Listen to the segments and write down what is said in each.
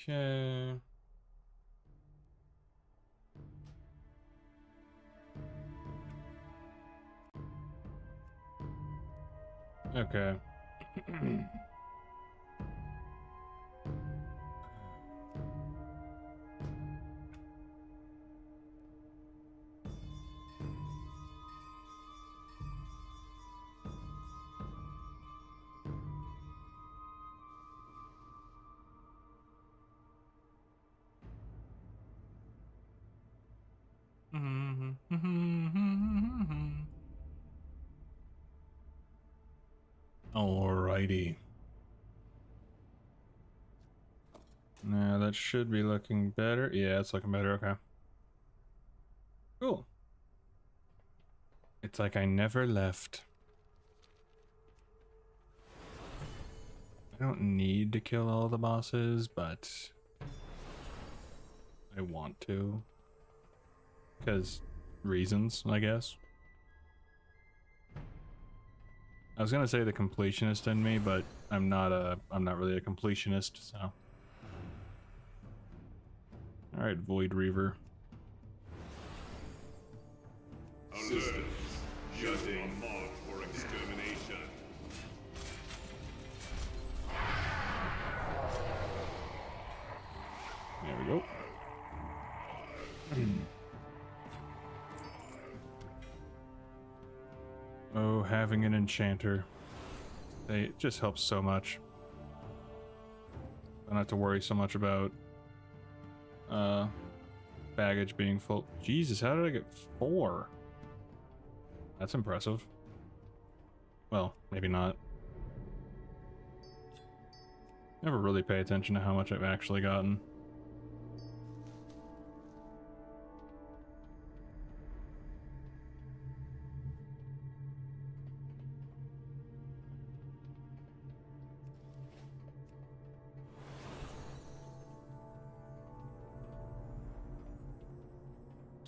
Okay. Okay. Alrighty. Now that should be looking better. Yeah, it's looking better. Okay. Cool. It's like I never left. I don't need to kill all the bosses, but I want to. Because reasons, I guess. I was gonna say the completionist in me, but I'm not really a completionist, so. Alright, Void Reaver. Systems shutting marked for extermination. There we go. Oh, having an enchanter. It just helps so much. I don't have to worry so much about baggage being full. Jesus, how did I get 4? That's impressive. Well, maybe not. Never really pay attention to how much I've actually gotten.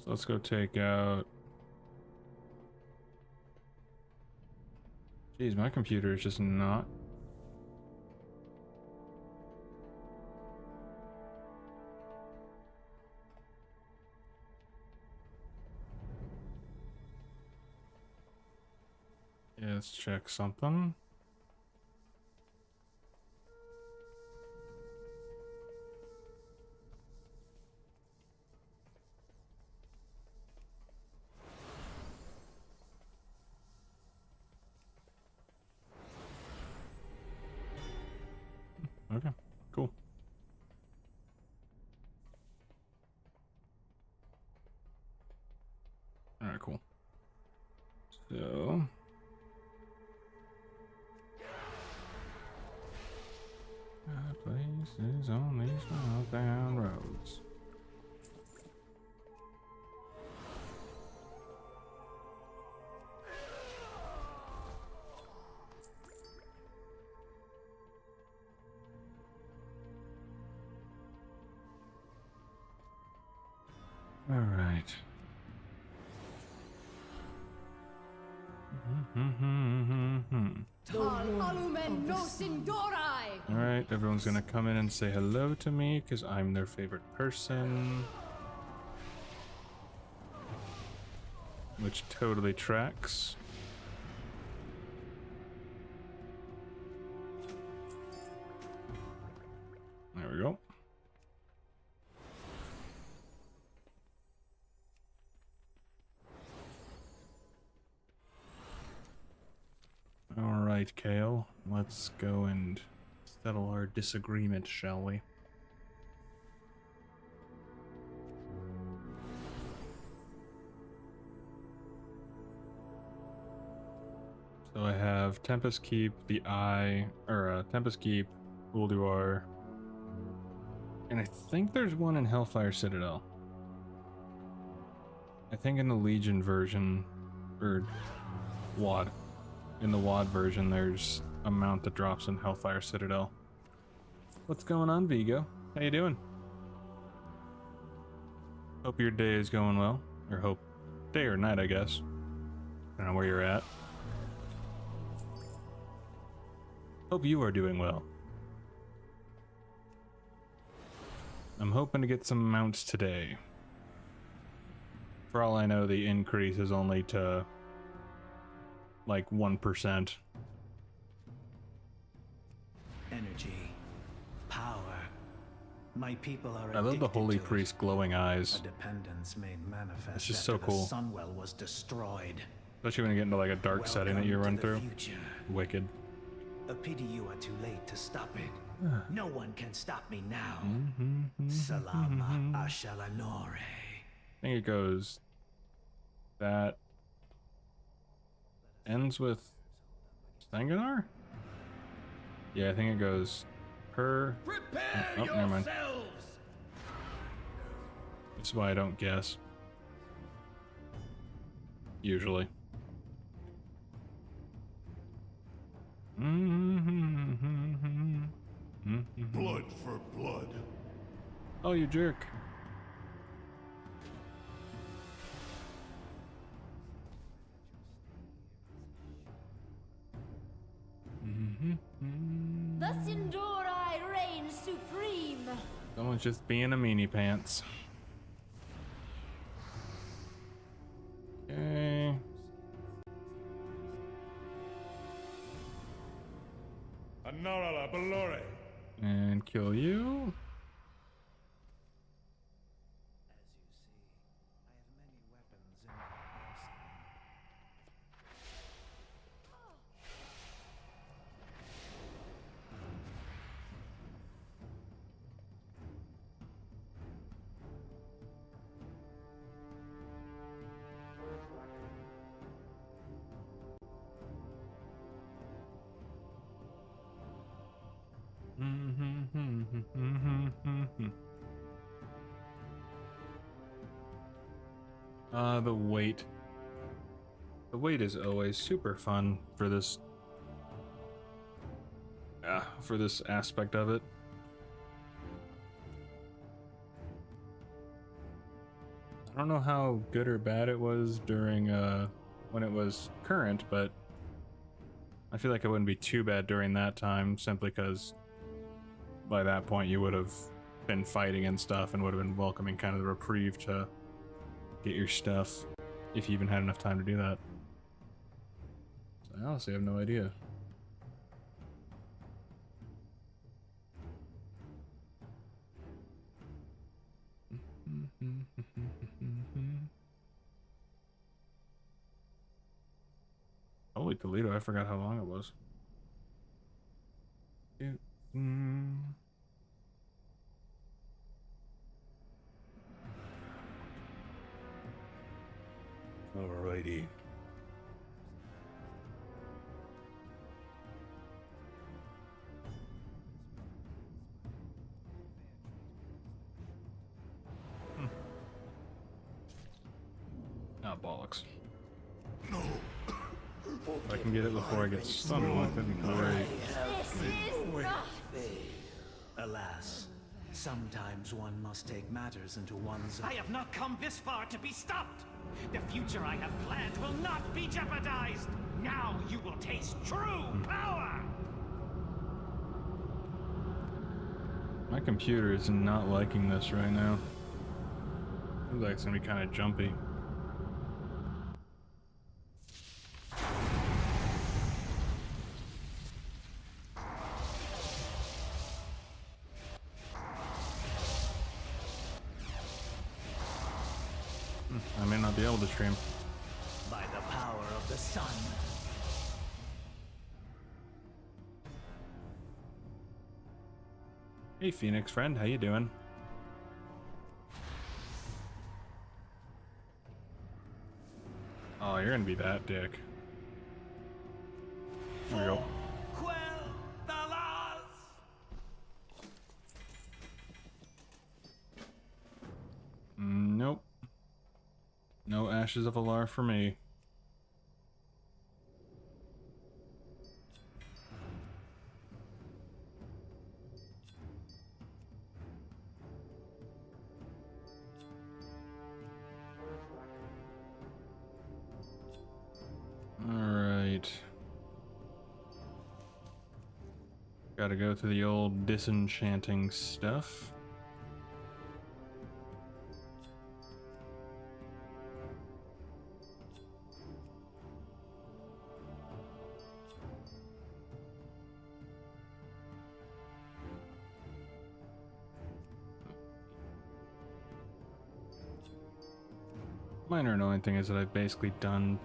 So let's go take out... Jeez, my computer is just not... Yeah, let's check something. Okay, cool. Alright, cool. So... places on these down roads. All right. All right, everyone's gonna come in and say hello to me because I'm their favorite person. which totally tracks. There we go. All right, Kale, let's go and settle our disagreement, shall we? So I have Tempest Keep, the Eye, or Tempest Keep, Ulduar, and I think there's one in Hellfire Citadel. I think in the Legion version, or WoD, in the WoD version, there's a mount that drops in Hellfire Citadel. What's going on, Vigo? How you doing? Hope your day is going well, or hope day or night, I guess. I don't know where you're at. Hope you are doing well. I'm hoping to get some mounts today. For all I know, the increase is only to like 1%. Energy, power. My people are I love the Holy addicted to Priest glowing eyes. A dependence made manifest It's just after so cool. The Sunwell was destroyed. Especially when you get into like a dark setting that you Welcome run to the through. future. Wicked. A pity you are too late to stop it. No one can stop me now. Mm-hmm. Salama Ashalanore. I think it goes. That ends with Stanganar? Yeah, I think it goes her. Prepare Never mind. yourselves! That's why I don't guess. Usually. Blood for blood. Oh, you jerk. Thus endure I reign supreme. Someone's just being a meanie pants. Okay. Anarala Balore. And kill you. The wait. The wait is always super fun for this. For this aspect of it. I don't know how good or bad it was during when it was current, but I feel like it wouldn't be too bad during that time, simply because by that point you would have been fighting and stuff and would have been welcoming kind of the reprieve to get your stuff, if you even had enough time to do that. So I honestly have no idea. Holy Toledo, I forgot how long it was. Alrighty. Ah, bollocks. No. If I can get it before I get stunned, that could be great. This is not. Alas, sometimes one must take matters into one's own. I have not come this far to be stopped. The future I have planned will not be jeopardized. Now you will taste true power. My computer is not liking this right now. Seems like it's gonna be kind of jumpy. be able to stream. By the power of the sun. Hey Phoenix friend, how you doing? Oh, you're gonna be that dick. There we go. Quell the laws! Nope. No Ashes of Alar for me. Alright. Gotta go through the old disenchanting stuff. Minor annoying thing is that I've basically done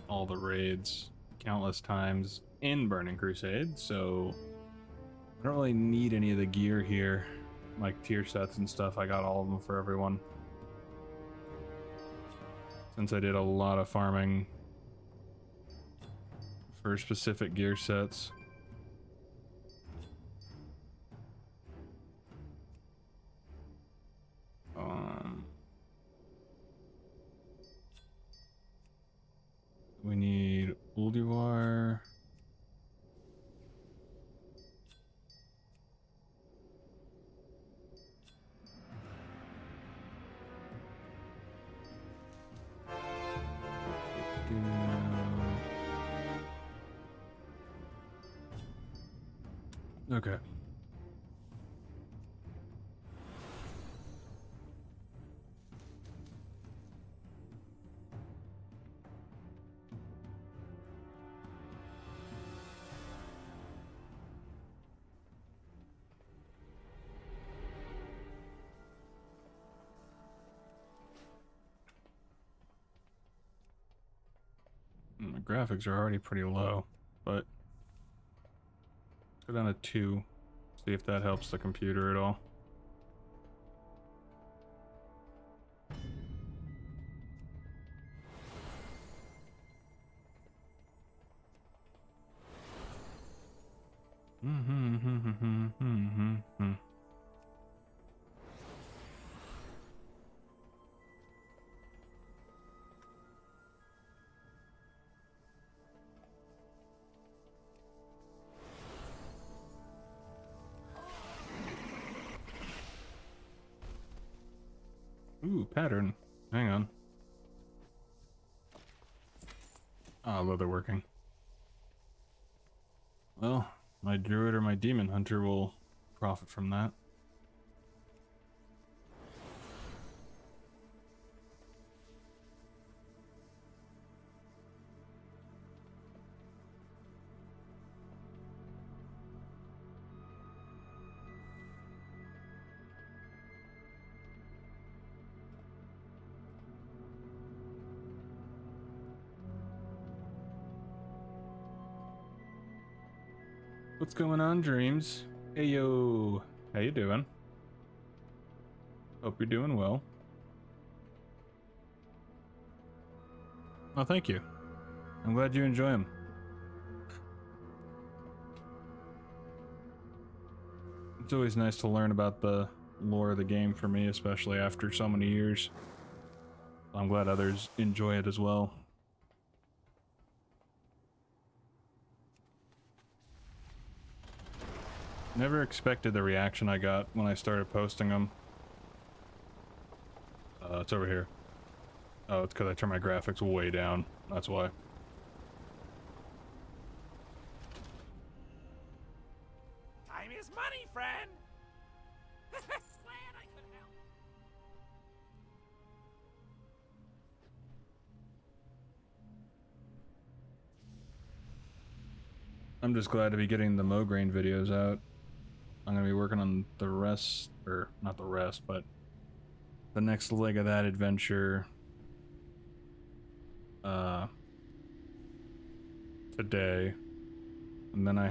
all the raids countless times in Burning Crusade, so I don't really need any of the gear here, like tier sets and stuff. I got all of them for everyone. Since I did a lot of farming for specific gear sets. We need Ulduar. Okay. The graphics are already pretty low, but let's go down to 2. See if that helps the computer at all. Ooh, pattern. Hang on. Ah, leatherworking. Well, my druid or my demon hunter will profit from that. What's going on, Dreams? Hey yo, how you doing? Hope you're doing well. Oh, thank you. I'm glad you enjoy them. It's always nice to learn about the lore of the game for me, especially after so many years. I'm glad others enjoy it as well. Never expected the reaction I got when I started posting them. It's over here. Oh, it's because I turned my graphics way down. That's why. Time is money, friend! Glad I could help. I'm just glad to be getting the Mograine videos out. I'm going to be working on the rest, or not the rest, but the next leg of that adventure today. And then I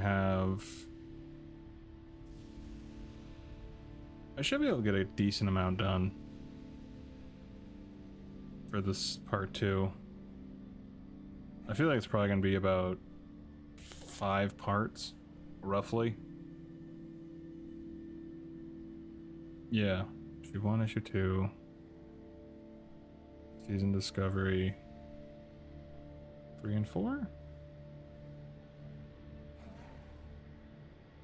should be able to get a decent amount done for this part 2. I feel like it's probably going to be about 5 parts, roughly. Yeah, issue 1, issue 2, season discovery, 3 and 4?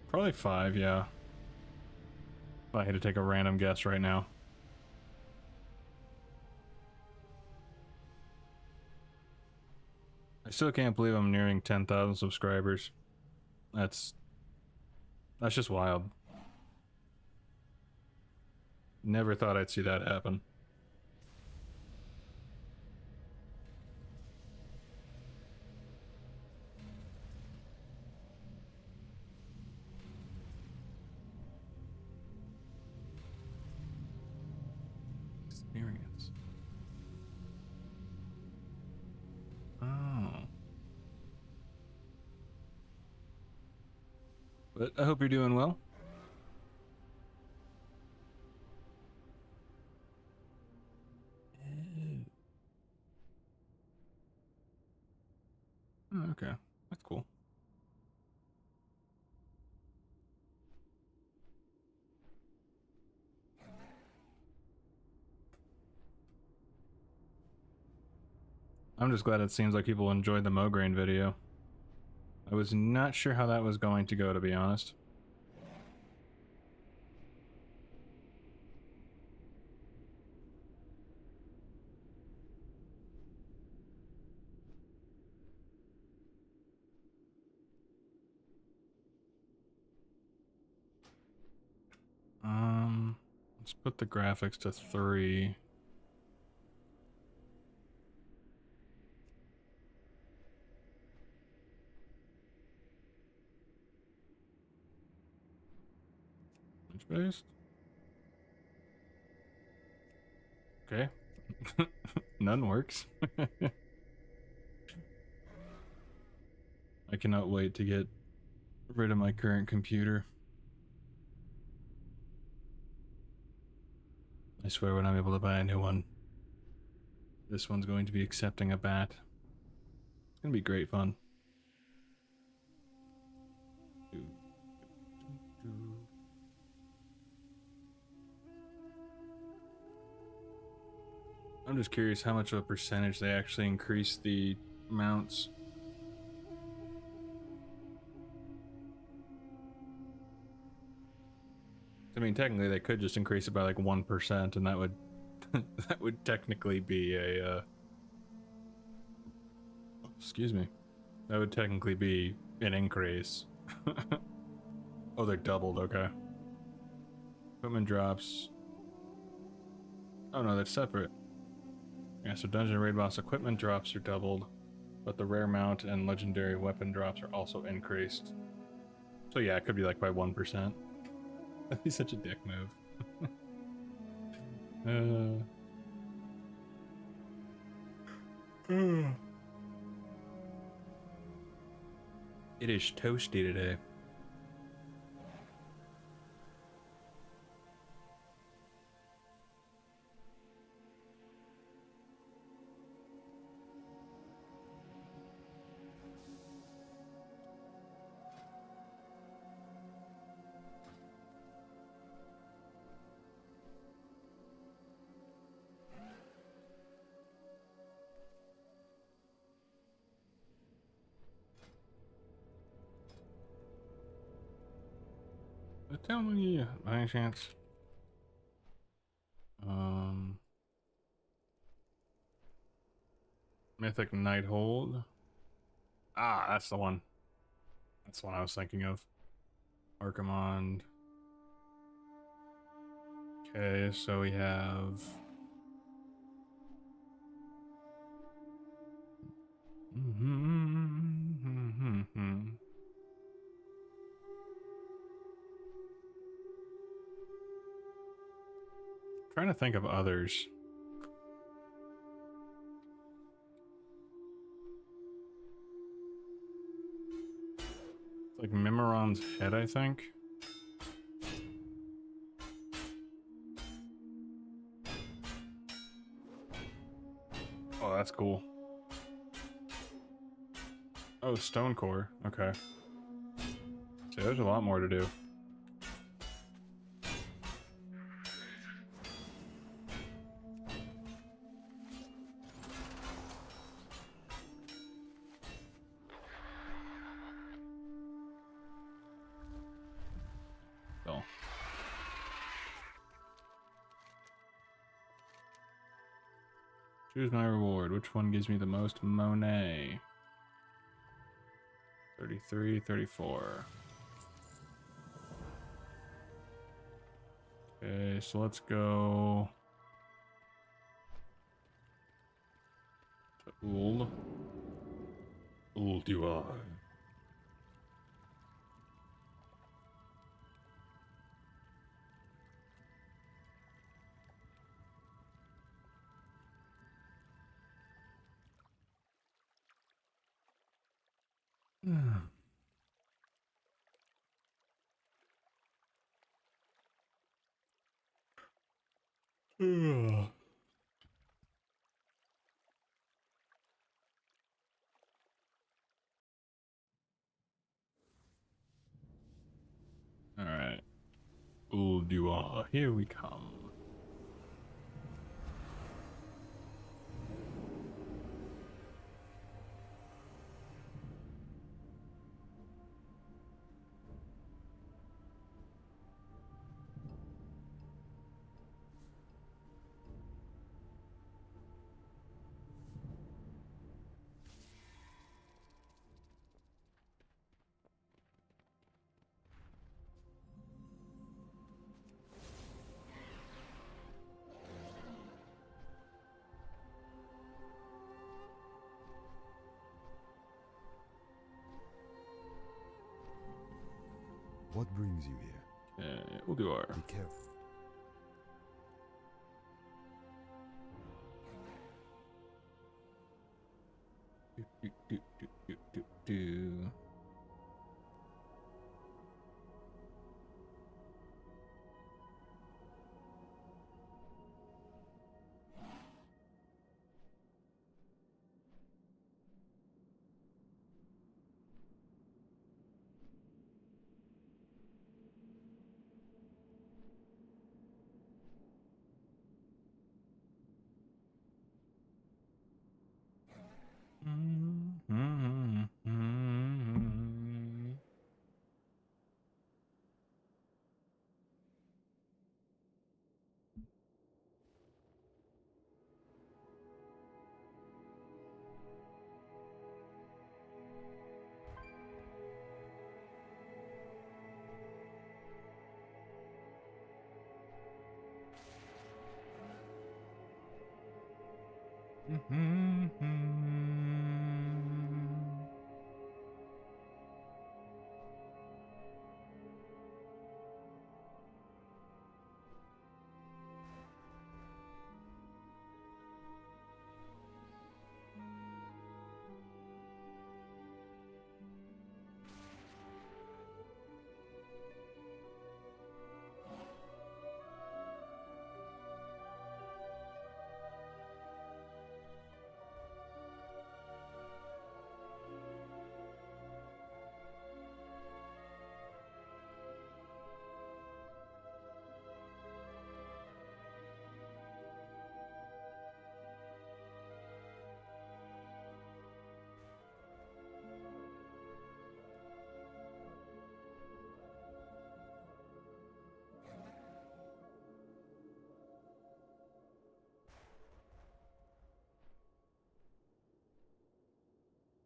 Probably 5, yeah. If I had to take a random guess right now. I still can't believe I'm nearing 10,000 subscribers. That's just wild. Never thought I'd see that happen. Experience. Oh. But I hope you're doing well. Oh, okay, that's cool. I'm just glad it seems like people enjoyed the Mograine video. I was not sure how that was going to go, to be honest. Let's put the graphics to 3. Image based. Okay. None works. I cannot wait to get rid of my current computer. I swear when I'm able to buy a new one, this one's going to be accepting a bat. It's gonna be great fun. I'm just curious how much of a percentage they actually increase the mounts. I mean, technically they could just increase it by like 1%, and that would that would technically be a excuse me. That would technically be an increase. Oh, they're doubled, okay. Equipment drops. Oh no, they're separate. Yeah, so dungeon raid boss equipment drops are doubled, but the rare mount and legendary weapon drops are also increased. So yeah, it could be like by 1%. That'd be such a dick move. It is toasty today. Tell me, by any chance. Mythic Nighthold. Ah, that's the one. That's the one I was thinking of. Archimond. Okay, so we have... Trying to think of others. like Mimiron's head, I think. Oh, that's cool. Oh, stone core. Okay. So there's a lot more to do. So. Choose my reward. Which one gives me the most Monet? 33, 34. Okay, so let's go to Uld. Ulduar. All right. Ulduar, here we come. What brings you here? Ulduar. Be careful. Do.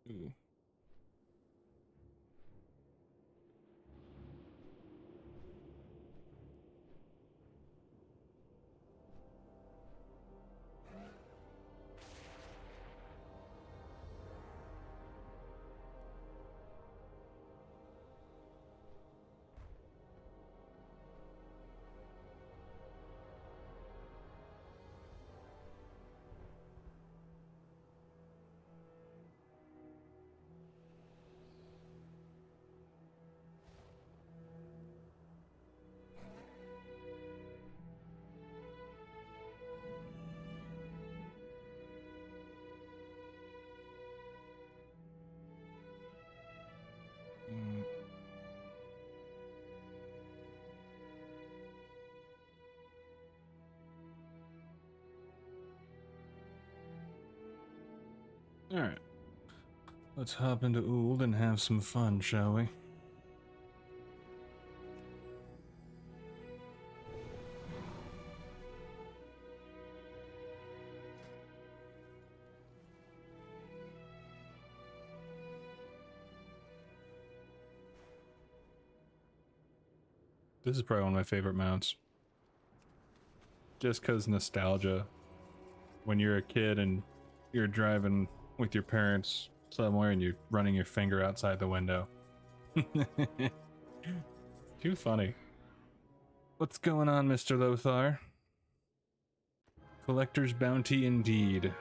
Ooh. Alright. Let's hop into Ould and have some fun, shall we? This is probably one of my favorite mounts. Just because nostalgia. When you're a kid and you're driving with your parents somewhere and you're running your finger outside the window. Too funny. What's going on, Mr. Lothar? Collector's bounty indeed.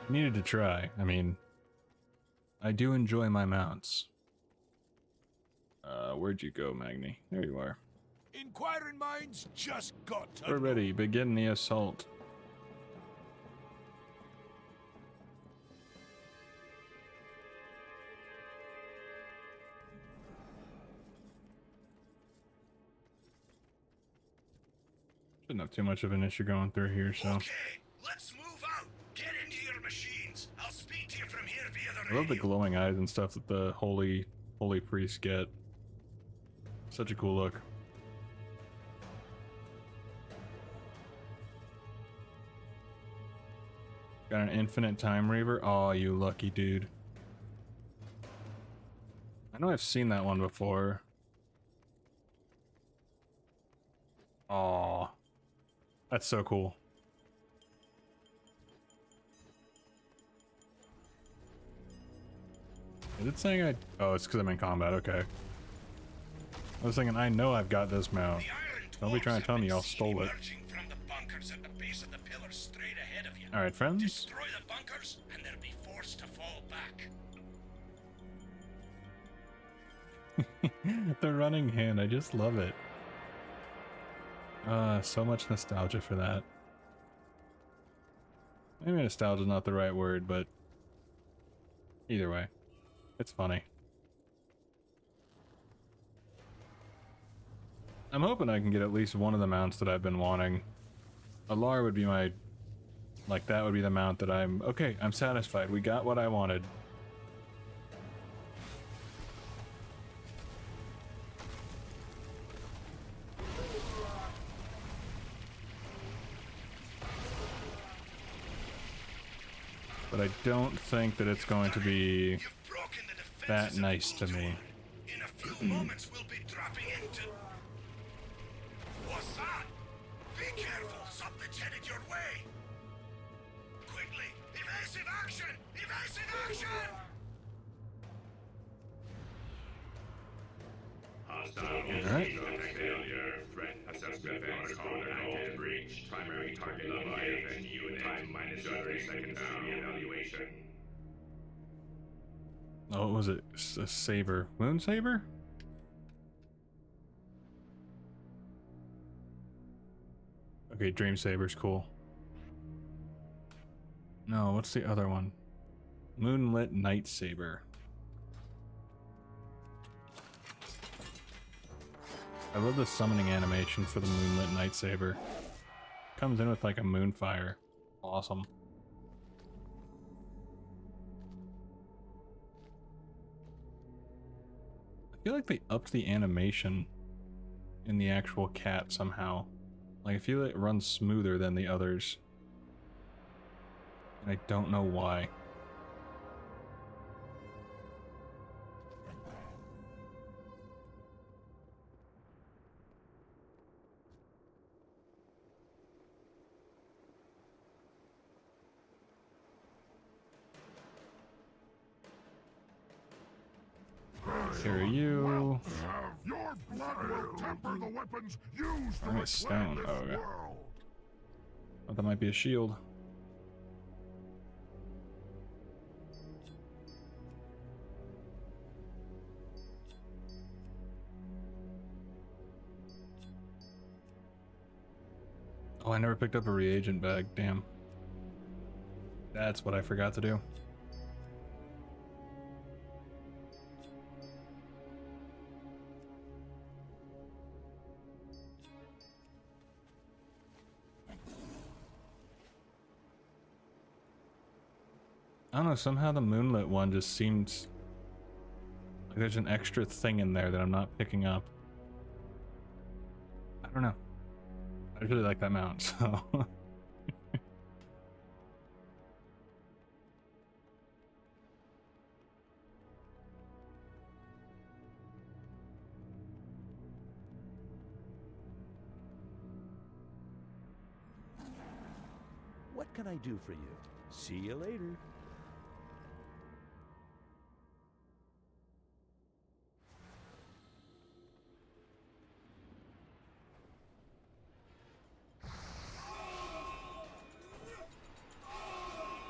Needed to try. I mean, I do enjoy my mounts. Where'd you go, Magni? There you are. Inquiring minds just got to We're ready. Begin the assault. Shouldn't have too much of an issue going through here, so. Okay, let's move out. Get into your machines. I'll speak to you from here via the I radio. love the glowing eyes and stuff that the holy priests get. Such a cool look. Got an infinite time reaver? Oh, you lucky dude. I know I've seen that one before. Oh, that's so cool. Is it saying I... Oh, it's because I'm in combat, okay. I was thinking, I know I've got this mount. Don't be trying to tell me y'all stole it. Alright, friends? Destroy the bunkers, and they'll be forced to fall back. The running hand, I just love it. So much nostalgia for that. Maybe nostalgia is not the right word, but either way, it's funny. I'm hoping I can get at least one of the mounts that I've been wanting. Alar would be my... Like, that would be the mount that I'm... Okay, I'm satisfied. We got what I wanted. But I don't think that it's going to be that nice to me. In a few moments, we'll be dropping into... What's that? Be careful, something's headed your way. Quickly, evasive action! Evasive action! Alright. Failure. Threat assessment protocol active. Breach. Primary target engaged. Unit time minus 30 seconds to evaluation. Oh, what was it? A saber. Moon saber? Okay, Dream Saber's cool. No, what's the other one? Moonlit Night Saber. I love the summoning animation for the Moonlit Night Saber. Comes in with like a moonfire. Awesome. I feel like they upped the animation in the actual cat somehow. Like I feel it runs smoother than the others. And I don't know why. Here are you. Your blood will temper the weapons used to I'm a stone. reclaim Oh, this okay. world. Oh, that might be a shield. Oh, I never picked up a reagent bag. Damn. That's what I forgot to do. I don't know, somehow the moonlit one just seemed like there's an extra thing in there that I'm not picking up. I don't know. I really like that mount, so. What can I do for you? See you later.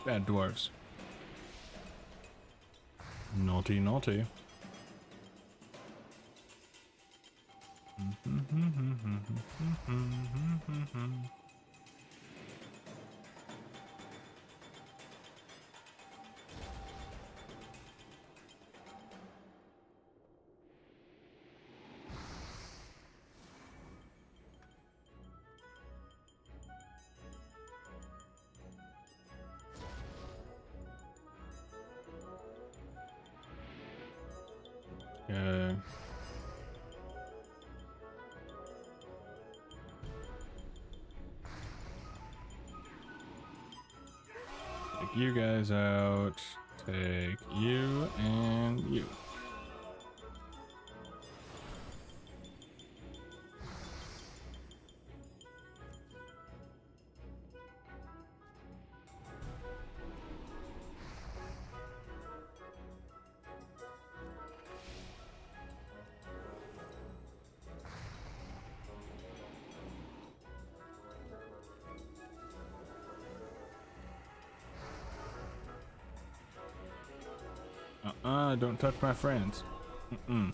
Bad dwarves. Naughty, naughty. Okay. Take you guys out. Take you and you. Don't touch my friends. Mm-mm.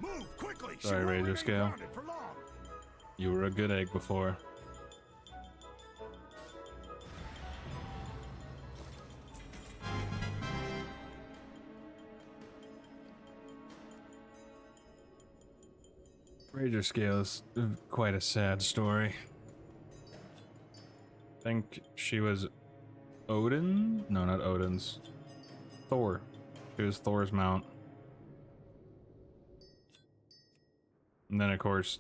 Move quickly. Sorry, She won't Razor remain Scale. grounded for long. You were a good egg before. Razor Scale is quite a sad story. I think she was Odin? No, not Odin's. Thor. She was Thor's mount. And then, of course,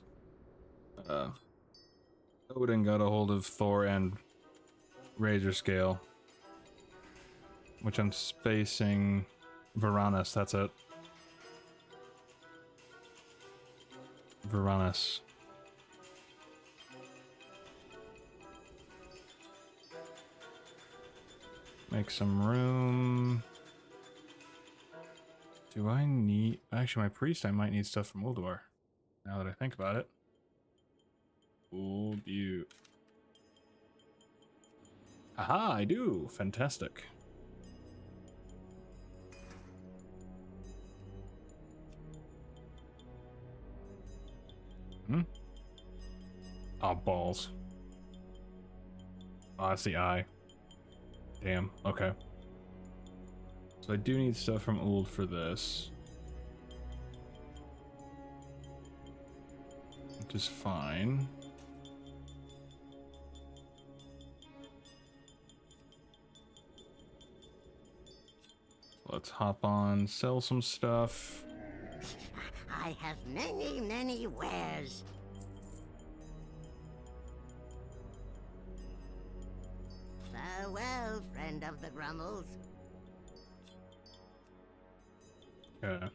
Odin got a hold of Thor and Razor Scale, which I'm spacing Varanus, that's it. Varanus. Make some room. Do I need... Actually, my priest, I might need stuff from Ulduar. Now that I think about it. Old you. Aha, I do. Fantastic. Hmm? Oh, balls. Oh, that's the eye. Damn, okay. So I do need stuff from Uld for this. Which is fine. Let's hop on, sell some stuff. I have many, many wares. Farewell, friend of the Grummles. Okay.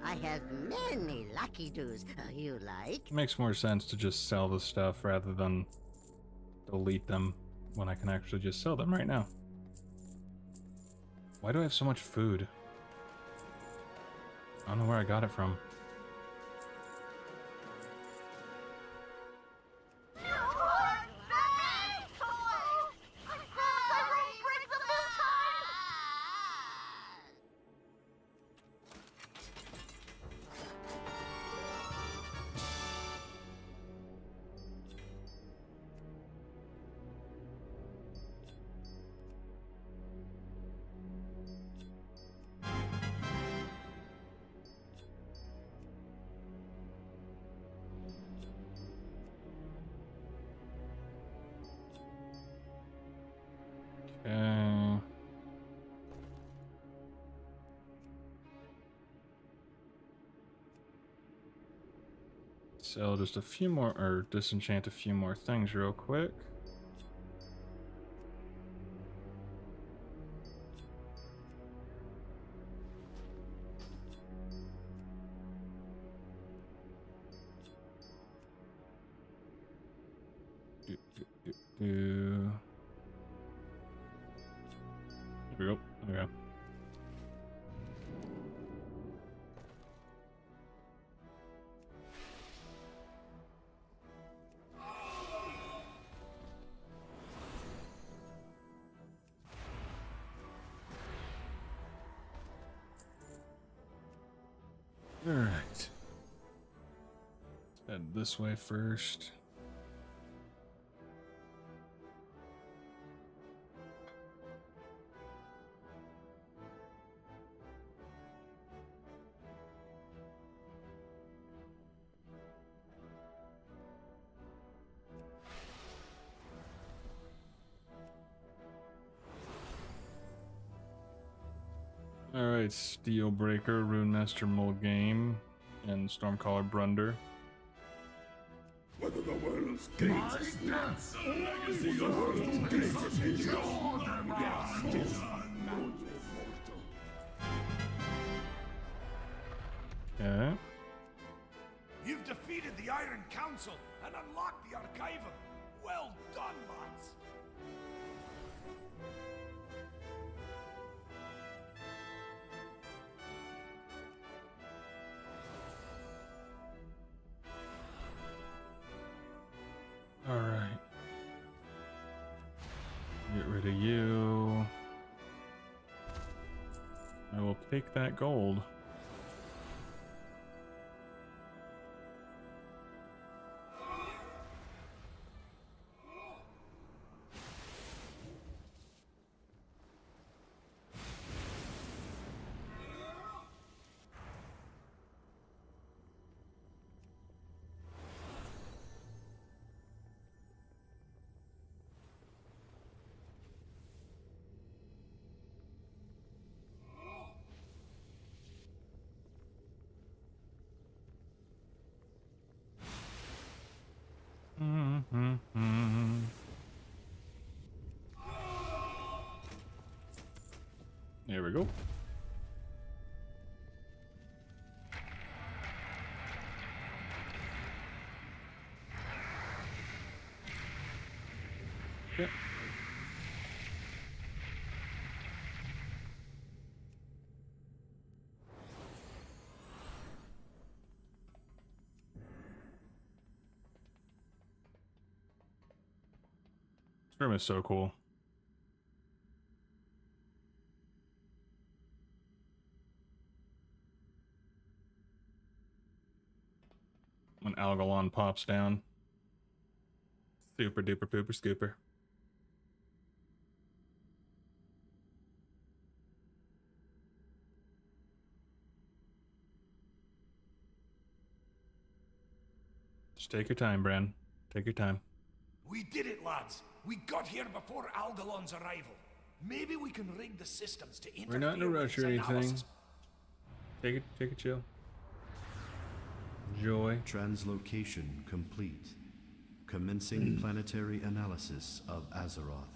I have many lucky doos. You like? Makes more sense to just sell the stuff rather than delete them when I can actually just sell them right now. Why do I have so much food? I don't know where I got it from. sell just a few more, or disenchant a few more things real quick. Here we go. There we go. All right. Let's head this way first. Alright, Steelbreaker, Runemaster Mulgame, and Stormcaller Brunder. Whether the world's gates the legacy of the world's gates is Okay. You've defeated the Iron Council and unlocked the Archivum. Well done, lads. Alright. Get rid of you. I will take that gold. There we go. Okay. This room is so cool. When Algalon pops down. Super duper pooper scooper. Just take your time, Bran. Take your time. We did it, lads. We got here before Algalon's arrival. Maybe we can rig the systems to interfere. We're not in a rush or anything. Take it chill. Joy. Translocation complete. Commencing planetary analysis of Azeroth.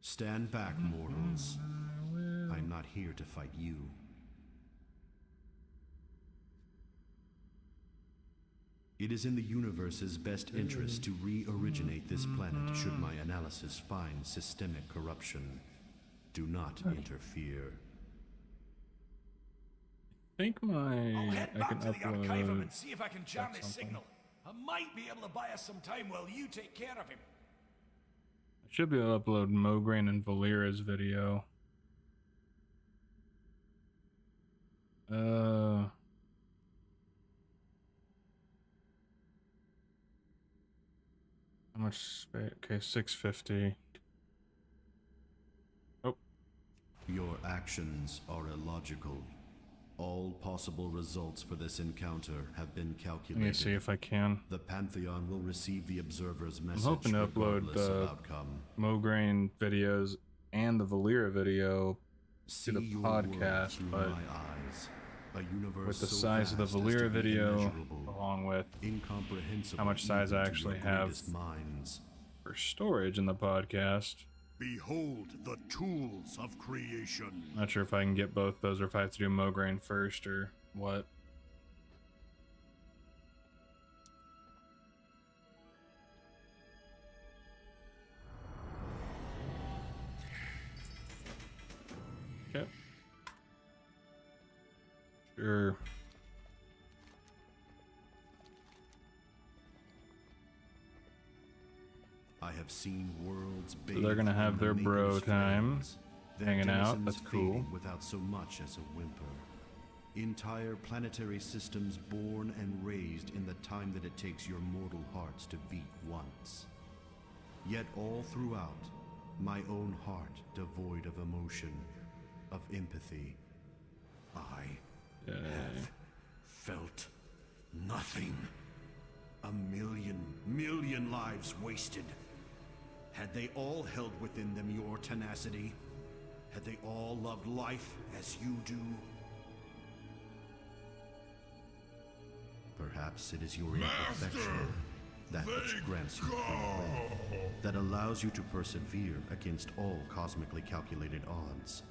Stand back, mortals. I'm not here to fight you. It is in the universe's best interest to re-originate this planet should my analysis find systemic corruption. Do not interfere. I think I'll head back to the Archivum upload and see if I can jam his signal. I might be able to buy us some time while you take care of him. I should be able to upload Mograine and Valera's video. How much space? Okay, 650. Oh. Your actions are illogical. All possible results for this encounter have been calculated. Let me see if I can. The Pantheon will receive the observer's message. I'm hoping to upload the Mograine videos and the Valera video to the podcast, but my eyes. A universe with the so size of the vast as Valyria to be video, immeasurable, along with incomprehensible how much size even I to actually your have greatest minds. for storage in the podcast. Behold the tools of creation. Not sure if I can get both those or if I have to do Mograine first or what. Okay. Sure. I have seen worlds So they're gonna have their bro time, hanging out. That's cool. Without so much as a whimper. Entire planetary systems born and raised in the time that it takes your mortal hearts to beat once. Yet all throughout, my own heart devoid of emotion, of empathy, I have felt nothing. A million lives wasted. Had they all held within them your tenacity? Had they all loved life as you do? Perhaps it is your imperfection, that which grants you free will, that allows you to persevere against all cosmically calculated odds.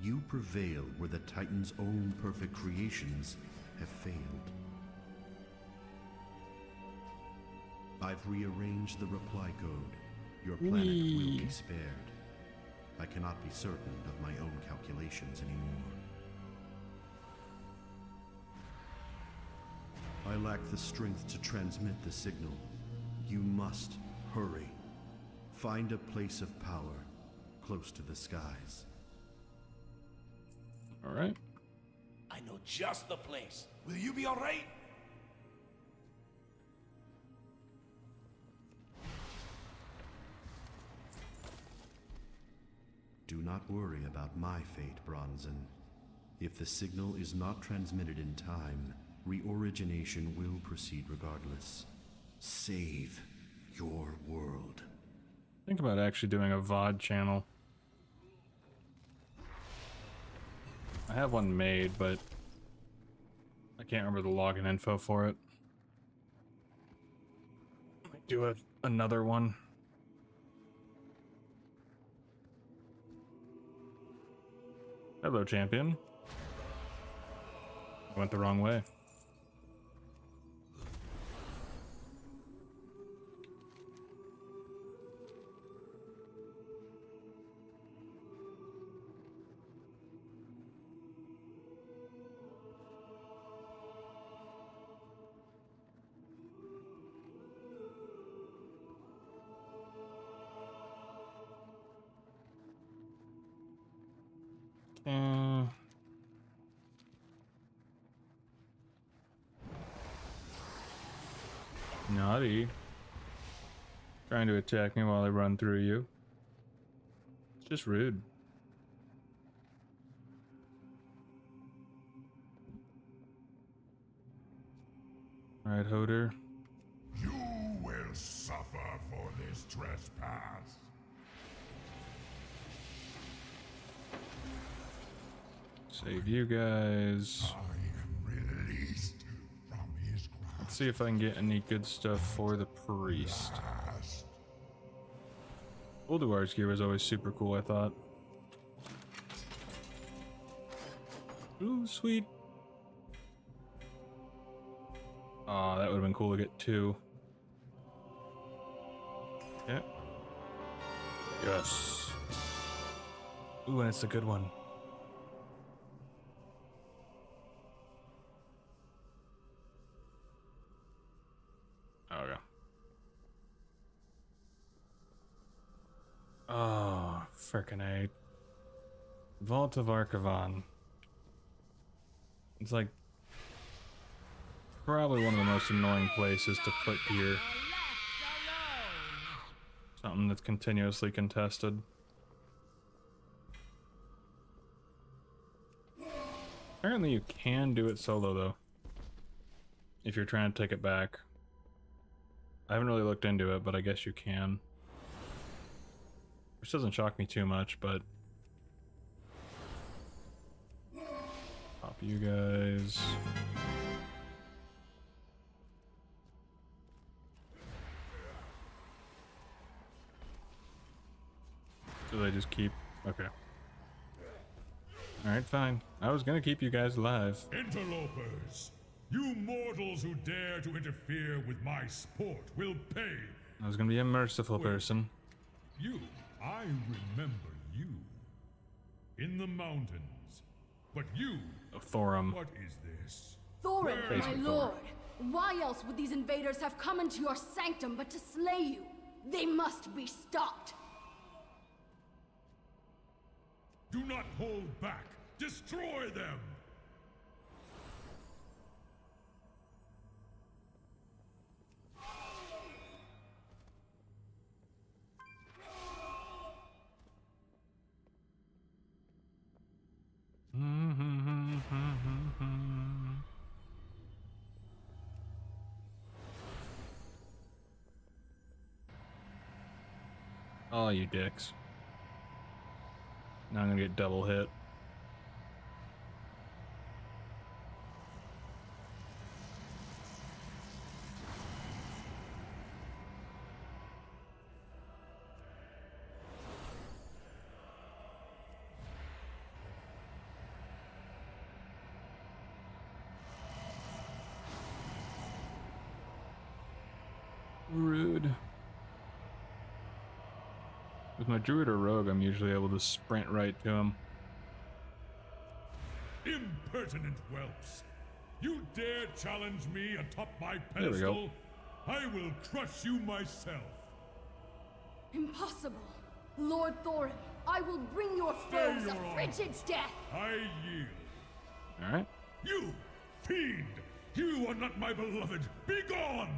You prevail where the Titan's own perfect creations have failed. I've rearranged the reply code. Your planet will be spared. I cannot be certain of my own calculations anymore. I lack the strength to transmit the signal. You must hurry. Find a place of power close to the skies. All right. I know just the place. Will you be all right? Do not worry about my fate, Bronzen. If the signal is not transmitted in time, reorigination will proceed regardless. Save your world. Think about actually doing a VOD channel. I have one made, but I can't remember the login info for it. Might do another one. Hello, champion. I went the wrong way. Naughty. Trying to attack me while I run through you. It's just rude. Alright, Hoder. You will suffer for this trespass. Save you guys. I am released from his grasp. Let's see if I can get any good stuff for the priest. Ulduar's gear was always super cool, I thought. Ooh, sweet. Aw, that would have been cool to get two. Yeah. Yes. Ooh, and it's a good one. Okay. Oh, frickin' A. Vault of Archivon. It's like probably one of the most annoying places to put gear. Something that's continuously contested. Apparently you can do it solo though, if you're trying to take it back. I haven't really looked into it, but I guess you can. Which doesn't shock me too much, but... Pop you guys. So they just keep... Okay. Alright, fine. I was gonna keep you guys alive. Interlopers! You mortals who dare to interfere with my sport will pay! I was gonna be a merciful person. You, I remember you. In the mountains. But you... Thorum. What is this? Thorin, Where my is lord! Why else would these invaders have come into your sanctum but to slay you? They must be stopped! Do not hold back! Destroy them! Oh, you dicks. Now I'm gonna get double hit. Rude. With my druid or rogue, I'm usually able to sprint right to him. Impertinent whelps! You dare challenge me atop my There we go. pedestal? I will crush you myself! Impossible! Lord Thorin, I will bring your foes Your a Honor. frigid death! I yield. Alright. You, fiend! You are not my beloved! Begone!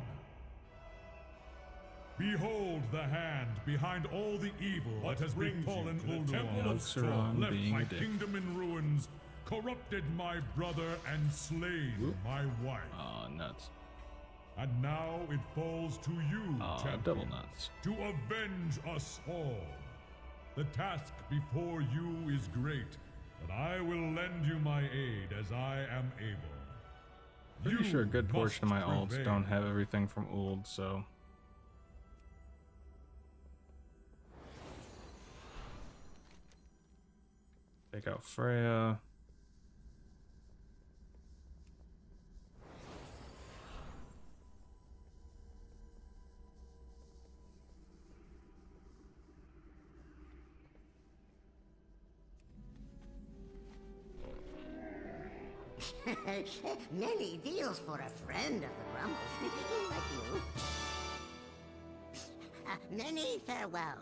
Behold the hand behind all the evil that has befallen Ulduar. The Temple of Straw left being my a dick. kingdom in ruins, corrupted my brother, and slain my wife. Aw, nuts. And now it falls to you, Aw, champions, double nuts. to avenge us all. The task before you is great, but I will lend you my aid as I am able. Pretty You sure a good portion of my must alts prevail. don't have everything from Uld, so... Take out Freya. Many deals for a friend of the Grumbles, like you. Many farewells.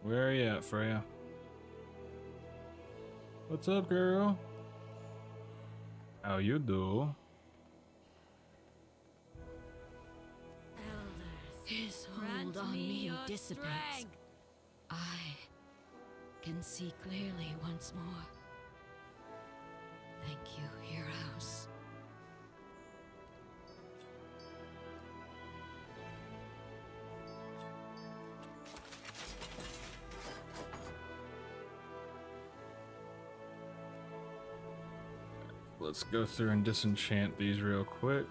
Where are you at, Freya? What's up, girl? How you do? His hold on me dissipates. I can see clearly once more. Thank you, heroes. Let's go through and disenchant these real quick.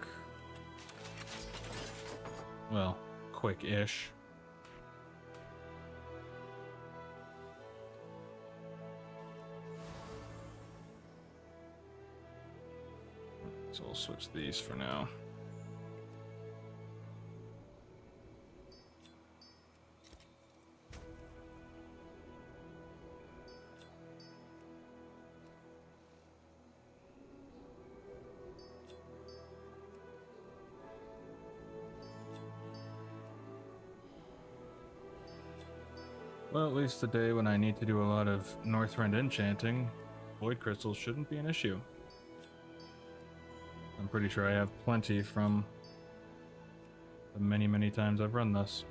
Well, quick-ish. So we'll switch these for now. Well, at least today when I need to do a lot of Northrend enchanting, void crystals shouldn't be an issue. I'm pretty sure I have plenty from the many, many times I've run this.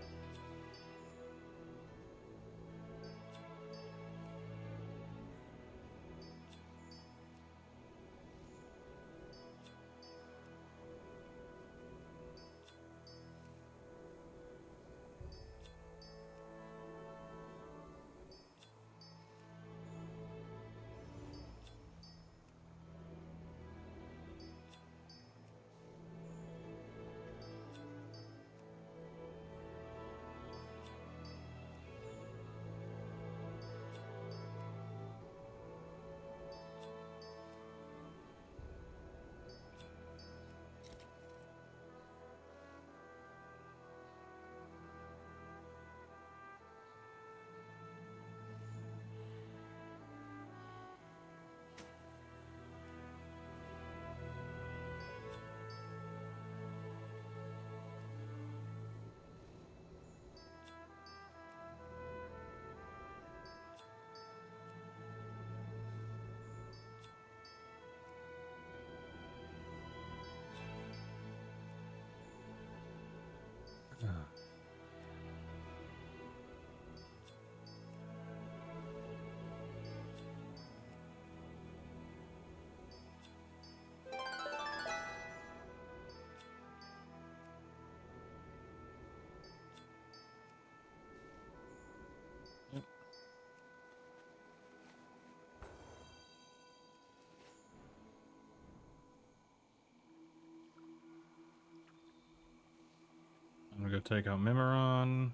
go take out Mimiron.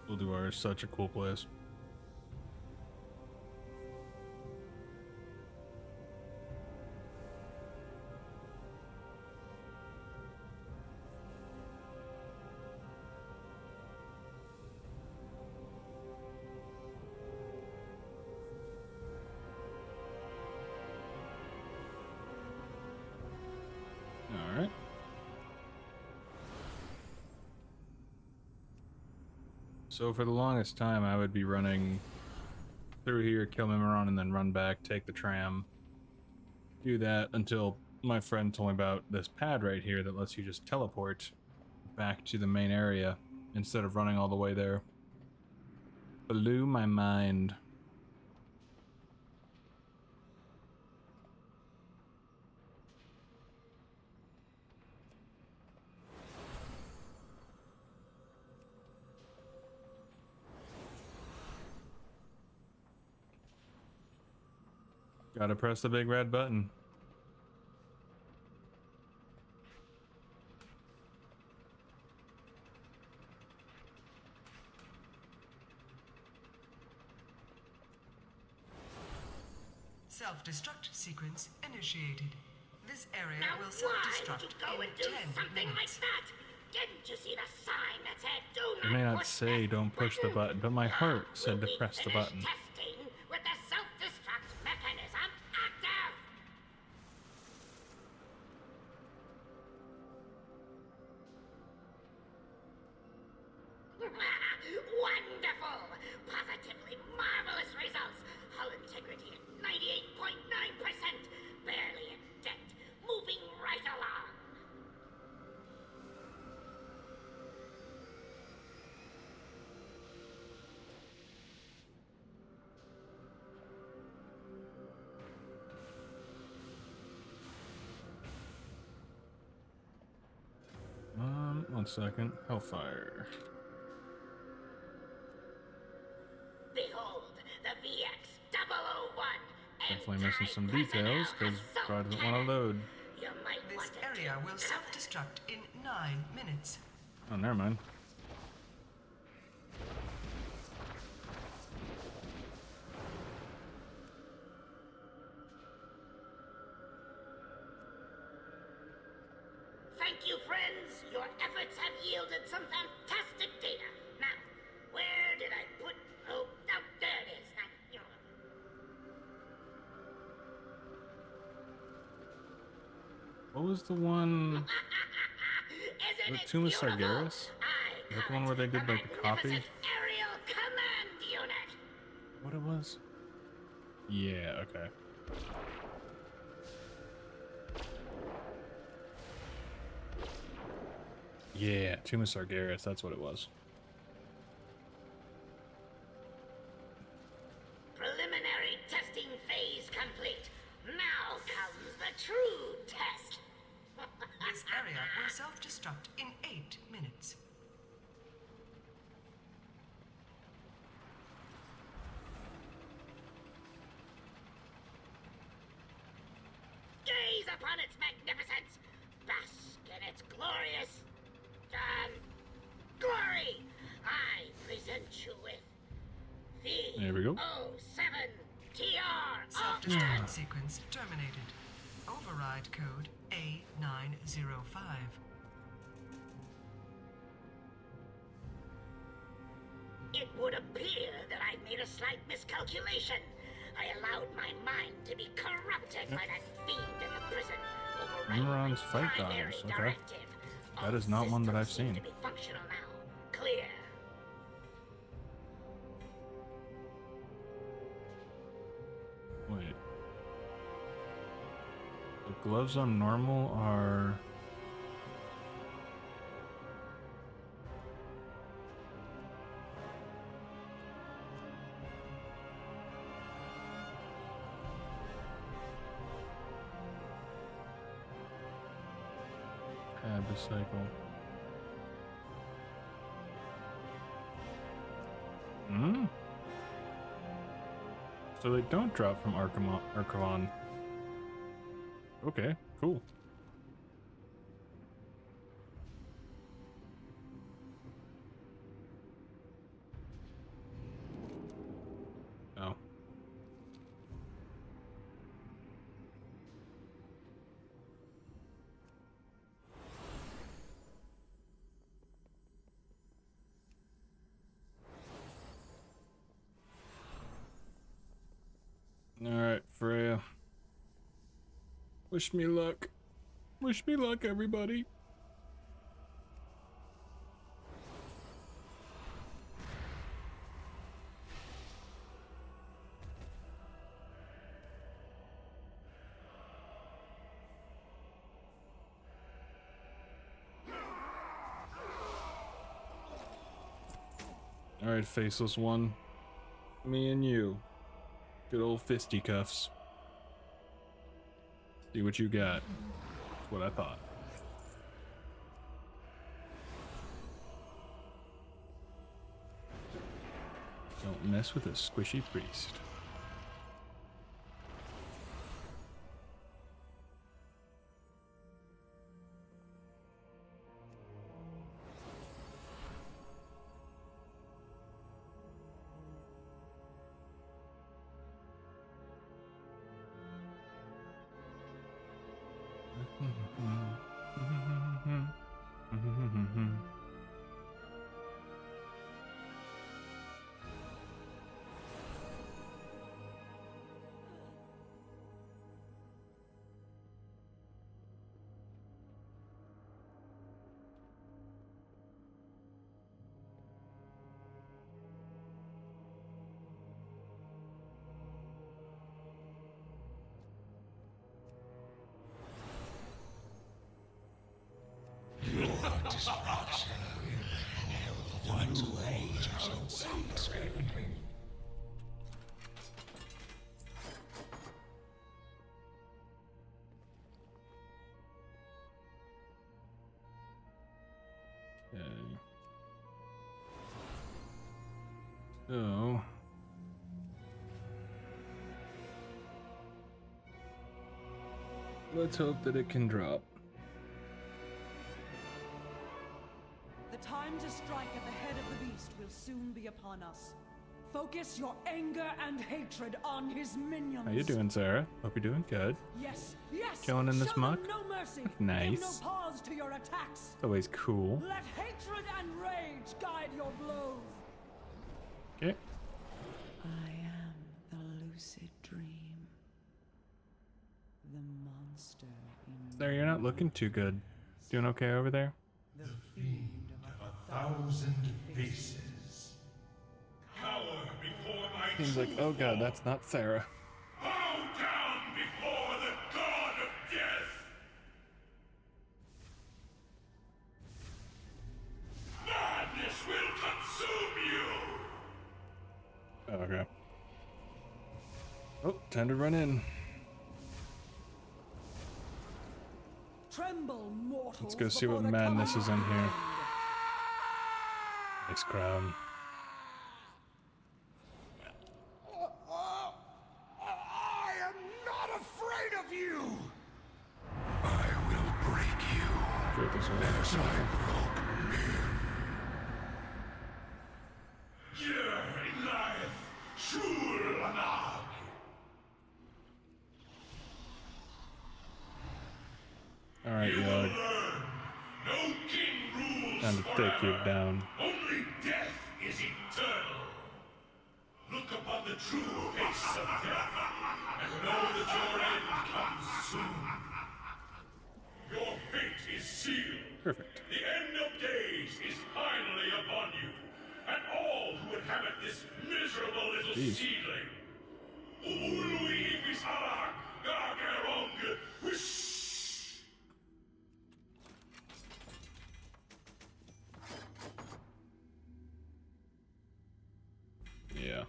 Ulduar is such a cool place. All right. So for the longest time, I would be running through here, kill Mimiron, and then run back, take the tram. Do that until my friend told me about this pad right here that lets you just teleport back to the main area instead of running all the way there. Blew my mind. Gotta press the big red button. Self-destruct sequence initiated. This area will self-destruct in 10 something minutes. like that. Didn't you see the sign that said do It not may not push say this don't push the button, but my heart said to press the button. testing with the self-destruct mechanism active? Wonderful! Positively marvelous results! Hull integrity at 98.9%! Barely a dent! Moving right along! One second. Hellfire. Behold, the VX-001! Definitely missing some details because Prod doesn't want to load. You might This want to area will self-destruct in 9 minutes. Oh, never mind. Thank you, friends. Your efforts have yielded some fantastic data. Now, where did I put... Oh, there it is. What was the one with Tomb of Sargeras? Is that the one where they did like a copy? Aerial Command Unit. What it was? Yeah, okay. Yeah, Tomb of Sargeras, that's what it was. Preliminary testing phase complete. Now comes the true test. This area will self-destruct in 8 minutes. upon its magnificence. Bask in its glorious... glory. I present you with the There we go. 07 TR. Self-destruct sequence terminated. Override code A905. It would appear that I made a slight miscalculation. I allowed my mind to be corrupted by that fiend in the prison. Imran's fight gods. Okay. That is not one that I've seen. To be functional now. Clear. Wait. The gloves on normal are... Cycle. So they don't drop from Archivon. Okay, cool. Oh. Alright, Freya. Wish me luck. Wish me luck, everybody. Alright, faceless one. Me and you. Good old fisticuffs. See what you got. That's what I thought. Don't mess with a squishy priest. Destruction will once rage in sunscreen. Okay. So let's hope that it can drop. The time to strike at the head of the beast will soon be upon us. Focus your anger and hatred on his minions. How you doing, Sarah? Hope you're doing good. Yes, yes. Chilling in this Show muck? them no mercy. Nice. Give no pause to your attacks. It's always cool. Let hatred and rage guide your blows. Okay. I am the lucid dream. The monster in Sarah, you're not looking too good. Doing okay over there? The fiend of 1,000 faces. Cower before my Seems like, oh god, that's not Sarah. Bow down before the god of death. Madness will consume you. Oh, okay. Oh, time to run in. Tremble, mortals. Let's go see what madness is in here. Nice crown. I am not afraid of you. right this way. Alright, Yogg. Time to take you down. Only death is eternal. Look upon the true face of death, and know that your end comes soon. Your fate is sealed. Perfect. The end of days is finally upon you, and all who inhabit this miserable little seedling. Ului Visarak, Gargerong, Wish. Yeah.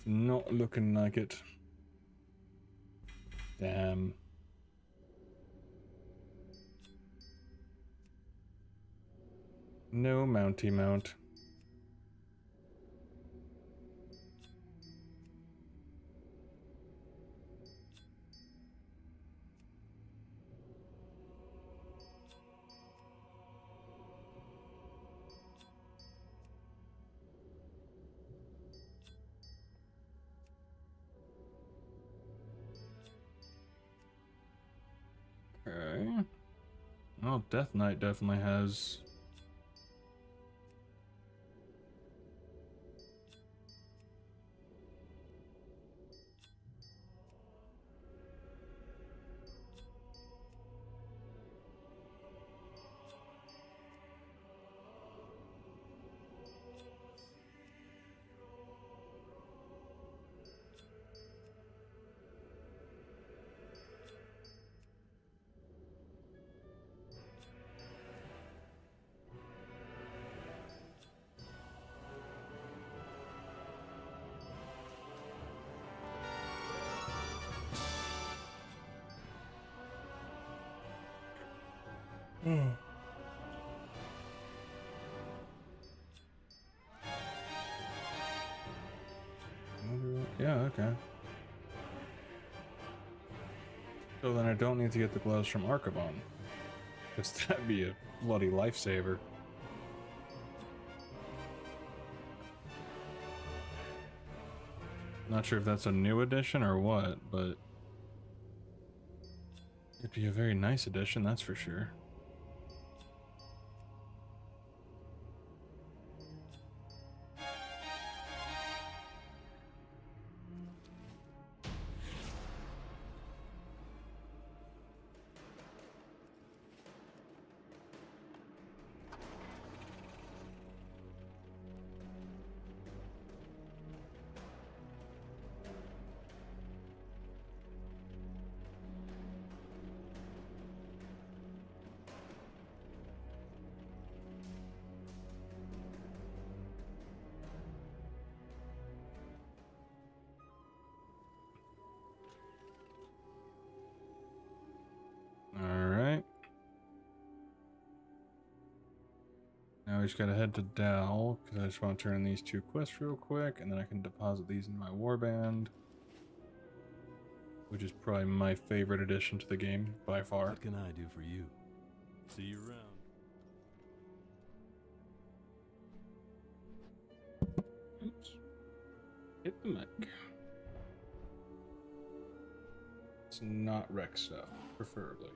Not looking like it. Damn. No mounty mount. Okay. Well, Death Knight definitely has. Yeah, okay. So then I don't need to get the gloves from Archibald, because that'd be a bloody lifesaver. Not sure if that's a new edition or what, but it'd be a very nice addition, that's for sure. Alright. Now we just gotta head to Dal, because I just want to turn in these 2 quests real quick, and then I can deposit these in my warband. Which is probably my favorite addition to the game, by far. What can I do for you? See you around. Oops. Hit the mic. It's not wreck stuff, preferably.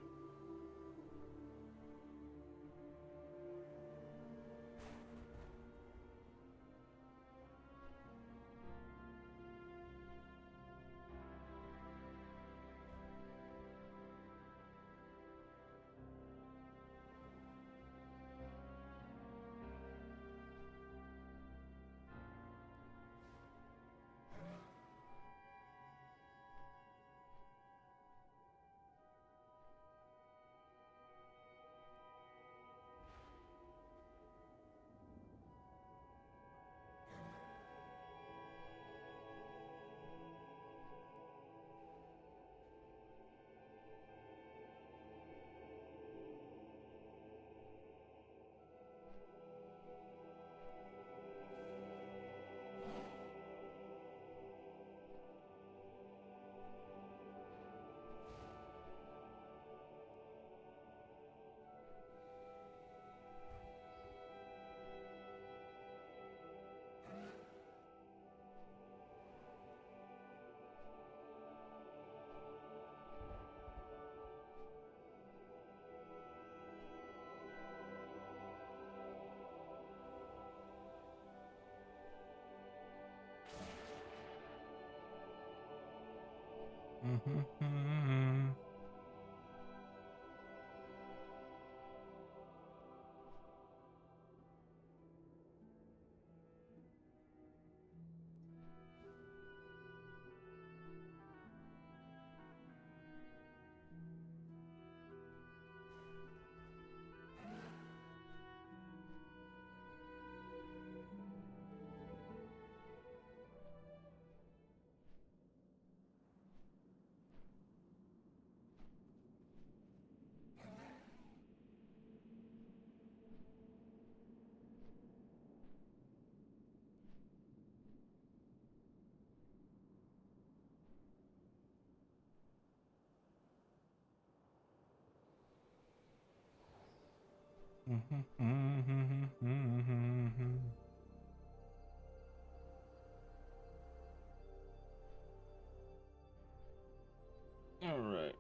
All right.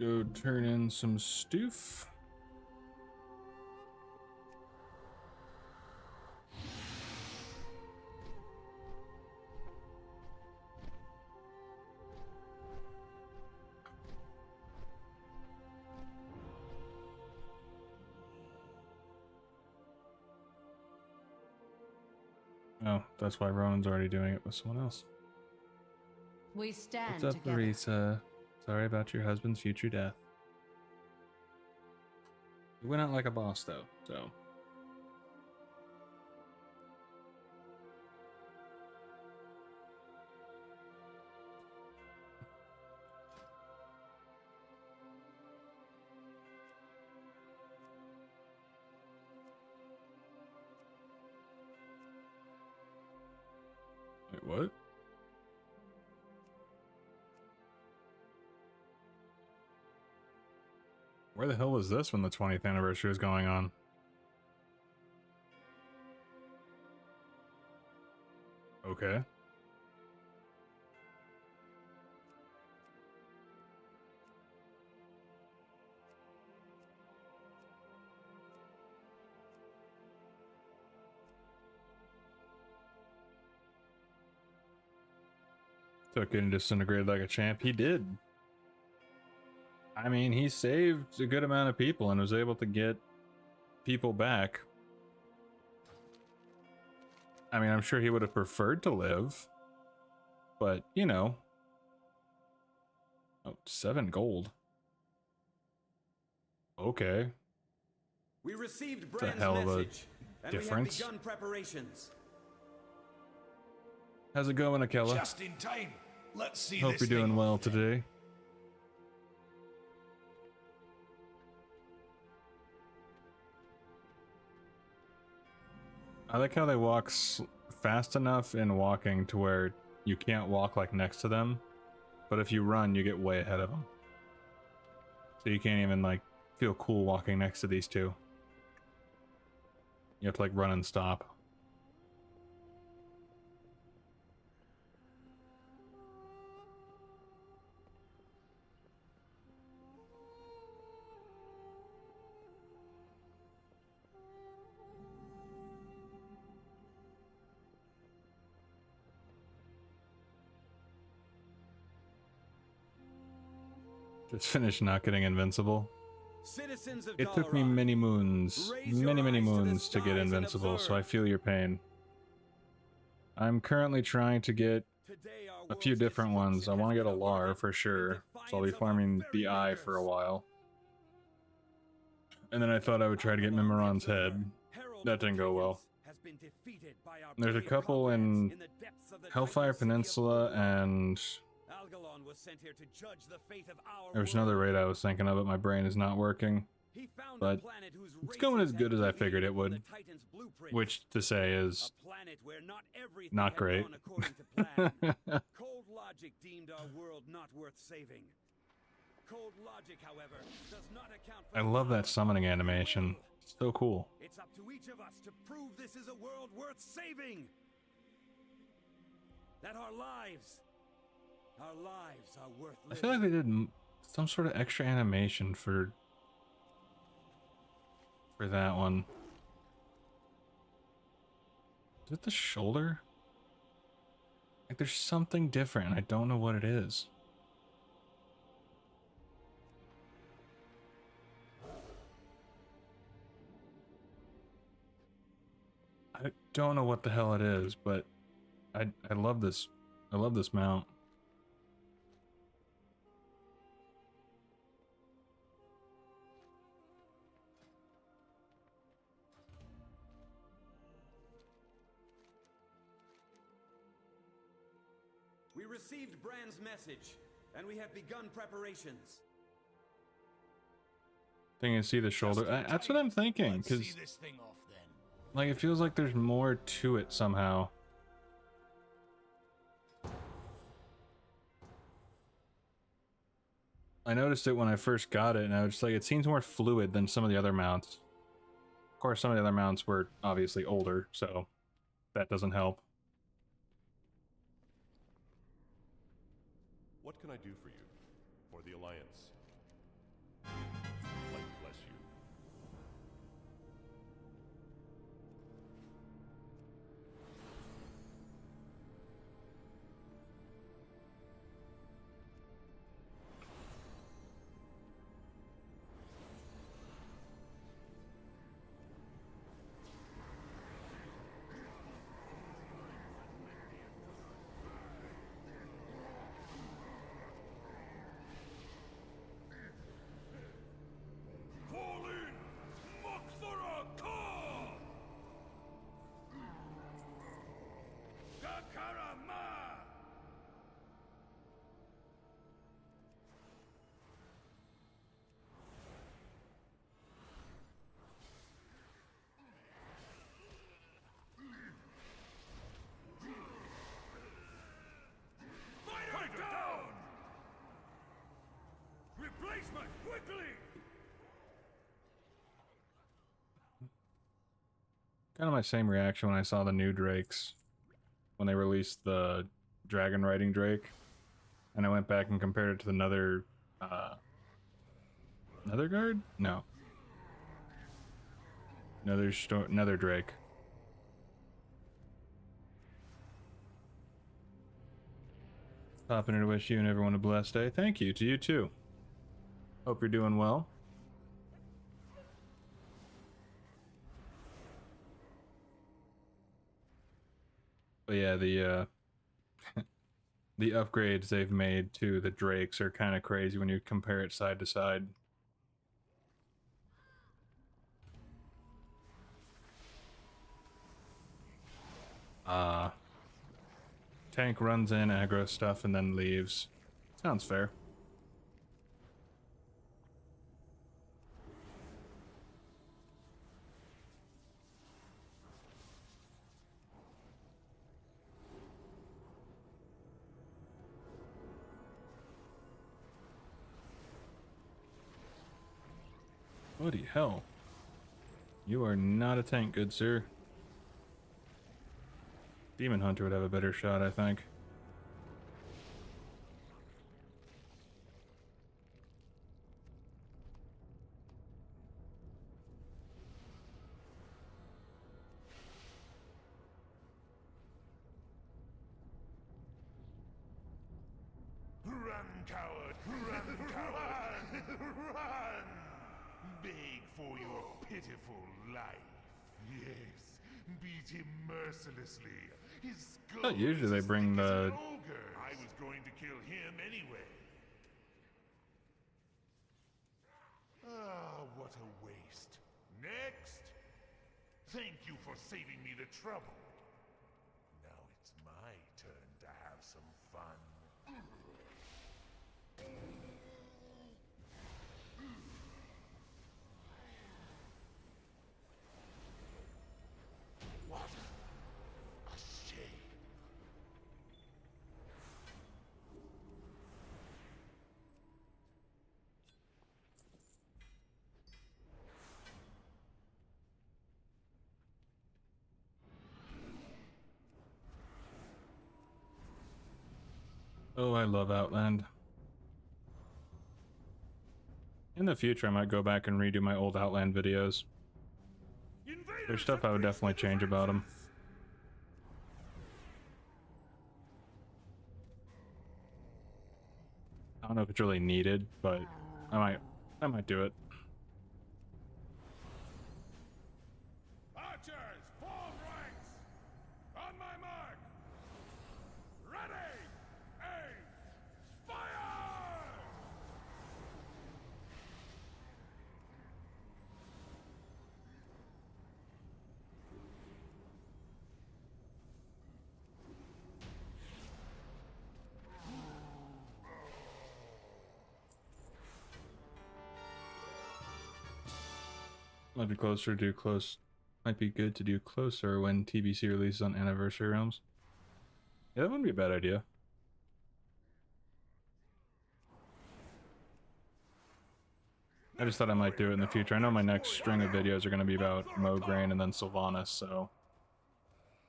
Go turn in some stoof. Oh, that's why Ronan's already doing it with someone else. We stand What's up, together. Marisa? Sorry about your husband's future death. You went out like a boss, though, so. Wait, what? Where the hell was this when the 20th anniversary was going on? Okay. Took it and disintegrated like a champ. He did. I mean, he saved a good amount of people and was able to get people back. I mean, I'm sure he would have preferred to live, but, you know. Oh, 7 gold. Okay. We received It's a Brand's hell of a message, and difference. we have begun preparations. How's it going, Akella? Just in time. Let's see Hope this you're doing thing well off. today. I like how they walk fast enough in walking to where you can't walk like next to them, but if you run, you get way ahead of them. So you can't even like feel cool walking next to these two. You have to like run and stop. Just finished not getting invincible. Citizens of It took me Dalaran, many moons, raise your many eyes to the moons to get skies and invincible, so I observe. feel your pain. I'm currently trying to get a few different ones. I want to get a Lar for sure, so I'll be farming the Eye for a while. And then I thought I would try to get Mimiron's head. That didn't go well. There's a couple in Hellfire Peninsula, and Algalon was sent here to judge the fate of our there was world. another raid I was thinking of, but my brain is not working. He found But a planet whose it's going as races good had as I figured it would, deviated from the Titan's blueprint. which to say is A planet where not everything not had great. gone according to plan. Cold logic deemed our world not worth saving. Cold logic, however, does not account for I love that summoning animation. It's so cool. It's up to each of us to prove this is a world worth saving. That our lives are worth I living. feel like they did some sort of extra animation for that one. Is it the shoulder? Like there's something different. I don't know what it is. I don't know what the hell it is, but I love this. I love this mount. We received Brand's message, and we have begun preparations. Thing is, see the shoulder. That's what I'm thinking, because like it feels like there's more to it somehow. I noticed it when I first got it, and I was just like, it seems more fluid than some of the other mounts. Of course, some of the other mounts were obviously older, so that doesn't help. What can I do for you? For the Alliance? Light bless you. Kind of my same reaction when I saw the new Drakes. When they released the Dragon Riding Drake. And I went back and compared it to the Nether Guard? No. Nether Drake. Popping in to wish you and everyone a blessed day. Thank you, to you too. Hope you're doing well. But yeah, the the upgrades they've made to the Drakes are kind of crazy when you compare it side to side. Tank runs in, aggro stuff, and then leaves. Sounds fair. Bloody hell. You are not a tank, good sir. Demon Hunter would have a better shot, I think. Run, coward! Run, coward! Run! Beg for your pitiful life. Yes, beat him mercilessly. His skull Usually they bring the... I was going to kill him anyway. Ah, what a waste. Next! Thank you for saving me the trouble. Now it's my turn to have some fun. What a shame. Oh, I love Outland. In the future, I might go back and redo my old Outland videos. There's stuff I would definitely change about them. don't know if it's really needed, but I might do it. Archers, form ranks! On my mark! Ready! Aim! Fire! Might be closer to close. Might be good to do closer when TBC releases on Anniversary Realms. Yeah, that wouldn't be a bad idea. I just thought I might do it in the future. I know my next string of videos are going to be about Mograine and then Sylvanas, so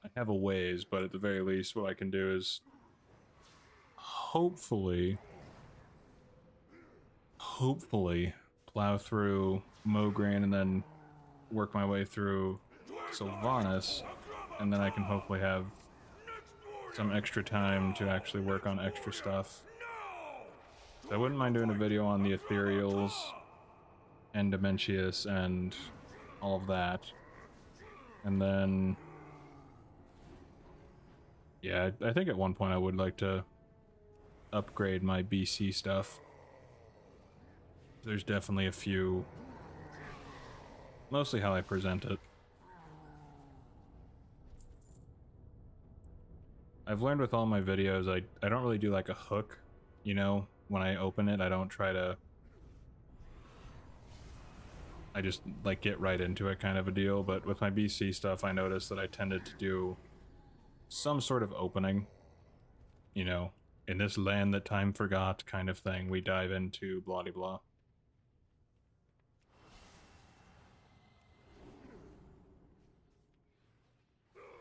I have a ways, but at the very least what I can do is hopefully plow through Mograine and then work my way through Sylvanas, and then I can hopefully have some extra time to actually work on extra stuff. So I wouldn't mind doing a video on the Ethereals and Dementius and all of that. And then, yeah, I think at one point I would like to upgrade my BC stuff. There's definitely a few, mostly how I present it. I've learned with all my videos, I don't really do like a hook, you know, when I open it. I don't try to, I just like get right into it kind of a deal. But with my BC stuff, I noticed that I tended to do some sort of opening, you know, in this land that time forgot kind of thing. We dive into blah de blah.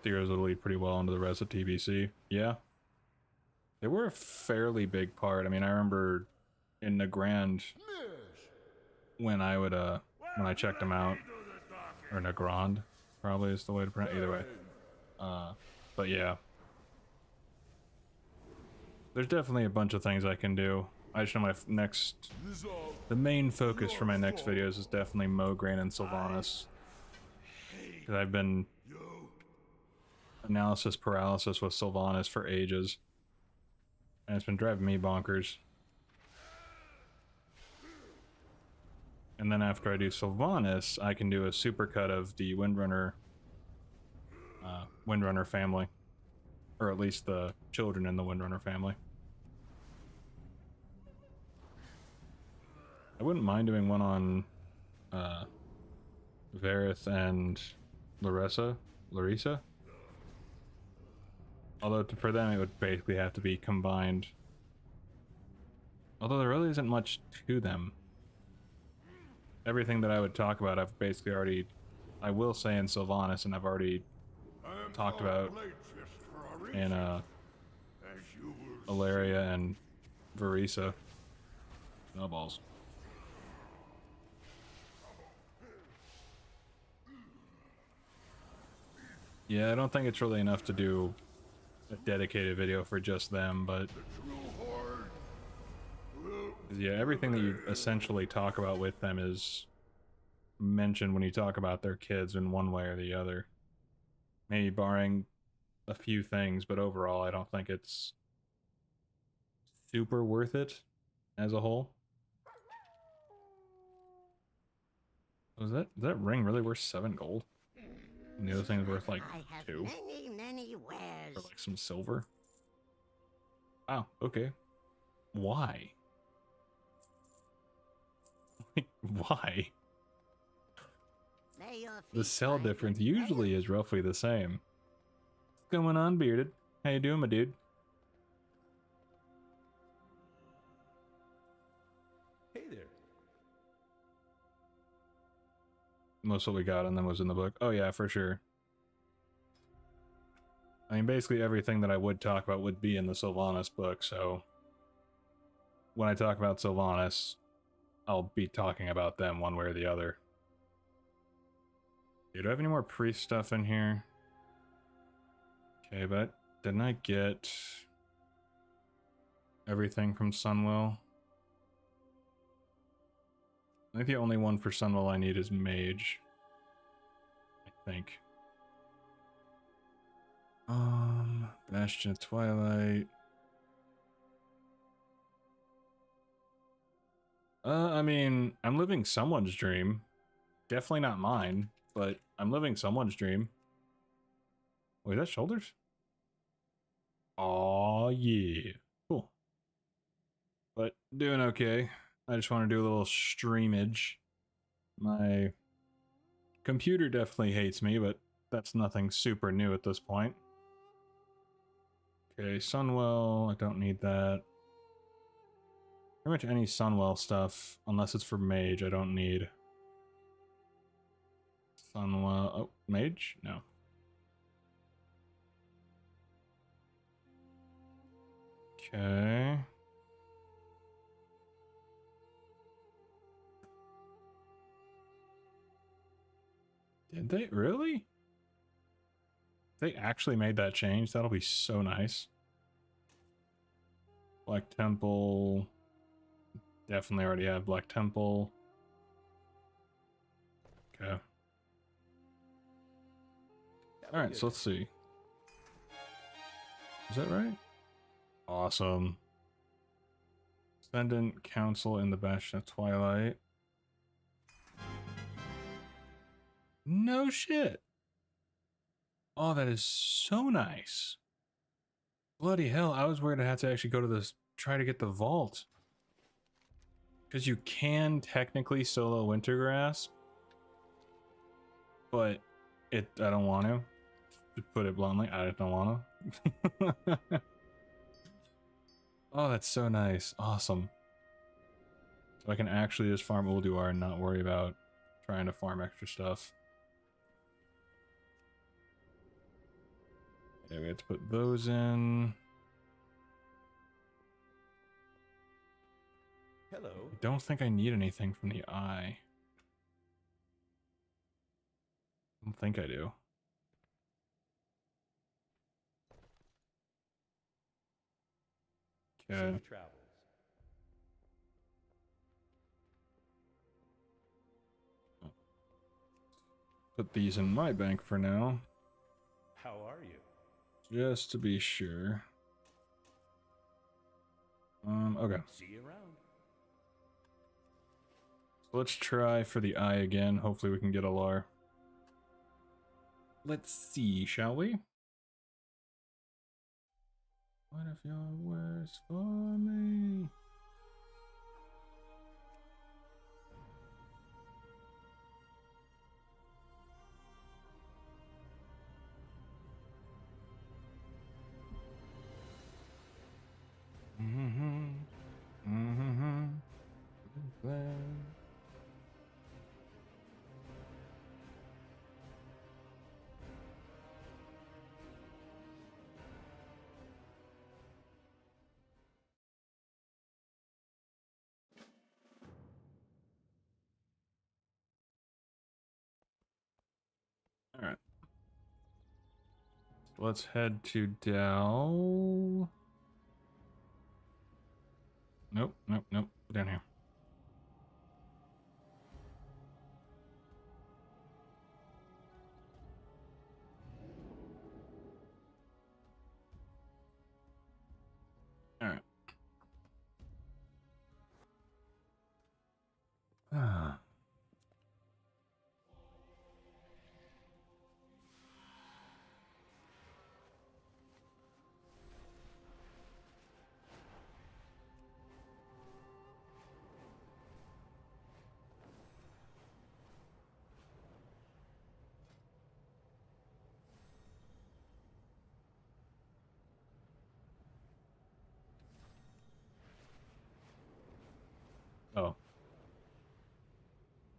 Theories will lead pretty well into the rest of TBC. Yeah. They were a fairly big part. I mean, I remember in Nagrand when I would when I checked them out, or Nagrand probably is the way to pronounce it, either way. But yeah. There's definitely a bunch of things I can do. I just know my the main focus for my next videos is definitely Mograine and Sylvanas. Because I've been analysis paralysis with Sylvanas for ages, and it's been driving me bonkers. And then after I do Sylvanas, I can do a supercut of the Windrunner family, or at least the children in the Windrunner family. I wouldn't mind doing one on Varith and Larissa. Although for them it would basically have to be combined. Although there really isn't much to them. Everything that I would talk about I've basically already, I will say in Sylvanas, and I've already talked about in Ilaria and Varisa. No balls. Yeah, I don't think it's really enough to do a dedicated video for just them, but yeah, everything that you essentially talk about with them is mentioned when you talk about their kids in one way or the other. Maybe barring a few things, but overall I don't think it's super worth it as a whole. Was that ring really worth 7 gold? And the other thing's worth like 2. Many wares. Or like some silver. Oh, okay. Why? Why? The sell difference usually is roughly the same. What's going on, Bearded? How you doing, my dude? Hey there. Most of what we got on them was in the book. Oh yeah, for sure. I mean, basically everything that I would talk about would be in the Sylvanas book, so when I talk about Sylvanas, I'll be talking about them one way or the other. Do I have any more priest stuff in here? Okay, but didn't I get everything from Sunwell? I think the only one for Sunwell I need is Mage. I think. Bastion of Twilight. I mean, I'm living someone's dream. Definitely not mine, but I'm living someone's dream. Wait, that's shoulders? Oh yeah. Cool. But doing okay. I just want to do a little streamage. My computer definitely hates me, but that's nothing super new at this point. Okay, Sunwell, I don't need that. Pretty much any Sunwell stuff, unless it's for Mage, I don't need. Sunwell, oh, Mage? No. Okay. Did they really? They actually made that change? That'll be so nice. Black Temple. Definitely already have Black Temple. Okay. Alright, so let's see. Is that right? Awesome. Ascendant Council in the Bastion of Twilight. No shit. Oh, that is so nice. Bloody hell, I was worried I had to actually go to this, try to get the vault. Because you can technically solo Wintergrasp, but I don't want to. To put it bluntly, I don't want to. Oh, that's so nice. Awesome. So I can actually just farm Ulduar and not worry about trying to farm extra stuff. Yeah, we have to put those in. Hello. I don't think I need anything from the eye. I don't think I do. Okay. Safe travels. Put these in my bank for now. How are you? Just to be sure. Okay. See you around. So let's try for the eye again. Hopefully we can get a Lar. Let's see, shall we? What if you're worse for me? All right. So let's head to Dell. Nope, nope, nope. Down here. All right. Ah. Oh.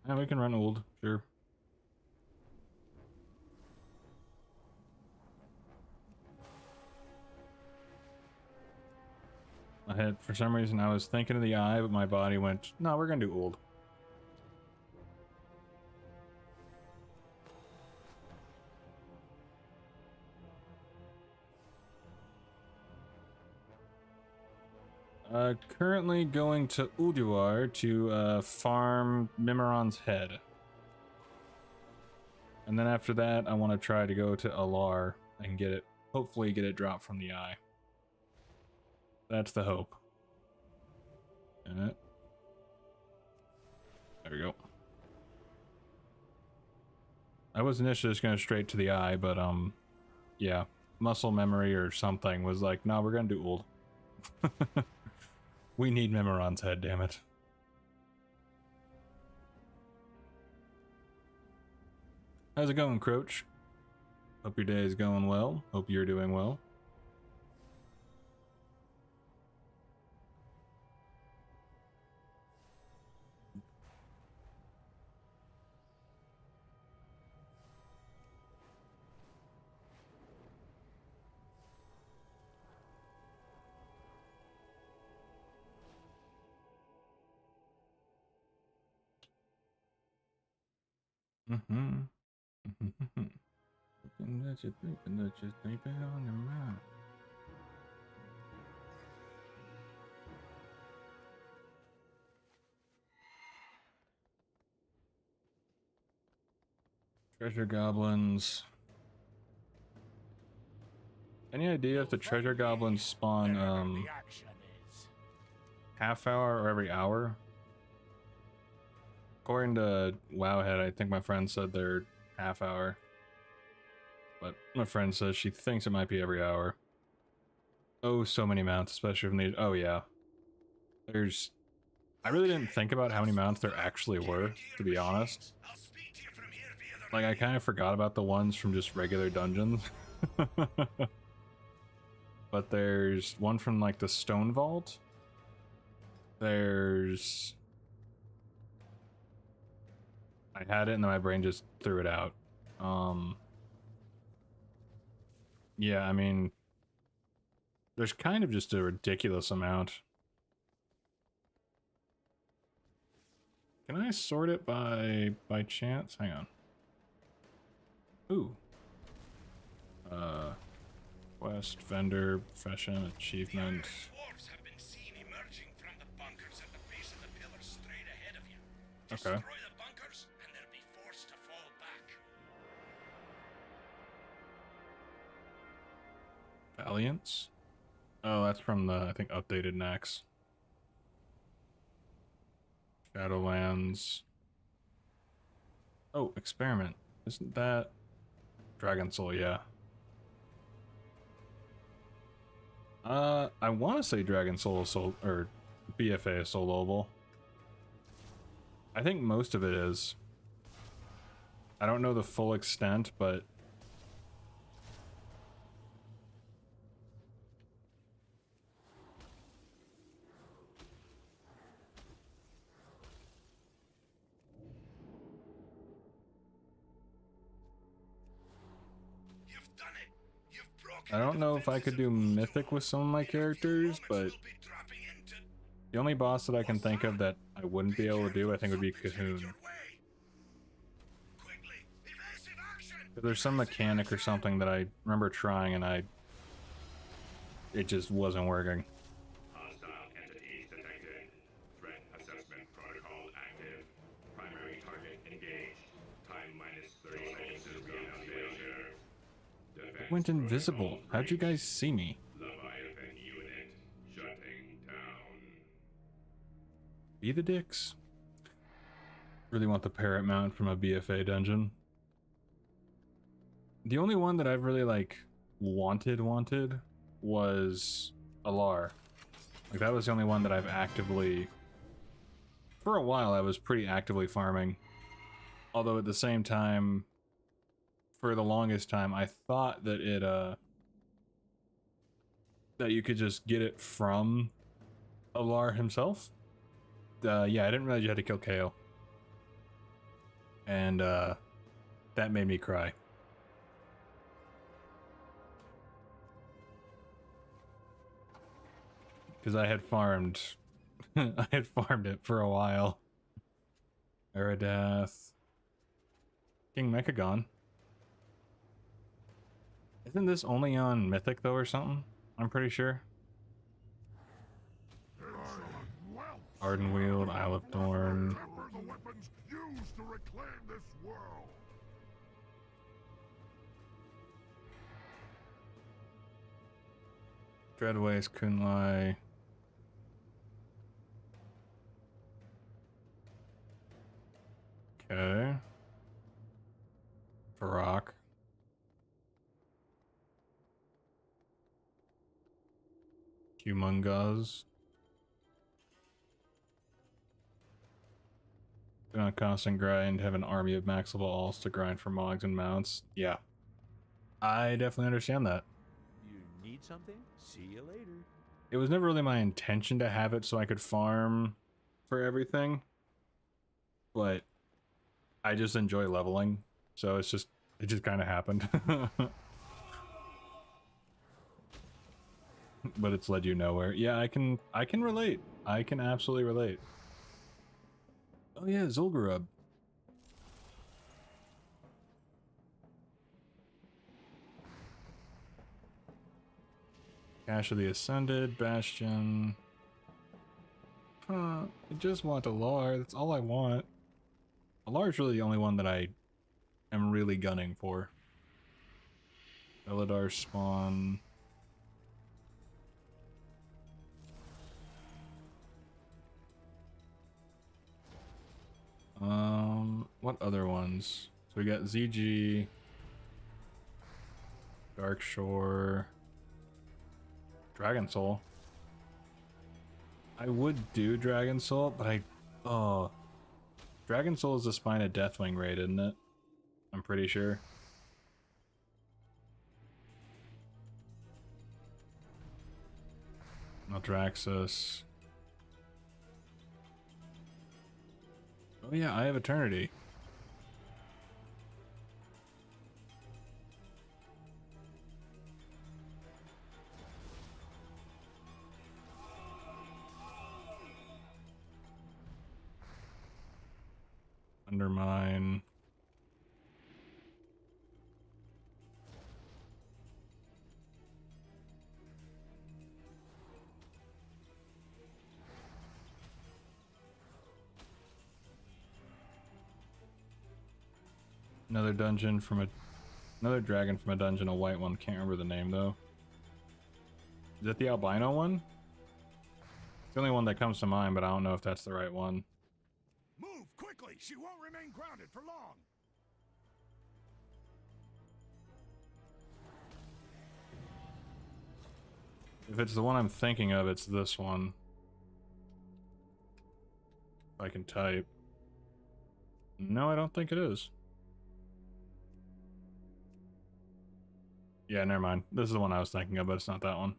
Yeah, we can run old, sure. I had, for some reason, I was thinking of the eye, but my body went, no, we're gonna do old. Currently going to Ulduar to farm Mimiron's head. And then after that, I want to try to go to Alar and get it, hopefully get it dropped from the eye. That's the hope. There we go. I was initially just going straight to the eye, but yeah, muscle memory or something was like, no, we're going to do Uld. We need Mimiron's head, damn it. How's it going, Croach? Hope your day is going well. Hope you're doing well. Mm-hmm. Thinking that you're sleeping on your mouth. Treasure goblins. Any idea if the treasure goblins spawn half hour or every hour? According to Wowhead, I think my friend said they're half hour. But my friend says she thinks it might be every hour. Oh, so many mounts, especially from these. Oh, yeah. There's... I really didn't think about how many mounts there actually were, to be honest. Like, I kind of forgot about the ones from just regular dungeons. But there's one from, like, the Stone Vault. There's... I had it and then my brain just threw it out. Yeah, I mean, there's kind of just a ridiculous amount. Can I sort it by chance? Hang on. Ooh. Quest, vendor, profession, achievement. Okay. Valiance? Oh, that's from the, I think, updated Nax. Shadowlands. Oh, Experiment. Isn't that... Dragon Soul, yeah. I want to say Dragon Soul is soul, or BFA is soloable. I think most of it is. I don't know the full extent, but... I don't know if I could do Mythic with some of my characters, but the only boss that I can think of that I wouldn't be able to do, I think, would be Cahoon. There's some mechanic or something that I remember trying and it just wasn't working. Hostile entities detected. Threat assessment protocol active. Primary target engaged. Time minus 30 seconds to reevaluation. It went invisible. How'd you guys see me? Leviathan unit shutting down. Be the dicks. Really want the parrot mount from a BFA dungeon. The only one that I've really like wanted was Alar. Like that was the only one that I've actively, for a while I was pretty actively farming. Although at the same time, for the longest time, I thought that it, that you could just get it from Alar himself. Yeah, I didn't realize you had to kill KO. And, that made me cry. Because I had farmed, I had farmed it for a while. Eridath. King Mechagon. Isn't this only on Mythic though or something? I'm pretty sure. Ardenweald, Isle of Dorn. Remember the weapons used to reclaim this world. Dreadways, Kunlai. Okay. Varrock. Humongous. Been on constant grind, have an army of maxable alls to grind for mogs and mounts. Yeah. I definitely understand that. You need something? See you later. It was never really my intention to have it so I could farm for everything. But I just enjoy leveling. So it just kind of happened. But it's led you nowhere. Yeah, I can relate. I can absolutely relate. Oh yeah, Zul'Gurub. Cache of the Ascended, Bastion. I just want Alar, that's all I want. Alar's really the only one that I am really gunning for. Eladar spawn. What other ones? So we got ZG, Darkshore, Dragon Soul. I would do Dragon Soul, but Dragon Soul is the Spine of Deathwing raid, isn't it? I'm pretty sure. Maldraxxus. Oh yeah, I have Eternity. Undermine. Another dungeon from another dragon from a dungeon, a white one. Can't remember the name though. Is that the albino one? It's the only one that comes to mind, but I don't know if that's the right one. Move quickly! She won't remain grounded for long! If it's the one I'm thinking of, it's this one. If I can type. No, I don't think it is. Yeah, never mind. This is the one I was thinking of, but it's not that one.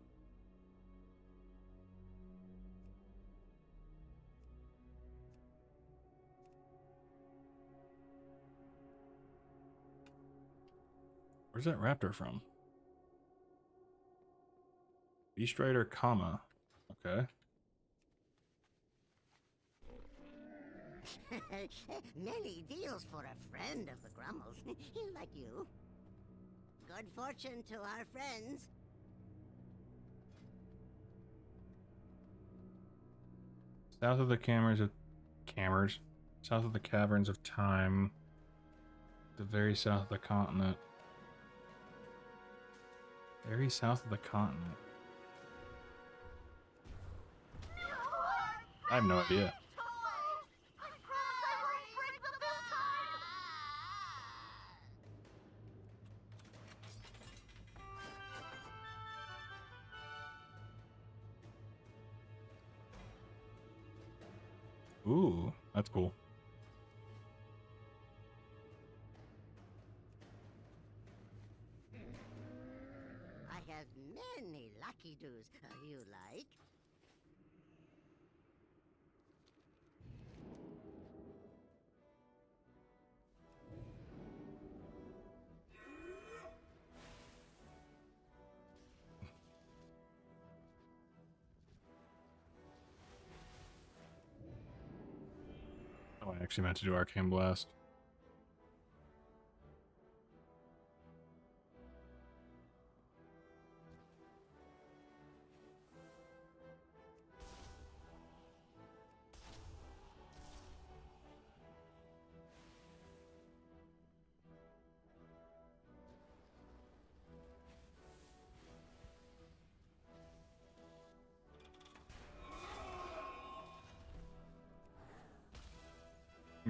Where's that raptor from? Beast Rider, comma. Okay. Many deals for a friend of the Grummles. Like you. Good fortune to our friends. South of the South of the Caverns of Time. The very south of the continent. Very south of the continent. I have no idea. Ooh, that's cool. I have many lucky doos you like. Oh, I actually meant to do Arcane Blast.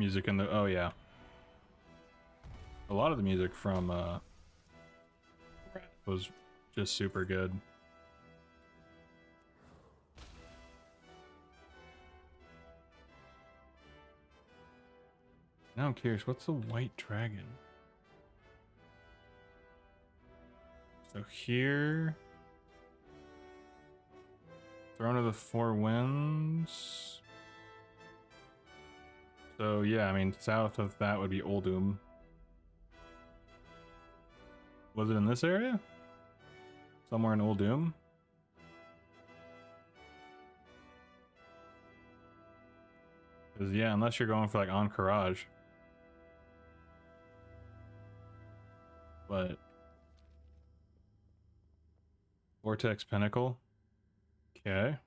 music in the... Oh, yeah. A lot of the music from was just super good. Now I'm curious, what's the white dragon? So here... Throne of the Four Winds. So yeah, I mean, south of that would be Uldum. Was it in this area? Somewhere in Uldum? Because yeah, unless you're going for like Ahn'Qiraj. But Vortex Pinnacle. Okay.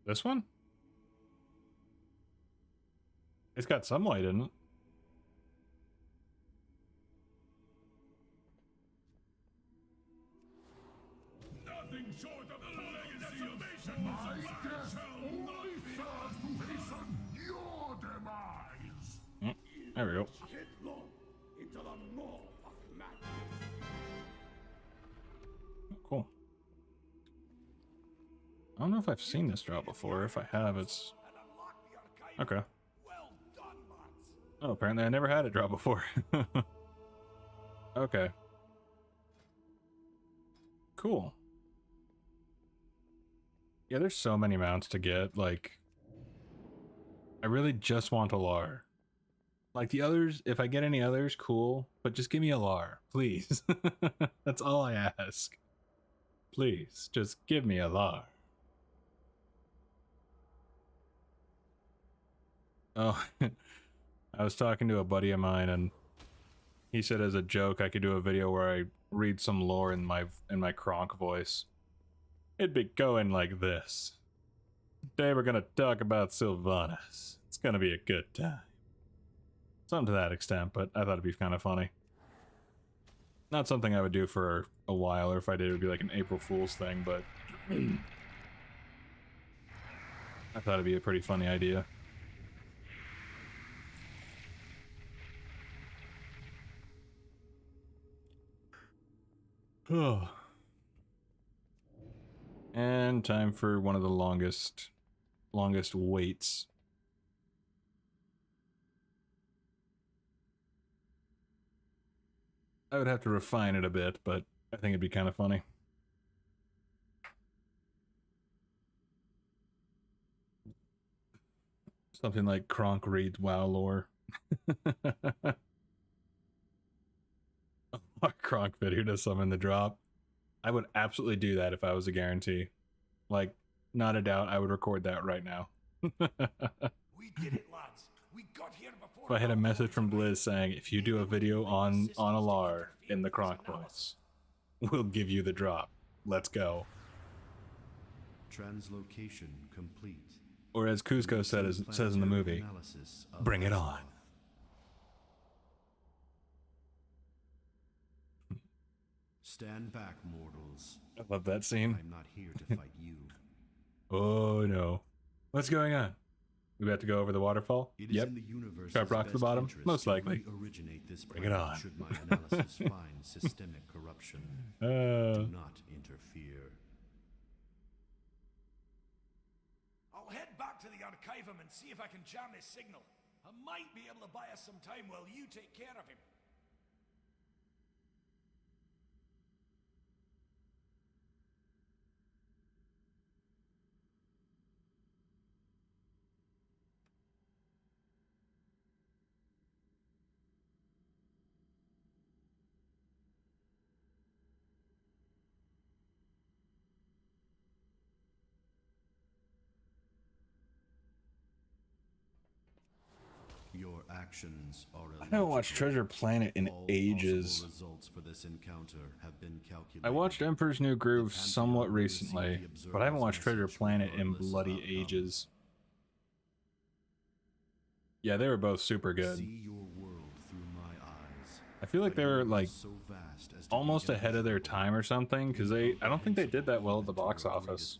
This one? It's got some light in it. Nothing short of the legacy of my death only serves to hasten your demise. There we go. Headlong into the maw of madness. Cool. I don't know if I've seen this drop before. If I have, it's... Okay. Oh, apparently I never had it drop before. Okay. Cool. Yeah, there's so many mounts to get, like... I really just want a Lar. Like, the others, if I get any others, cool. But just give me a Lar, please. That's all I ask. Please, just give me a Lar. Oh, I was talking to a buddy of mine, and he said as a joke I could do a video where I read some lore in my Kronk voice. It'd be going like this. Today we're gonna talk about Sylvanas. It's gonna be a good time. Something to that extent, but I thought it'd be kind of funny. Not something I would do for a while, or if I did, it would be like an April Fool's thing, but I thought it'd be a pretty funny idea. Oh. And time for one of the longest waits. I would have to refine it a bit, but I think it'd be kind of funny. Something like Kronk reads WoW lore. Kronk video to summon the drop. I would absolutely do that if I was a guarantee. Like, not a doubt, I would record that right now. We did it, lads. We got here before. If I had a message from Blizz saying, if you do a video on a Lar in the Kronk voice, we'll give you the drop. Let's go. Translocation complete. Or as Kuzco says in the movie, bring it on. Stand back, mortals. I love that scene. I'm not here to fight you. Oh no. What's going on? We about to go over the waterfall? Yep. Sharp rock to the bottom? Most likely. Bring it on. Should my analysis find systemic corruption, do not interfere. I'll head back to the Archivum and see if I can jam his signal. I might be able to buy us some time while you take care of him. Your actions are I haven't watched Treasure Planet in ages. Results for this encounter have been calculated. I watched Emperor's New Groove somewhat recently, but I haven't watched Treasure Planet in bloody ages. Yeah, they were both super good. See your world through my eyes. I feel like they were like almost ahead of their time or something, because I don't think they did that well at the box office.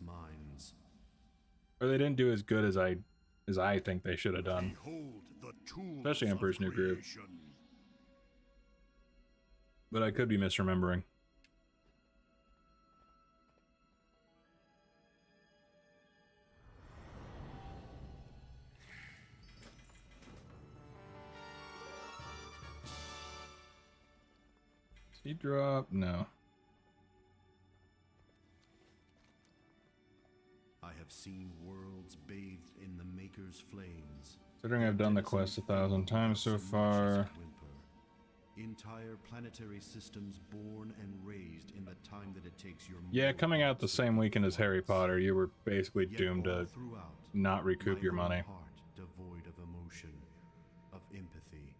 Or they didn't do as good as I think they should have done. Especially Emperor's New Groove. But I could be misremembering. Seed drop? No. I have seen worlds bathed in the Maker's flames. Considering I've done the quest 1,000 times so far. Entire planetary systems born and raised in the time that it takes your Yeah, coming out the same weekend as Harry Potter, you were basically doomed to not recoup your money. Heart devoid of emotion, of empathy.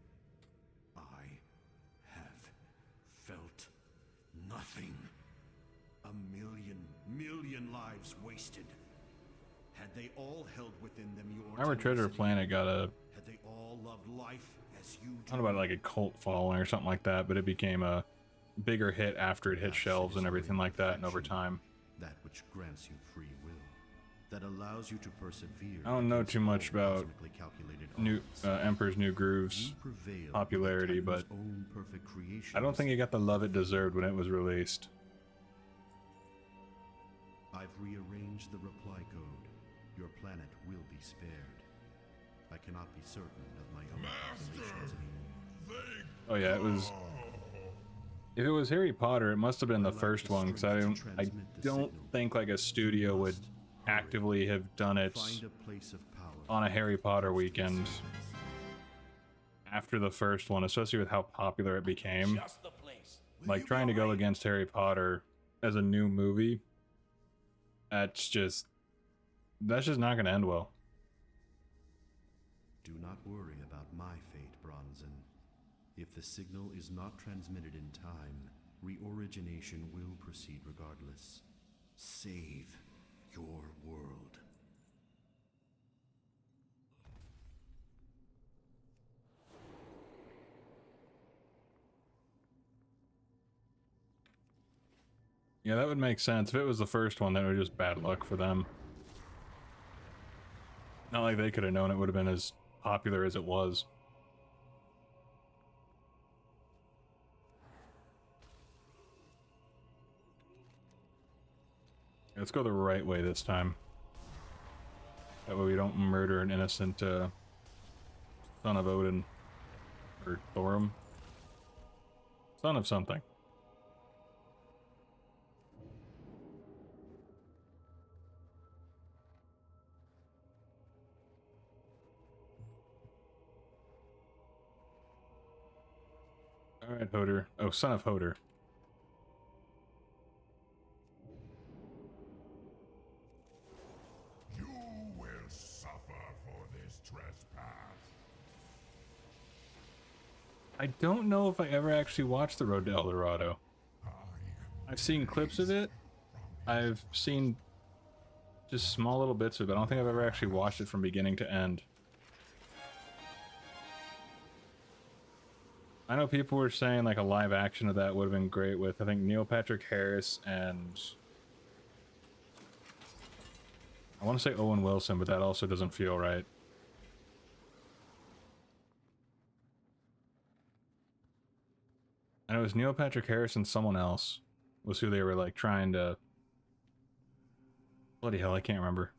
I have felt nothing. A million lives wasted. Had they all held within them your Our Treasure Planet got a, had they all loved life as you I don't know about like a cult following or something like that, but it became a bigger hit after it hit shelves and everything like that, and over time. That which grants you free will, that allows you to persevere. I don't know too much about new Emperor's New Groove's popularity, but I don't think it got the love it deserved when it was released. I've rearranged the reply code. Your planet will be spared. I cannot be certain of my own calculations anymore. Oh yeah, it was. If it was Harry Potter, it must have been the first one, because I don't think like a studio would actively have done it on a Harry Potter weekend after the first one, especially with how popular it became. Like trying to go against Harry Potter as a new movie, that's just not going to end well. Do not worry about my fate, Bronzen. If the signal is not transmitted in time, reorigination will proceed regardless. Save your world. Yeah, that would make sense. If it was the first one, then it was just bad luck for them. Not like they could have known it would have been as popular as it was. Let's go the right way this time. That way we don't murder an innocent son of Odin. Or Thorum. Son of something. Alright, Hodor. Oh, son of Hodor. You will suffer for this trespass. I don't know if I ever actually watched The Road to El Dorado. I've seen clips of it. I've seen just small little bits of it. I don't think I've ever actually watched it from beginning to end. I know people were saying like a live action of that would have been great with, I think, Neil Patrick Harris and I want to say Owen Wilson, but that also doesn't feel right. And it was Neil Patrick Harris and someone else was who they were like trying to... Bloody hell, I can't remember.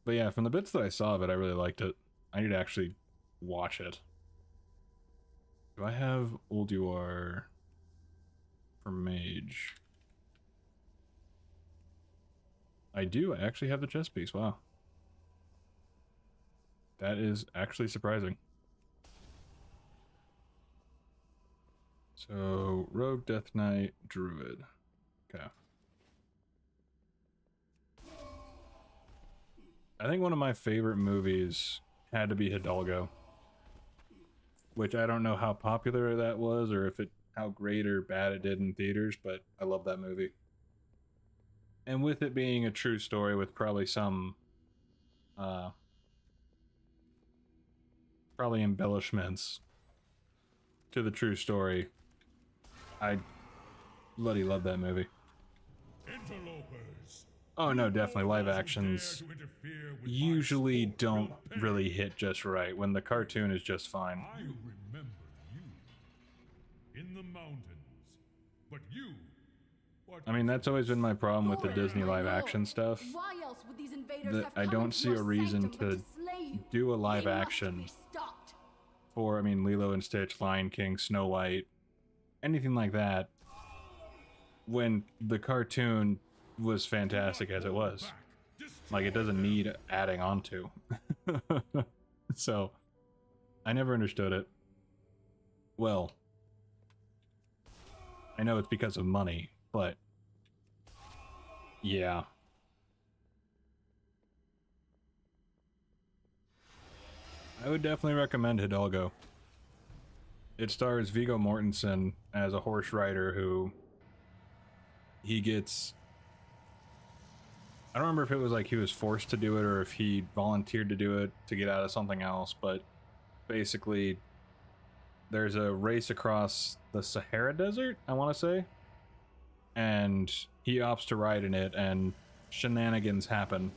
But yeah, from the bits that I saw of it, I really liked it. I need to actually watch it. Do I have Ulduar for Mage? I do. I actually have the chest piece. Wow. That is actually surprising. So, Rogue, Death Knight, Druid. Okay. I think one of my favorite movies had to be Hidalgo. Which I don't know how popular that was or if how great or bad it did in theaters, but I love that movie. And with it being a true story with probably some probably embellishments to the true story, I bloody love that movie. Interlopers, Oh no, definitely live actions usually don't really hit just right when the cartoon is just fine. I remember you in the mountains, but you. I mean, that's always been my problem with the Disney live action stuff. Why else would these invaders That have I come don't into see your a reason sanctum but to slay you? do a live They must action be stopped. for, I mean, Lilo and Stitch, Lion King, Snow White, anything like that, when the cartoon was fantastic as it was. Like, it doesn't need adding on to. So, I never understood it. Well, I know it's because of money, but yeah. I would definitely recommend Hidalgo. It stars Viggo Mortensen as a horse rider who he gets... I don't remember if it was like he was forced to do it or if he volunteered to do it to get out of something else, but basically there's a race across the Sahara Desert, I want to say, and he opts to ride in it and shenanigans happen,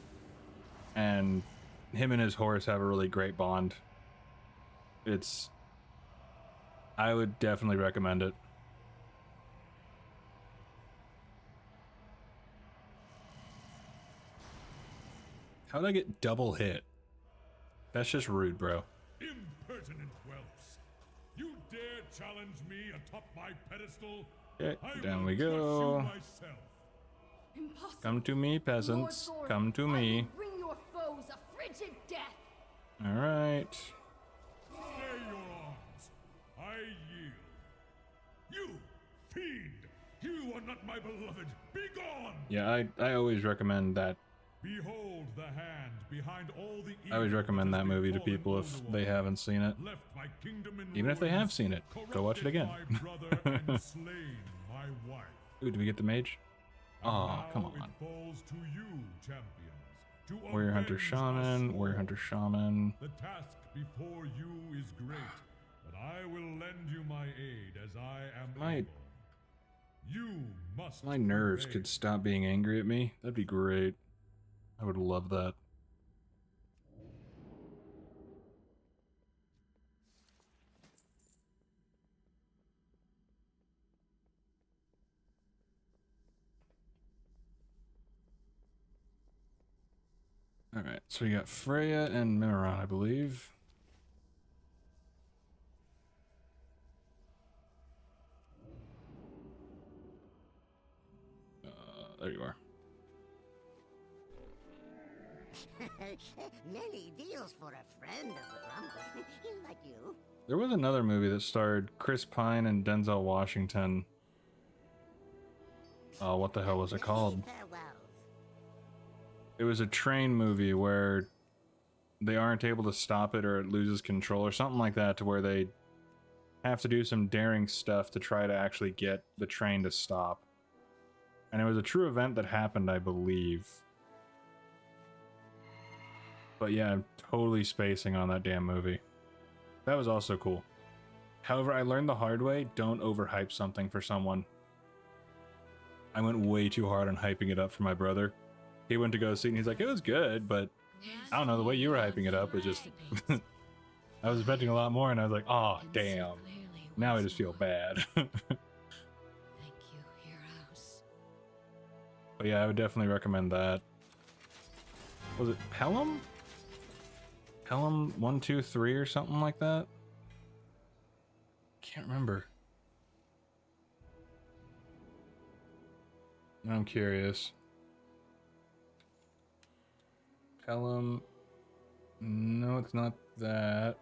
and him and his horse have a really great bond. I would definitely recommend it. How'd I get double hit? That's just rude, bro. Impertinent whelps! You dare challenge me atop my pedestal? Okay, I down will we crush go. you myself. Impossible. Come to me, peasants. Lord Thorin, Come to I me. will bring your foes a frigid death. Alright. Stay your arms. I yield. You, fiend! You are not my beloved. Be gone! Yeah, I always recommend that. Behold the hand behind all the I always evil recommend that that has movie to befallen people if Underworld. they haven't seen it. Left my kingdom in Even if they have ruins, seen it, go watch it again. corrupted my brother and slain my wife. Ooh, did we get the mage? And Oh, now come on. It falls to you, champions, to Warrior Hunter avenge Shaman, us Warrior all. Hunter Shaman. The task before you is great, but I will lend you my aid as I am able. You must My nerves prevail. could stop being angry at me. That'd be great. I would love that. Alright, so we got Freya and Mimiron, I believe. There you are. Many deals for a friend of the Grumbles. Like you. There was another movie that starred Chris Pine and Denzel Washington. Oh, what the hell was it called? It was a train movie where they aren't able to stop it or it loses control or something like that, to where they have to do some daring stuff to try to actually get the train to stop. And it was a true event that happened, I believe. But yeah, I'm totally spacing on that damn movie. That was also cool. However, I learned the hard way, don't overhype something for someone. I went way too hard on hyping it up for my brother. He went to go see it and he's like, it was good, but I don't know, the way you were hyping it up was just... I was expecting a lot more and I was like, oh, damn. Now I just feel bad. But yeah, I would definitely recommend that. Was it Pelham? Pelham 1, 2, 3 or something like that? Can't remember. I'm curious. Pelham. No, it's not that.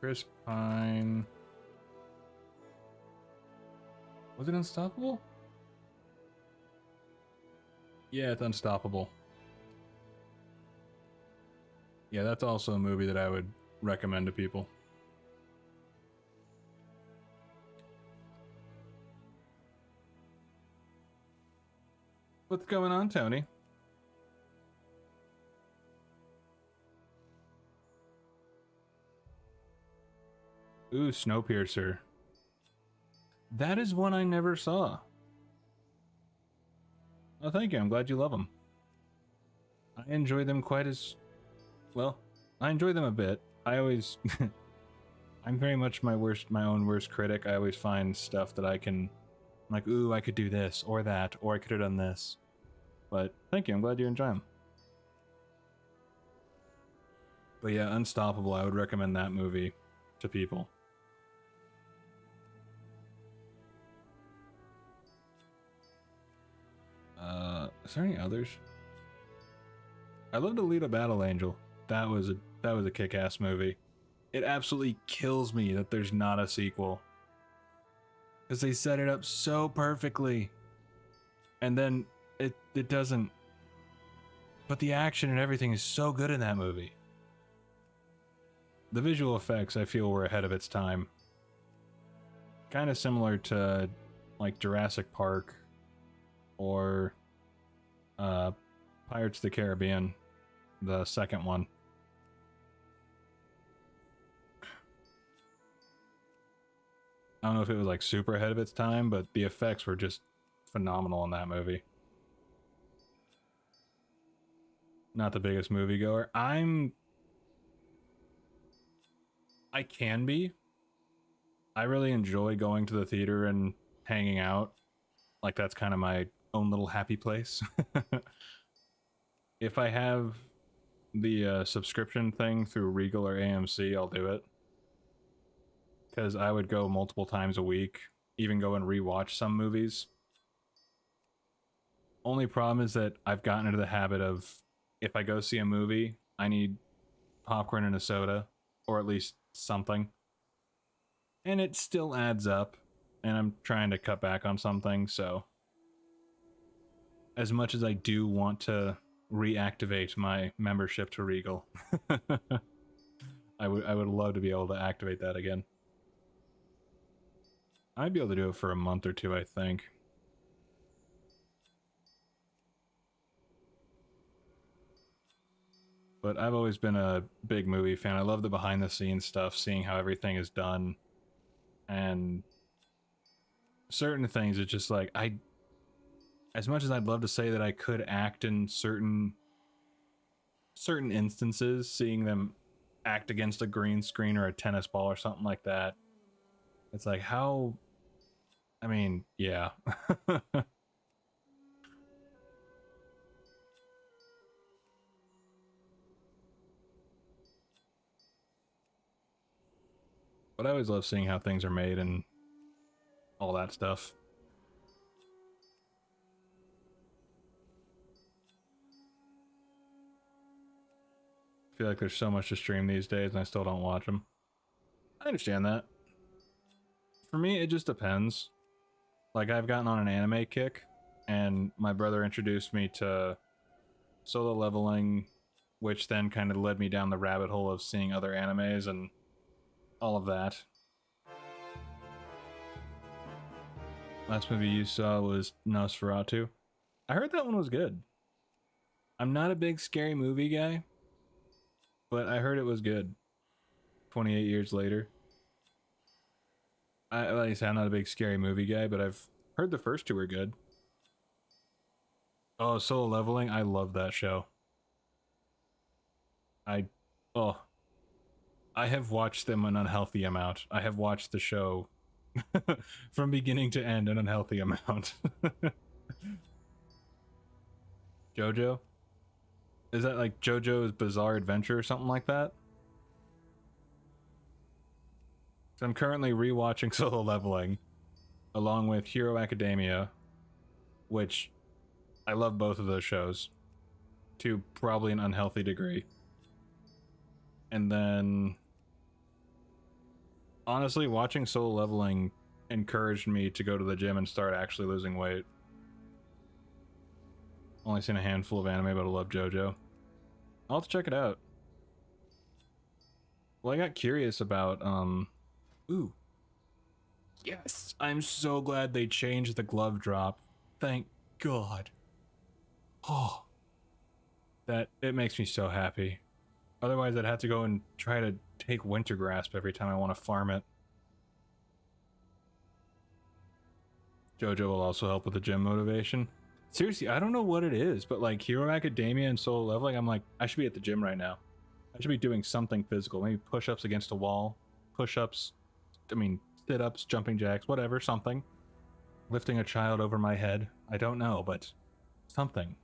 Chris Pine. Was it Unstoppable? Yeah, it's Unstoppable. Yeah, that's also a movie that I would recommend to people. What's going on, Tony? Ooh, Snowpiercer. That is one I never saw. Oh, thank you. I'm glad you love them. I enjoy them quite as... Well, I enjoy them a bit. I always... I'm very much my own worst critic. I always find stuff that I can... I'm like, ooh, I could do this, or that, or I could have done this. But thank you. I'm glad you enjoy them. But yeah, Unstoppable, I would recommend that movie to people. Is there any others? I loved Alita Battle Angel. That was a kick-ass movie. It absolutely kills me that there's not a sequel. Because they set it up so perfectly. And then it doesn't. But the action and everything is so good in that movie. The visual effects, I feel, were ahead of its time. Kind of similar to, like, Jurassic Park or Pirates of the Caribbean, the second one. I don't know if it was, like, super ahead of its time, but the effects were just phenomenal in that movie. Not the biggest moviegoer. I can be. I really enjoy going to the theater and hanging out. Like, that's kind of my own little happy place. If I have the subscription thing through Regal or AMC, I'll do it. Because I would go multiple times a week, even go and rewatch some movies. Only problem is that I've gotten into the habit of, if I go see a movie, I need popcorn and a soda, or at least something. And it still adds up, and I'm trying to cut back on something, so as much as I do want to reactivate my membership to Regal, I would love to be able to activate that again. I'd be able to do it for a month or two, I think. But I've always been a big movie fan. I love the behind the scenes stuff, seeing how everything is done. And certain things, it's just like, as much as I'd love to say that I could act in certain instances, seeing them act against a green screen or a tennis ball or something like that, it's like, how... I mean, yeah. But I always love seeing how things are made and all that stuff. I feel like there's so much to stream these days and I still don't watch them. I understand that. For me, it just depends. Like, I've gotten on an anime kick, and my brother introduced me to Solo Leveling, which then kind of led me down the rabbit hole of seeing other animes and all of that. Last movie you saw was Nosferatu. I heard that one was good. I'm not a big scary movie guy, but I heard it was good. 28 years later. Like I said, I'm not a big scary movie guy, but I've heard the first two were good. Oh, Solo Leveling, I love that show. I have watched them an unhealthy amount. I have watched the show from beginning to end an unhealthy amount. JoJo? Is that like JoJo's Bizarre Adventure or something like that? So I'm currently rewatching Solo Leveling, along with Hero Academia, which I love both of those shows, to probably an unhealthy degree. And then, honestly, watching Solo Leveling encouraged me to go to the gym and start actually losing weight. Only seen a handful of anime, but I love JoJo. I'll have to check it out. Well, I got curious about, ooh. Yes! I'm so glad they changed the glove drop. Thank God. Oh. It makes me so happy. Otherwise, I'd have to go and try to take Winter Grasp every time I want to farm it. JoJo will also help with the gym motivation. Seriously, I don't know what it is, but like Hero Academia and Solo Leveling, I'm like, I should be at the gym right now. I should be doing something physical. Maybe push-ups against a wall, push-ups, I mean, sit-ups, jumping jacks, whatever, something. Lifting a child over my head. I don't know, but something.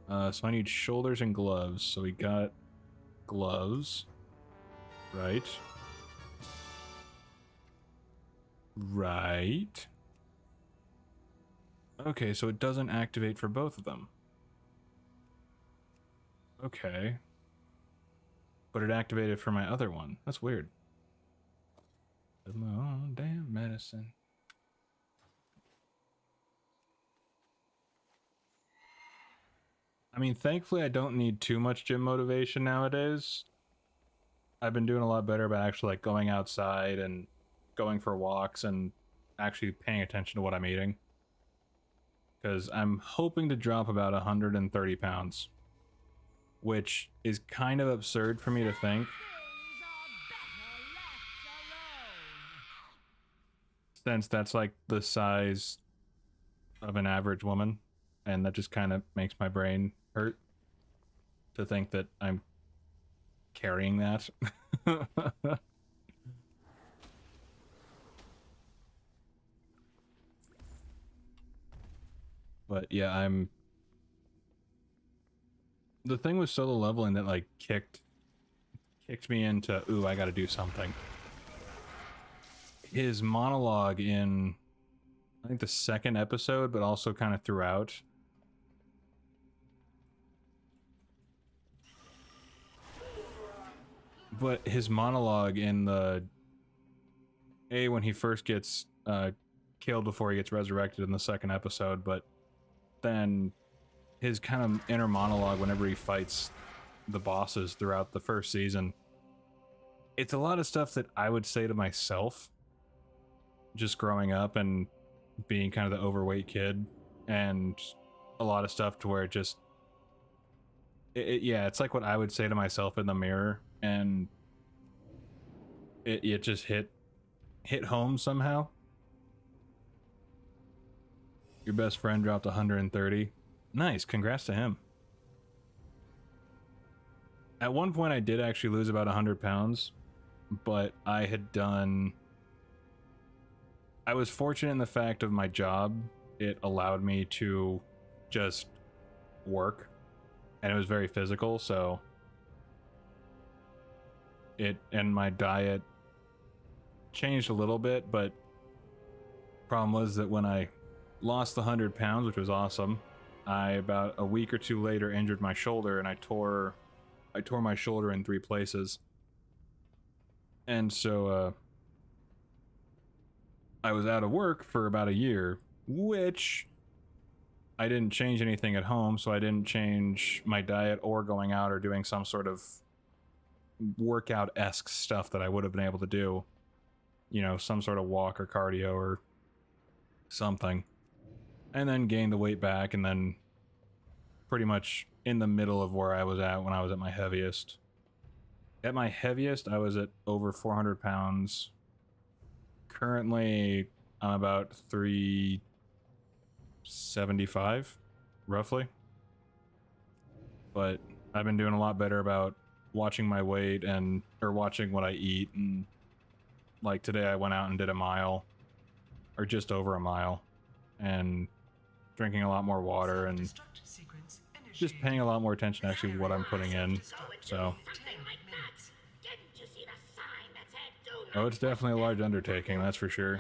So I need shoulders and gloves. So we got gloves. Right. Right. Okay, so it doesn't activate for both of them. Okay. But it activated for my other one. That's weird. Come on, damn medicine. I mean, thankfully I don't need too much gym motivation nowadays. I've been doing a lot better about actually like going outside and going for walks and actually paying attention to what I'm eating. Because I'm hoping to drop about 130 pounds. Which is kind of absurd for me to think. Since that's like the size of an average woman. And that just kind of makes my brain hurt. To think that I'm carrying that. But yeah, the thing with Solo Leveling that like kicked me into, ooh, I gotta do something. His monologue in, I think the second episode, but also kind of throughout. But his monologue in when he first gets killed before he gets resurrected in the second episode, but then his kind of inner monologue whenever he fights the bosses throughout the first season, it's a lot of stuff that I would say to myself just growing up and being kind of the overweight kid, and a lot of stuff to where it just yeah, it's like what I would say to myself in the mirror, and it just hit home somehow. Your best friend dropped 130. Nice, congrats to him. At one point I did actually lose about 100 pounds, but I was fortunate in the fact of my job. It allowed me to just work, and it was very physical, so and my diet changed a little bit, but problem was that when I lost the 100 pounds, which was awesome, I about a week or two later injured my shoulder, and I tore my shoulder in 3 places. And so I was out of work for about a year, which I didn't change anything at home, so I didn't change my diet or going out or doing some sort of workout-esque stuff that I would have been able to do. You know, some sort of walk or cardio or something. And then gained the weight back, and then pretty much in the middle of where I was at when I was at my heaviest. At my heaviest, I was at over 400 pounds. Currently, I'm about 375, roughly. But I've been doing a lot better about watching my weight or watching what I eat. And like today I went out and did a mile, or just over a mile, and drinking a lot more water and just paying a lot more attention to actually what I'm putting in. So it's definitely a large undertaking, that's for sure.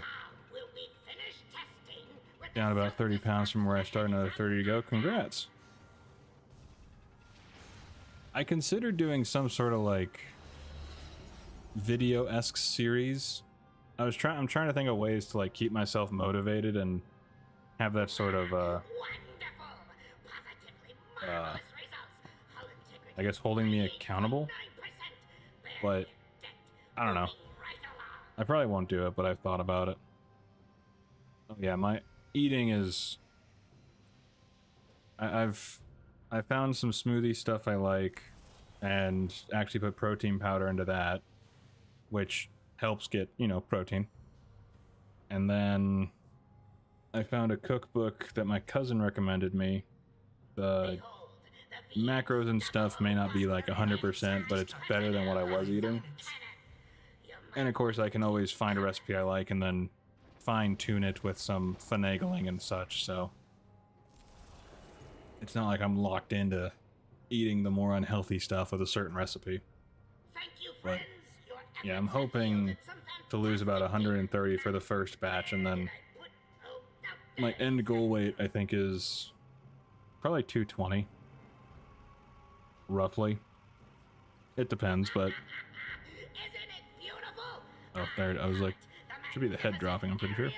Down about 30 pounds from where I started, another 30 to go. Congrats. I considered doing some sort of like video-esque series. I'm trying to think of ways to like keep myself motivated and have that sort of I guess holding me accountable, but I don't know. I probably won't do it, but I've thought about it. Oh yeah, my eating is I found some smoothie stuff I like, and actually put protein powder into that, which helps get, you know, protein. And then I found a cookbook that my cousin recommended me. The macros and stuff may not be like 100%, but it's better than what I was eating. And of course, I can always find a recipe I like and then fine-tune it with some finagling and such, so it's not like I'm locked into eating the more unhealthy stuff with a certain recipe. But yeah, I'm hoping to lose about 130 for the first batch, and then my end goal weight, I think, is probably 220. Roughly. It depends, but... Oh, there, I was like, should be the head dropping, I'm pretty sure.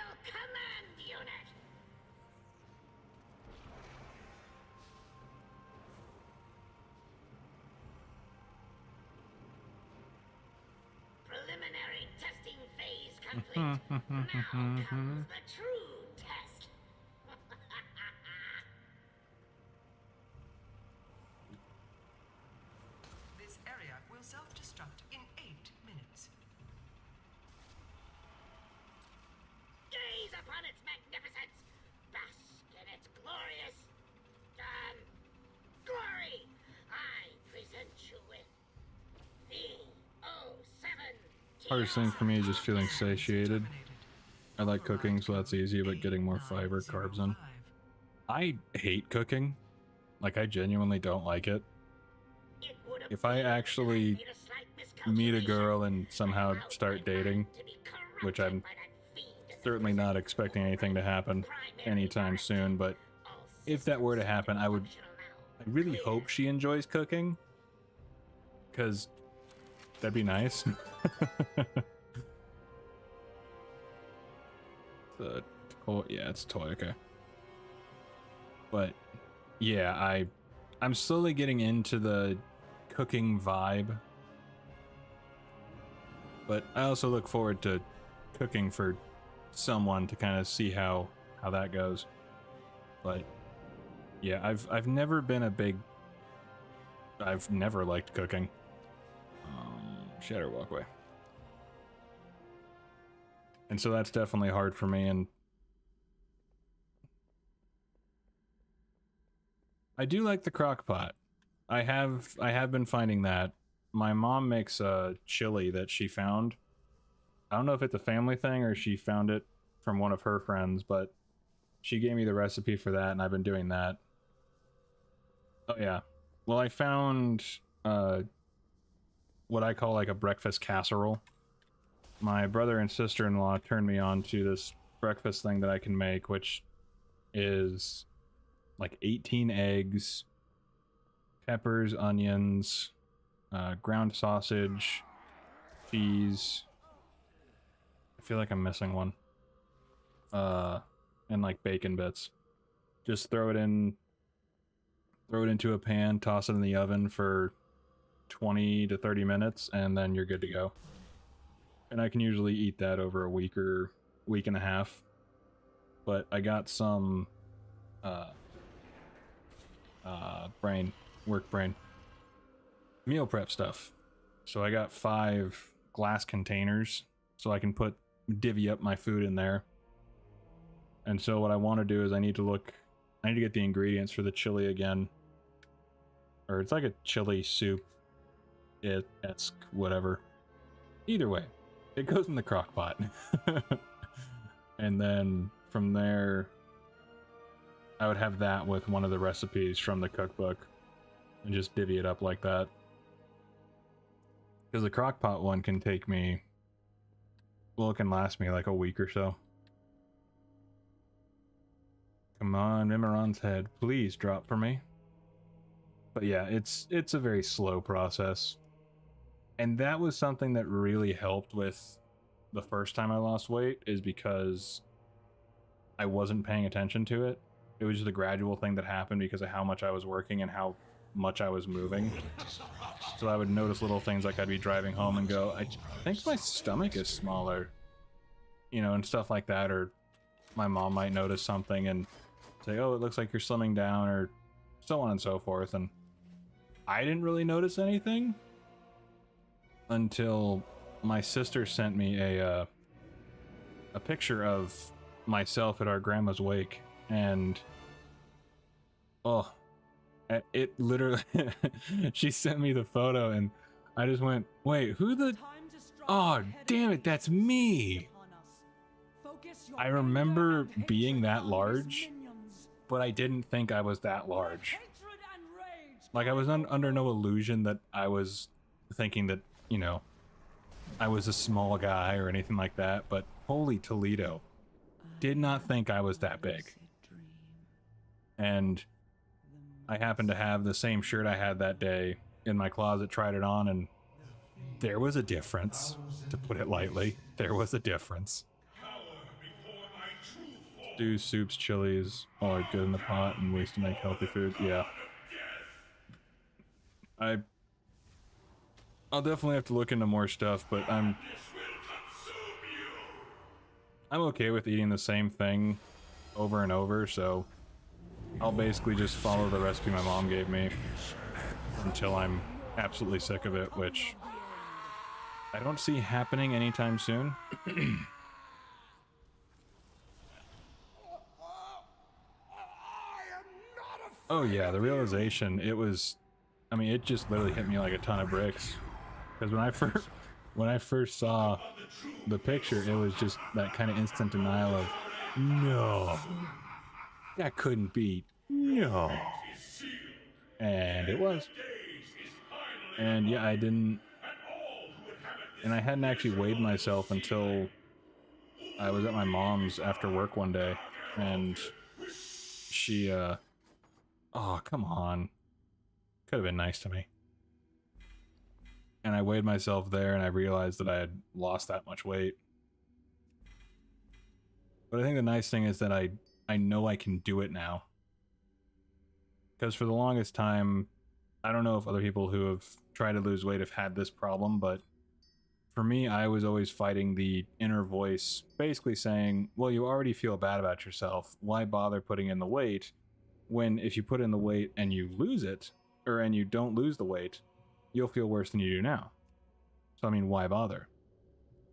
Preliminary testing phase complete. Now comes the true test. This area will self-destruct in 8 minutes. Gaze upon its magnificence. Bask in its glorious glory. I present you with the 07. Hardest thing for me is just feeling satiated. I like cooking, so that's easy, but getting more fiber, carbs in. I hate cooking. Like, I genuinely don't like it. If I actually meet a girl and somehow start dating, which I'm certainly not expecting anything to happen anytime soon, but if that were to happen, I really hope she enjoys cooking, because that'd be nice. Yeah, it's a toy, okay. But yeah, I'm slowly getting into the cooking vibe, but I also look forward to cooking for someone to kind of see how that goes. But yeah, I've never been a big... I've never liked cooking. Shadow Walkway. And so that's definitely hard for me, and I do like the crock pot. I have been finding that. My mom makes a chili that she found. I don't know if it's a family thing or she found it from one of her friends, but she gave me the recipe for that, and I've been doing that. Oh yeah. Well, I found what I call like a breakfast casserole. My brother and sister-in-law turned me on to this breakfast thing that I can make, which is like 18 eggs, peppers, onions, ground sausage, cheese. I feel like I'm missing one. And like bacon bits. Just throw it into a pan, toss it in the oven for 20 to 30 minutes, and then you're good to go. And I can usually eat that over a week or week and a half. But I got some work brain meal prep stuff. So I got 5 glass containers so I can divvy up my food in there. And so what I want to do is I need to get the ingredients for the chili again. Or it's like a chili soup. It's whatever. Either way, it goes in the crock pot. And then from there, I would have that with one of the recipes from the cookbook and just divvy it up like that. Because the crock pot one can take me, well, it can last me like a week or so. Come on, Mimaron's head, please drop for me. But yeah, it's a very slow process. And that was something that really helped with the first time I lost weight, is because I wasn't paying attention to it. It was just a gradual thing that happened because of how much I was working and how much I was moving. So I would notice little things, like I'd be driving home and go, I think my stomach is smaller, you know, and stuff like that. Or my mom might notice something and say, oh, it looks like you're slimming down, or so on and so forth. And I didn't really notice anything until my sister sent me a picture of myself at our grandma's wake, and oh, it literally she sent me the photo and I just went, wait, who the, oh damn it, that's me. I remember being that large, but I didn't think I was that large. Like, I was under no illusion that I was thinking that, you know, I was a small guy or anything like that, but holy Toledo, did not think I was that big. And I happened to have the same shirt I had that day in my closet, tried it on, and there was a difference, to put it lightly. There was a difference. Stew, soups, chilies, all are good in the pot and ways to make healthy food. Yeah. I'll definitely have to look into more stuff, but I'm okay with eating the same thing over and over, so I'll basically just follow the recipe my mom gave me until I'm absolutely sick of it, which I don't see happening anytime soon. Oh yeah, the realization, it was, I mean, it just literally hit me like a ton of bricks. Because when I first saw the picture, it was just that kind of instant denial of, no, that couldn't be, no. And it was. And yeah, I didn't, and I hadn't actually weighed myself until I was at my mom's after work one day, and she, oh, come on. Could have been nice to me. And I weighed myself there and I realized that I had lost that much weight. But I think the nice thing is that I know I can do it now. Because for the longest time, I don't know if other people who have tried to lose weight have had this problem, but for me, I was always fighting the inner voice, basically saying, well, you already feel bad about yourself. Why bother putting in the weight when if you put in the weight and you lose it, and you don't lose the weight, you'll feel worse than you do now. So, I mean, why bother?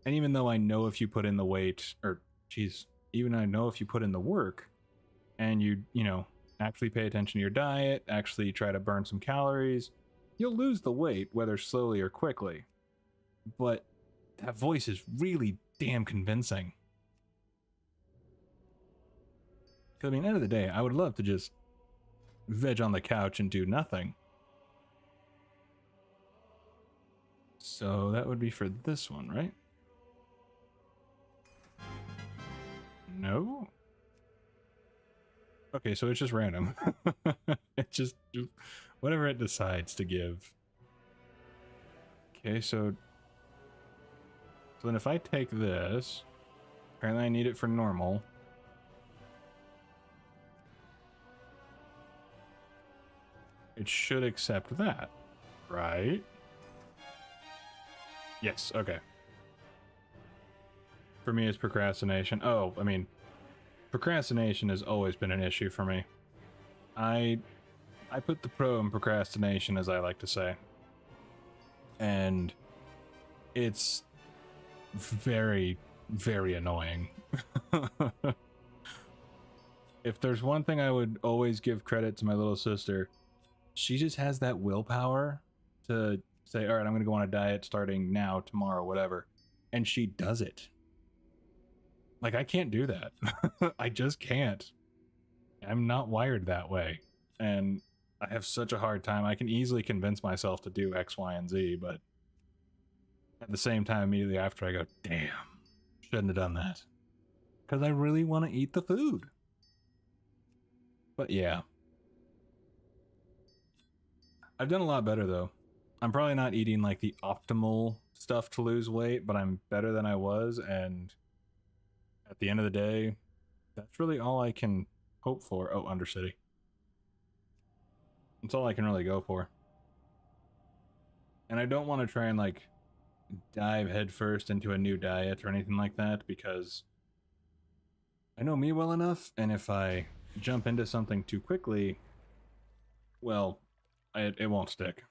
And even though I know if you put in the weight, or, geez, even I know if you put in the work, and you know, actually pay attention to your diet, actually try to burn some calories, you'll lose the weight, whether slowly or quickly. But that voice is really damn convincing. Because, I mean, at the end of the day, I would love to just veg on the couch and do nothing. So that would be for this one, right? No? Okay, so it's just random. It just, whatever it decides to give. Okay, so then if I take this, apparently I need it for normal. It should accept that, right? Yes, okay. For me, it's procrastination. Oh, I mean, procrastination has always been an issue for me. I put the pro in procrastination, as I like to say. And it's very, very annoying. If there's one thing I would always give credit to my little sister, she just has that willpower to say, all right, I'm going to go on a diet starting now, tomorrow, whatever. And she does it. Like, I can't do that. I just can't. I'm not wired that way. And I have such a hard time. I can easily convince myself to do X, Y, and Z, but at the same time, immediately after, I go, damn, shouldn't have done that. Because I really want to eat the food. But yeah. I've done a lot better, though. I'm probably not eating, like, the optimal stuff to lose weight, but I'm better than I was, and at the end of the day, that's really all I can hope for. Oh, Undercity. That's all I can really go for. And I don't want to try and, like, dive headfirst into a new diet or anything like that, because I know me well enough, and if I jump into something too quickly, well, it won't stick.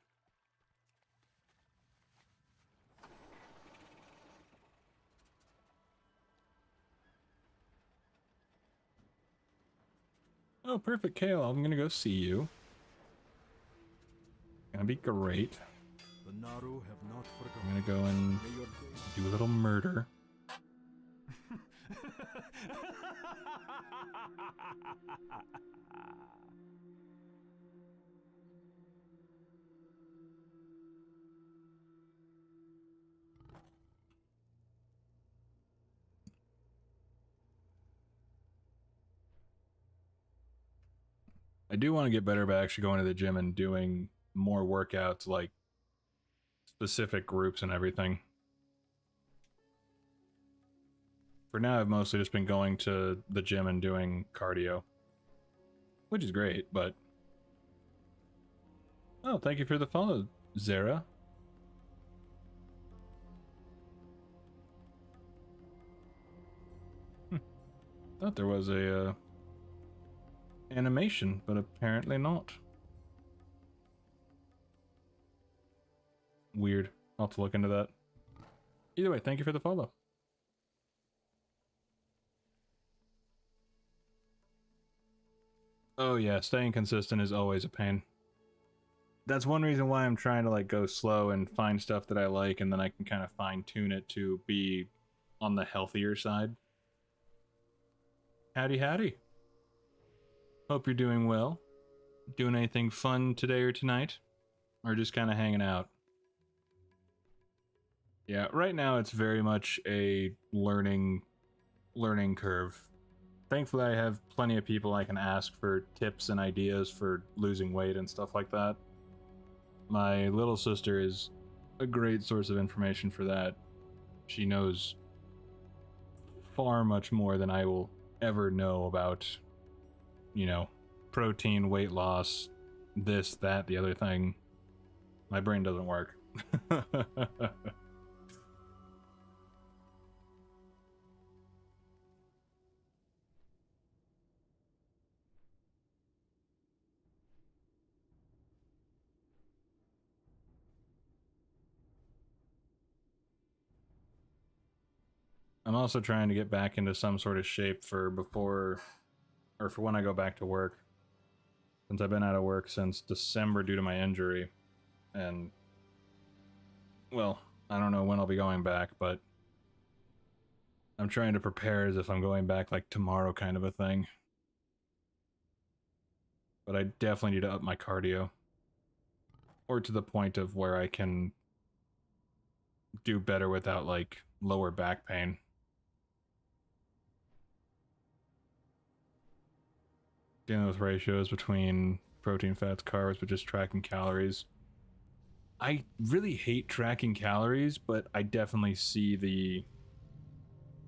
Oh, perfect, Kale. I'm gonna go see you. Gonna be great. The Naru have not forgotten. I'm gonna go and do a little murder. I do want to get better about actually going to the gym and doing more workouts, like specific groups and everything. For now, I've mostly just been going to the gym and doing cardio, which is great, but... Oh, thank you for the follow, Zara. Thought there was a animation, but apparently not. Weird. I'll have to look into that. Either way, thank you for the follow. Oh yeah, staying consistent is always a pain. That's one reason why I'm trying to like go slow and find stuff that I like, and then I can kind of fine tune it to be on the healthier side. Howdy howdy. Hope you're doing well. Doing anything fun today or tonight? Or just kind of hanging out? Yeah, right now it's very much a learning curve. Thankfully I have plenty of people I can ask for tips and ideas for losing weight and stuff like that. My little sister is a great source of information for that. She knows far much more than I will ever know about, you know, protein, weight loss, this, that, the other thing. My brain doesn't work. I'm also trying to get back into some sort of shape for before, or for when I go back to work. Since I've been out of work since December due to my injury. And, well, I don't know when I'll be going back, but I'm trying to prepare as if I'm going back like tomorrow kind of a thing. But I definitely need to up my cardio. Or to the point of where I can do better without like lower back pain. Dealing with ratios between protein, fats, carbs, but just tracking calories. I really hate tracking calories, but I definitely see the,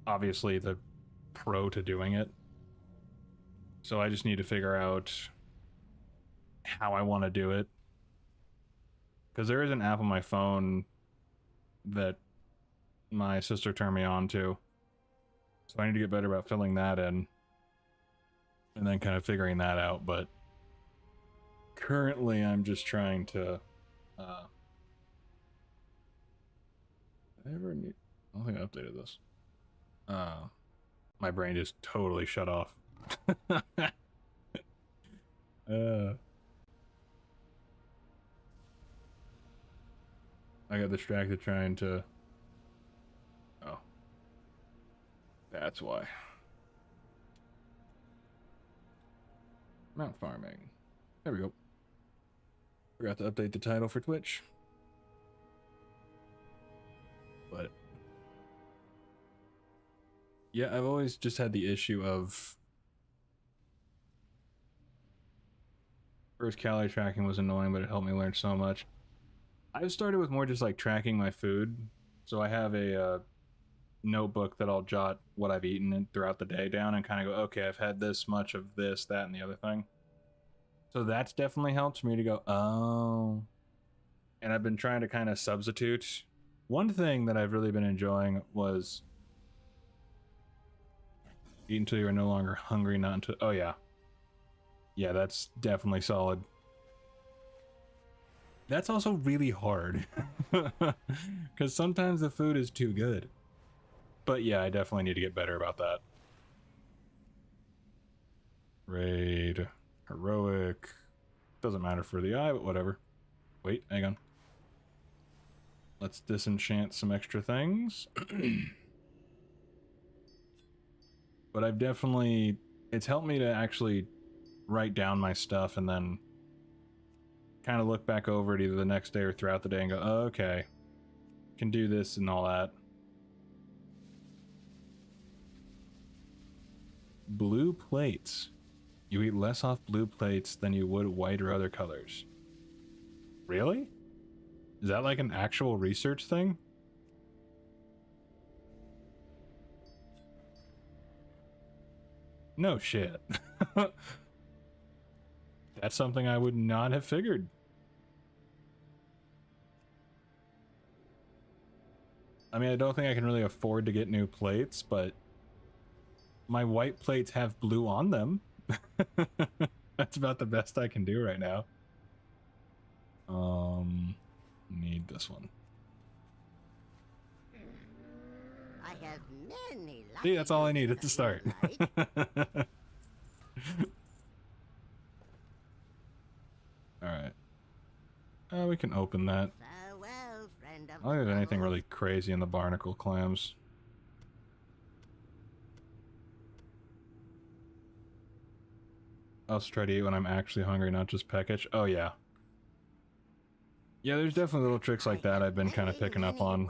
obviously the pro to doing it. So I just need to figure out how I want to do it. Because there is an app on my phone that my sister turned me on to. So I need to get better about filling that in. And then kind of figuring that out, but currently I'm just trying to I don't think I updated this. My brain just totally shut off. I got distracted trying to... Oh. That's why. Mount farming. There we go. Forgot to update the title for Twitch. But yeah, I've always just had the issue of first calorie tracking was annoying, but it helped me learn so much. I've started with more just like tracking my food. So I have a notebook that I'll jot what I've eaten throughout the day down and kind of go, okay, I've had this much of this, that, and the other thing. So that's definitely helped me to go, oh. And I've been trying to kind of substitute. One thing that I've really been enjoying was eat until you're no longer hungry, not until, oh yeah. Yeah, that's definitely solid. That's also really hard. Because sometimes the food is too good. But yeah, I definitely need to get better about that. Raid. Heroic. Doesn't matter for the eye, but whatever. Wait, hang on. Let's disenchant some extra things. But I've definitely... It's helped me to actually write down my stuff and then kind of look back over it either the next day or throughout the day and go, oh, okay, can do this and all that. Blue plates. You eat less off blue plates than you would white or other colors. Really? Is that like an actual research thing? No shit. That's something I would not have figured. I mean, I don't think I can really afford to get new plates, but my white plates have blue on them. That's about the best I can do right now. Need this one. I have many. See, that's all I need at the start. Alright. We can open that. Farewell, friend of I don't have anything really crazy in the barnacle clams. I'll try to eat when I'm actually hungry, not just peckish. Oh yeah. Yeah, there's definitely little tricks like that I've been kind of picking up on.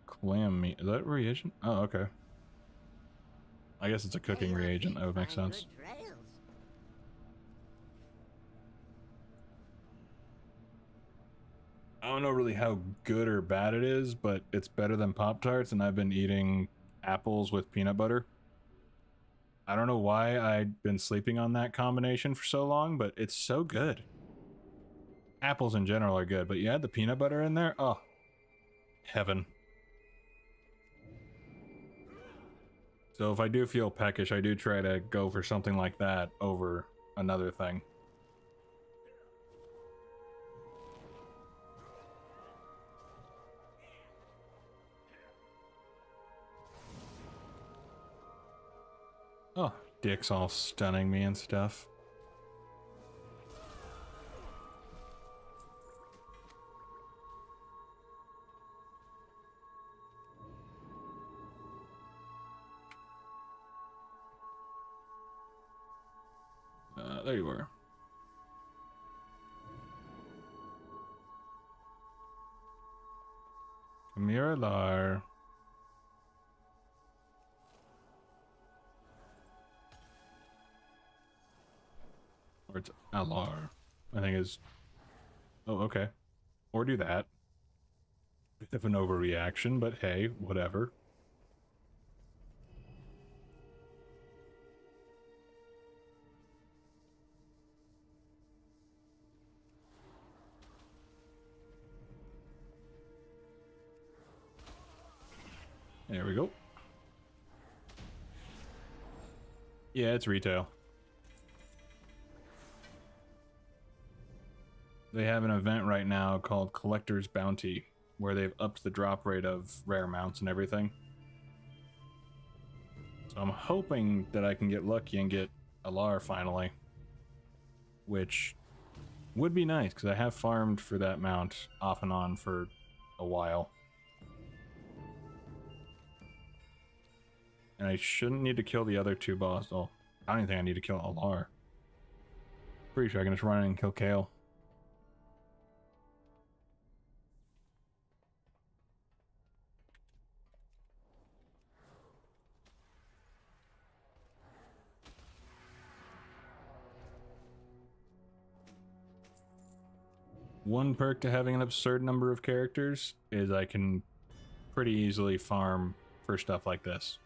Clam meat. Is that reagent? Oh, okay. I guess it's a cooking reagent. That would make sense. I don't know really how good or bad it is, but it's better than Pop-Tarts, and I've been eating apples with peanut butter. I don't know why I'd been sleeping on that combination for so long, but it's so good. Apples in general are good, but you add the peanut butter in there, oh, heaven. So if I do feel peckish, I do try to go for something like that over another thing. Oh, Dick's all stunning me and stuff. There you are. Miralar. Or it's Alar, I think is... Oh, okay. Or do that. Bit of an overreaction, but hey, whatever. There we go. Yeah, it's retail. They have an event right now called Collector's Bounty, where they've upped the drop rate of rare mounts and everything. So I'm hoping that I can get lucky and get Alar finally. Which would be nice, because I have farmed for that mount off and on for a while. And I shouldn't need to kill the other two bosses. Oh, I don't even think I need to kill Alar. Pretty sure I can just run in and kill Kale. One perk to having an absurd number of characters is I can pretty easily farm for stuff like this.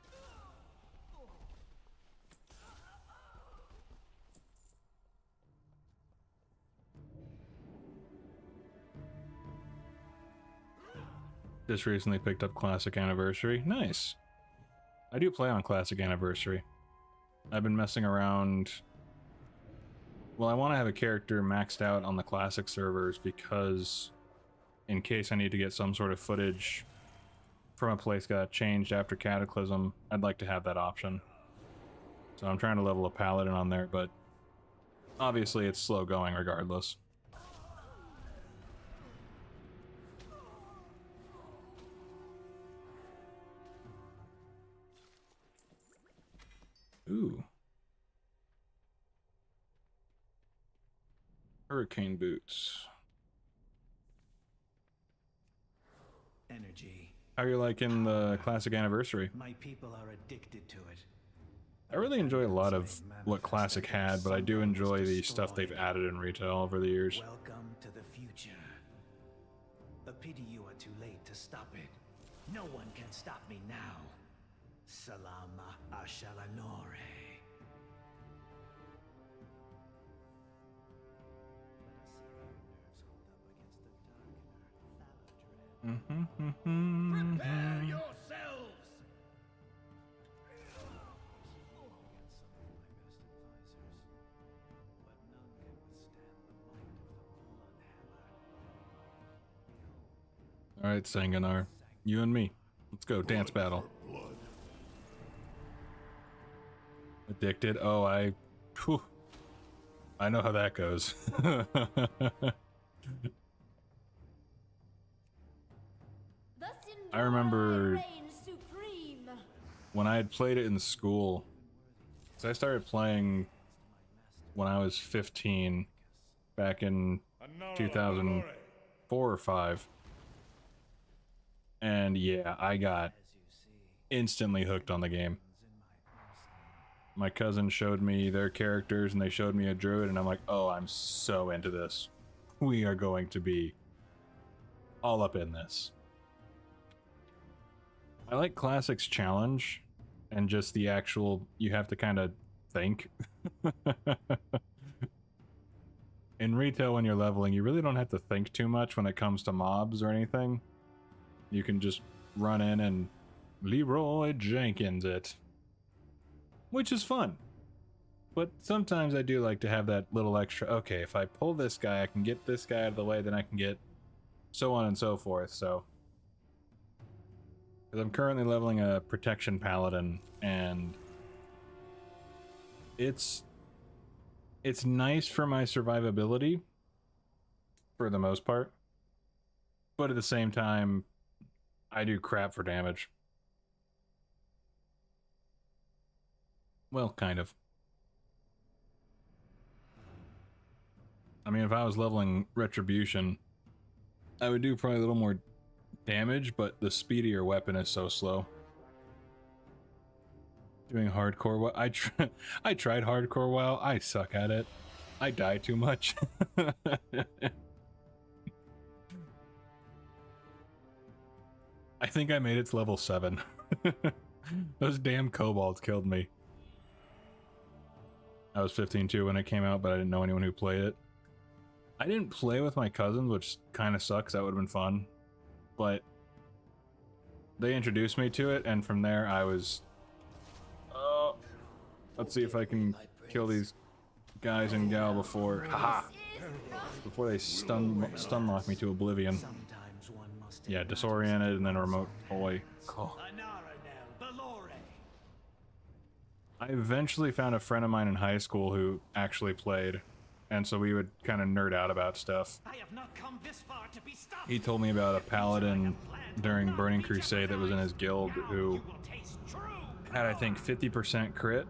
Just recently picked up Classic Anniversary. Nice. I do play on Classic Anniversary. I've been messing around. Well, I want to have a character maxed out on the Classic servers because in case I need to get some sort of footage from a place that got changed after Cataclysm, I'd like to have that option. So I'm trying to level a paladin on there, but obviously it's slow going regardless. Ooh. Hurricane boots. Energy. How are you liking the classic anniversary? My people are addicted to it. I really enjoy a lot of what classic had, but I do enjoy the stuff they've added in retail over the years. Welcome to the future. A pity you are too late to stop it. No one can stop me now. Salama Ashalanore. Prepare yourselves! Alright, Sanganar. You and me. Let's go, dance battle. Addicted? Oh, Whew. I know how that goes. I remember when I had played it in school. So I started playing when I was 15, back in 2004 or 5. And yeah, I got instantly hooked on the game. My cousin showed me their characters and they showed me a druid and I'm like, oh, I'm so into this. We are going to be all up in this. I like Classic's challenge and just the actual, you have to kind of think. In retail, when you're leveling, you really don't have to think too much when it comes to mobs or anything. You can just run in and Leroy Jenkins it. Which is fun. But sometimes I do like to have that little extra, okay, if I pull this guy, I can get this guy out of the way, then I can get so on and so forth, so. Because I'm currently leveling a protection paladin, and it's nice for my survivability, for the most part. But at the same time, I do crap for damage. Well, kind of. I mean, if I was leveling Retribution, I would do probably a little more damage, but the speedier weapon is so slow. Doing hardcore, what I tried hardcore WoW. I suck at it. I die too much. I think I made it to level 7. Those damn kobolds killed me. I was 15 too when it came out, but I didn't know anyone who played it. I didn't play with my cousins, which kind of sucks. That would have been fun. But they introduced me to it, and from there I was... let's see if I can kill these guys and gal before... Haha! Before they stun lock me to oblivion. Yeah, disoriented and then remote toy. Oh. I eventually found a friend of mine in high school who actually played, and so we would kind of nerd out about stuff. He told me about a paladin during Burning Crusade that was in his guild who had, I think, 50% crit,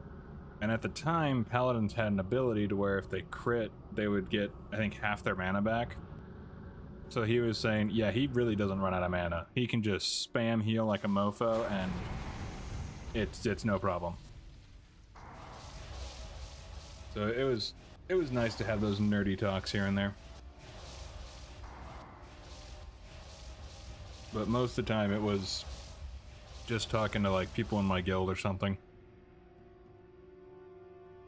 and at the time, paladins had an ability to where if they crit, they would get, I think, half their mana back. So he was saying, yeah, he really doesn't run out of mana. He can just spam heal like a mofo, and it's no problem. So it was nice to have those nerdy talks here and there. But most of the time it was just talking to like people in my guild or something.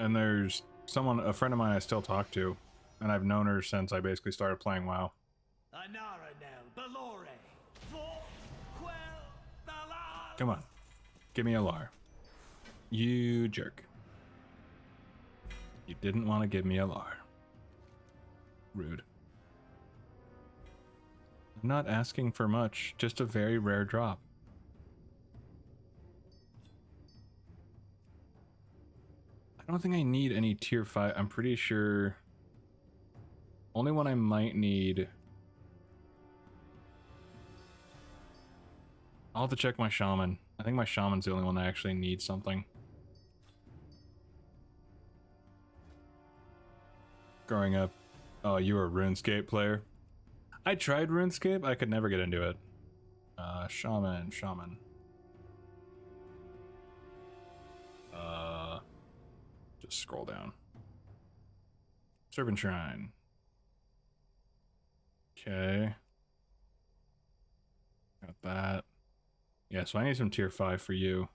And there's a friend of mine I still talk to, and I've known her since I basically started playing WoW. Come on, give me a lar. You jerk. You didn't want to give me a lar. Rude. I'm not asking for much, just a very rare drop. I don't think I need any tier 5. I'm pretty sure only one I might need. I'll have to check my shaman. I think my shaman's the only one that actually needs something. Growing up, oh, you were a RuneScape player? I tried RuneScape, I could never get into it. Shaman. Just scroll down. Serpent Shrine. Okay. Got that. Yeah, so I need some tier 5 for you.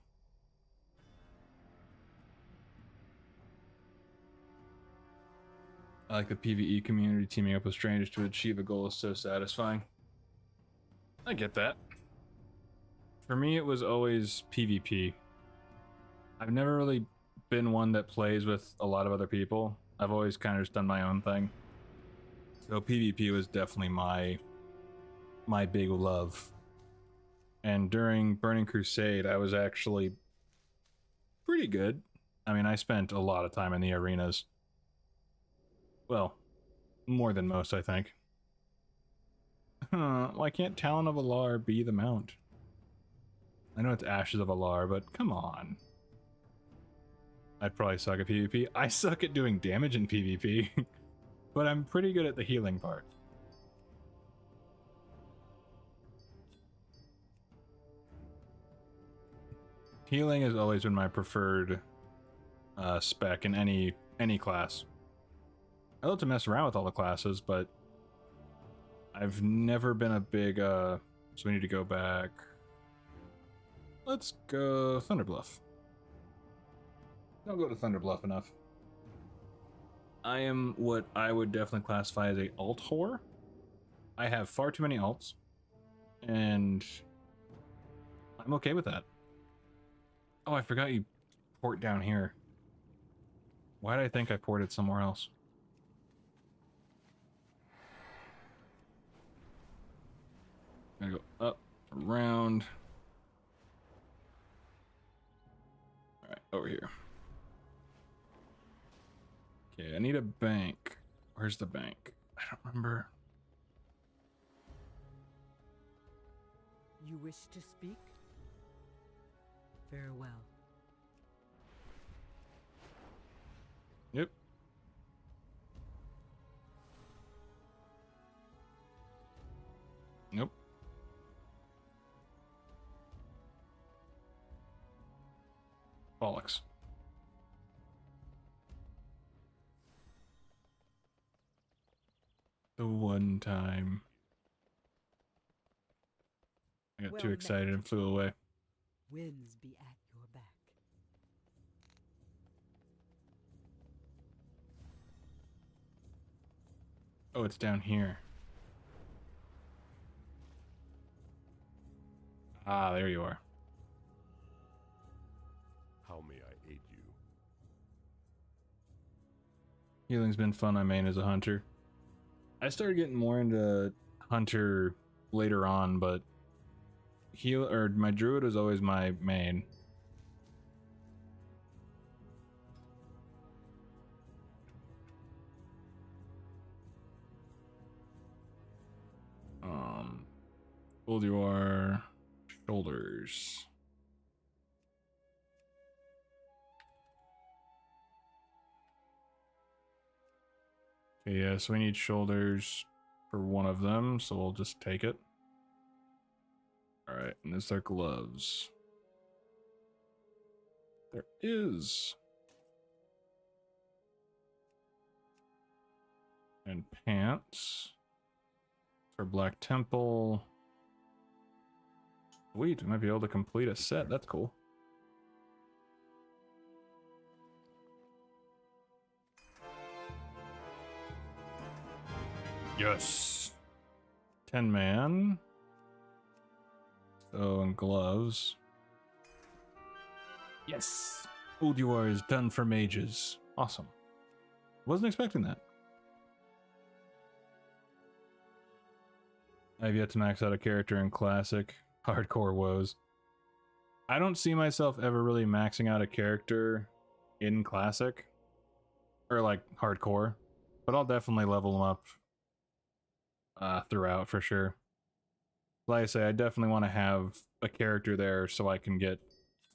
I like the PvE community. Teaming up with strangers to achieve a goal is so satisfying. I get that. For me, it was always PvP. I've never really been one that plays with a lot of other people. I've always kind of just done my own thing. So PvP was definitely my big love. And during Burning Crusade, I was actually pretty good. I mean, I spent a lot of time in the arenas. Well, more than most, I think. Why can't Talon of Alar be the mount? I know it's Ashes of Alar, but come on. I'd probably suck at PvP. I suck at doing damage in PvP, but I'm pretty good at the healing part. Healing has always been my preferred spec in any class. I love to mess around with all the classes, but I've never been a big so we need to go back. Let's go Thunderbluff. Don't go to Thunderbluff enough. I am what I would definitely classify as a alt whore. I have far too many alts, and I'm okay with that. Oh, I forgot you port down here. Why did I think I ported somewhere else? Gotta go up, around. Alright, over here. Okay, I need a bank. Where's the bank? I don't remember. You wish to speak? Farewell. Yep. Nope. Bollocks. The one time I got too excited and flew away. Winds be at your back. Oh, it's down here. Ah, there you are. How may I aid you? Healing's been fun. I main as a hunter. I started getting more into hunter later on, but my druid was always my main. Ulduar shoulders. Okay, yeah, so we need shoulders for one of them, so we'll just take it. Alright, and is there gloves? There is. And pants. For Black Temple. Sweet, we might be able to complete a set. That's cool. Yes. 10 man. So, and gloves. Yes. Ulduar is done for mages. Awesome. Wasn't expecting that. I've yet to max out a character in Classic. Hardcore woes. I don't see myself ever really maxing out a character in Classic. Or like hardcore. But I'll definitely level them up throughout for sure. Like I say, I definitely want to have a character there so I can get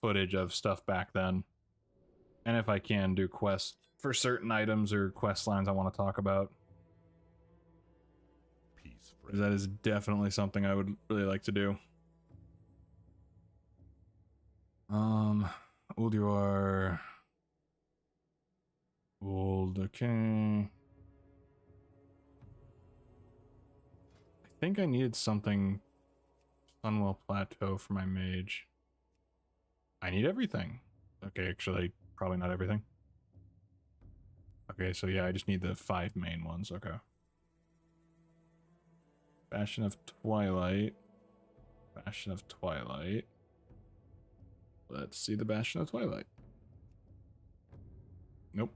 footage of stuff back then. And if I can, do quests for certain items or quest lines I want to talk about. Peace, that is definitely something I would really like to do. Ulduar. Old, okay. I think I needed something Sunwell Plateau for my mage. I need everything. Okay, actually, probably not everything. Okay, so yeah, I just need the 5 main ones. Okay. Bastion of Twilight. Bastion of Twilight. Let's see the Bastion of Twilight. Nope.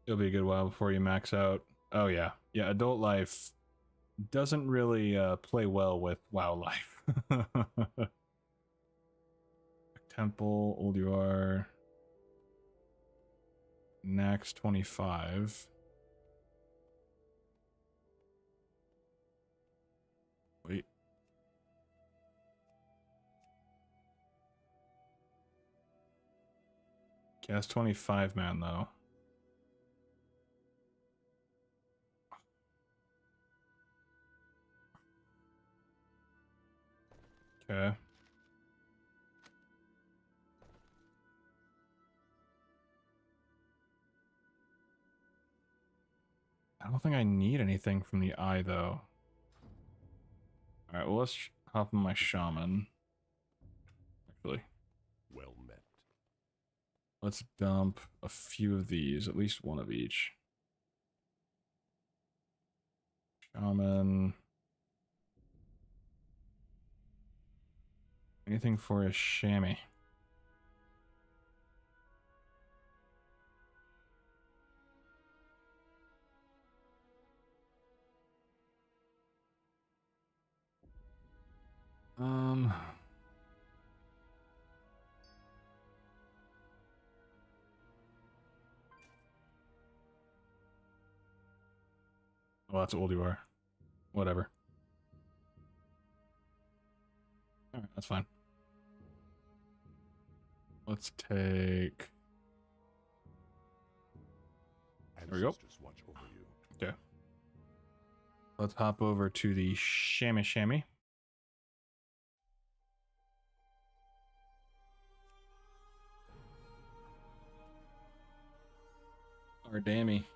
It'll be a good while before you max out. Oh yeah. Yeah, Adult Life doesn't really play well with WoW Life. Temple, Ulduar. Nax 25. Wait. Cast 25 man though. Okay. I don't think I need anything from the eye though. Alright, well let's hop on my shaman. Actually. Well met. Let's dump a few of these, at least one of each. Shaman. Anything for a chamois? Well, that's Ulduar. Whatever. Alright, that's fine. Let's take... There we go. Watch over you. Okay. Let's hop over to the chamois. Or dammy.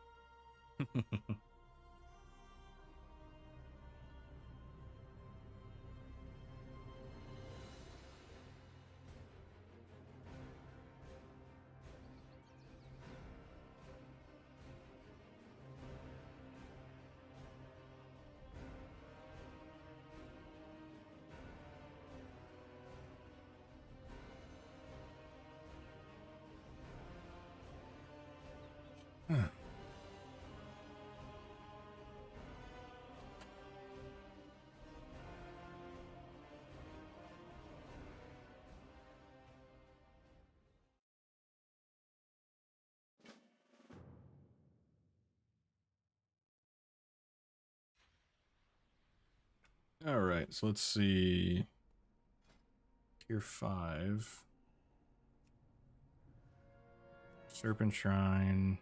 All right, so let's see. Tier 5. Serpent Shrine.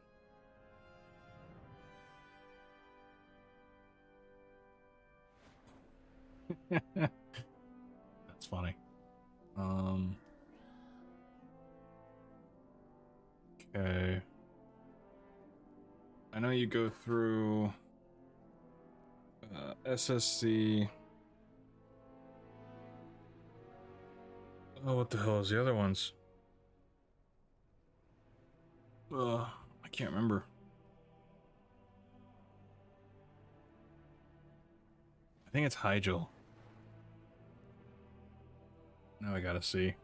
That's funny. Okay. I know you go through SSC. Oh, what the hell is the other ones? I can't remember. I think it's Hyjal. Now I gotta see.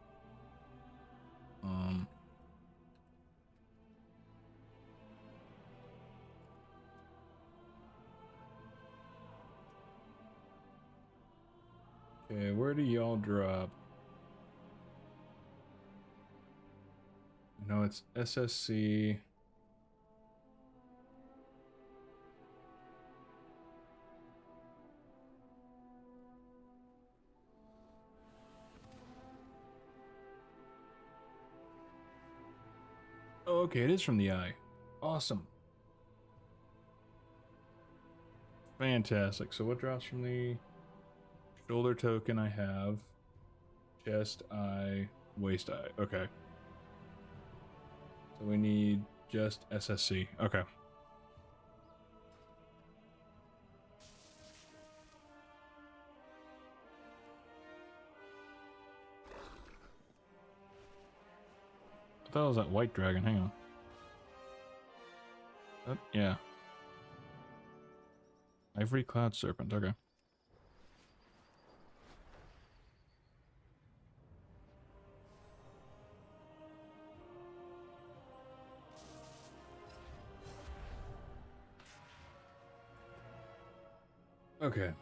Okay, where do y'all drop? no, it's SSC. Oh, okay, it is from the eye. Awesome. Fantastic. So what drops from the shoulder token I have? Chest, eye, waist eye. Okay. So we need just SSC. Okay. I thought it was that white dragon. Hang on. Yeah. Ivory Cloud Serpent. Okay. Okay.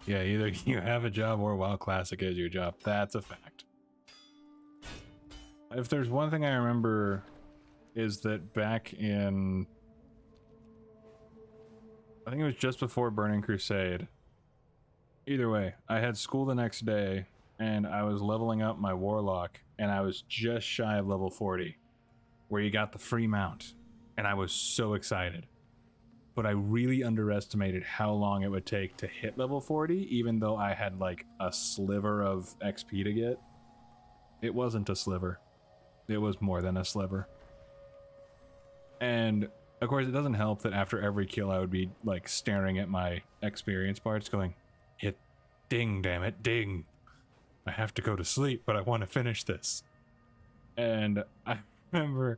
Yeah, either you have a job or WoW Classic is your job. That's a fact. If there's one thing I remember is that back in... I think it was just before Burning Crusade. Either way, I had school the next day and I was leveling up my Warlock and I was just shy of level 40 where you got the free mount and I was so excited. But I really underestimated how long it would take to hit level 40, even though I had like a sliver of XP to get. It wasn't a sliver. It was more than a sliver. And of course, it doesn't help that after every kill, I would be like staring at my experience bars going, hit, ding, damn it, ding. I have to go to sleep, but I want to finish this. And I remember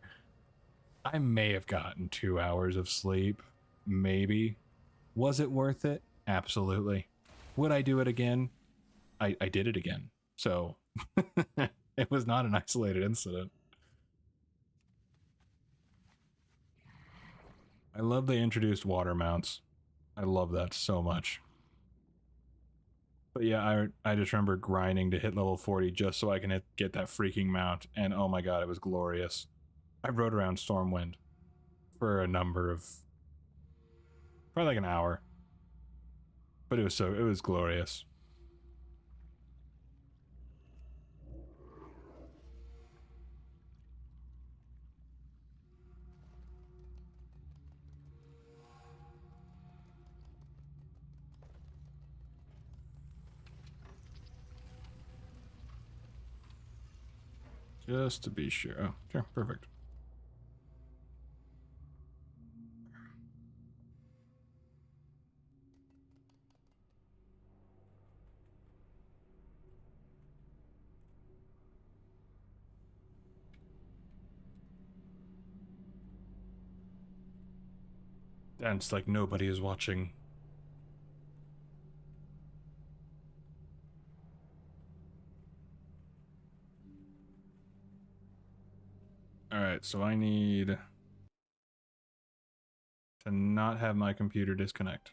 I may have gotten 2 hours of sleep. Maybe. Was it worth it? Absolutely. Would I do it again? I did it again. So it was not an isolated incident. I love they introduced water mounts. I love that so much. But yeah, I just remember grinding to hit level 40 just so I can get that freaking mount. And oh my god, it was glorious. I rode around Stormwind for a number of... probably like an hour. But it was glorious. Just to be sure. Oh, sure, perfect. And it's like nobody is watching. Alright, so I need to not have my computer disconnect.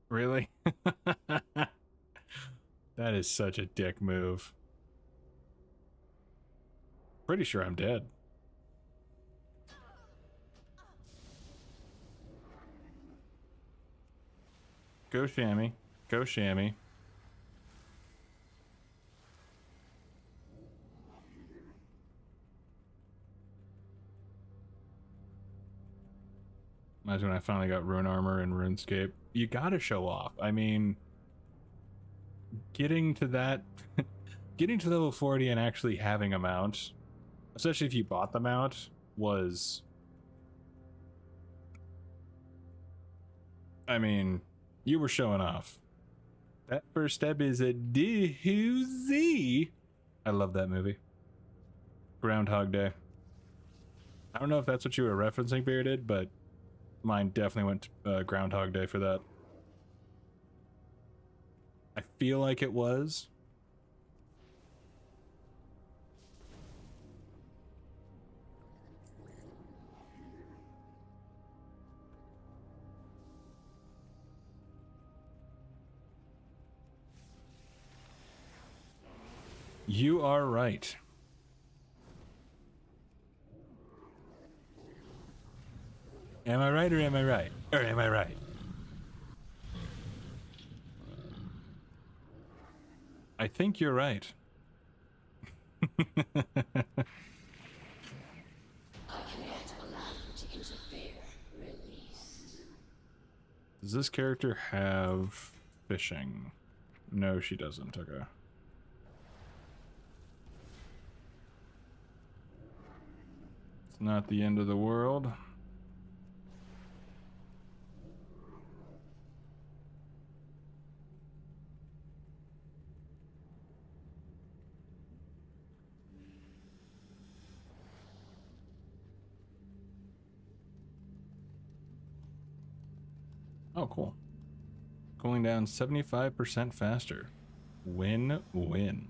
Really? That is such a dick move. Pretty sure I'm dead. Go Shammy. Go Shammy. Imagine when I finally got rune armor in RuneScape. You gotta show off. I mean, getting to that, getting to level 40 and actually having a mount, especially if you bought the mount, was, I mean, you were showing off. That first step is a doozy. I love that movie. Groundhog Day. I don't know if that's what you were referencing, Bearded, but mine definitely went to Groundhog Day for that. I feel like it was. You are right. Am I right or am I right? Or am I right? I think you're right. I cannot allow you to interfere. Release. Does this character have fishing? No, she doesn't. Okay. It's not the end of the world. Oh, cool. Cooling down 75% faster. Win-win.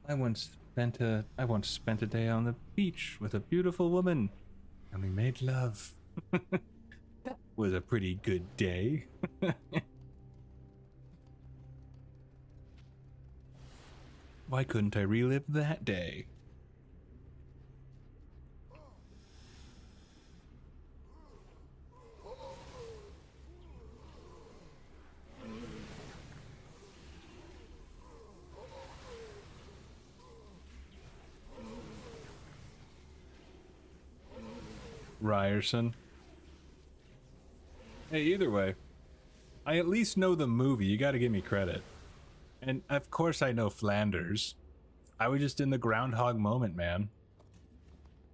I once spent a day on the beach with a beautiful woman, and we made love. That was a pretty good day. Why couldn't I relive that day? Ryerson. Hey, either way, I at least know the movie. You gotta give me credit. And of course I know Flanders. I was just in the Groundhog moment, man.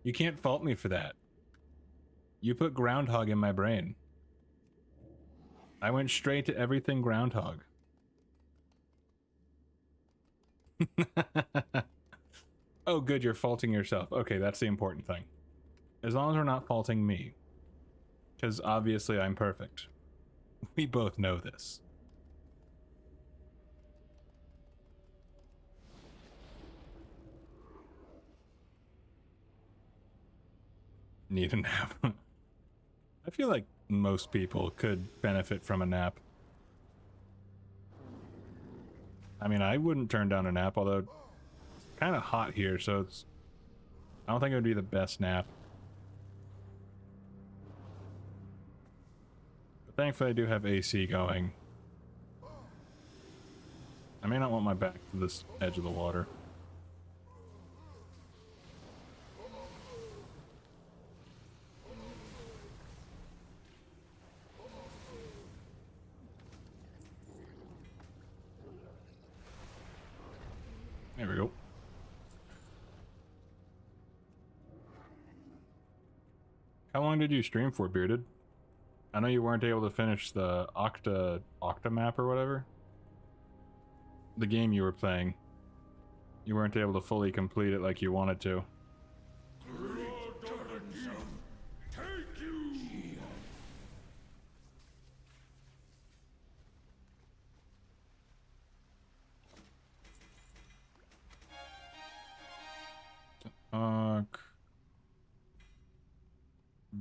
You can't fault me for that. You put Groundhog in my brain. I went straight to everything Groundhog. Oh, good, you're faulting yourself. Okay, that's the important thing. As long as we're not faulting me. Because obviously I'm perfect. We both know this. Need a nap. I feel like most people could benefit from a nap. I mean, I wouldn't turn down a nap, although it's kind of hot here, so it's... I don't think it would be the best nap. But thankfully I do have AC going. I may not want my back to this edge of the water. There we go. How long did you stream for, Bearded? I know you weren't able to finish the Octa map or whatever. The game you were playing. You weren't able to fully complete it like you wanted to.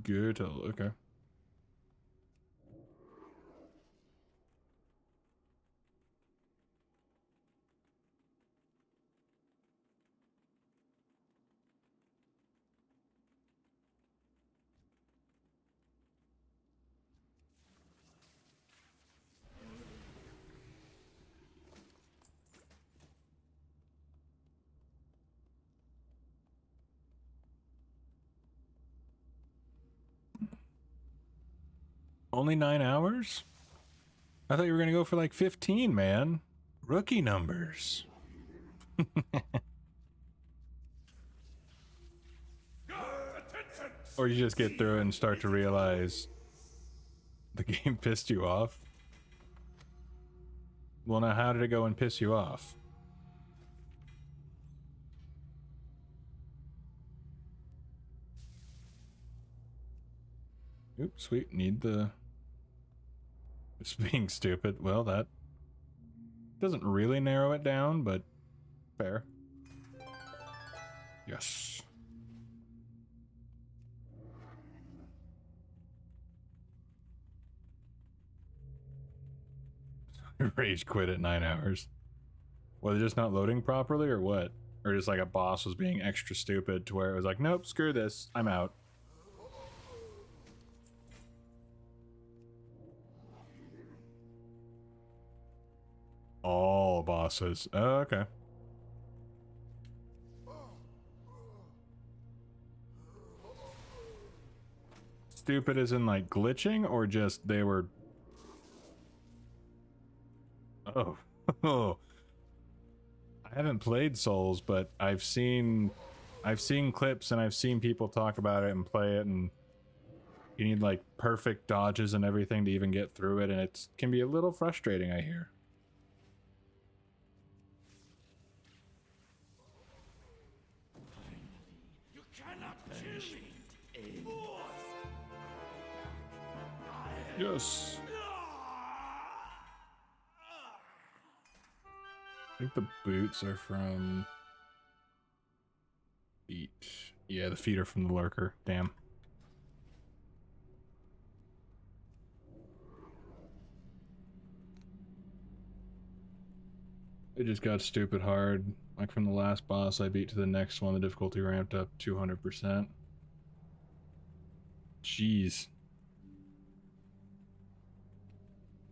Gürtel, okay. Only 9 hours? I thought you were gonna go for like 15, man. Rookie numbers. Or you just get through it and start to realize the game pissed you off. Well, now how did it go and piss you off? Oops, sweet, need the... It's being stupid. Well, that doesn't really narrow it down, but fair. Yes. Rage quit at 9 hours. Was it just not loading properly or what? Or just like a boss was being extra stupid to where it was like, nope, screw this, I'm out. All bosses. Oh, okay. Stupid as in like glitching or just they were... Oh. Oh. I haven't played Souls, but I've seen clips and I've seen people talk about it and play it, and you need like perfect dodges and everything to even get through it, and it can be a little frustrating, I hear. You cannot kill me. Yes. I think the boots are from... Feet. Yeah, the feet are from the lurker. Damn. It just got stupid hard. Like from the last boss I beat to the next one, the difficulty ramped up 200%. Jeez.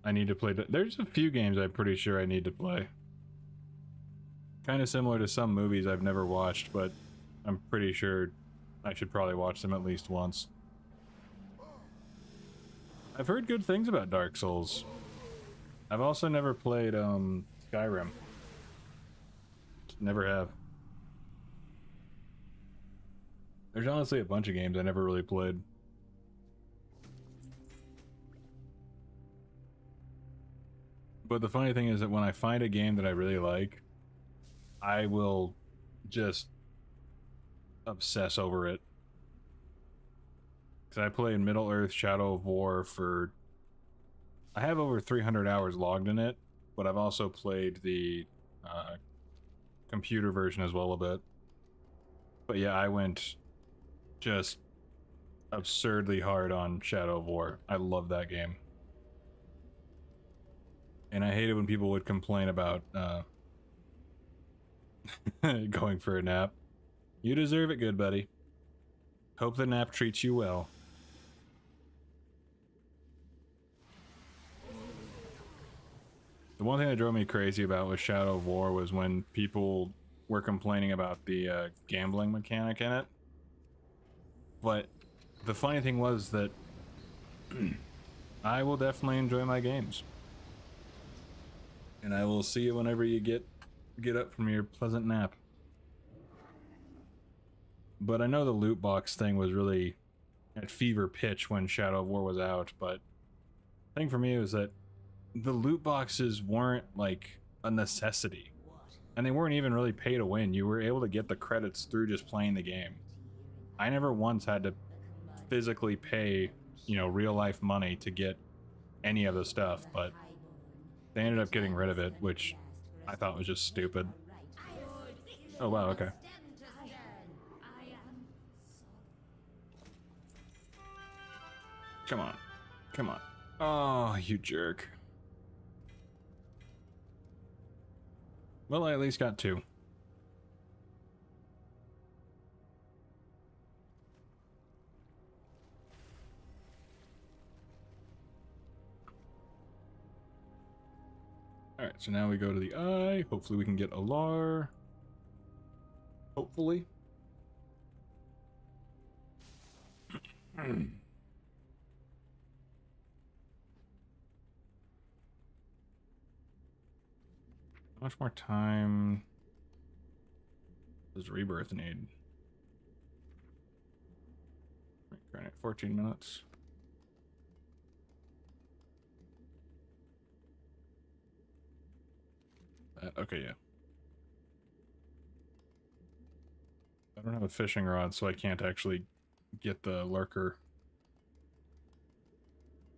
I need to play... There's a few games I'm pretty sure I need to play. Kind of similar to some movies I've never watched, but I'm pretty sure I should probably watch them at least once. I've heard good things about Dark Souls. I've also never played Skyrim. Never have. There's honestly a bunch of games I never really played. But the funny thing is that when I find a game that I really like, I will just obsess over it. Because I played Middle-earth Shadow of War for... I have over 300 hours logged in it, but I've also played the computer version as well a bit. But yeah, I went just absurdly hard on Shadow of War. I love that game. And I hate it when people would complain about going for a nap. You deserve it, good buddy. Hope the nap treats you well. The one thing that drove me crazy about with Shadow of War was when people were complaining about the gambling mechanic in it. But the funny thing was that I will definitely enjoy my games. And I will see you whenever you get up from your pleasant nap. But I know the loot box thing was really at fever pitch when Shadow of War was out, but the thing for me was that the loot boxes weren't like a necessity. And they weren't even really pay to win. You were able to get the credits through just playing the game. I never once had to physically pay, you know, real life money to get any of the stuff, but they ended up getting rid of it, which I thought was just stupid. Oh wow, okay. Come on. Come on. Oh, you jerk. Well, I at least got 2. Alright, so now we go to the eye. Hopefully we can get Alar. Hopefully. How much more time does Rebirth need? 14 minutes. Okay, yeah. I don't have a fishing rod, so I can't actually get the lurker.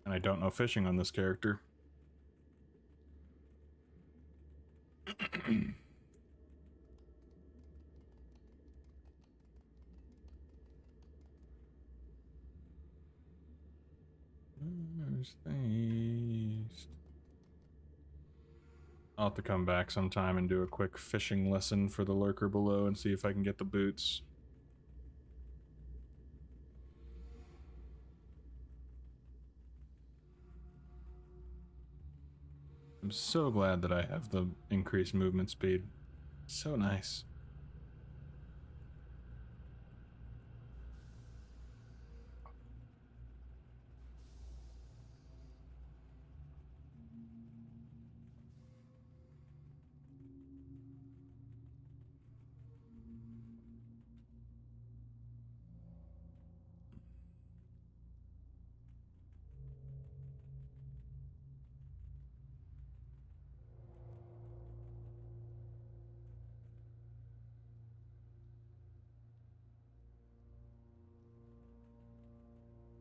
And I don't know fishing on this character. Where's these? I'll have to come back sometime and do a quick fishing lesson for the lurker below and see if I can get the boots. I'm so glad that I have the increased movement speed. So nice.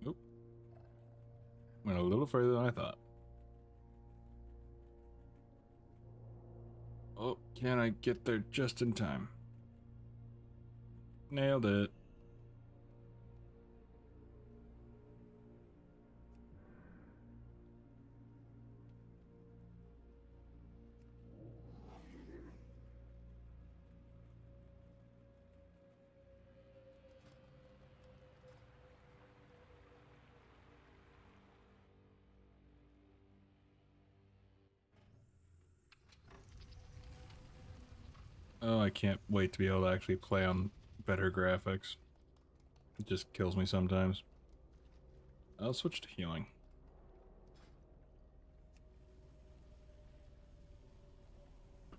Nope. Went a little further than I thought. Oh, can I get there just in time? Nailed it. Oh, I can't wait to be able to actually play on better graphics. It just kills me sometimes. I'll switch to healing.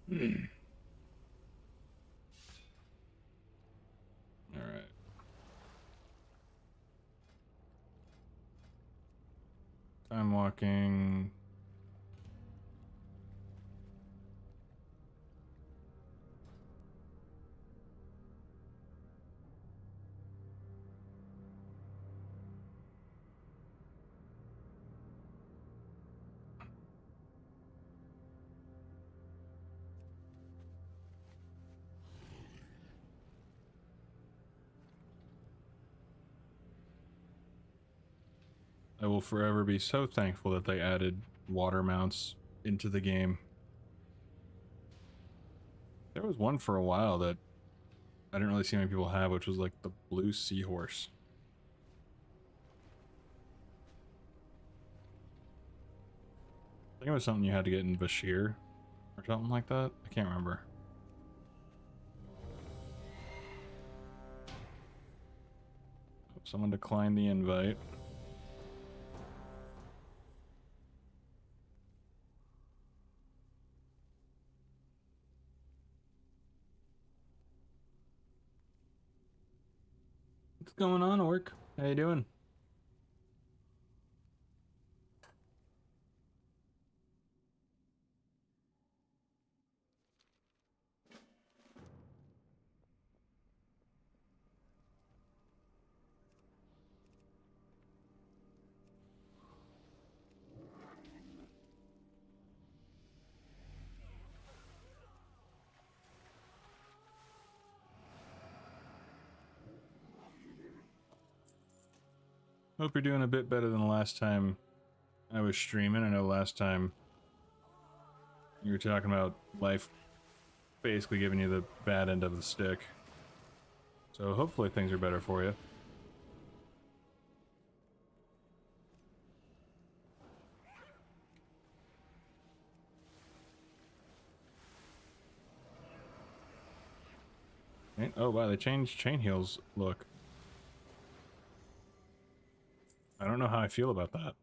Alright. Time walking. I will forever be so thankful that they added water mounts into the game. There was one for a while that I didn't really see many people have, which was like the blue seahorse. I think it was something you had to get in Bashir or something like that. I can't remember. Someone declined the invite. What's going on, Orc? How you doing? Hope you're doing a bit better than the last time I was streaming. I know last time you were talking about life basically giving you the bad end of the stick. So hopefully things are better for you. Oh wow, they changed Chain Heal's look. I don't know how I feel about that.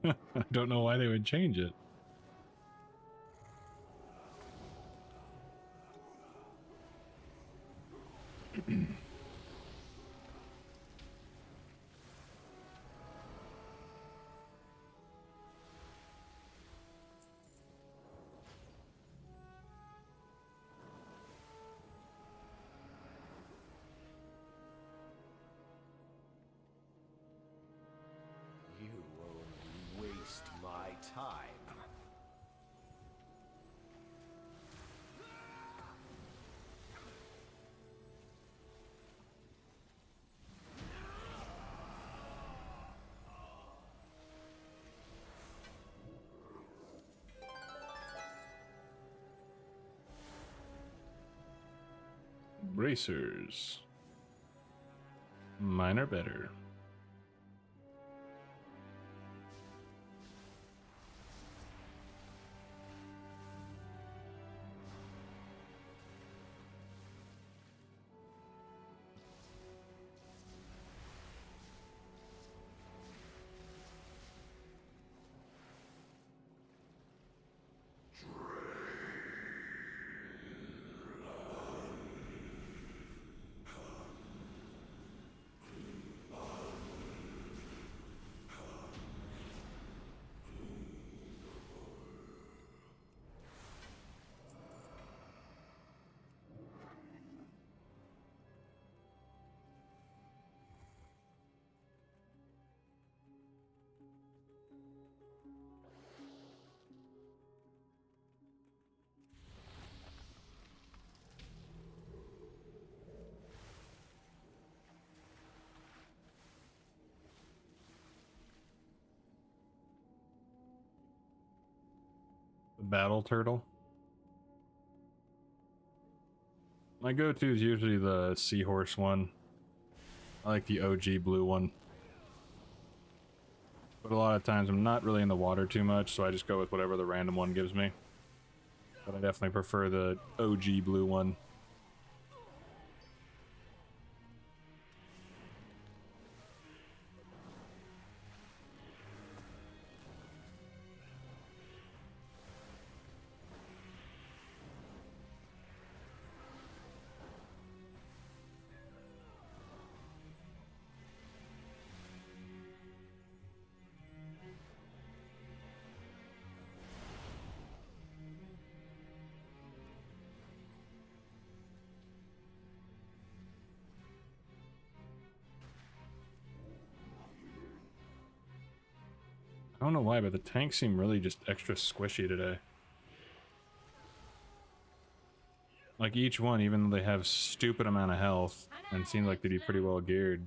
I don't know why they would change it. You only waste my time. Bracers. Mine are better. The battle turtle. My go-to is usually the seahorse one. I like the OG blue one. But a lot of times I'm not really in the water too much, so I just go with whatever the random one gives me. But I definitely prefer the OG blue one. I don't know why, but the tanks seem really just extra squishy today. Like each one, even though they have stupid amount of health and seem like they'd be pretty well geared,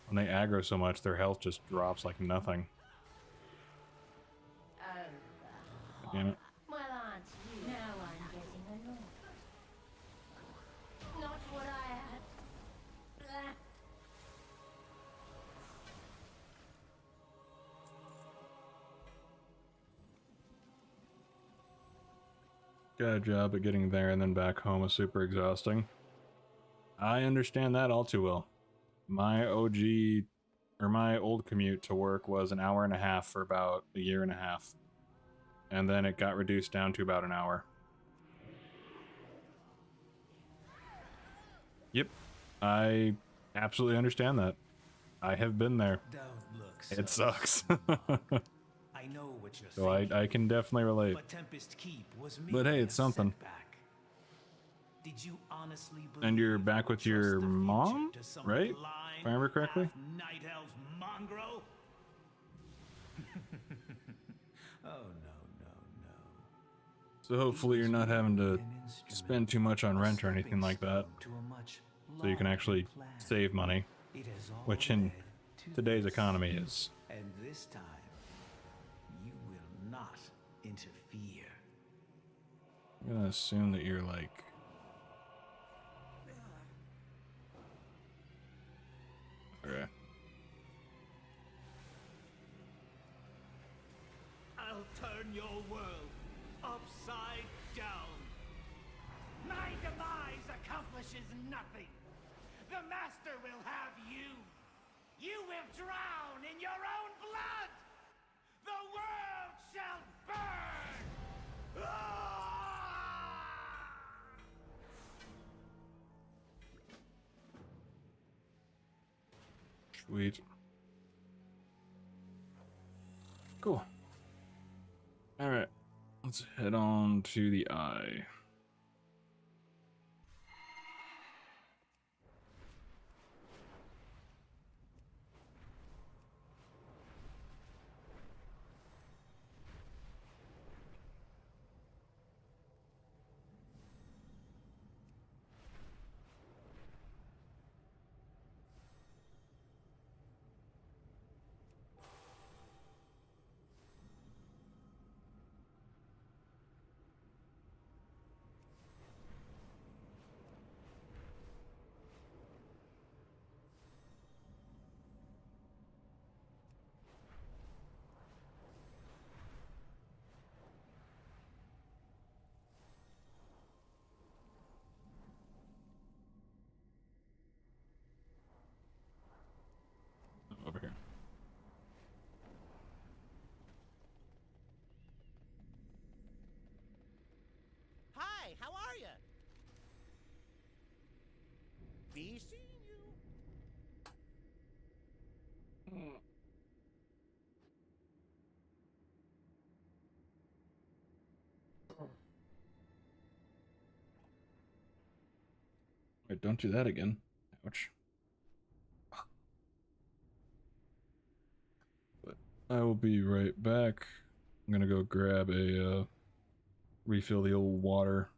when they aggro so much, their health just drops like nothing. Damn it. Well, aren't you? Now I'm getting annoyed. Not what I had. Blah. Got a job at getting there and then back home is super exhausting. I understand that all too well. My my old commute to work was an hour and a half for about a year and a half. And then it got reduced down to about an hour. Yep. I absolutely understand that. I have been there. Don't look It sucks. I know what you're So I can definitely relate. But Tempest Keep was But hey, it's something. Did you honestly believe And you're back with your mom, right? If I remember correctly? Night Elf mongrel? Oh no. So hopefully you're not having to spend too much on rent or anything like that. So you can actually save money, which in today's economy is. And this time, you will not interfere. I'm gonna assume that you're like... Okay. I'll turn your world upside down. My demise accomplishes nothing. The Master will have you. You will drown in your own blood. The world shall burn. Ah! Sweet. Cool. Alright. Let's head on to the eye. Over here. Hi, how are you? Be seeing you. Wait, don't do that again. Ouch. But I will be right back. I'm gonna go grab a refill the old water.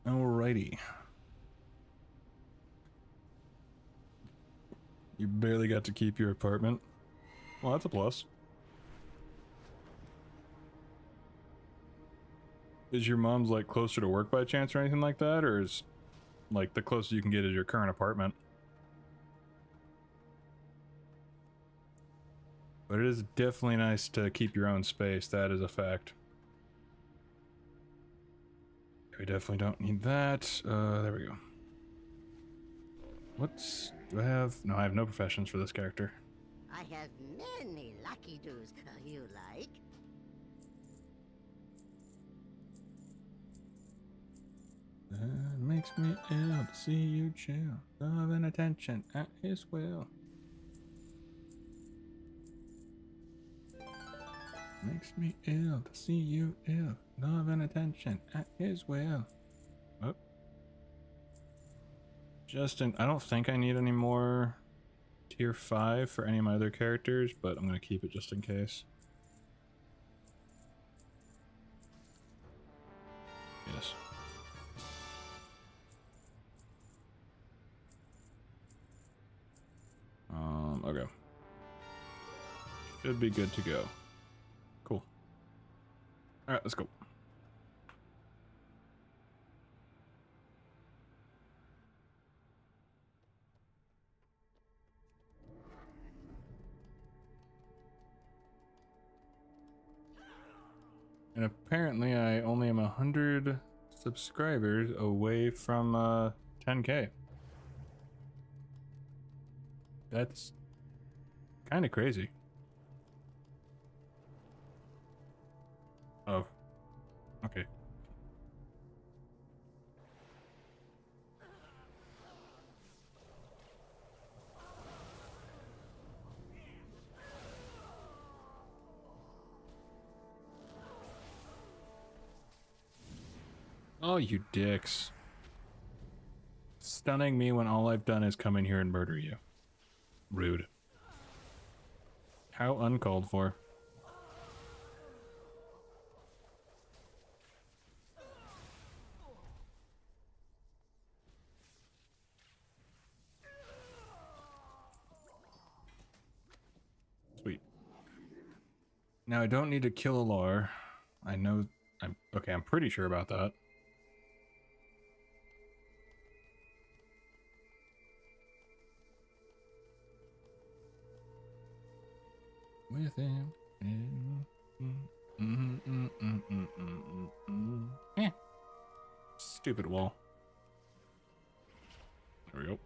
Alrighty. You barely got to keep your apartment. Well, that's a plus. Is your mom's like closer to work by chance or anything like that, or is like the closest you can get is your current apartment? But it is definitely nice to keep your own space, that is a fact. We definitely don't need that. There we go. What's... do I have... no, I have no professions for this character. I have many lucky doos you like. That makes me ill to see you chill. Love and attention at his will. Makes me ill to see you ill. Love and attention at his will. Oh. Justin, I don't think I need any more tier 5 for any of my other characters, but I'm going to keep it just in case. Yes. Okay. Should be good to go. Cool. Alright, let's go. And apparently I only am 100 subscribers away from 10K. That's kind of crazy. Oh. Okay. Oh, you dicks. Stunning me when all I've done is come in here and murder you. Rude. How uncalled for. Sweet. Now I don't need to kill Allure. I know I'm okay, I'm pretty sure about that. With him. Eh. Stupid wall. There we go.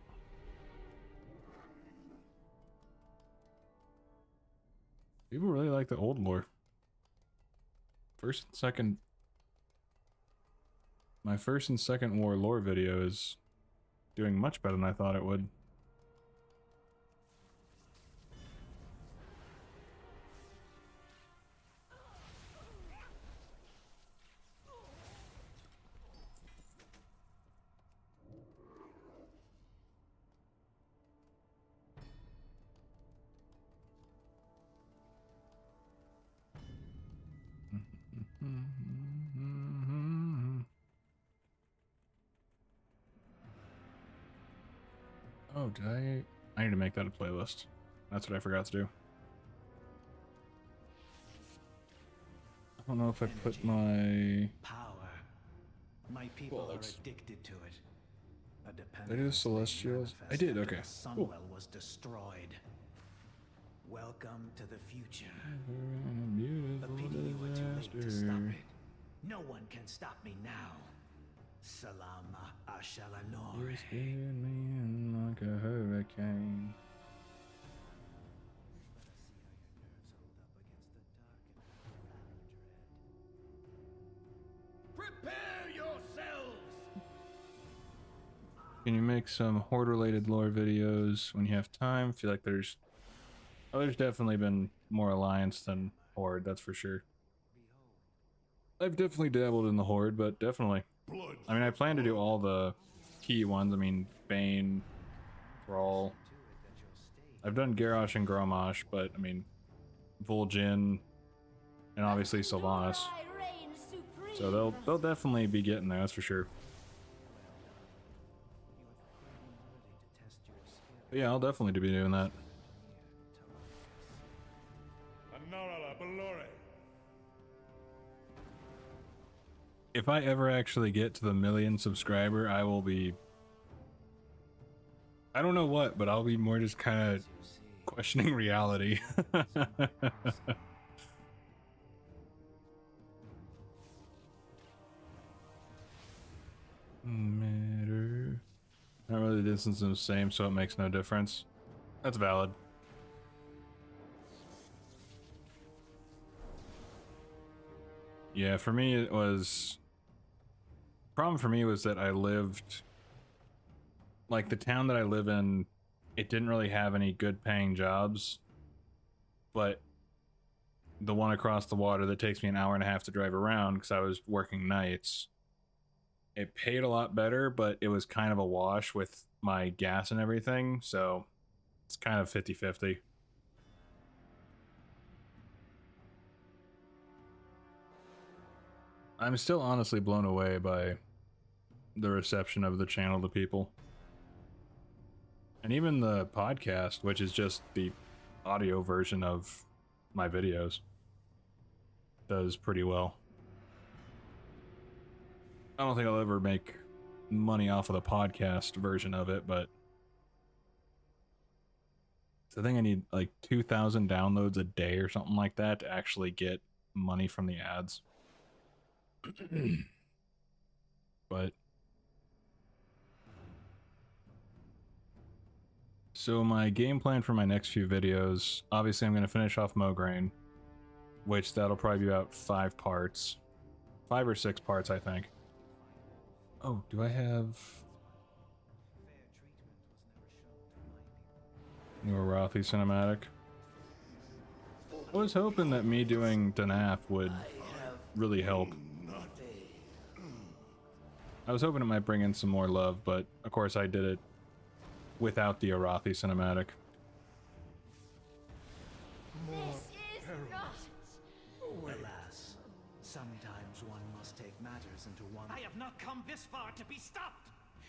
People really like the old lore. My first and second war lore video is doing much better than I thought it would. Oh, did I need to make that a playlist. That's what I forgot to do. I don't know if I put my power. My people are addicted to it. A did I do the Celestials? I did, okay. Sunwell Cool. was destroyed. Welcome to the future. A pity you were too late to stop it. No one can stop me now. Salama Ashalanore. You scared me in like a hurricane. Prepare yourselves! Can you make some horde-related lore videos when you have time? Feel like there's definitely been more Alliance than Horde, that's for sure. I've definitely dabbled in the Horde, but definitely. I mean, I plan to do all the key ones. I mean, Bane, Thrall. I've done Garrosh and Grommash, but I mean, Vol'jin, and obviously Sylvanas. So they'll definitely be getting there, that's for sure. But yeah, I'll definitely be doing that. If I ever actually get to the 1 million subscriber, I will be... I don't know what, but I'll be more just kind of questioning reality. Matter. Not really, the distance is the same, so it makes no difference. That's valid. Yeah, for me it was... Problem for me was that I lived... Like, the town that I live in, it didn't really have any good paying jobs. But the one across the water that takes me an hour and a half to drive around, because I was working nights, it paid a lot better, but it was kind of a wash with my gas and everything, so it's kind of 50-50. I'm still honestly blown away by the reception of the channel to people. And even the podcast, which is just the audio version of my videos, does pretty well. I don't think I'll ever make money off of the podcast version of it, but I think I need like 2,000 downloads a day or something like that to actually get money from the ads. But so my game plan for my next few videos, obviously I'm going to finish off Mograine, which that'll probably be about 5 parts. 5 or 6 parts, I think. Oh, do I have new Arathi cinematic? I was hoping that me doing Danaf would really help. I was hoping it might bring in some more love, but of course I did it without the Arathi cinematic. Alas, sometimes one must take matters into one. I have not come this far to be stopped.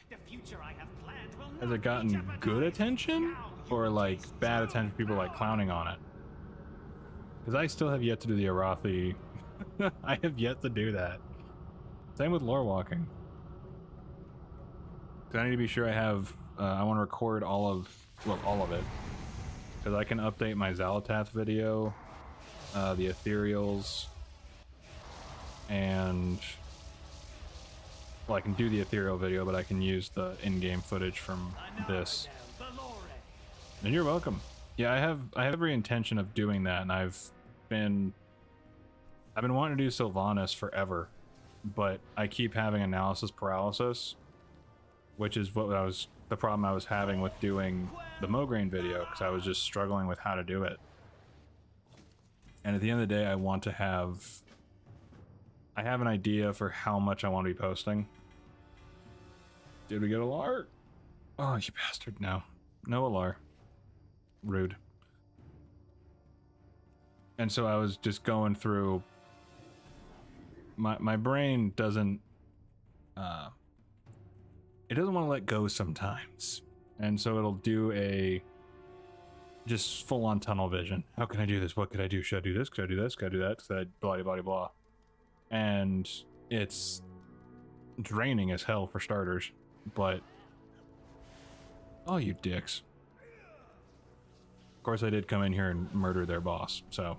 The future I have planned will not Has it gotten be jeopardized. good attention? Or like bad attention, people like clowning on it? Because I still have yet to do the Arathi. I have yet to do that. Same with lore walking. I need to be sure I have, I want to record all of it. Because I can update my Xal'atath video, the Ethereals, and... Well, I can do the Ethereal video, but I can use the in-game footage from this. And you're welcome. Yeah, I have every intention of doing that, and I've been wanting to do Sylvanas forever, but I keep having analysis paralysis, which is the problem I was having with doing the Mograine video, because I was just struggling with how to do it. And at the end of the day, I have an idea for how much I want to be posting. Did we get Alar? Oh, you bastard. No Alar. Rude. And so I was just going through... My brain doesn't... it doesn't want to let go sometimes. And so it'll do a... just full-on tunnel vision. How can I do this? What could I do? Should I do this? Could I do this? Could I do that? Could I blah, blah, blah. And it's draining as hell for starters, but... Oh, you dicks. Of course I did come in here and murder their boss, so...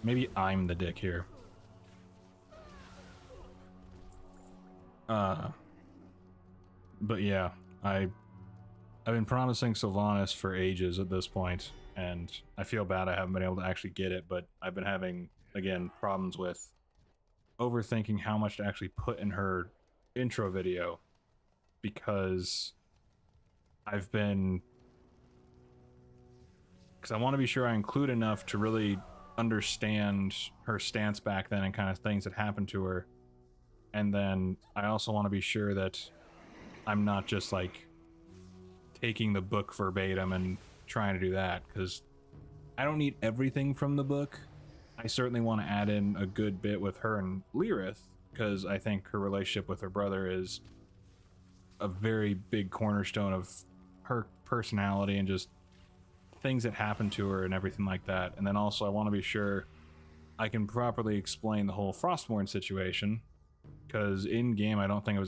Maybe I'm the dick here. But yeah, I've been promising Sylvanas for ages at this point, and I feel bad I haven't been able to actually get it, but I've been having, again, problems with overthinking how much to actually put in her intro video, because I want to be sure I include enough to really understand her stance back then and kind of things that happened to her. And then I also want to be sure that I'm not just like taking the book verbatim and trying to do that, because I don't need everything from the book. I certainly want to add in a good bit with her and Lyrith, because I think her relationship with her brother is a very big cornerstone of her personality and just things that happen to her and everything like that. And then also I want to be sure I can properly explain the whole Frostmourne situation, because in game I don't think it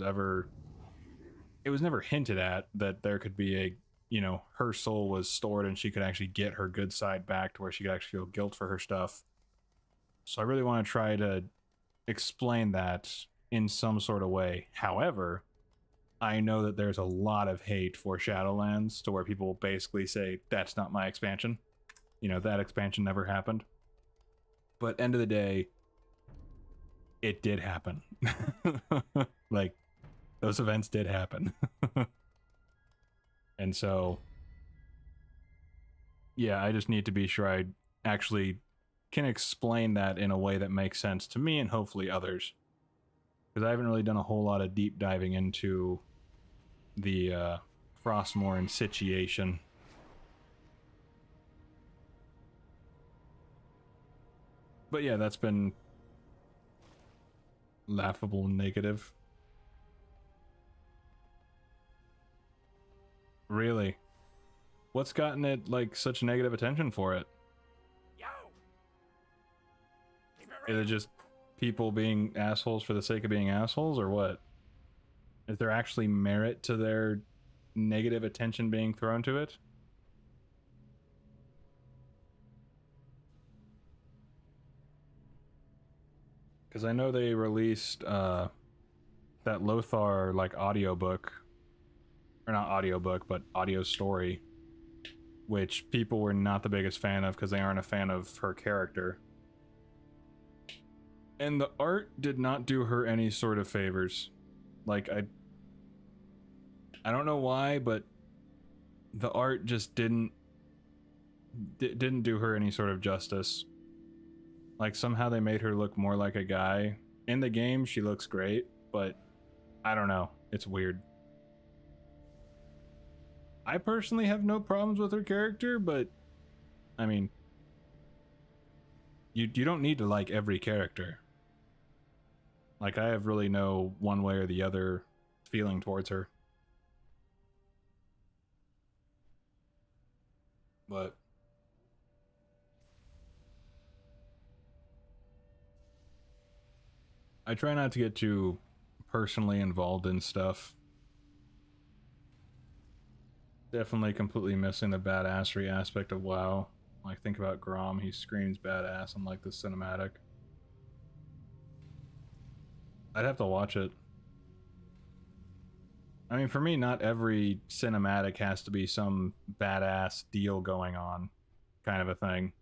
was never hinted at that there could be a, you know, her soul was stored and she could actually get her good side back to where she could actually feel guilt for her stuff. So I really want to try to explain that in some sort of way. However, I know that there's a lot of hate for Shadowlands to where people basically say, that's not my expansion. You know, that expansion never happened. But end of the day, it did happen. Like, those events did happen. And so, yeah, I just need to be sure I actually can explain that in a way that makes sense to me and hopefully others. Because I haven't really done a whole lot of deep diving into the Frostmourne situation. But yeah, that's been laughable and negative. Really? What's gotten it like such negative attention for it? Is it just people being assholes for the sake of being assholes, or what? Is there actually merit to their negative attention being thrown to it? Because I know they released that Lothar like audiobook, or not audiobook, but audio story, which people were not the biggest fan of because they aren't a fan of her character. And the art did not do her any sort of favors. Like, I don't know why, but the art just didn't do her any sort of justice. Like, somehow they made her look more like a guy. In the game, she looks great, but I don't know. It's weird. I personally have no problems with her character, but I mean, you don't need to like every character. Like, I have really no one way or the other feeling towards her. But I try not to get too personally involved in stuff. Definitely completely missing the badassery aspect of WoW. Like, think about Grom, he screams badass on like the cinematic. I'd have to watch it. I mean, for me, not every cinematic has to be some badass deal going on, kind of a thing.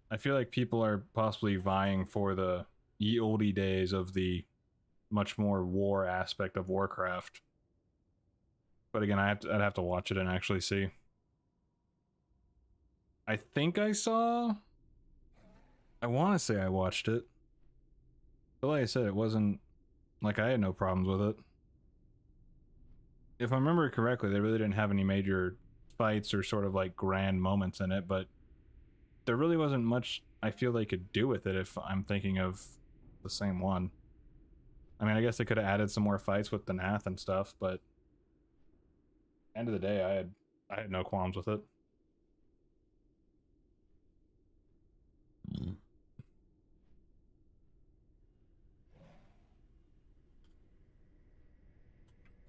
I feel like people are possibly vying for the ye olde days of the much more war aspect of Warcraft. But again, I'd have to watch it and actually see. I think I want to say I watched it. But like I said, it wasn't, like, I had no problems with it. If I remember correctly, they really didn't have any major fights or sort of like grand moments in it, but there really wasn't much I feel they could do with it if I'm thinking of the same one. I mean, I guess they could have added some more fights with the Nath and stuff, but end of the day, I had no qualms with it.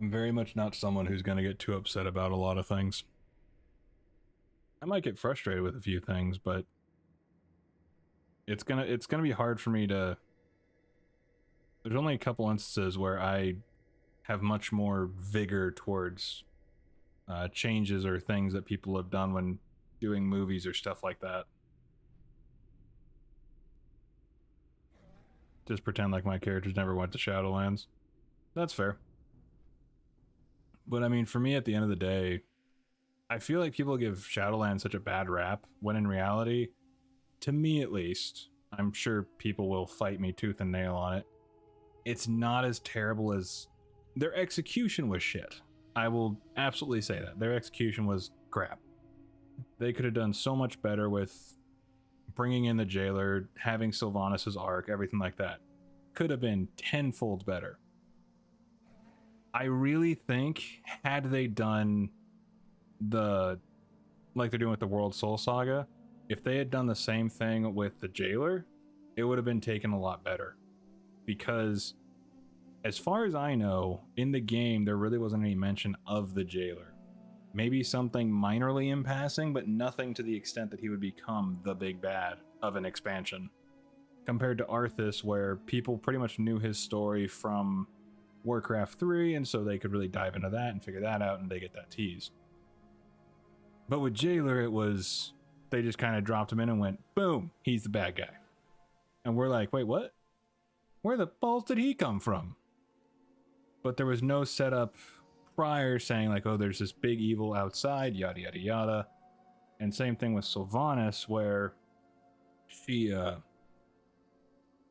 I'm very much not someone who's going to get too upset about a lot of things. I might get frustrated with a few things, but it's gonna be hard for me to... There's only a couple instances where I have much more vigor towards changes or things that people have done when doing movies or stuff like that. Just pretend like my characters never went to Shadowlands. That's fair. But I mean, for me, at the end of the day, I feel like people give Shadowlands such a bad rap, when in reality, to me at least, I'm sure people will fight me tooth and nail on it, it's not as terrible as... Their execution was shit. I will absolutely say that. Their execution was crap. They could have done so much better with bringing in the jailer, having Sylvanas' arc, everything like that. Could have been tenfold better. I really think, had they done like they're doing with the World Soul Saga, if they had done the same thing with the Jailer, it would have been taken a lot better. Because as far as I know, in the game, there really wasn't any mention of the Jailer. Maybe something minorly in passing, but nothing to the extent that he would become the big bad of an expansion. Compared to Arthas, where people pretty much knew his story from Warcraft 3, and so they could really dive into that and figure that out, and they get that tease. But with Jailer, it was, they just kind of dropped him in and went, boom, he's the bad guy. And we're like, wait, what? Where the balls did he come from? But there was no setup prior saying like, oh, there's this big evil outside, yada, yada, yada. And same thing with Sylvanas, where she,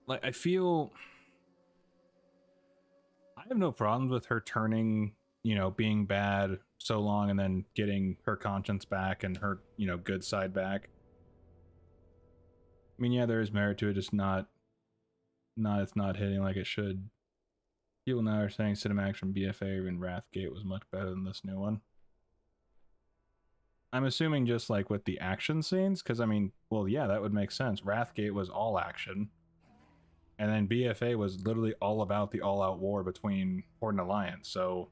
like, I feel, I have no problems with her turning, you know, being bad so long and then getting her conscience back and her, you know, good side back. I mean, yeah, there is merit to it, just it's not hitting like it should. People now are saying cinematics from BFA or even Wrathgate was much better than this new one. I'm assuming just like with the action scenes, because I mean, well, yeah, that would make sense. Wrathgate was all action. And then BFA was literally all about the all-out war between Horde and Alliance. So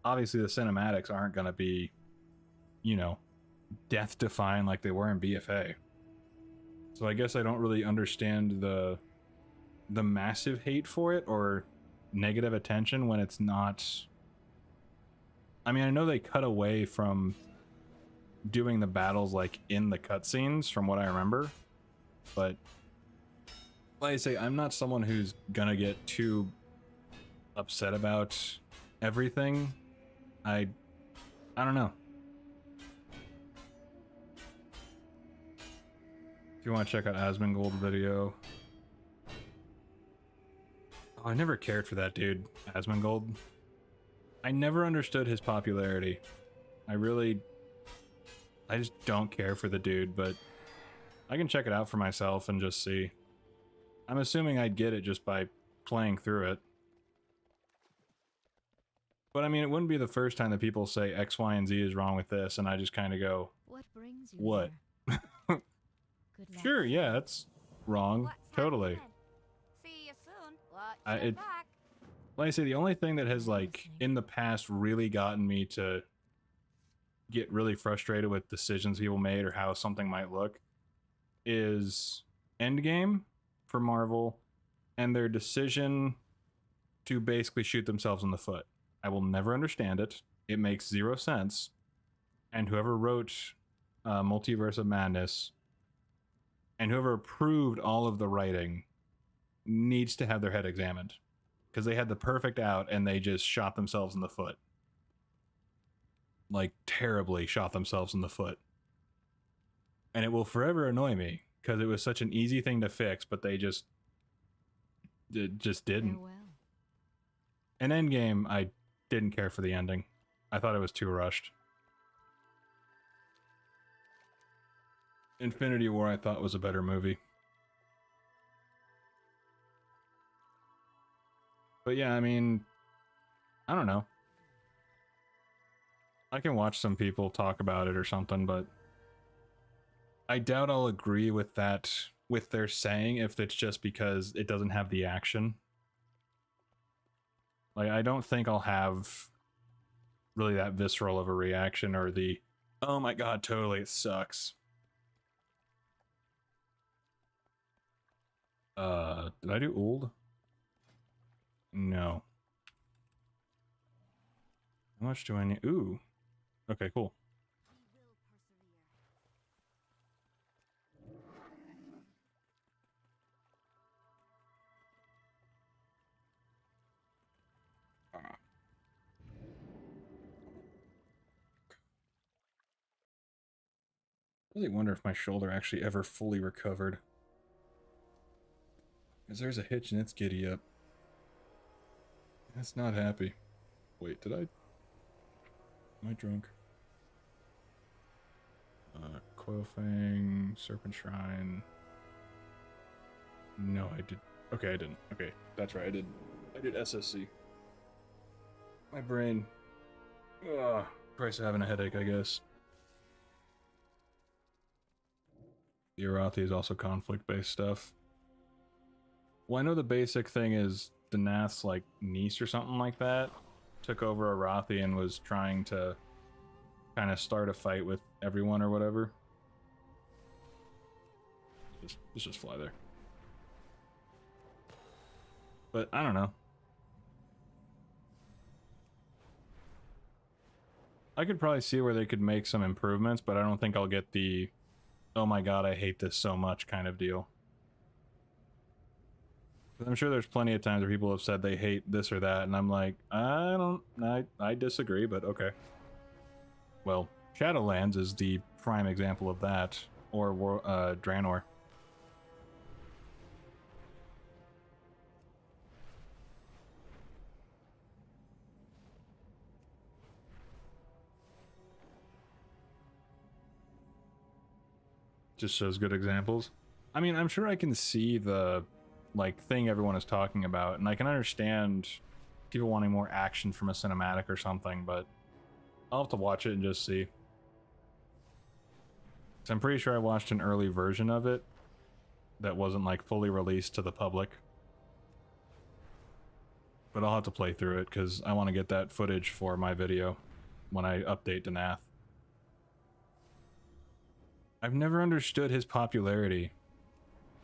obviously the cinematics aren't going to be, you know, death-defying like they were in BFA. So I guess I don't really understand the massive hate for it or negative attention when it's not. I mean, I know they cut away from doing the battles like in the cutscenes from what I remember, but like I say, I'm not someone who's gonna get too upset about everything. I don't know. If you want to check out Asmongold's video. Oh, I never cared for that dude, Asmongold. I never understood his popularity. I just don't care for the dude, but I can check it out for myself and just see. I'm assuming I'd get it just by playing through it. But I mean, it wouldn't be the first time that people say X, Y, and Z is wrong with this, and I just kind of go, what brings you what? Good luck. Sure, yeah, it's wrong. Totally. See you soon. Watch your back. Like I say, the only thing that has, like, in the past really gotten me to get really frustrated with decisions people made or how something might look is Endgame for Marvel and their decision to basically shoot themselves in the foot. I will never understand it. It makes zero sense. And whoever wrote Multiverse of Madness and whoever approved all of the writing needs to have their head examined. Because they had the perfect out and they just shot themselves in the foot. Like, terribly shot themselves in the foot. And it will forever annoy me, because it was such an easy thing to fix, but they just didn't. Farewell. In Endgame, I didn't care for the ending. I thought it was too rushed. Infinity War I thought was a better movie. But yeah, I mean, I don't know. I can watch some people talk about it or something, but I doubt I'll agree with that, with their saying, if it's just because it doesn't have the action. Like, I don't think I'll have really that visceral of a reaction or the, oh my god, totally, it sucks. Did I do old? No. How much do I need? Ooh. Okay, cool. I really wonder if my shoulder actually ever fully recovered. Because there's a hitch and it's giddy up. That's not happy. Wait, did I? Am I drunk? Coilfang, Serpent Shrine. No, I did. Okay, I didn't. Okay, that's right, I did. I did SSC. My brain. Ugh. Price of having a headache, I guess. The Arathi is also conflict-based stuff. Well, I know the basic thing is Danath's like niece or something like that took over Arathi and was trying to kind of start a fight with everyone or whatever. Let's just fly there. But I don't know. I could probably see where they could make some improvements, but I don't think I'll get the oh my god, I hate this so much kind of deal. I'm sure there's plenty of times where people have said they hate this or that, and I'm like, I disagree, but okay. Well, Shadowlands is the prime example of that, or Draenor. Just shows good examples. I mean, I'm sure I can see the like thing everyone is talking about, and I can understand people wanting more action from a cinematic or something, but I'll have to watch it and just see. So I'm pretty sure I watched an early version of it that wasn't like fully released to the public. But I'll have to play through it because I want to get that footage for my video when I update Danath. I've never understood his popularity.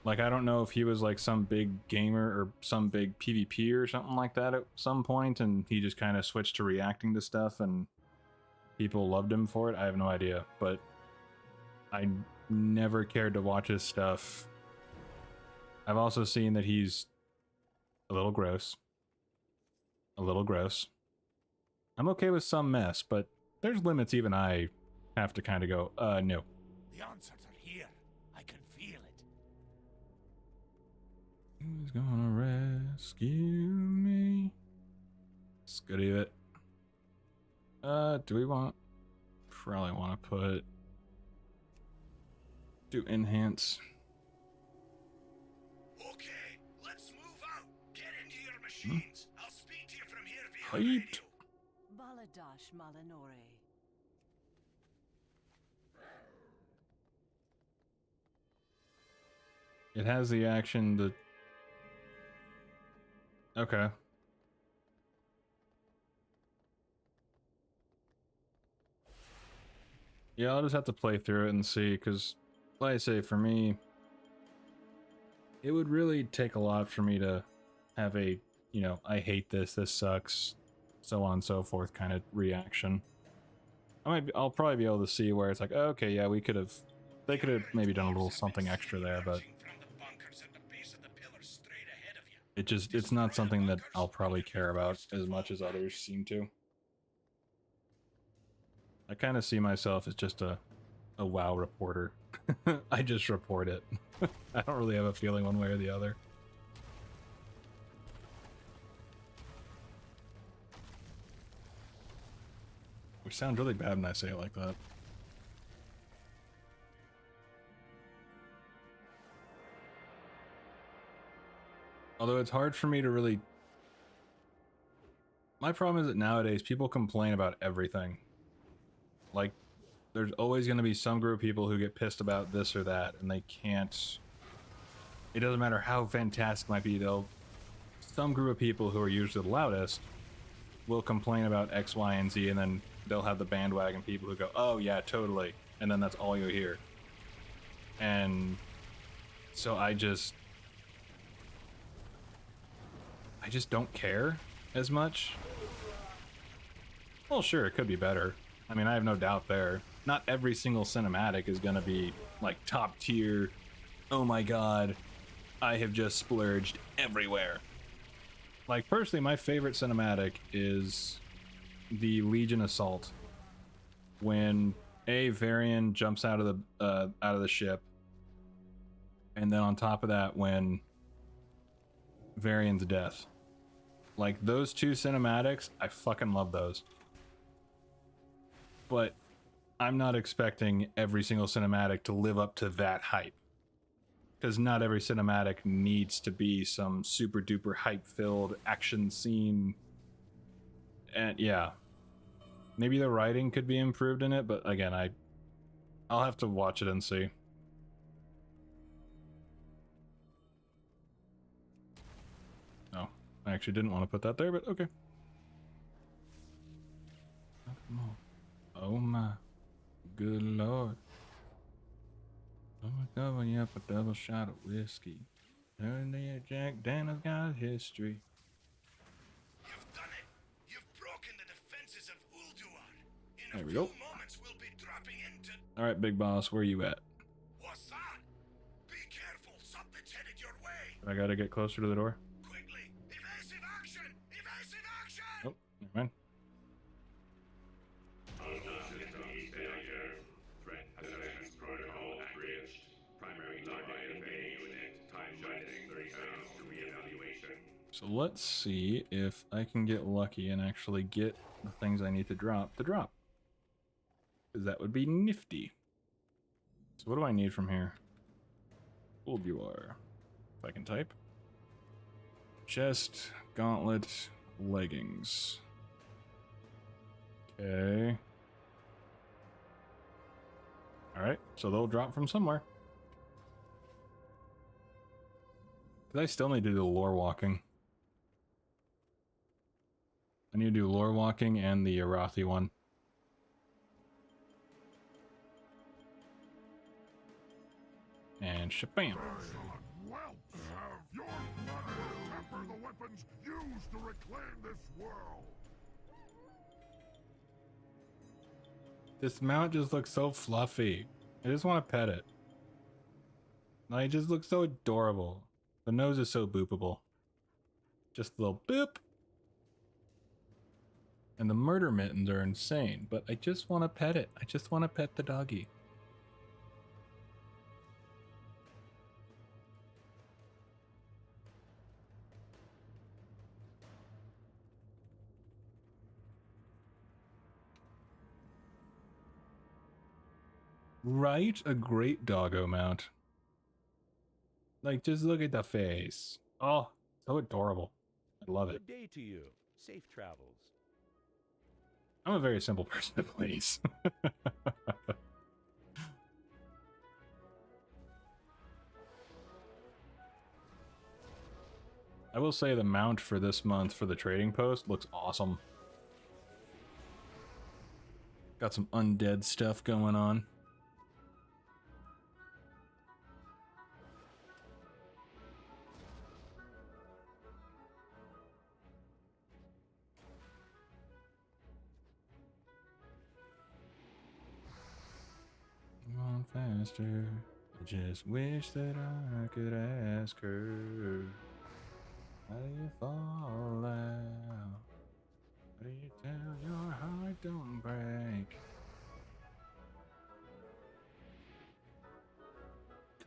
Like, I don't know if he was like some big gamer or some big PvP or something like that at some point, and he just kind of switched to reacting to stuff and people loved him for it. I have no idea, but I never cared to watch his stuff. I've also seen that he's a little gross. A little gross. I'm okay with some mess, but there's limits even I have to kind of go, no. The answers are here. I can feel it. Who's gonna rescue me? Scuddy it. Do we want... Probably want to put... Do enhance. Okay, let's move out. Get into your machines. I'll speak to you from here via radio. Baladash Malinore. It has the action to... Okay. Yeah, I'll just have to play through it and see, because, like I say, for me, it would really take a lot for me to have a, you know, I hate this, this sucks, so on and so forth kind of reaction. I'll probably be able to see where it's like, oh, okay, yeah, they could have maybe done a little something extra there, but it's not something that I'll probably care about as much as others seem to. I kind of see myself as just a WoW reporter. I just report it. I don't really have a feeling one way or the other. Which sounds really bad when I say it like that. Although it's hard for me to really... My problem is that nowadays people complain about everything. Like, there's always going to be some group of people who get pissed about this or that, and they can't... It doesn't matter how fantastic it might be, some group of people who are usually the loudest will complain about X, Y, and Z, and then they'll have the bandwagon people who go, oh yeah, totally, and then that's all you hear. And so I just don't care as much. Well, sure, it could be better. I mean, I have no doubt there. Not every single cinematic is gonna be like top tier. Oh my god, I have just splurged everywhere. Like, personally, my favorite cinematic is the Legion Assault. When Varian jumps out of the ship, and then on top of that, when Varian's death. Like, those two cinematics, I fucking love those. But I'm not expecting every single cinematic to live up to that hype. Because not every cinematic needs to be some super duper hype filled action scene. And yeah. Maybe the writing could be improved in it, but again, I'll have to watch it and see. No, I actually didn't want to put that there, but okay. Oh my good lord. Oh my god, when you have a double shot of whiskey. Turn there, Jack Daniels got history. You've done it! You've broken the defenses of Ulduar! In There a we few go. moments we'll be dropping into... Alright, big boss, where you at? What's that? Be careful, something's headed your way! I gotta get closer to the door. Quickly! Evasive action! Evasive action! Oh, never mind. Threat assessment protocol abridged. Primary target invade unit. Time minus 30 seconds to reevaluation. So let's see if I can get lucky and actually get the things I need to drop. Because that would be nifty. So what do I need from here? Ulduar. If I can type. Chest, gauntlet, leggings. Okay. Alright, so they'll drop from somewhere. Because I still need to do the lore walking. I need to do lore walking and the Arathi one. And shabam. Your blood will temper the weapons used to reclaim this world. This mount just looks so fluffy. I just want to pet it. Like, it just looks so adorable. The nose is so boopable. Just a little boop. And the murder mittens are insane, but I just want to pet it. I just want to pet the doggy. Right? A great doggo mount. Like, just look at the face. Oh, so adorable. I love it. Good day to you. Safe travels. I'm a very simple person, please. I will say the mount for this month for the trading post looks awesome. Got some undead stuff going on. On faster. I just wish that I could ask her. How do you fall out? How do you tell your heart don't break?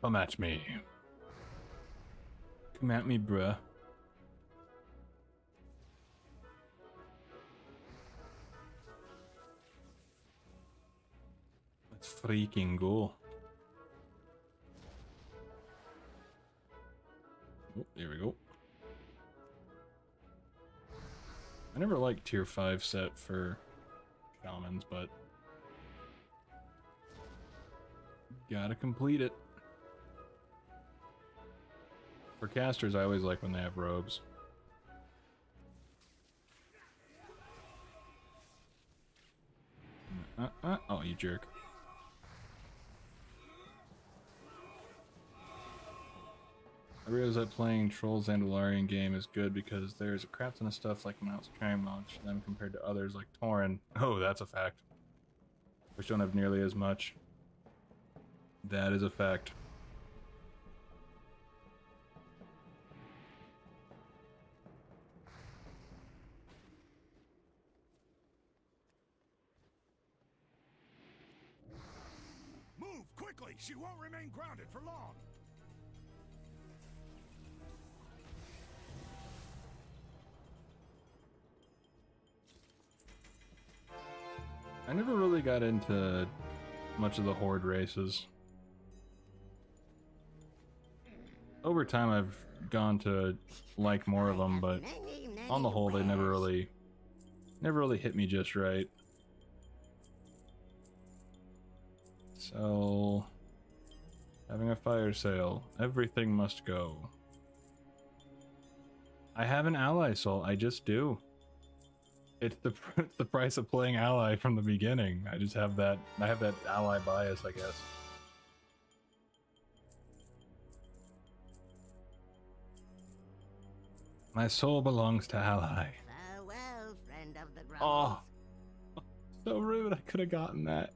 Come at me. Come at me, bruh. Let's freaking go. Oh, there we go. I never liked tier 5 set for shamans, but gotta complete it. For casters, I always like when they have robes. Oh, you jerk. I realize that playing Trolls Andalarian game is good because there's a crap ton of stuff like mounts carrying launch them compared to others like Tauren. Oh, that's a fact. Which don't have nearly as much. That is a fact. Move quickly! She won't remain grounded for long! I never really got into much of the Horde races. Over time I've gone to like more of them, but on the whole they never really hit me just right. So, having a fire sale. Everything must go. I have an ally soul. I just do. It's the price of playing ally from the beginning. I just have that. I have that ally bias, I guess. My soul belongs to ally. Farewell, friend of the Grumbles. Oh, so rude. I could have gotten that.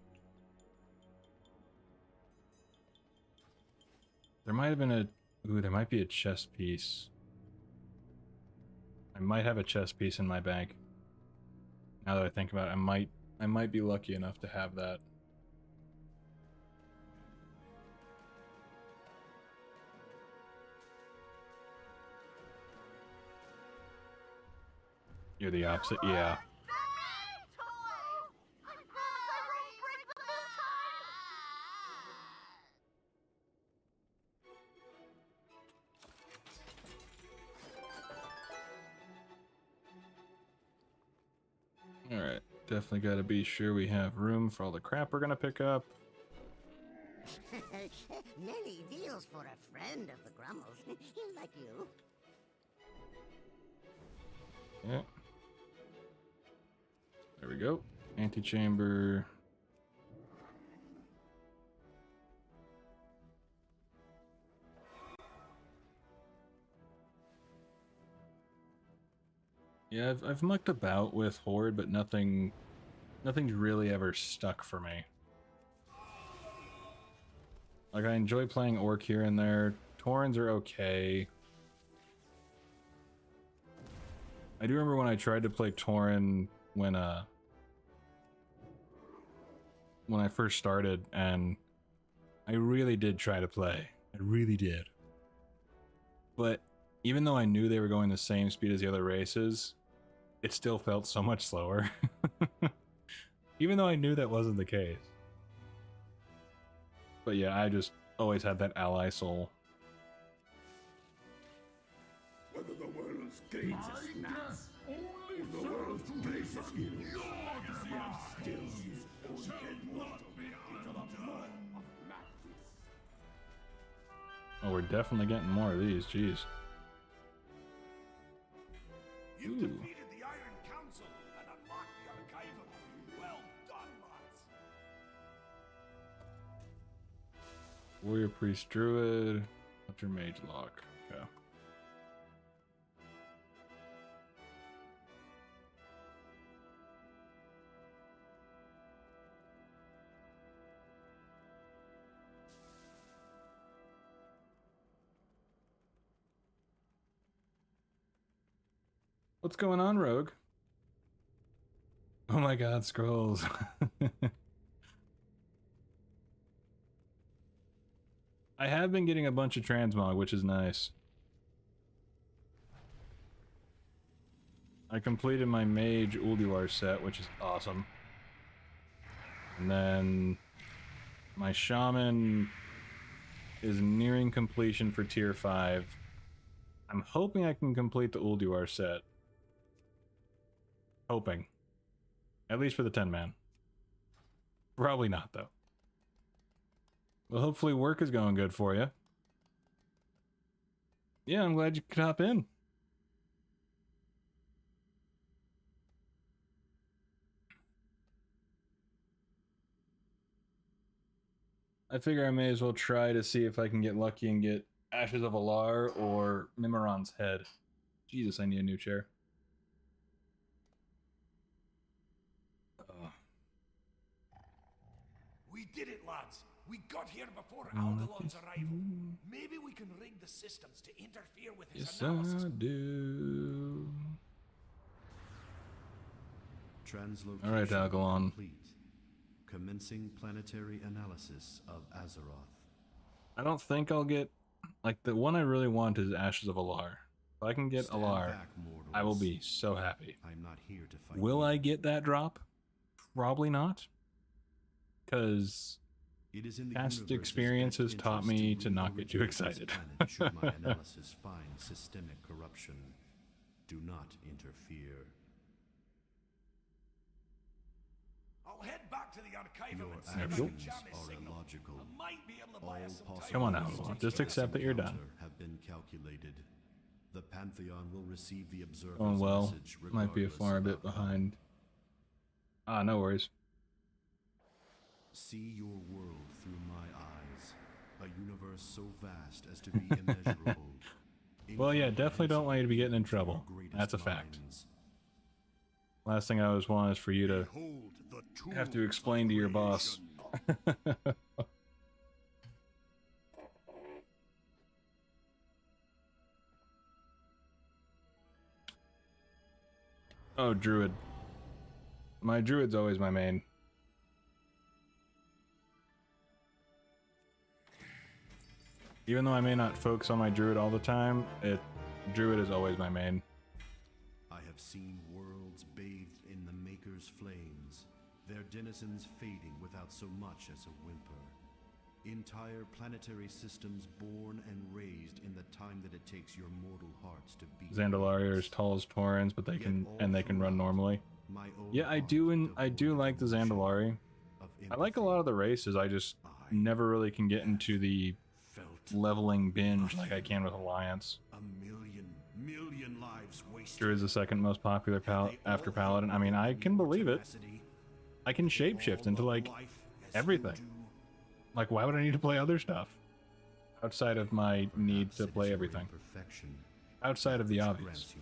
There might have been a... Ooh, there might be a chest piece. I might have a chest piece in my bank. Now that I think about it, I might be lucky enough to have that. You're the opposite, yeah. Alright, definitely gotta be sure we have room for all the crap we're gonna pick up. Many deals for a friend of the Grumbles. Like you. Yeah. There we go. Antechamber. Yeah, I've mucked about with Horde, but nothing's really ever stuck for me. Like, I enjoy playing Orc here and there. Taurens are okay. I do remember when I tried to play Tauren when I first started, and I really did try to play. I really did. But even though I knew they were going the same speed as the other races, it still felt so much slower. Even though I knew that wasn't the case. But yeah, I just always had that ally soul. Whether the world's greatest nuts or the world's greatest skills, Oh, we're definitely getting more of these, jeez. You defeated the Iron Council and unlocked the archival. Well done, lads. Warrior, Priest, Druid, Hunter, Mage, Lock. Okay. What's going on, Rogue? Oh my god, scrolls. I have been getting a bunch of transmog, which is nice. I completed my Mage Ulduar set, which is awesome. And then my Shaman is nearing completion for tier 5. I'm hoping I can complete the Ulduar set. Hoping. At least for the 10-man. Probably not, though. Well, hopefully work is going good for you. Yeah, I'm glad you could hop in. I figure I may as well try to see if I can get lucky and get Ashes of Alar or Mimiron's Head. Jesus, I need a new chair. We did it, lads. We got here before Aldalon's arrival. Maybe we can rig the systems to interfere with his analysis. Yes, I do. Translocation All right, Algalon. complete. Commencing planetary analysis of Azeroth. I don't think I'll get... Like, the one I really want is Ashes of Alar. If I can get Stand Alar, back, mortals. I will be so happy. I'm not here to fight. Will I get that drop? Probably not. Because past experience has taught me to not get too excited. Should my analysis find systemic corruption, do not interfere. I'll head back to the archive Your and see if I actions can jam this are signal. illogical. I might be able to All buy us some possible Come on now, results just of accept this that you're done. encounter have been calculated. The Pantheon will receive the observer's Going well. message Might be a regardless far of bit outcome. behind. Ah, no worries. See your world through my eyes. A universe so vast as to be immeasurable. Well, yeah, definitely don't want you to be getting in trouble. That's a fact. Last thing I always want is for you to have to explain to your boss. Oh, druid. My druid's always my main. Even though I may not focus on my druid all the time, druid is always my main. I have seen worlds bathed in the Maker's flames, their denizens fading without so much as a whimper. Entire planetary systems born and raised in the time that it takes your mortal hearts to beat. Zandalari are as tall as Taurens, but they can run normally. Yeah, I do like the Zandalari. I like a lot of the races. I just never really can get into the leveling binge like I can with Alliance. A million lives wasted. Druid's the second most popular after Paladin. I mean, I can believe it. I can shapeshift into like everything. Like, why would I need to play other stuff outside of my need to play everything? Outside of the obvious.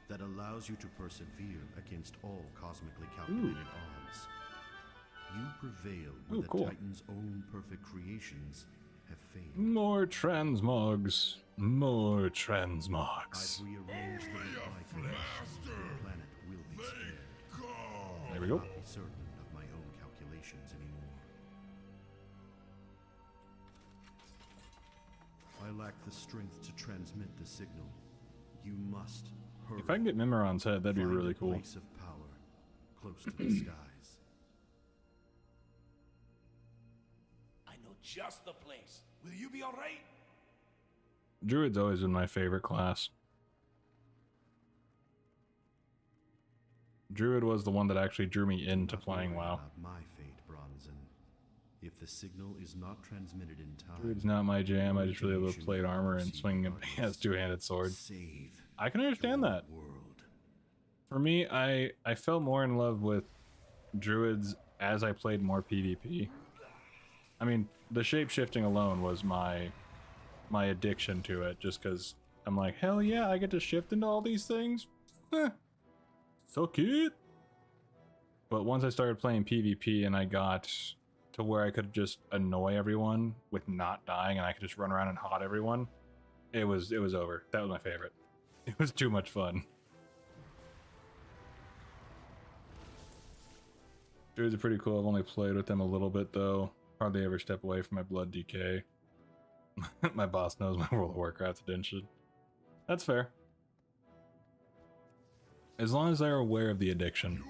That allows you to persevere against all cosmically calculated odds. You prevail when the Titan's own perfect creations have failed. More transmogs. More transmogs. I've rearranged the life the planet will be spared. There we go. I'm not certain of my own calculations anymore. I lack the strength to transmit the signal. You must hurry. If I can get Mimiron's head, that'd be really cool. Place of power, close to the skies. I know just the place. Will you be all right? Druid's always been my favorite class. Druid was the one that actually drew me into playing WoW. My fate, Bronzen. If the signal is not transmitted in time, Druid's not my jam. I just really love plate armor and swinging a two-handed sword. I can understand that. For me, I fell more in love with Druids as I played more PvP. I mean, the shape-shifting alone was my addiction to it, just because I'm like, hell yeah, I get to shift into all these things. Suck it. But once I started playing PvP and I got to where I could just annoy everyone with not dying and I could just run around and hot everyone, it was over. That was my favorite. It was too much fun. Druids are pretty cool. I've only played with them a little bit though. Hardly ever step away from my blood DK. My boss knows my World of Warcraft addiction. That's fair. As long as they're aware of the addiction.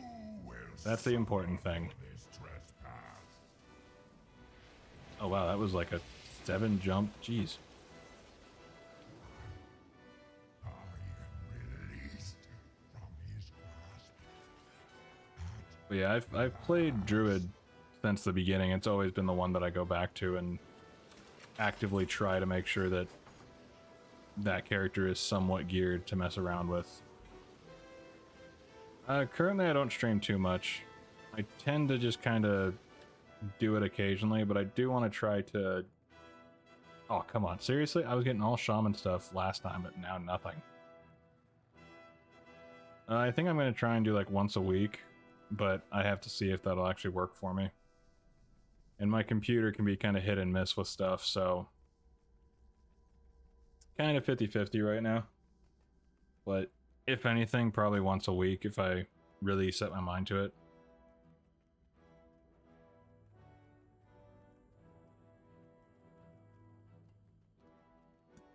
That's the important thing. Oh wow, that was like a 7 jump. Jeez. But yeah, I've played Druid since the beginning. It's always been the one that I go back to and actively try to make sure that that character is somewhat geared to mess around with. Currently I don't stream too much. I tend to just kind of do it occasionally, but I do want to try to... Oh, come on. Seriously? I was getting all shaman stuff last time, but now nothing. I think I'm going to try and do like once a week, but I have to see if that'll actually work for me. And my computer can be kind of hit and miss with stuff, so... Kind of 50-50 right now. But if anything, probably once a week if I really set my mind to it.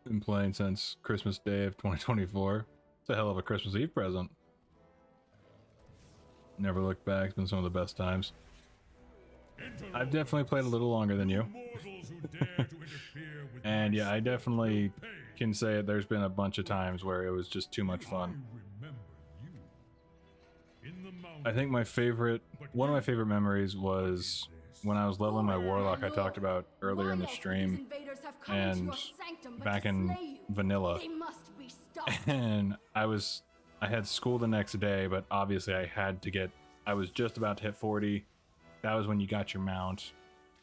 Been playing since Christmas Day of 2024. It's a hell of a Christmas Eve present. Never looked back. It's been some of the best times. I've definitely played a little longer than you. And yeah, I definitely can say it. There's been a bunch of times where it was just too much fun. I think my favorite, one of my favorite memories was when I was leveling my warlock I talked about earlier in the stream, and back in vanilla, They must be stopped. and I had school the next day, but obviously I was just about to hit 40. That was when you got your mount,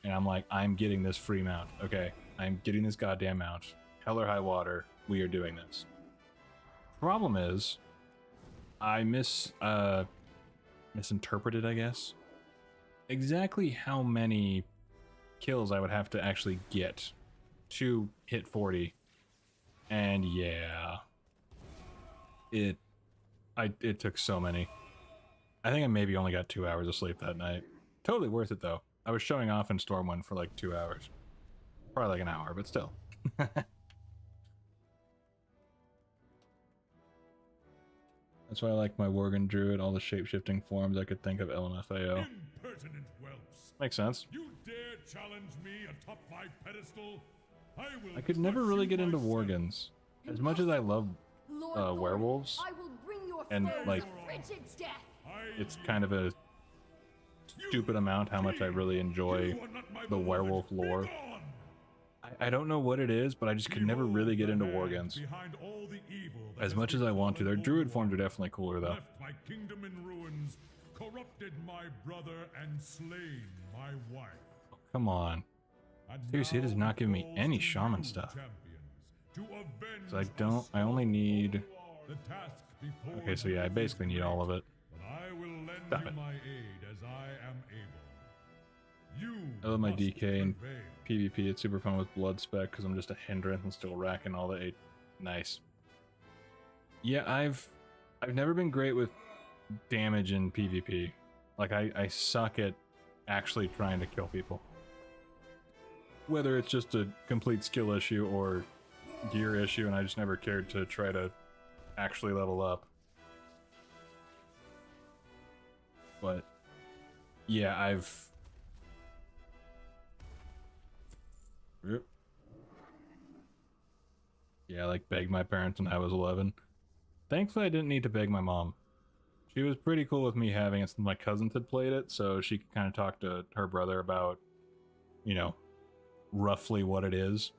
and I'm like, I'm getting this free mount. Okay, I'm getting this goddamn mount. Hell or high water, we are doing this. Problem is, I misinterpreted, I guess, exactly how many kills I would have to actually get to hit 40. And yeah, it took so many. I think I maybe only got 2 hours of sleep that night. Totally worth it though. I was showing off in Stormwind for like 2 hours. Probably like an hour, but still. That's why I like my Worgen Druid, all the shape-shifting forms I could think of LMFAO. Impertinent whelps. Makes sense. You dare challenge me atop my pedestal? I could never really get into Worgens. As much as I love werewolves, and like, it's kind of a stupid amount how much I really enjoy the werewolf lore. I don't know what it is, but I just could never really get into Worgens. As much as I want to. Their druid forms are definitely cooler though. Left my kingdom in ruins, corrupted my brother, and slain my wife. Come on. Seriously, it does not give me any shaman stuff. So I only need... Okay, so yeah, I basically need all of it. Stop it. I love my DK and PvP. It's super fun with blood spec because I'm just a hindrance and still racking all the 8. Nice. Yeah, I've never been great with damage in PvP. Like I suck at actually trying to kill people. Whether it's just a complete skill issue or gear issue, and I just never cared to try to actually level up. But yeah, I like begged my parents when I was 11. Thankfully, I didn't need to beg my mom. She was pretty cool with me having it since my cousins had played it, so she could kind of talk to her brother about, you know, roughly what it is.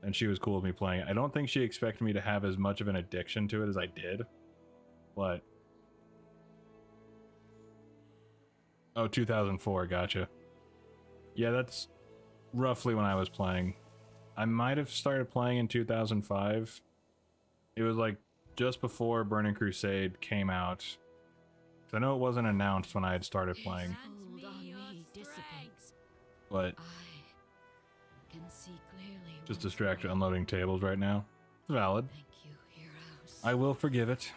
And she was cool with me playing it. I don't think she expected me to have as much of an addiction to it as I did. But... Oh, 2004, gotcha. Yeah, that's roughly when I was playing. I might have started playing in 2005. It was like just before Burning Crusade came out. 'Cause I know it wasn't announced when I had started playing. But just distracted unloading tables right now. It's valid. I will forgive it.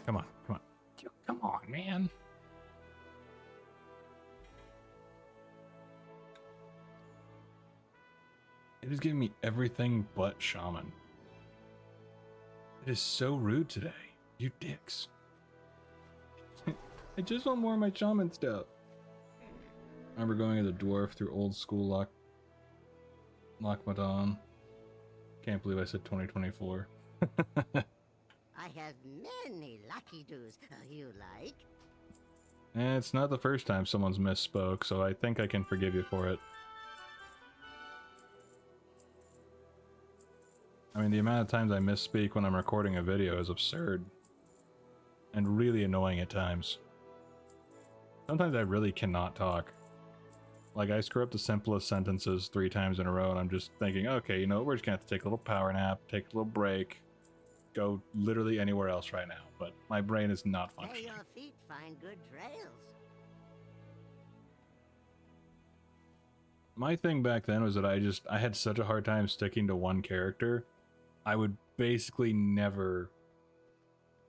Come on, come on. Come on, man. It is giving me everything but shaman. It is so rude today. You dicks. I just want more of my shaman stuff. I remember going as a dwarf through old school Lochmadon. Can't believe I said 2024. I have many lucky doos. You like? And it's not the first time someone's misspoke, so I think I can forgive you for it. I mean, the amount of times I misspeak when I'm recording a video is absurd. And really annoying at times. Sometimes I really cannot talk. Like, I screw up the simplest sentences 3 times in a row, and I'm just thinking, okay, you know, we're just gonna have to take a little power nap, take a little break, go literally anywhere else right now. But my brain is not May functioning. your feet find good trails. My thing back then was that I had such a hard time sticking to one character. I would basically never...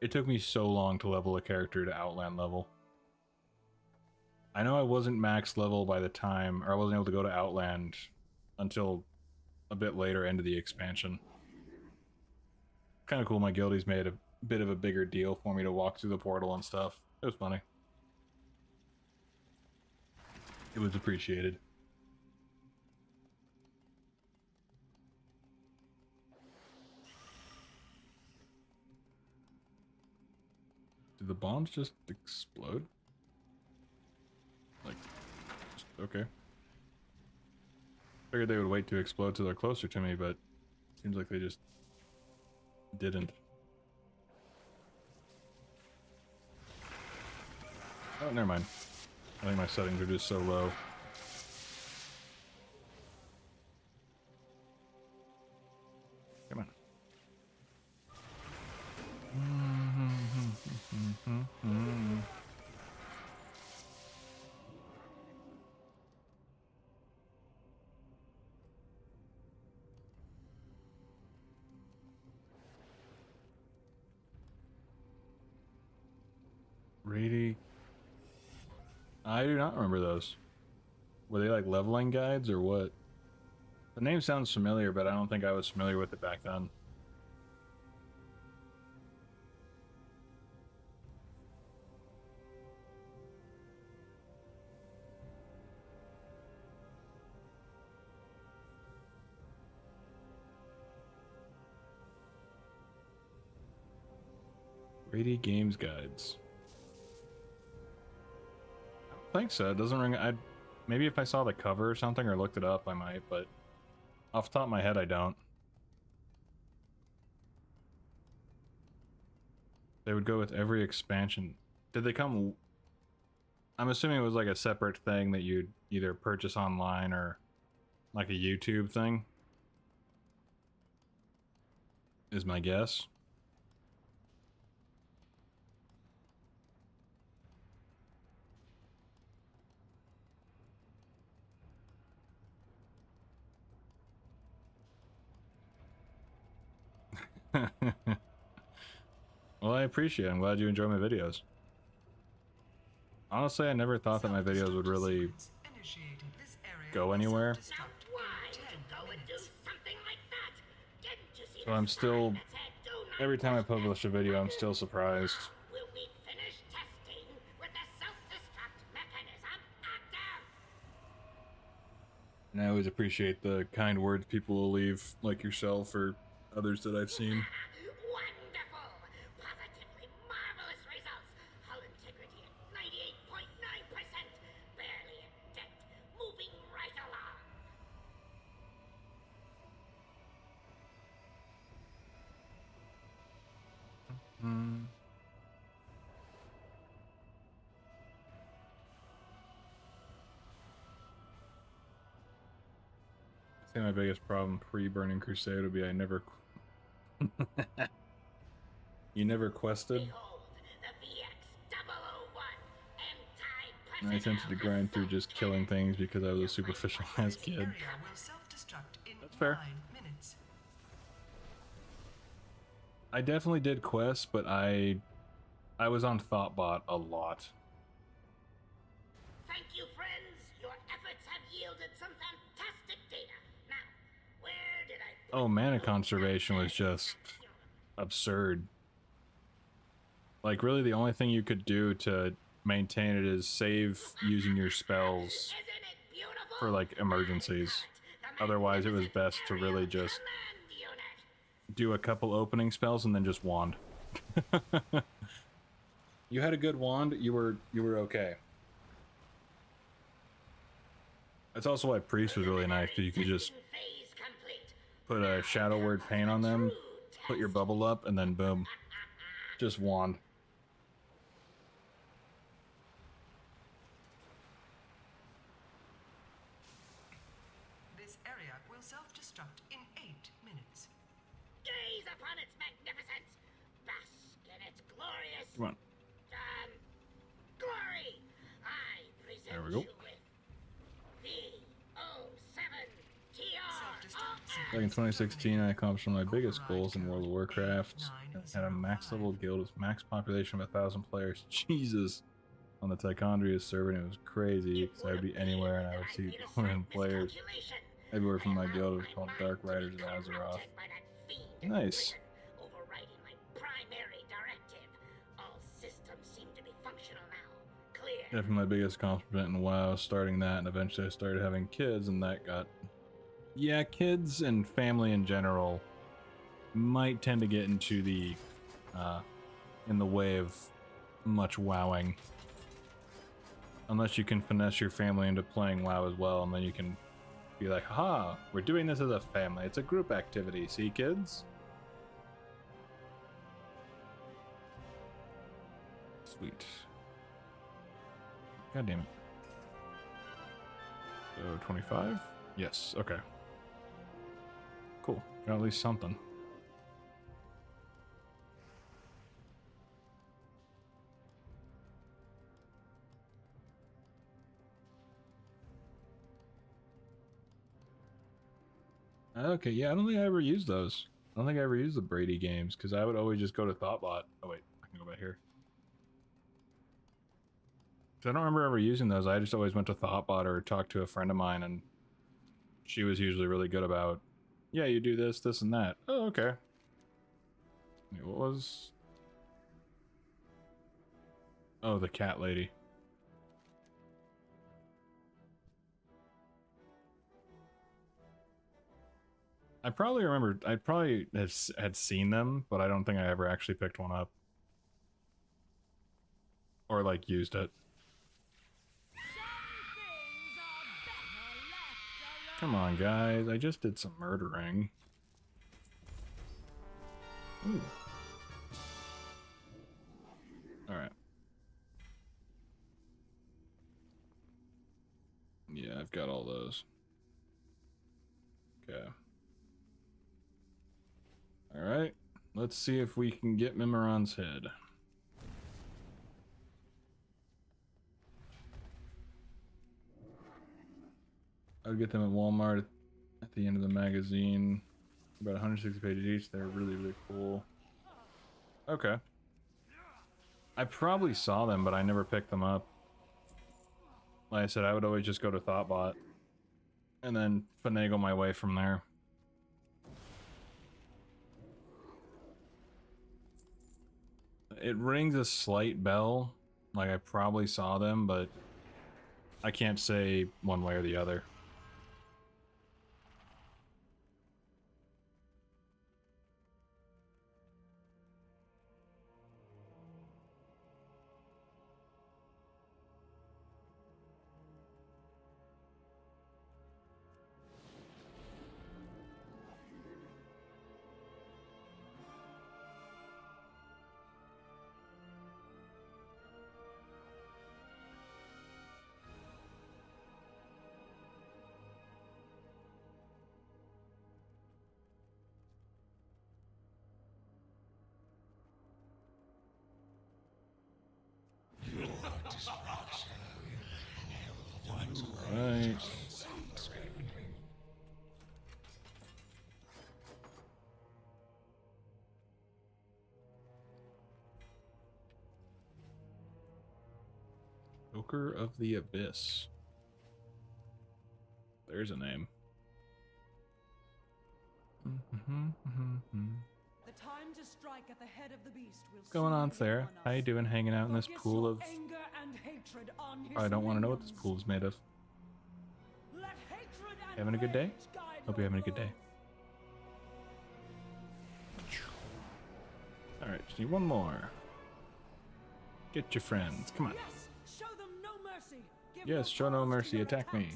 It took me so long to level a character to Outland level. I know I wasn't max level by the time, or I wasn't able to go to Outland until a bit later into the expansion. Kind of cool my guildies made a bit of a bigger deal for me to walk through the portal and stuff. It was funny. It was appreciated. Did the bombs just explode? Like, just, okay. Figured they would wait to explode till they're closer to me, but seems like they just didn't. Oh, never mind. I think my settings are just so low. Come on. Rady. I do not remember those. Were they like leveling guides or what? The name sounds familiar, but I don't think I was familiar with it back then. Rady Games Guides. I don't think so. It doesn't ring. Maybe if I saw the cover or something or looked it up, I might, but off the top of my head, I don't. They would go with every expansion. Did they come? I'm assuming it was like a separate thing that you'd either purchase online or like a YouTube thing. Is my guess. Well, I appreciate it. I'm glad you enjoy my videos. Honestly, I never thought that my videos would really go anywhere. So I'm still, every time I publish a video, I'm still surprised. And I always appreciate the kind words people will leave, like yourself or others that I've seen. I think my biggest problem pre-Burning Crusade would be I never... You never quested? And I attempted to grind through just killing things because I was a superficial ass kid. That's fair. I definitely did quests, but I was on Thoughtbot a lot. Thank you, friends. Your efforts have yielded some fantastic data. Now, where did I... Oh, mana conservation was just absurd. Like, really the only thing you could do to maintain it is save using your spells for, like, emergencies. Otherwise, it was best to really just do a couple opening spells and then just wand. You had a good wand, you were okay. That's also why Priest was really nice, because you could just put a Shadow Word Paint on them, put your bubble up, and then boom. Just wand. This area will self-destruct in 8 minutes. Gaze upon its magnificence. Bask in its glorious... Come on. Glory. I present There we go. you with V07TR. Back in 2016, I accomplished one of my biggest goals in World of Warcraft. I had a max level guild with max population of 1,000 players. Jesus! On the Tichondria server, and it was crazy because I would be anywhere and I would see 200 players. Everywhere from my guild was called Dark Riders of Azeroth. Nice. Overriding my primary directive. All systems seem to be functional now. Clear. Definitely my biggest accomplishment in WoW, starting that, and eventually I started having kids, and that got... Yeah, kids and family in general might tend to get into the, in the way of much wowing. Unless you can finesse your family into playing WoW as well, and then you can be like, haha, we're doing this as a family. It's a group activity, see, kids? Sweet. God damn it. So, 25? Yes, okay. Cool. Got at least something. Okay, yeah, I don't think I ever used those. I don't think I ever used the Brady games, because I would always just go to Thoughtbot. Oh wait, I can go back here. So I don't remember ever using those. I just always went to Thoughtbot or talked to a friend of mine, and she was usually really good about, yeah, you do this, this, and that. Oh, okay. Wait, what was... Oh, the cat lady. I probably remember, I probably had seen them, but I don't think I ever actually picked one up. Or, like, used it. Come on, guys, I just did some murdering. Ooh. Alright. Yeah, I've got all those. Okay. Alright, let's see if we can get Mimiron's head. I'll get them at Walmart at the end of the magazine. About 160 pages each. They're really, really cool. Okay. I probably saw them, but I never picked them up. Like I said, I would always just go to Thoughtbot and then finagle my way from there. It rings a slight bell, like I probably saw them, but I can't say one way or the other. Right. Joker of the Abyss. There's a name. The time to strike at the head of the beast will What's going on, Sarah? How you doing hanging out in this pool of... anger and hatred on his I don't want to know what this pool is made of. Let hatred and Having a good day? rage guide Hope you're having a good day. Alright, just need one more. Get your friends. Come on. Yes, show them no mercy. Give Yes, show no mercy. Attack me.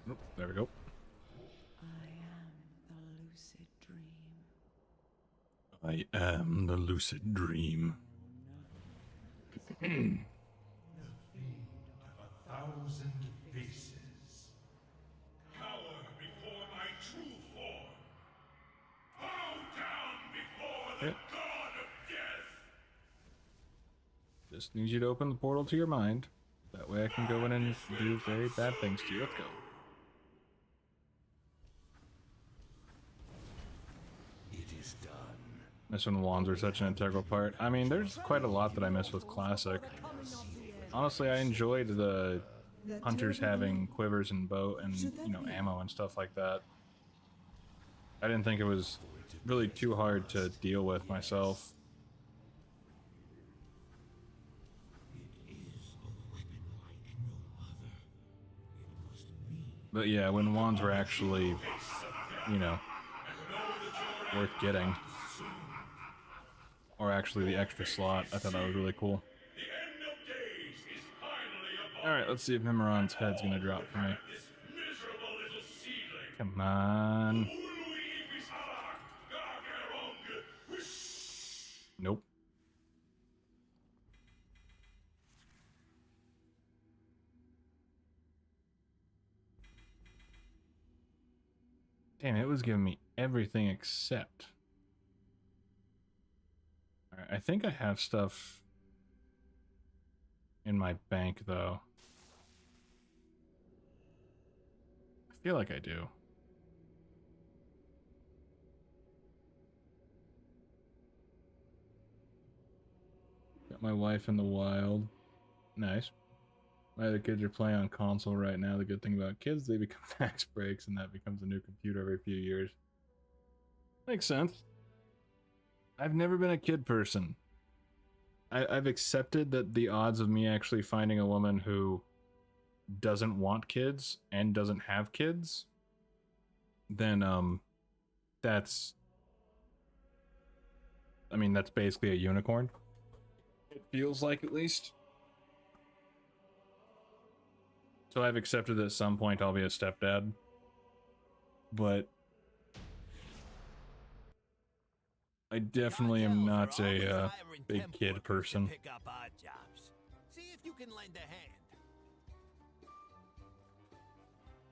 Nope, there we go. I am the lucid dream. A thousand faces. Cower before my true form. Bow down before the god of death. Just need you to open the portal to your mind. That way I can go in and do very bad things to you. Let's go. It is done. Miss when wands are such an integral part. I mean, there's quite a lot that I miss with Classic. Honestly, I enjoyed the hunters having quivers and bow and, you know, ammo and stuff like that. I didn't think it was really too hard to deal with myself. But yeah, when wands were actually, you know, worth getting, or actually the extra slot, I thought that was really cool. Alright, let's see if Mimiron's head's gonna drop for me. Come on. Nope. Damn, it was giving me everything except. Alright, I think I have stuff in my bank, though. I feel like I do. Got my wife in the wild. Nice. My other kids are playing on console right now. The good thing about kids, they become tax breaks, and that becomes a new computer every few years. Makes sense. I've never been a kid person. I've accepted that the odds of me actually finding a woman who doesn't want kids and doesn't have kids, then that's, I mean, that's basically a unicorn. It feels like, at least. So I've accepted that at some point I'll be a stepdad, but I definitely am not a big kid person. See if you can lend a hand.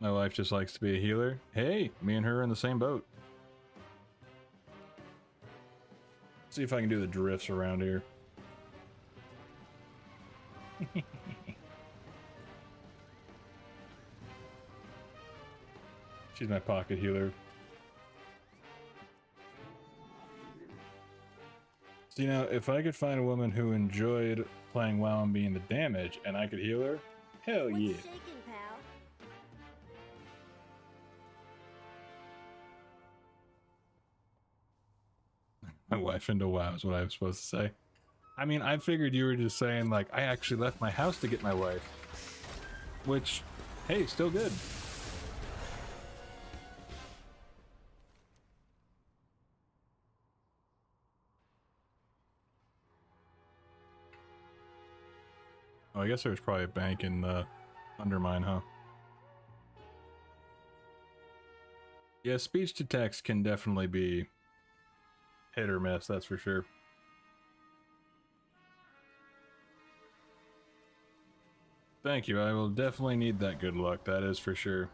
My wife just likes to be a healer. Hey, me and her are in the same boat. See if I can do the drifts around here. She's my pocket healer. So, you know, if I could find a woman who enjoyed playing WoW and being the damage, and I could heal her, hell yeah. Shaking, pal. My wife into WoW is what I was supposed to say. I mean, I figured you were just saying, like, I actually left my house to get my wife. Which, hey, still good. Oh, I guess there's probably a bank in the Undermine, huh? Yeah, speech to text can definitely be hit or miss, that's for sure. Thank you, I will definitely need that good luck, that is for sure.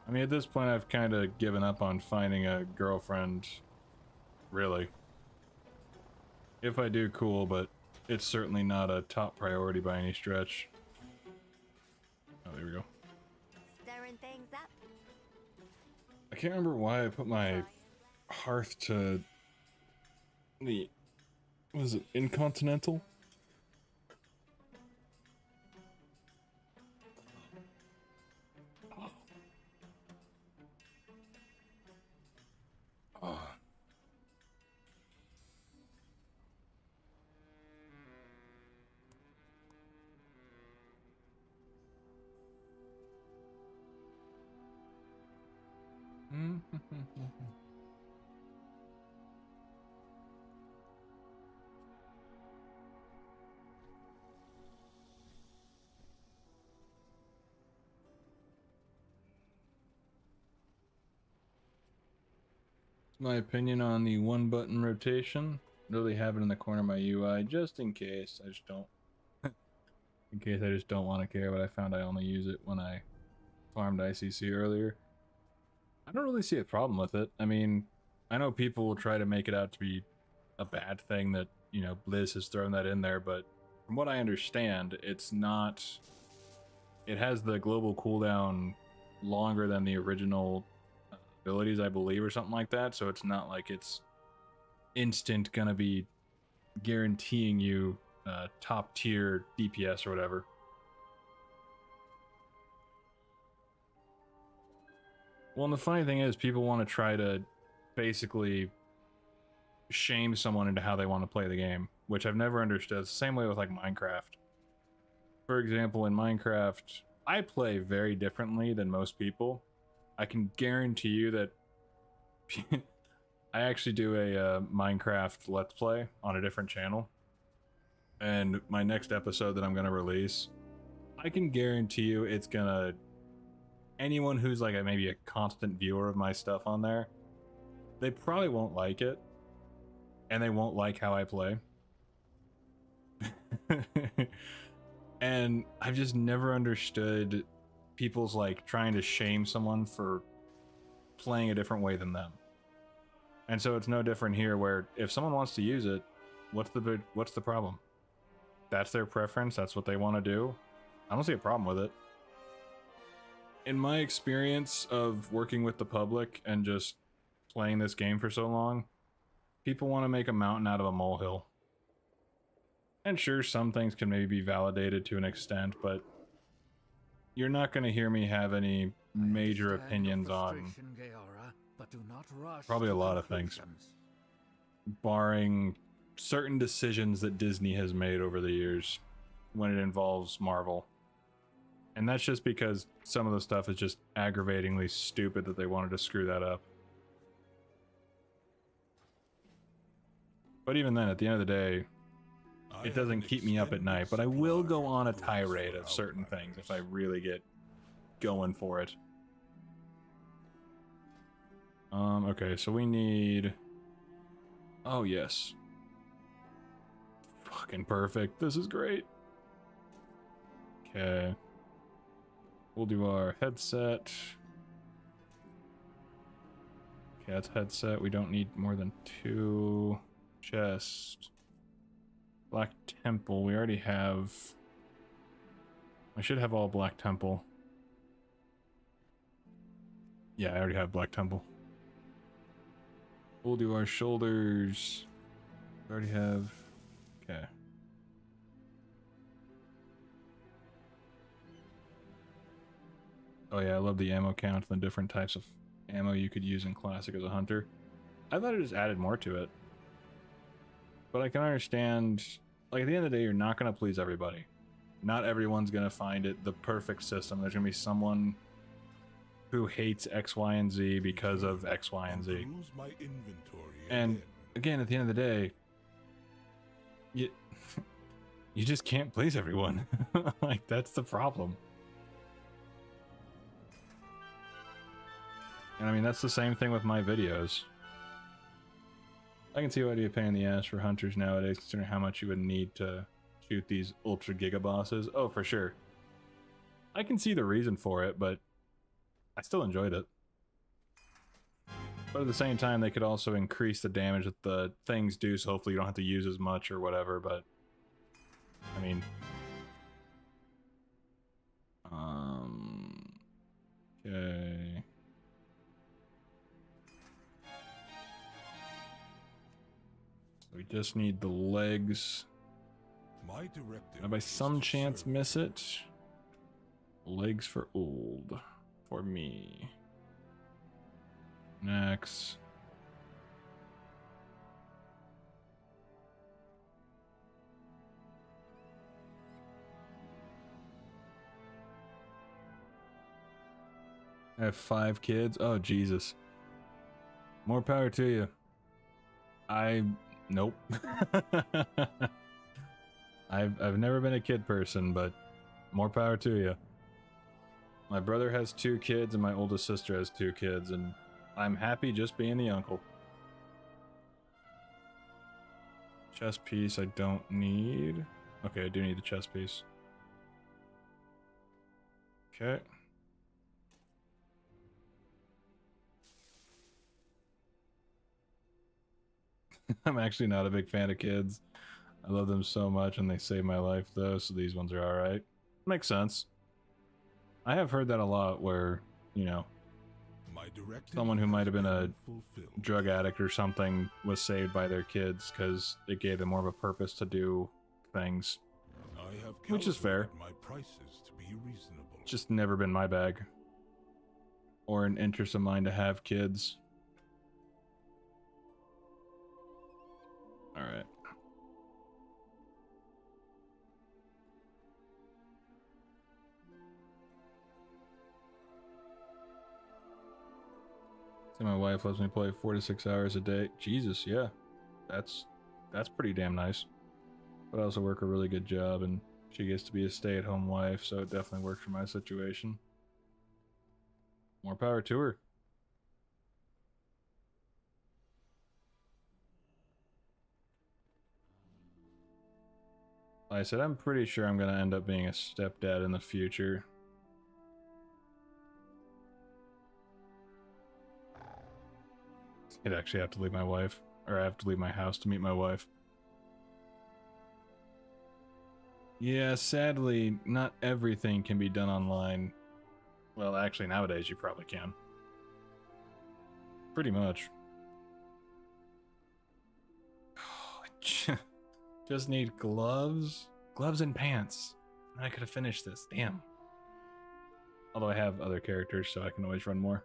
I mean, at this point I've kind of given up on finding a girlfriend, really. If I do, cool, but it's certainly not a top priority by any stretch. Oh, there we go. Stirring things up. I can't remember why I put my hearth to the, what is it, Incontinental? Oh. My opinion on the one button rotation. Really have it in the corner of my UI just in case. I just don't. In case I just don't want to care, but I found I only use it when I farmed ICC earlier. I don't really see a problem with it. I mean, I know people will try to make it out to be a bad thing that, you know, Blizz has thrown that in there, but from what I understand, it's not. It has the global cooldown longer than the original abilities, I believe, or something like that, so it's not like it's instant gonna be guaranteeing you top tier DPS or whatever. Well, and the funny thing is, people want to try to basically shame someone into how they want to play the game, which I've never understood. It's the same way with like Minecraft. for example, in Minecraft, I play very differently than most people. I can guarantee you that I actually do a Minecraft Let's Play on a different channel. And my next episode that I'm going to release, I can guarantee you it's going to... Anyone who's like maybe a constant viewer of my stuff on there, they probably won't like it. And they won't like how I play. And I've just never understood people's like trying to shame someone for playing a different way than them. And so it's no different here, where if someone wants to use it, what's the problem? That's their preference, that's what they want to do. I don't see a problem with it. In my experience of working with the public and just playing this game for so long, people want to make a mountain out of a molehill. And sure, some things can maybe be validated to an extent, but you're not going to hear me have any major opinions on probably a lot of things, barring certain decisions that Disney has made over the years when it involves Marvel. And that's just because some of the stuff is just aggravatingly stupid that they wanted to screw that up. But even then, at the end of the day, it doesn't keep me up at night, but I will go on a tirade of certain things if I really get going for it. Okay, so we need... Oh, yes. Fucking perfect. This is great. Okay. We'll do our headset. Okay, that's headset. We don't need more than 2. Chest. Black Temple. We already have... I should have all Black Temple. Yeah, I already have Black Temple. We'll do our shoulders. We already have... Okay. Oh yeah, I love the ammo count and the different types of ammo you could use in Classic as a hunter. I thought it just added more to it. But I can understand, like, at the end of the day, you're not going to please everybody. Not everyone's going to find it the perfect system. There's going to be someone who hates X, Y, and Z because of X, Y, and Z. And again, at the end of the day, you just can't please everyone. Like, that's the problem. And I mean, that's the same thing with my videos. I can see why it'd be a pain in the ass for hunters nowadays, considering how much you would need to shoot these ultra giga bosses. Oh, for sure. I can see the reason for it, but I still enjoyed it. But at the same time, they could also increase the damage that the things do, so hopefully you don't have to use as much or whatever, but... I mean... Okay... We just need the legs. My directive. I by some chance miss it. Legs for old. For me. Next. I have 5 kids. Oh, Jesus. More power to you. Nope. I've never been a kid person, but more power to you. My brother has 2 kids and my oldest sister has 2 kids, and I'm happy just being the uncle. Chest piece I don't need. Okay, I do need the chest piece. Okay. I'm actually not a big fan of kids. I love them so much and they save my life though, so these ones are alright. Makes sense. I have heard that a lot where, you know, someone who might have been a drug addict or something was saved by their kids because it gave them more of a purpose to do things. Which is fair. My prices to be reasonable. Just never been my bag. Or an interest of mine to have kids. Alright. See, my wife lets me play 4 to 6 hours a day. Jesus, yeah. That's pretty damn nice. But I also work a really good job, and she gets to be a stay-at-home wife, so it definitely works for my situation. More power to her. Like I said, I'm pretty sure I'm gonna end up being a stepdad in the future. I'd actually have to leave my wife, or I have to leave my house to meet my wife. Yeah, sadly, not everything can be done online. Well, actually, nowadays you probably can. Pretty much. Just need gloves? Gloves and pants. And I could have finished this. Damn. Although I have other characters, so I can always run more.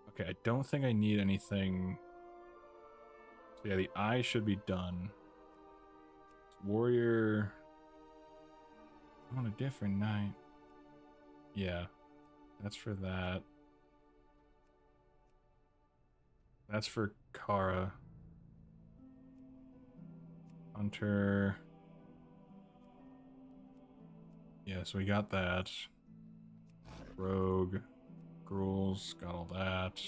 Okay, I don't think I need anything. So yeah, the eye should be done. Warrior. I'm on a different night. Yeah, that's for that. That's for Kara. Hunter. Yeah, so we got that. Rogue. Gruul's got all that.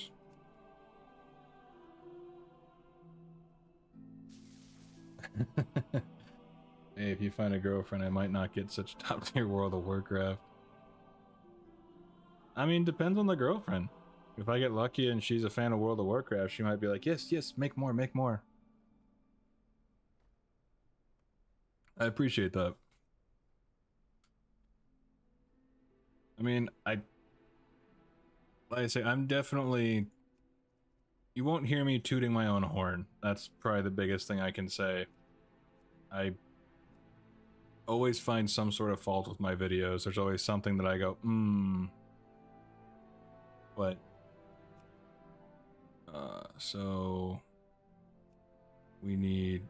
Hey, if you find a girlfriend, I might not get such top tier World of Warcraft. I mean, depends on the girlfriend. If I get lucky and she's a fan of World of Warcraft, she might be like, yes, yes, make more, make more. I appreciate that. I mean, like I say, I'm definitely... You won't hear me tooting my own horn. That's probably the biggest thing I can say. I always find some sort of fault with my videos. There's always something that I go, But... so... We need...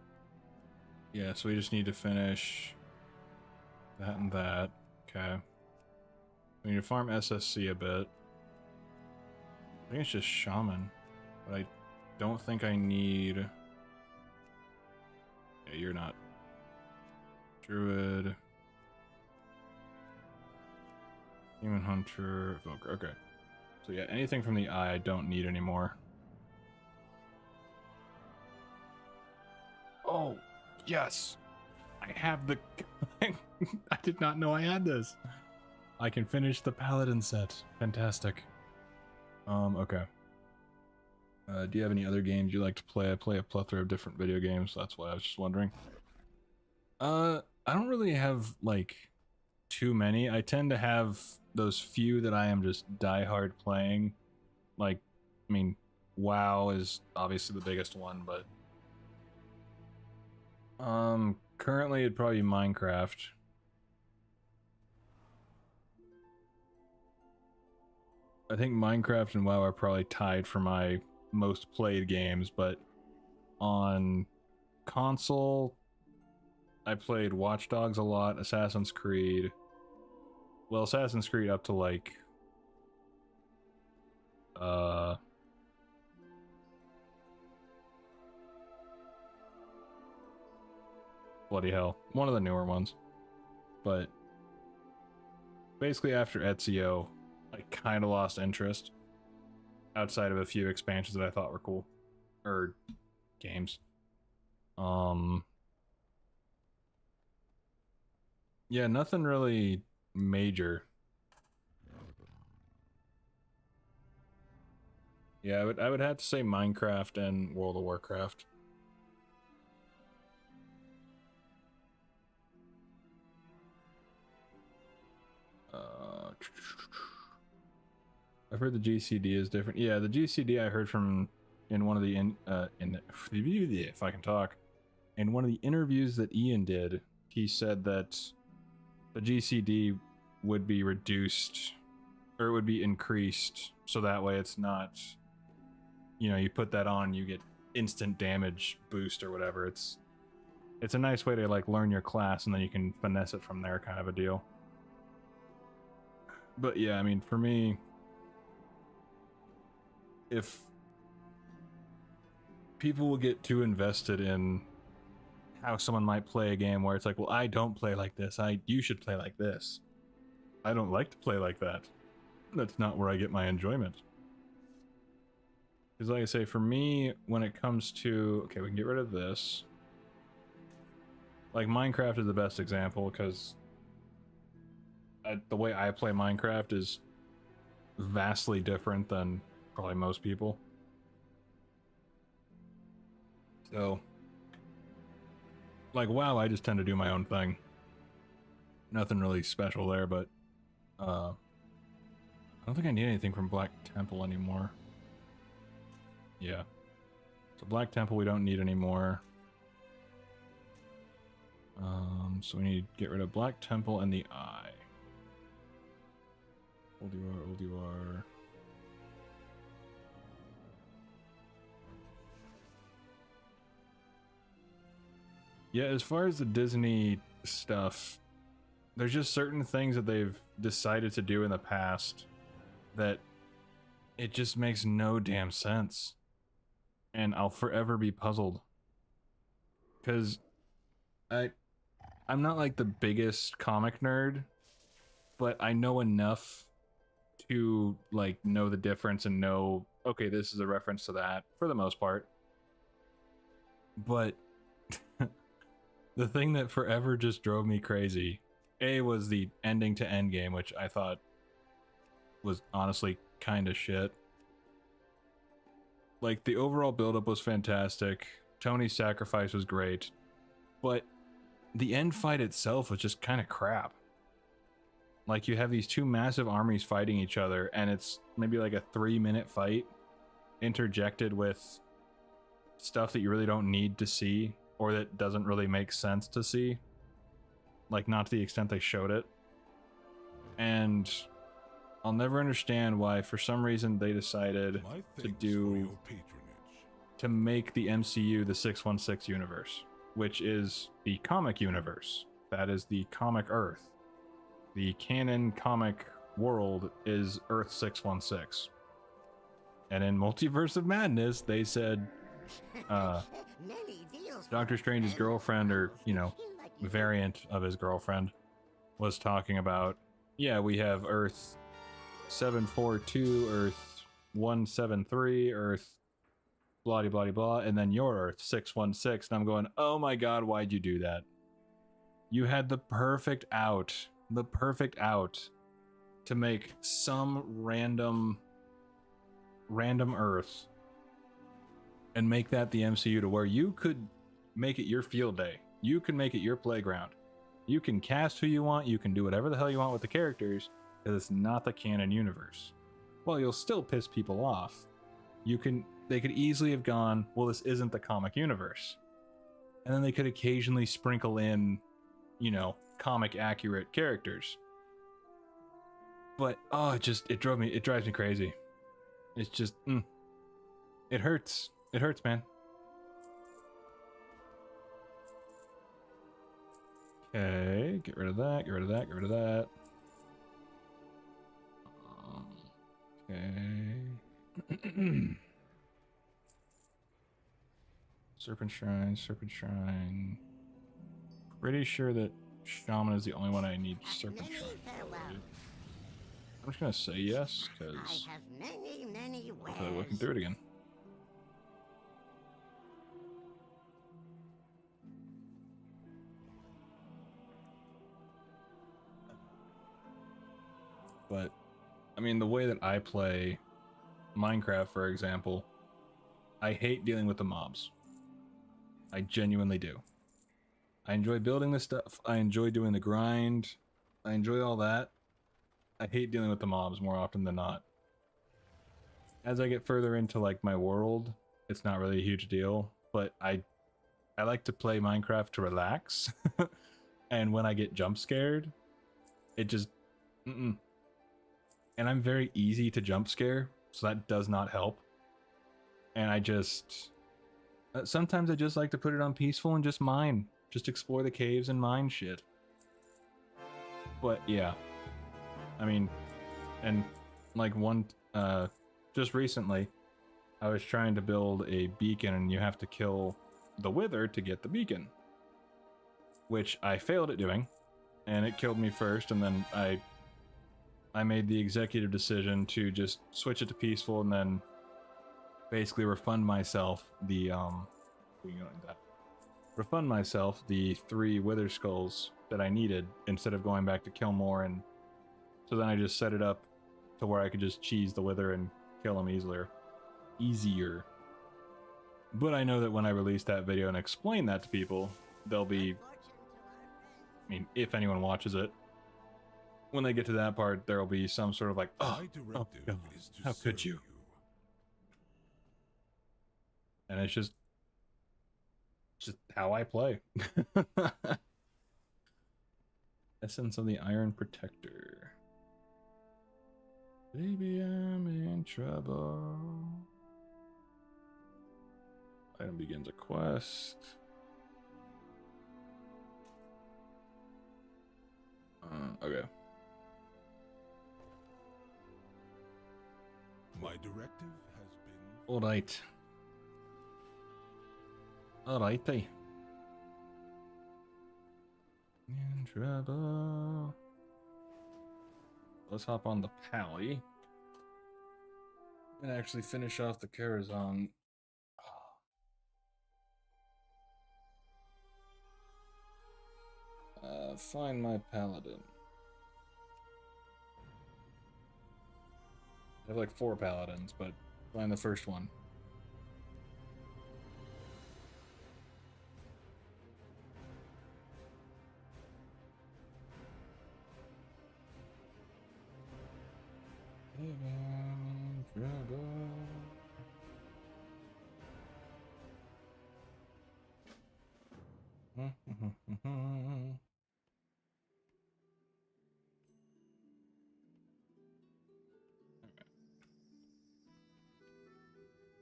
Yeah, so we just need to finish... that and that. Okay. We need to farm SSC a bit. I think it's just Shaman. But I don't think I need... Yeah, you're not. Druid. Demon Hunter. Evoker. Okay. So yeah, anything from the eye I don't need anymore. Oh, yes! I have the... I did not know I had this. I can finish the Paladin set. Fantastic. Okay. Do you have any other games you like to play? I play a plethora of different video games, so that's why I was just wondering. I don't really have, like, too many. I tend to have those few that I am just diehard playing. Like, I mean, WoW is obviously the biggest one, but... currently it'd probably be Minecraft. I think Minecraft and WoW are probably tied for my most played games, but on console, I played Watch Dogs a lot, Assassin's Creed. Well, Assassin's Creed up to like... bloody hell. One of the newer ones. But basically after Ezio, I kind of lost interest. Outside of a few expansions that I thought were cool. Or games. Yeah, nothing really major. Yeah, I would have to say Minecraft and World of Warcraft. I've heard the GCD is different. Yeah, the GCD I heard from in one of the if I can talk, in one of the interviews that Ian did, he said that the GCD would be reduced, or it would be increased, so that way it's not, you know, you put that on, you get instant damage boost or whatever. It's a nice way to like learn your class and then you can finesse it from there, kind of a deal. But yeah, I mean, for me, if people will get too invested in how someone might play a game where it's like, well, I don't play like this. You should play like this. I don't like to play like that. That's not where I get my enjoyment. Because like I say, for me, when it comes to... Okay, we can get rid of this. Like, Minecraft is the best example, because the way I play Minecraft is vastly different than probably most people. So, like, WoW, I just tend to do my own thing. Nothing really special there, but I don't think I need anything from Black Temple anymore. Yeah. So Black Temple we don't need anymore. So we need to get rid of Black Temple and the Eye. Old you are. Yeah, as far as the Disney stuff, there's just certain things that they've decided to do in the past that it just makes no damn sense. And I'll forever be puzzled. Because I'm not like the biggest comic nerd, but I know enough to like know the difference and know, okay, this is a reference to that for the most part. But the thing that forever just drove me crazy, was the ending to Endgame, which I thought was honestly kind of shit. Like, the overall buildup was fantastic. Tony's sacrifice was great. But the end fight itself was just kind of crap. Like, you have these two massive armies fighting each other, and it's maybe like a 3-minute fight interjected with stuff that you really don't need to see, or that doesn't really make sense to see. Like, not to the extent they showed it. And I'll never understand why, for some reason, they decided to make the MCU the 616 universe, which is the comic universe. That is the comic Earth. The canon comic world is Earth 616. And in Multiverse of Madness, they said Doctor Strange's girlfriend, or, you know, variant of his girlfriend, was talking about, yeah, we have Earth 742, Earth 173, Earth blah blah blah, and then your Earth 616. And I'm going, oh my god, why'd you do that? You had the perfect out to make some random Earth and make that the MCU, to where you could make it your field day. You can make it your playground. You can cast who you want. You can do whatever the hell you want with the characters, because it's not the canon universe. Well, you'll still piss people off. They could easily have gone, well, this isn't the comic universe. And then they could occasionally sprinkle in, you know, comic accurate characters. But, oh, it drives me crazy. It's just, it hurts. It hurts, man. Okay, get rid of that, get rid of that, get rid of that. Okay. Serpent Shrine. Pretty sure that Shaman is the only one I need Serpent Shrine for. I'm just gonna say yes, because I'm looking through it again. But, I mean, the way that I play Minecraft, for example, I hate dealing with the mobs. I genuinely do. I enjoy building this stuff. I enjoy doing the grind. I enjoy all that. I hate dealing with the mobs more often than not. As I get further into, like, my world, it's not really a huge deal, but I like to play Minecraft to relax. And when I get jump scared, it just... And I'm very easy to jump scare, so that does not help. And I just... sometimes I just like to put it on peaceful and just mine. Just explore the caves and mine shit. But yeah. I mean, and like just recently, I was trying to build a beacon, and you have to kill the Wither to get the beacon, which I failed at doing, and it killed me first, and then I made the executive decision to just switch it to peaceful, and then basically refund myself the the 3 Wither Skulls that I needed, instead of going back to kill more. And so then I just set it up to where I could just cheese the Wither and kill him easier. But I know that when I release that video and explain that to people, they'll be, I mean, if anyone watches it, when they get to that part, there'll be some sort of like, oh God, how could you? And it's just how I play. Essence of the Iron Protector. Baby, I'm in trouble. Item begins a quest. Okay. My directive has been... Alright. Alrighty. In trouble. Let's hop on the Pally and actually finish off the Karazhan. Find my paladin. I have like 4 paladins, but find the first one.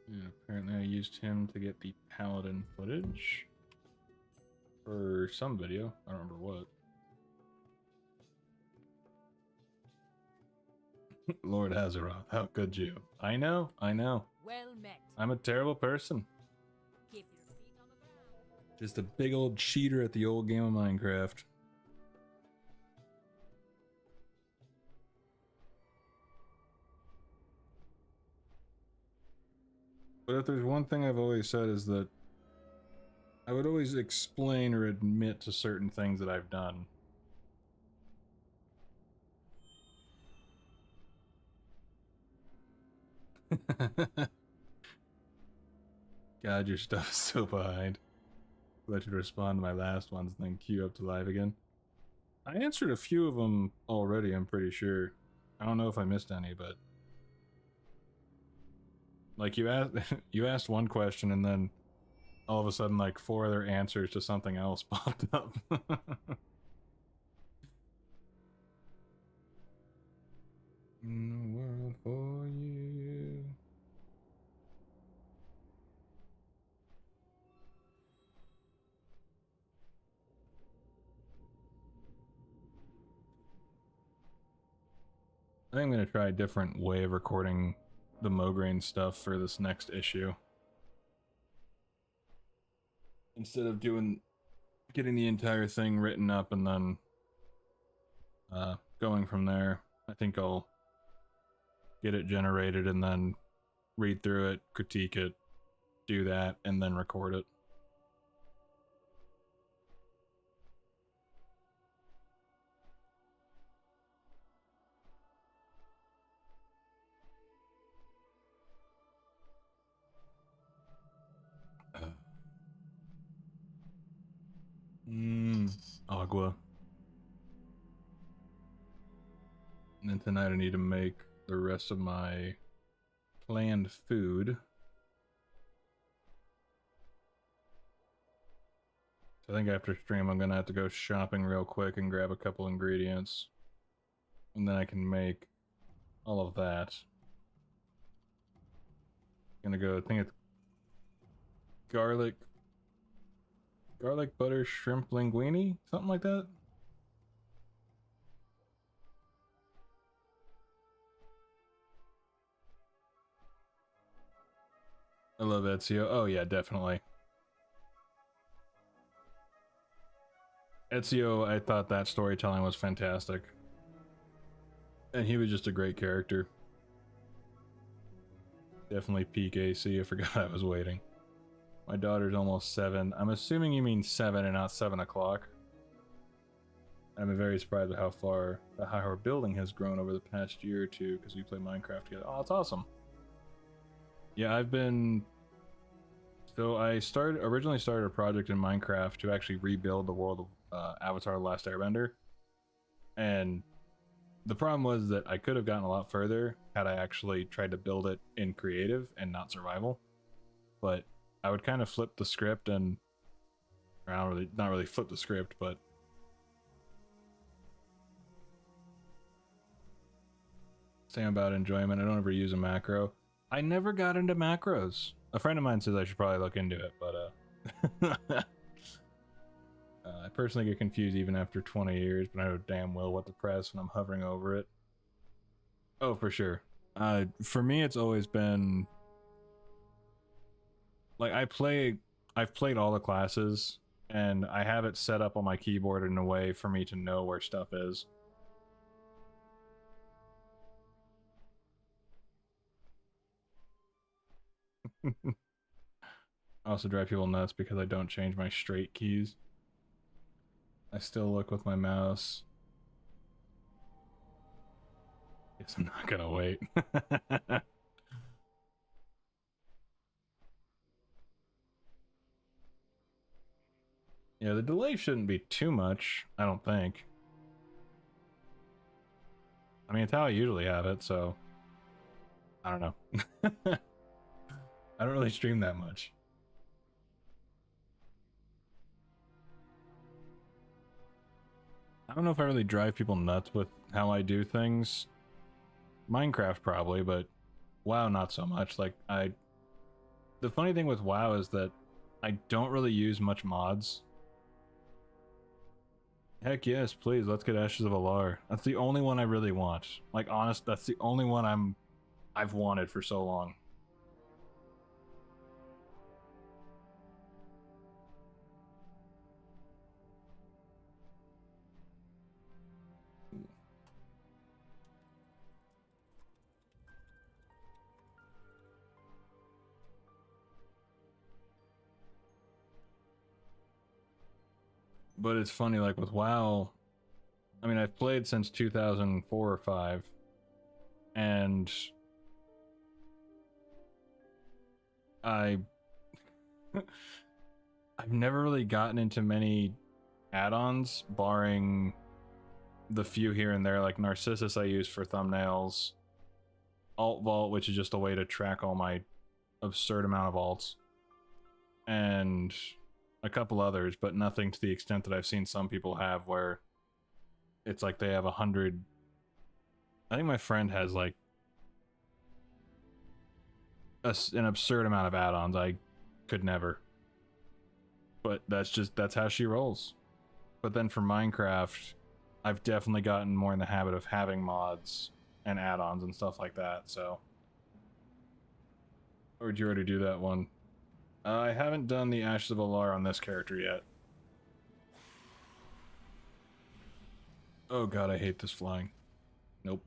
And apparently I used him to get the paladin footage for some video. I don't remember what. Lord Azeroth, how could you? I know. Well met. I'm a terrible person. Keep your feet on the ground. Just a big old cheater at the old game of Minecraft. But if there's one thing I've always said is that I would always explain or admit to certain things that I've done. God, your stuff is so behind. Let you respond to my last ones and then queue up to live again. I answered a few of them already, I'm pretty sure. I don't know if I missed any, but... Like, you asked one question and then all of a sudden like 4 other answers to something else popped up. In the world for you. I think I'm gonna try a different way of recording the Mograine stuff for this next issue. Instead of getting the entire thing written up and then going from there, I think I'll get it generated and then read through it, critique it, do that, and then record it. Agua. And then tonight I need to make the rest of my planned food. So I think after stream I'm gonna have to go shopping real quick and grab a couple ingredients. And then I can make all of that. Gonna go, I think it's garlic butter shrimp linguine, something like that. I love Ezio. Oh yeah, definitely. Ezio, I thought that storytelling was fantastic. And he was just a great character. Definitely peak AC. I forgot I was waiting. My daughter's almost 7. I'm assuming you mean 7 and not 7 o'clock. I'm very surprised at how her building has grown over the past year or two because we play Minecraft together. Oh, that's awesome. Yeah, I've been... So I originally started a project in Minecraft to actually rebuild the world of Avatar: The Last Airbender. And the problem was that I could have gotten a lot further had I actually tried to build it in creative and not survival. But I would kind of flip the script and... not really flip the script, but... Same about enjoyment. I don't ever use a macro. I never got into macros. A friend of mine says I should probably look into it, but I personally get confused even after 20 years, but I know damn well what to press when I'm hovering over it. Oh, for sure. For me, it's always been like I've played all the classes, and I have it set up on my keyboard in a way for me to know where stuff is. I also drive people nuts because I don't change my straight keys. I still look with my mouse. Guess I'm not gonna wait. Yeah, the delay shouldn't be too much, I don't think. I mean, it's how I usually have it, so... I don't know. I don't really stream that much. I don't know if I really drive people nuts with how I do things. Minecraft probably, but WoW not so much. Like, the funny thing with WoW is that I don't really use much mods. Heck yes, please, let's get Ashes of Alar. That's the only one I really want. Like, honest, that's the only one I've wanted for so long. But it's funny, like with WoW, I mean, I've played since 2004 or 5, and I've never really gotten into many add-ons, barring the few here and there, like Narcissus I use for thumbnails, Alt Vault, which is just a way to track all my absurd amount of alts, and a couple others, but nothing to the extent that I've seen some people have, where it's like they have 100. I think my friend has like an absurd amount of add-ons. I could never. But that's how she rolls. But then for Minecraft, I've definitely gotten more in the habit of having mods and add-ons and stuff like that, so. Or did you already do that one? I haven't done the Ashes of Alar on this character yet. Oh god, I hate this flying. Nope.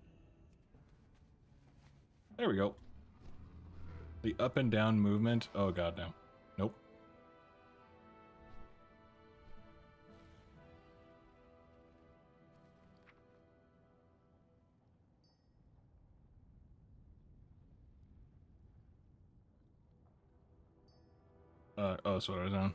There we go. The up and down movement. Oh god, no. Nope. Oh, that's what I was on.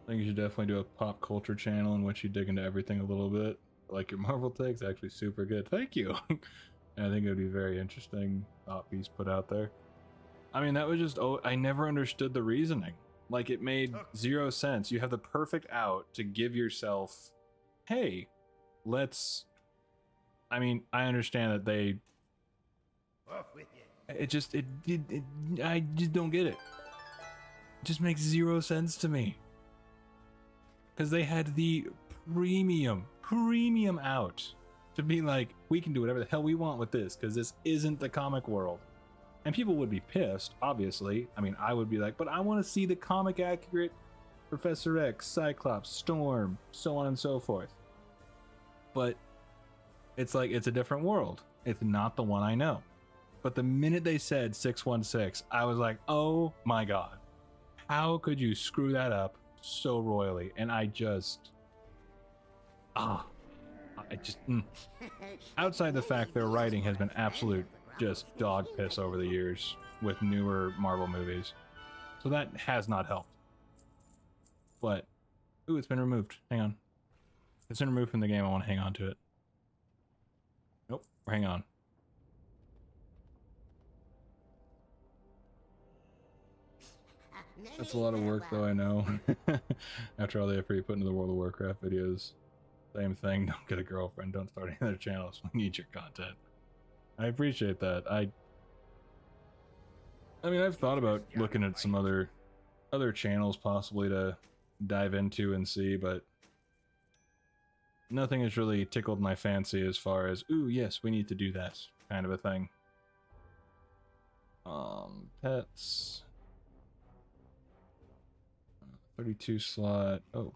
I think you should definitely do a pop culture channel in which you dig into everything a little bit. Like your Marvel takes, actually super good. Thank you. And I think it would be very interesting thought piece put out there. I mean, that was just, I never understood the reasoning. Like, it made zero sense. You have the perfect out to give yourself, hey, let's... I mean, I understand that they... I just don't get it. It just makes zero sense to me. Because they had the premium out to be like, we can do whatever the hell we want with this, because this isn't the comic world. And people would be pissed, obviously. I mean, I would be like, but I want to see the comic accurate Professor X, Cyclops, Storm, so on and so forth. But it's like, it's a different world. It's not the one I know. But the minute they said 616, I was like, oh my god. How could you screw that up so royally? And I just... Outside the fact their writing has been absolute just dog piss over the years with newer Marvel movies. So that has not helped. But, ooh, it's been removed. Hang on. It's been removed from the game. I want to hang on to it. Nope, hang on. That's a lot of work, though, I know. After all the effort you put into the World of Warcraft videos. Same thing, don't get a girlfriend, don't start any other channels. We need your content. I appreciate that. I mean, I've thought about looking at some other channels possibly to dive into and see, but nothing has really tickled my fancy as far as, ooh, yes, we need to do that kind of a thing. Pets. 32 slot. Oh.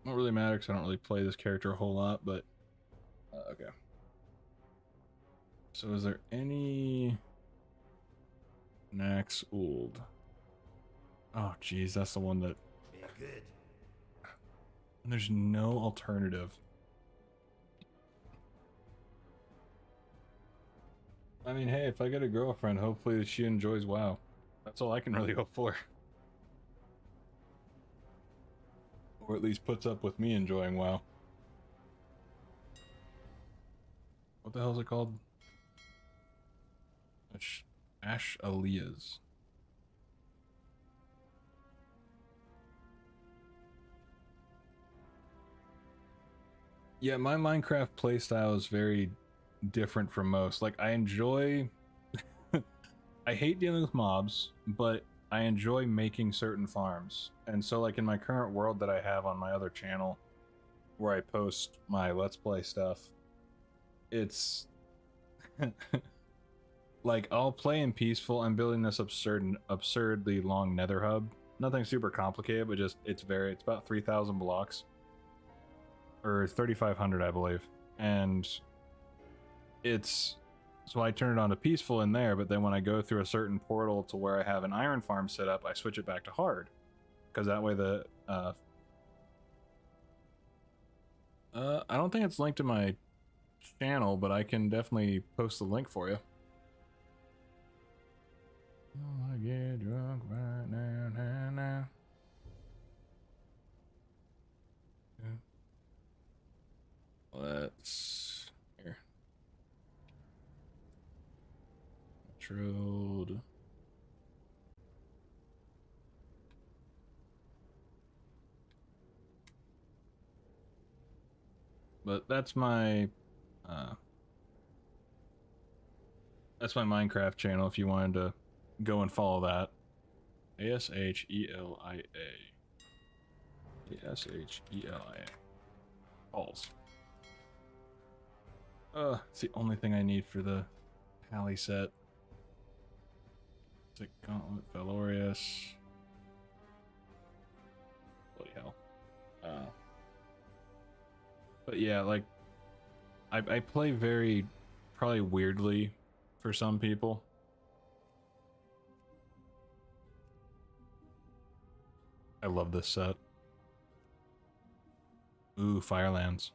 Won't really matter because I don't really play this character a whole lot, but okay. So is there any Nax Uld? Oh geez, that's the one that... Good. And there's no alternative. I mean, hey, if I get a girlfriend, hopefully she enjoys WoW. That's all I can really hope for. Or at least puts up with me enjoying WoW. What the hell is it called? Ash Aliyahs. Yeah, my Minecraft playstyle is very different from most. Like, I enjoy... I hate dealing with mobs, but I enjoy making certain farms. And so, like, in my current world that I have on my other channel, where I post my Let's Play stuff, it's... like, I'll play in peaceful. I'm building this absurdly long nether hub. Nothing super complicated, but just, it's about 3,000 blocks. Or 3,500, I believe. And it's... So I turn it on to peaceful in there, but then when I go through a certain portal to where I have an iron farm set up, I switch it back to hard. Because that way the... I don't think it's linked to my channel, but I can definitely post the link for you. Oh, I get drunk right now. Let's... Here. Road. But that's my Minecraft channel if you wanted to go and follow that. ASHELIA. ASHELIA. Balls. It's the only thing I need for the Pally set. Gauntlet, Valorius. Bloody hell. But yeah, like, I play very, probably weirdly for some people. I love this set. Ooh, Firelands.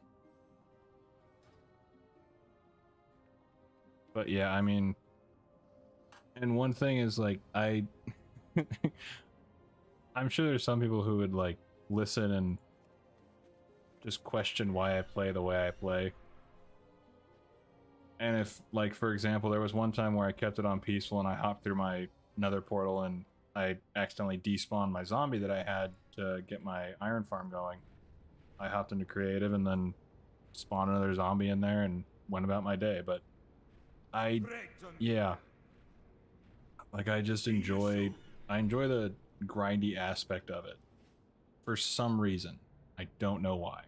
But yeah, I mean... And one thing is, like, I'm sure there's some people who would, like, listen and just question why I play the way I play. And if, like, for example, there was one time where I kept it on peaceful and I hopped through my nether portal and I accidentally despawned my zombie that I had to get my iron farm going. I hopped into creative and then spawned another zombie in there and went about my day, but yeah. Like, I just enjoy the grindy aspect of it. For some reason. I don't know why.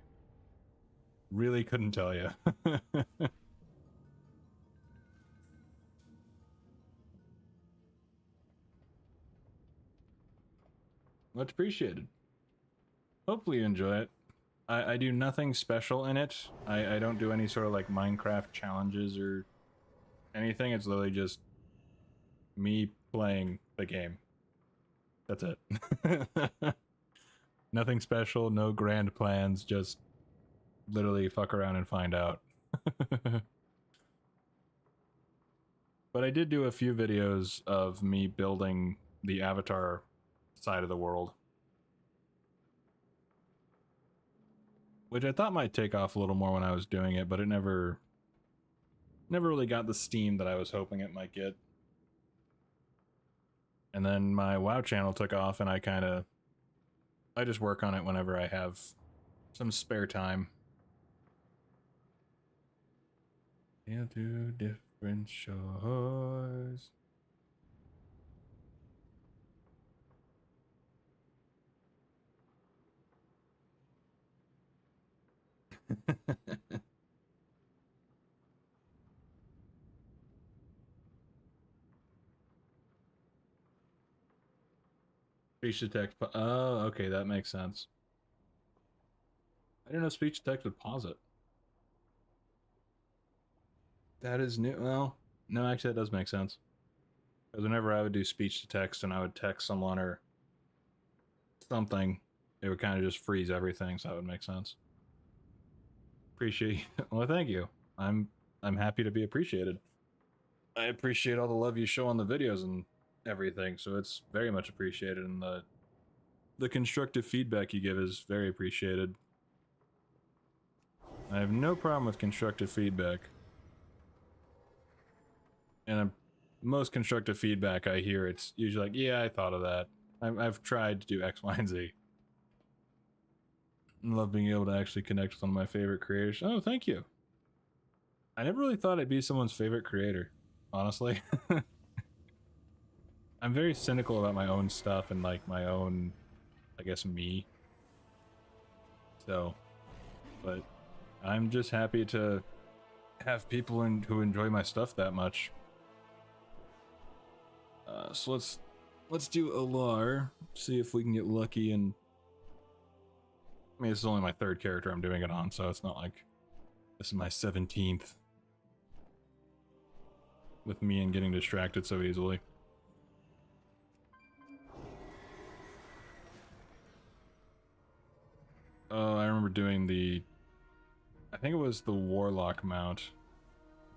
Really couldn't tell you. Much appreciated. Hopefully you enjoy it. I do nothing special in it. I don't do any sort of like Minecraft challenges or anything. It's literally just me playing the game. That's it. Nothing special, no grand plans, just literally fuck around and find out. But I did do a few videos of me building the Avatar side of the world, which I thought might take off a little more when I was doing it, but it never really got the steam that I was hoping it might get. And then my WoW channel took off, and I just work on it whenever I have some spare time. Yeah, two different shores. Speech to text. Oh, okay, that makes sense. I didn't know speech to text would pause it. That is new. Well, no, actually, that does make sense. Because whenever I would do speech to text and I would text someone or something, it would kind of just freeze everything, so that would make sense. Appreciate. Well, thank you. I'm happy to be appreciated. I appreciate all the love you show on the videos and everything, so it's very much appreciated, and the constructive feedback you give is very appreciated. I have no problem with constructive feedback. And most constructive feedback I hear, it's usually like, yeah, I thought of that. I've tried to do X, Y, and Z. I love being able to actually connect with one of my favorite creators. Oh, thank you. I never really thought I'd be someone's favorite creator, honestly. I'm very cynical about my own stuff and like my own, I guess, me. So, but I'm just happy to have people who enjoy my stuff that much. So let's do Alar. See if we can get lucky. And I mean, this is only my third character I'm doing it on, so it's not like this is my 17th with me and getting distracted so easily. Oh, I remember doing I think it was the Warlock mount.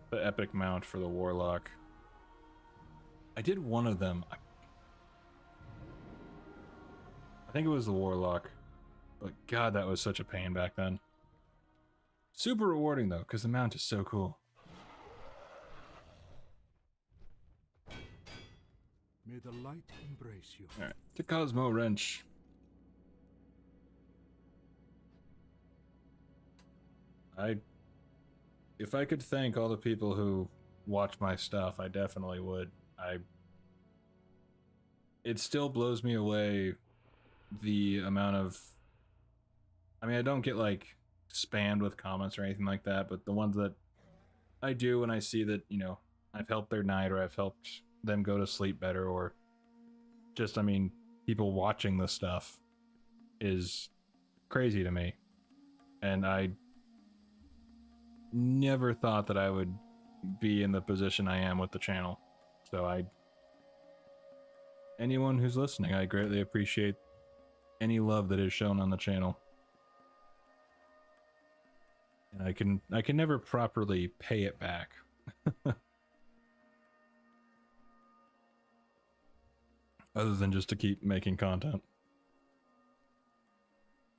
The epic mount for the Warlock. I did one of them. I think it was the Warlock. But god, that was such a pain back then. Super rewarding though, because the mount is so cool. May the light embrace you. Alright, to Cosmo Wrench. If I could thank all the people who watch my stuff, I definitely would. It still blows me away the amount of, I mean, I don't get like spammed with comments or anything like that, but the ones that I do when I see that, you know, I've helped their night or I've helped them go to sleep better, or just, I mean, people watching the stuff is crazy to me. And I never thought that I would be in the position I am with the channel. So anyone who's listening, I greatly appreciate any love that is shown on the channel. And I can never properly pay it back. Other than just to keep making content.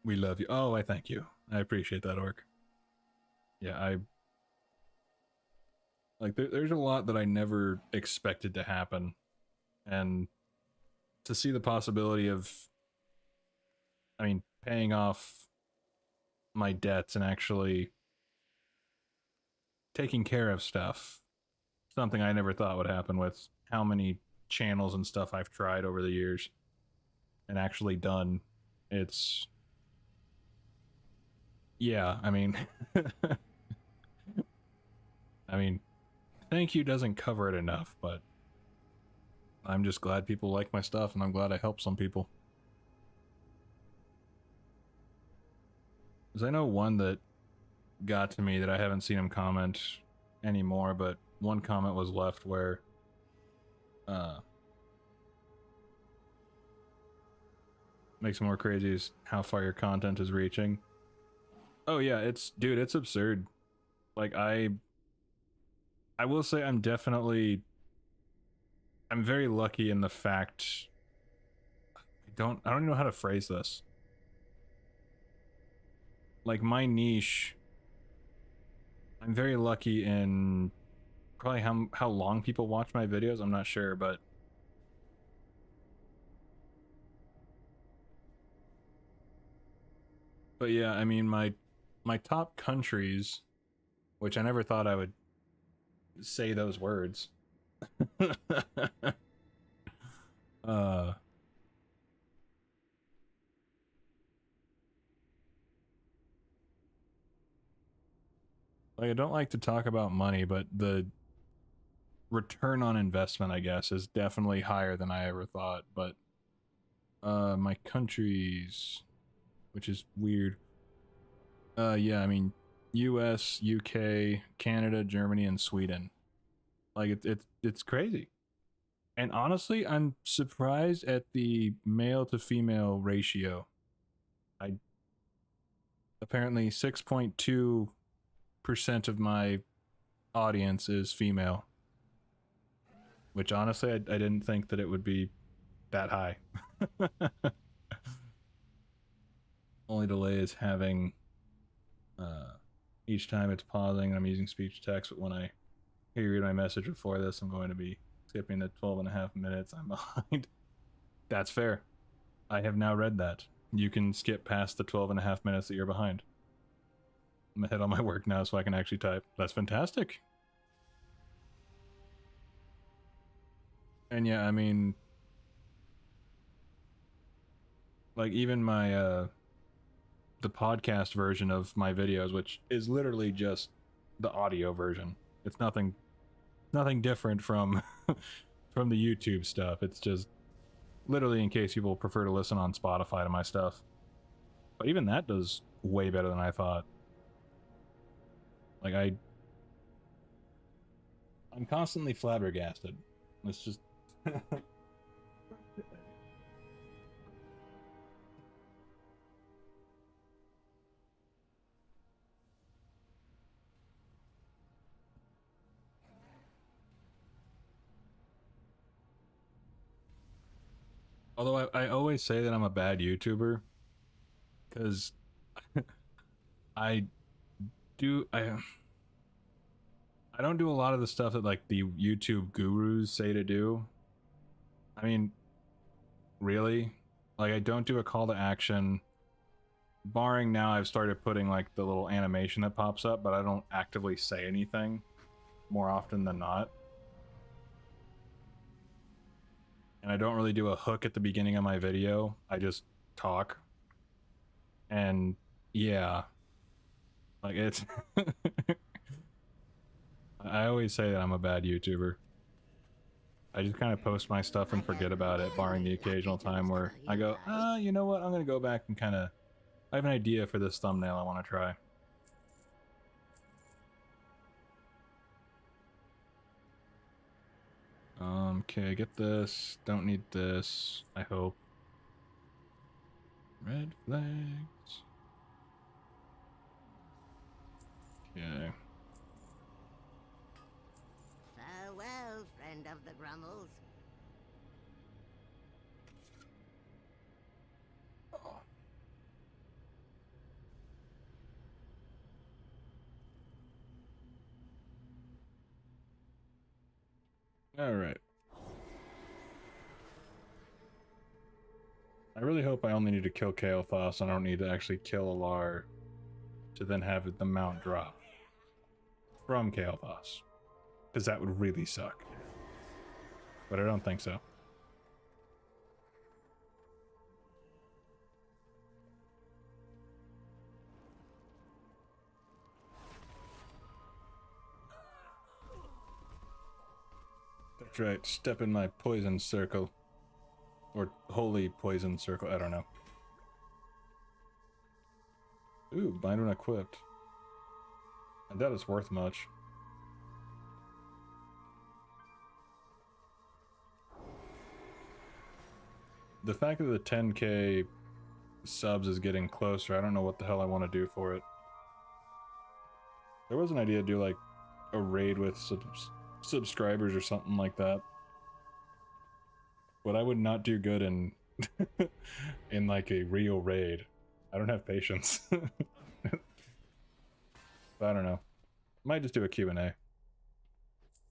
We love you. Oh, I thank you. I appreciate that, Orc. Yeah, there's a lot that I never expected to happen. And to see the possibility of, I mean, paying off my debts and actually taking care of stuff. Something I never thought would happen with how many channels and stuff I've tried over the years and actually done. It's, yeah, I mean, thank you doesn't cover it enough, but I'm just glad people like my stuff, and I'm glad I helped some people. Because I know one that got to me that I haven't seen him comment anymore, but one comment was left where makes it more crazy is how far your content is reaching. Oh yeah, it's absurd. Like I will say I'm very lucky in the fact I don't even know how to phrase this. Like my niche, I'm very lucky in probably how long people watch my videos, I'm not sure, but yeah, I mean my top countries, which I never thought I would say those words. Like I don't like to talk about money, but the return on investment, I guess, is definitely higher than I ever thought. But my countries, which is weird. Yeah, I mean US, UK, Canada, Germany, and Sweden. Like it's crazy. And honestly, I'm surprised at the male to female ratio. Apparently 6.2% of my audience is female. Which honestly, I didn't think that it would be that high. Only delay is having each time it's pausing and I'm using speech to text, but when I hear you read my message before this, I'm going to be skipping the 12.5 minutes I'm behind. That's fair. I have now read that. You can skip past the 12.5 minutes that you're behind. I'm ahead on my work now so I can actually type. That's fantastic. And yeah, I mean, like even my the podcast version of my videos, which is literally just the audio version. It's nothing different from from the YouTube stuff. It's just literally in case people prefer to listen on Spotify to my stuff. But even that does way better than I thought. Like I'm constantly flabbergasted. It's just although I always say that I'm a bad YouTuber because I don't do a lot of the stuff that like the YouTube gurus say to do. I mean, really? Like I don't do a call to action. Barring now I've started putting like the little animation that pops up, but I don't actively say anything more often than not. And I don't really do a hook at the beginning of my video. I just talk. And yeah, like it's I always say that I'm a bad YouTuber. I just kind of post my stuff and forget about it, barring the occasional time where I go, you know what, I'm gonna go back and kind of, I have an idea for this thumbnail I want to try. Okay, get this. Don't need this, I hope. Red flags. Okay. Farewell, friend of the Grummles. Alright. I really hope I only need to kill Kael'thas and I don't need to actually kill Alar to then have the mount drop from Kael'thas. Because that would really suck. But I don't think so. That's right, step in my poison circle. Or holy poison circle, I don't know. Ooh, bind when equipped. I doubt it's worth much. The fact that the 10K subs is getting closer, I don't know what the hell I want to do for it. There was an idea to do like a raid with subscribers or something like that. But I would not do good in in like a real raid. I don't have patience. But I don't know. Might just do a Q&A. I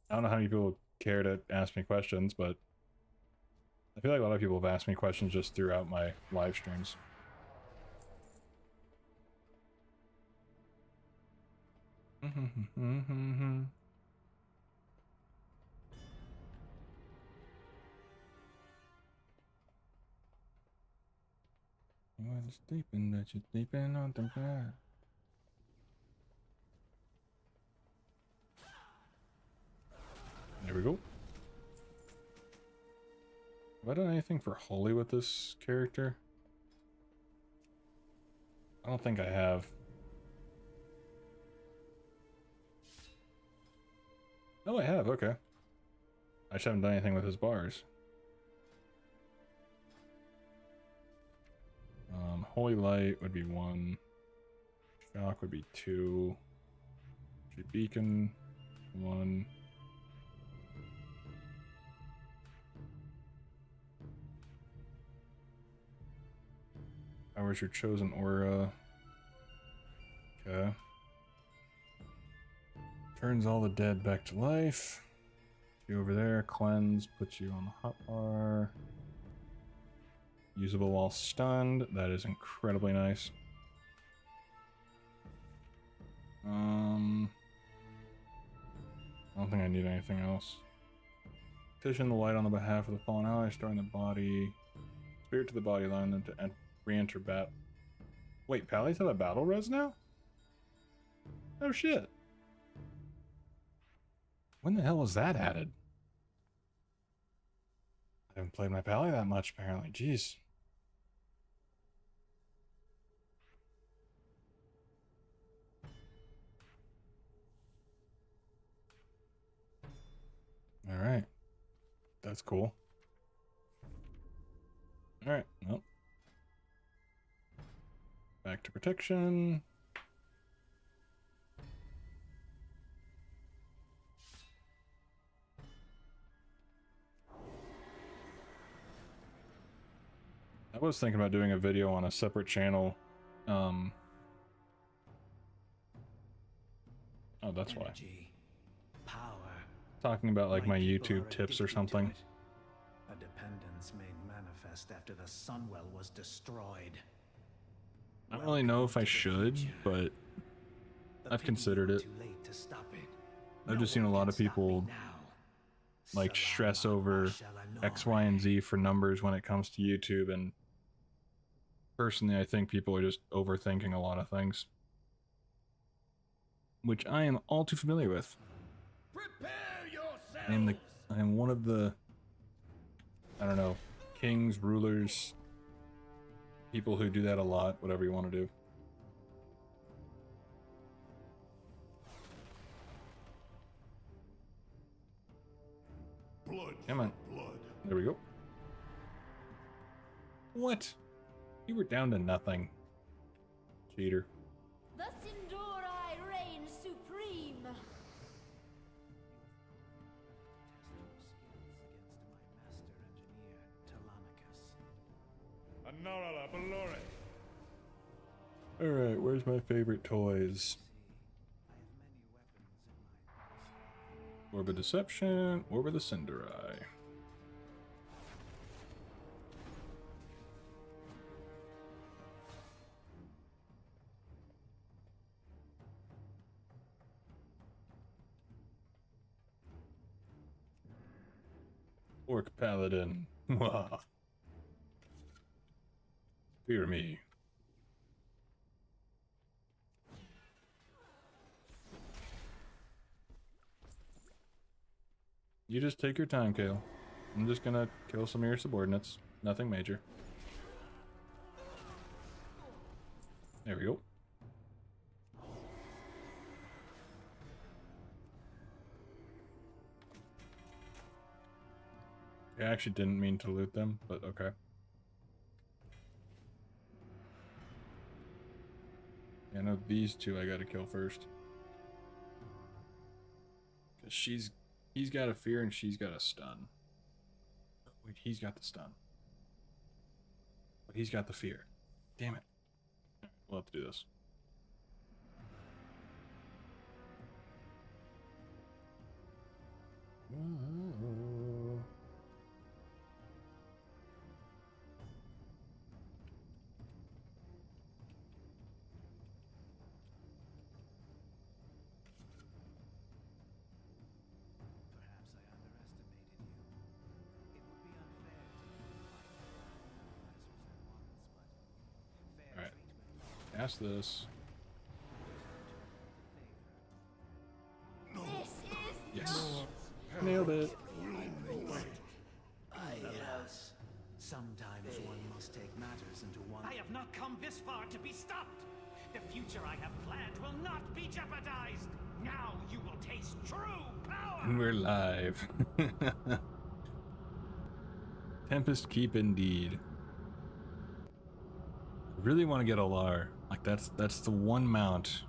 don't know how many people care to ask me questions, but I feel like a lot of people have asked me questions just throughout my live streams. You want sleeping that you're sleeping on the bed. There we go. Have I done anything for Holy with this character? I don't think I have. Oh, I have, okay. I just haven't done anything with his bars. Holy Light would be 1. Shock would be 2. Beacon, 1. Powers your chosen aura. Okay. Turns all the dead back to life. You over there. Cleanse puts you on the hotbar. Usable while stunned. That is incredibly nice. I don't think I need anything else. Petition the light on the behalf of the fallen ally, storing the body. Spirit to the body line, then to re-enter bat. Wait, Pallies have a battle res now? Oh shit. When the hell was that added? I haven't played my Pally that much apparently. Jeez. Alright. That's cool. Alright, well. Back to protection. I was thinking about doing a video on a separate channel. Oh, that's why. Power. Talking about like my YouTube tips or something. A dependence made manifest after the Sunwell was destroyed. I don't really know if I should, but I've considered it. I've just seen a lot of people like stress over X, Y, and Z for numbers when it comes to YouTube, and personally I think people are just overthinking a lot of things, which I am all too familiar with. I am one of the, I don't know, kings, rulers, people who do that a lot, whatever you want to do. Blood. Come on. Blood. There we go. What? You were down to nothing. Cheater. The Sindorai reign supreme. Alright, where's my favorite toys? Orb of Deception, Orb of the Sindorai. Orc Paladin. Wah. Fear me. You just take your time, Kale. I'm just gonna kill some of your subordinates. Nothing major. There we go. I actually didn't mean to loot them, but okay. Yeah, I know these two I gotta kill first. Cause he's got a fear and she's got a stun. Wait, he's got the stun. But he's got the fear. Damn it. We'll have to do this. Alright. Ask this. Yes. Nailed it. Alas, sometimes one must take matters into one. I have not come this far to be stopped. The future I have planned will not be jeopardized. Now you will taste true power. And we're live. Tempest Keep indeed. Really want to get Alar. Like that's the one mount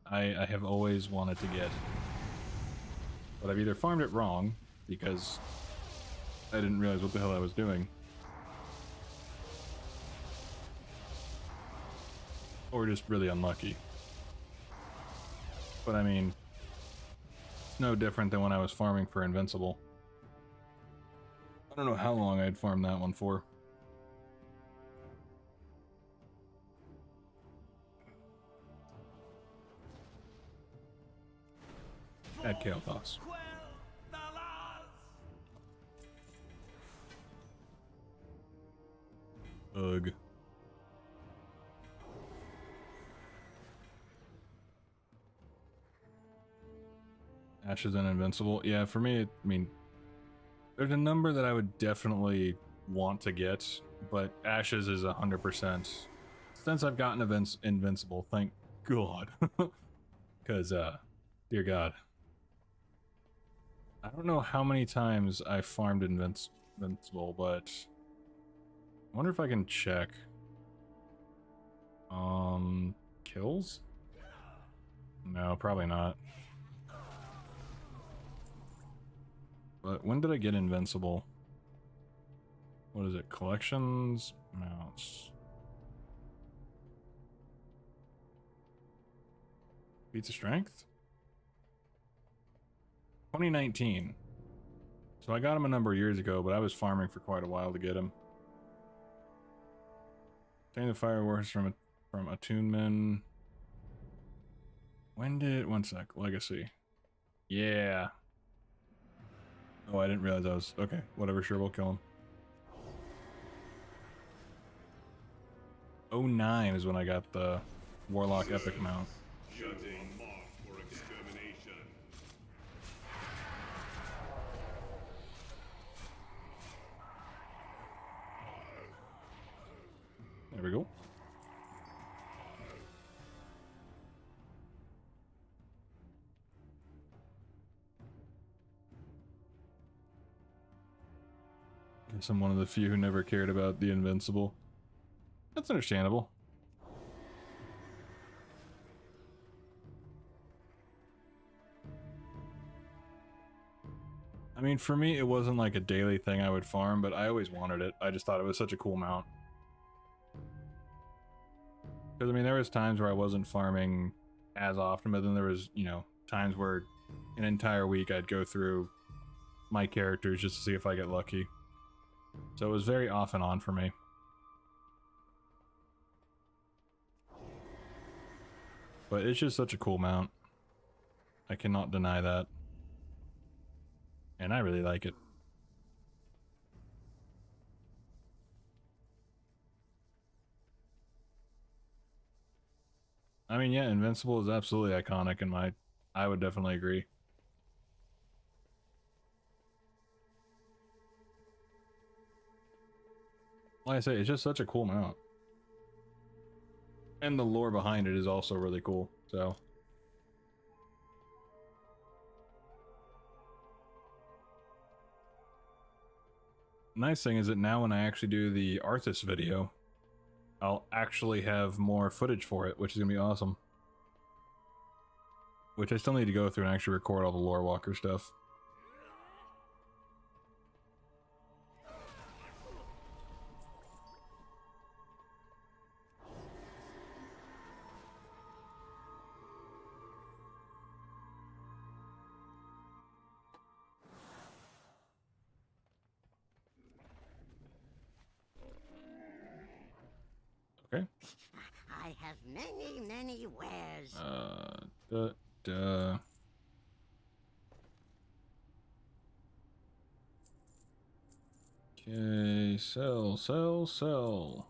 I have always wanted to get. But I've either farmed it wrong because I didn't realize what the hell I was doing, or just really unlucky. But I mean, it's no different than when I was farming for Invincible. I don't know how long I'd farmed that one for. Add Kael'thas. Ugh. Ashes and Invincible. Yeah, for me, I mean, there's a number that I would definitely want to get, but Ashes is 100%. Since I've gotten Invincible, thank God. Because, dear God. I don't know how many times I farmed Invincible, but I wonder if I can check. Kills? No, probably not. But when did I get Invincible? What is it? Collections? Mounts. Feats of Strength? 2019. So I got him a number of years ago, but I was farming for quite a while to get him. Obtain the fireworks from Attunement. When did... One sec. Legacy. Yeah. Oh, I didn't realize I was... Okay, whatever, sure, we'll kill him. 09 is when I got the Warlock Epic mount. Shutting off for extermination. There we go. Guess I'm one of the few who never cared about the Invincible. That's understandable. I mean, for me, it wasn't like a daily thing I would farm, but I always wanted it. I just thought it was such a cool mount. Because, I mean, there was times where I wasn't farming as often, but then there was, you know, times where an entire week I'd go through my characters just to see if I get lucky. So it was very off and on for me. But it's just such a cool mount. I cannot deny that. And I really like it. I mean, yeah, Invincible is absolutely iconic in my... I would definitely agree. Like I say, it's just such a cool mount. And the lore behind it is also really cool, so... Nice thing is that now when I actually do the Arthas video, I'll actually have more footage for it, which is gonna be awesome. Which I still need to go through and actually record all the Lore Walker stuff. Okay. I have many, many wares. Okay, sell.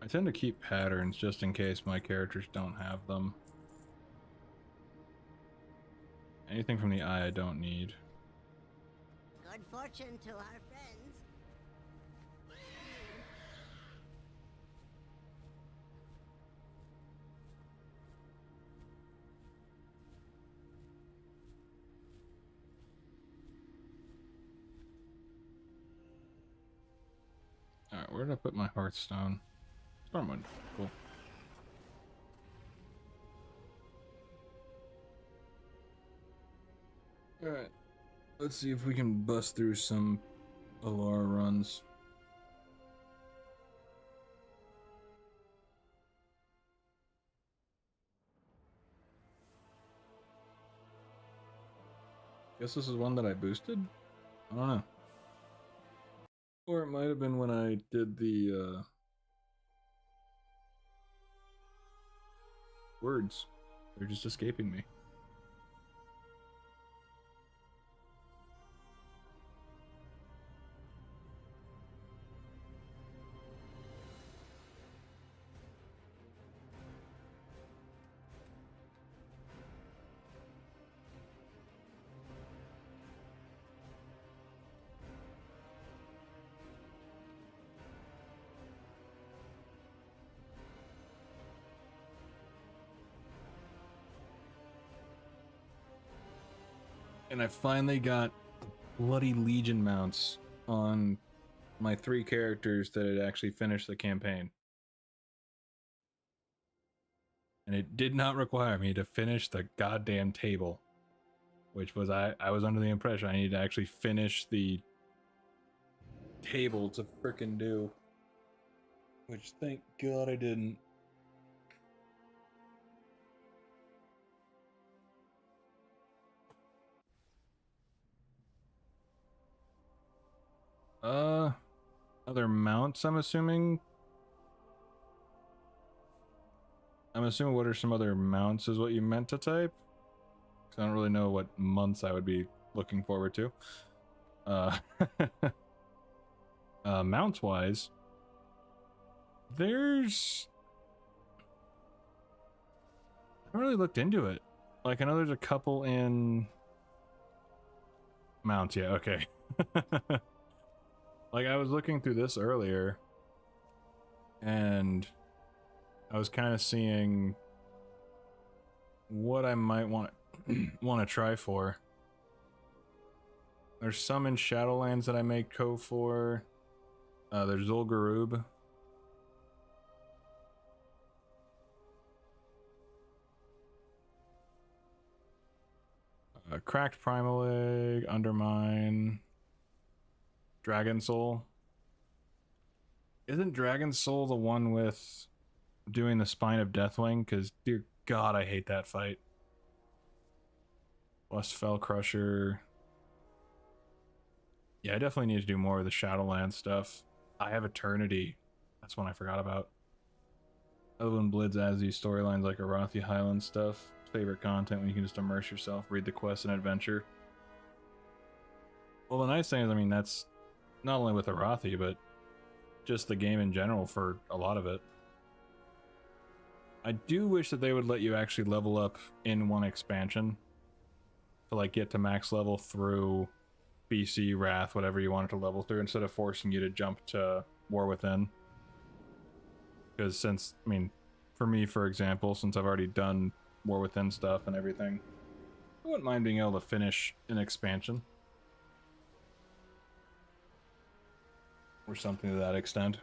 I tend to keep patterns just in case my characters don't have them. Anything from the eye I don't need. Good fortune to our friends. Alright, where did I put my Hearthstone? Stormwind. Cool. Alright. Let's see if we can bust through some Alara runs. Guess this is one that I boosted? I don't know. Or it might have been when I did the words. They're just escaping me. And I finally got bloody Legion mounts on my 3 characters that had actually finished the campaign. And it did not require me to finish the goddamn table. Which was, I was under the impression I needed to actually finish the table to frickin' do. Which, thank God I didn't. Other mounts, I'm assuming? I'm assuming what are some other mounts is what you meant to type? Because I don't really know what months I would be looking forward to. Mounts-wise, there's... I haven't really looked into it. Like, I know there's a couple in... Mounts, yeah, okay. Like, I was looking through this earlier, and I was kind of seeing what I might want to try for. There's some in Shadowlands that I may go for. There's Zul'Gurub. Cracked Primal Egg, Undermine, Dragon Soul. Isn't Dragon Soul the one with doing the Spine of Deathwing? Because, dear God, I hate that fight. Plus Fell Crusher. Yeah, I definitely need to do more of the Shadowlands stuff. I have Eternity. That's one I forgot about. Elven Blitz as these storylines like Arathi Highland stuff. Favorite content when you can just immerse yourself, read the quest and adventure. Well, the nice thing is, I mean, that's not only with Arathi, but just the game in general for a lot of it. I do wish that they would let you actually level up in one expansion to like get to max level through BC, Wrath, whatever you wanted to level through, instead of forcing you to jump to War Within. Because since, I mean, for me, for example, since I've already done War Within stuff and everything. wouldn't mind being able to finish an expansion. Or something to that extent.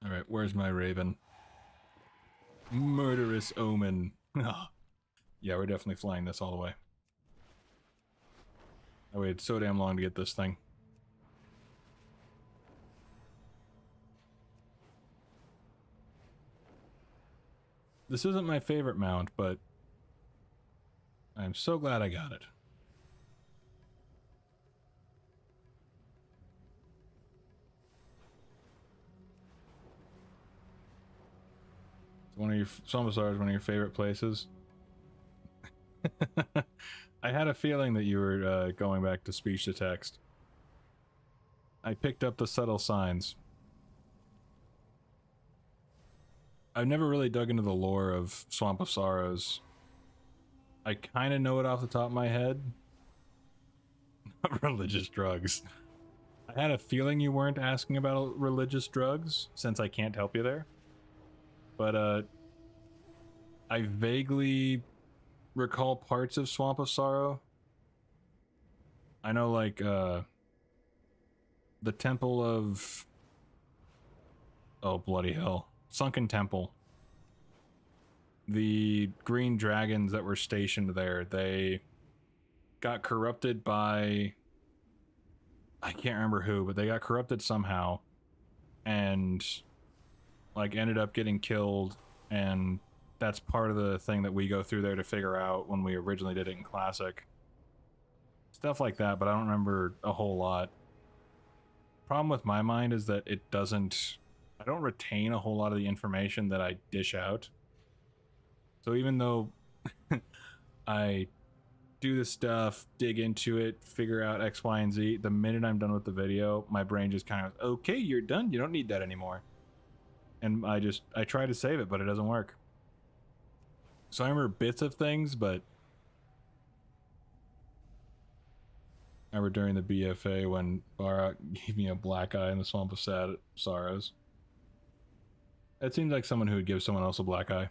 Alright, where's my raven? Murderous omen. Yeah, we're definitely flying this all the way. I waited so damn long to get this thing. This isn't my favorite mount, but I'm so glad I got it. One of your Sombassar is one of your favorite places. I had a feeling that you were going back to speech to text. I picked up the subtle signs. I've never really dug into the lore of Swamp of Sorrows. I kind of know it off the top of my head. Religious drugs. I had a feeling you weren't asking about religious drugs, since I can't help you there. But, I vaguely recall parts of Swamp of Sorrow. I know, like, the Temple of... Oh, bloody hell. Sunken Temple. The green dragons that were stationed there, they got corrupted by... I can't remember who, but they got corrupted somehow. And... like ended up getting killed, and that's part of the thing that we go through there to figure out when we originally did it in Classic. Stuff like that, but I don't remember a whole lot. Problem with my mind is that it doesn't... I don't retain a whole lot of the information that I dish out. So even though I do this stuff, dig into it, figure out X, Y, and Z, the minute I'm done with the video, my brain just kind of, okay, you're done, you don't need that anymore. And I try to save it, but it doesn't work. So I remember bits of things, but I remember during the BFA when Varrock gave me a black eye in the Swamp of Sorrows. It seems like someone who would give someone else a black eye.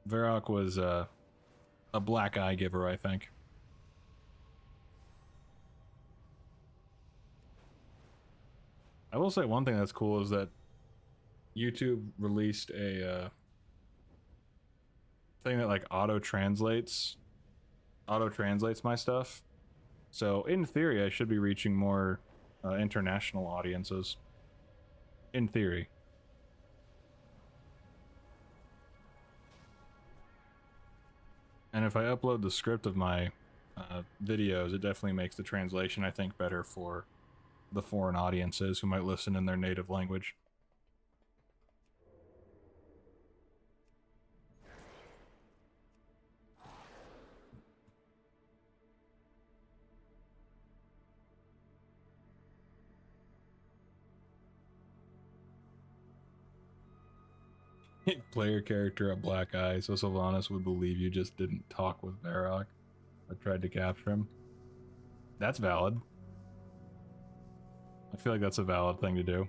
Varrock was a black eye giver, I think. I will say one thing that's cool is that YouTube released a thing that like auto translates my stuff. So in theory, I should be reaching more international audiences. In theory. And if I upload the script of my videos, it definitely makes the translation, I think, better for the foreign audiences who might listen in their native language. Player character a black eye, so Sylvanas would believe you just didn't talk with Varrock. I tried to capture him. That's valid. I feel like that's a valid thing to do.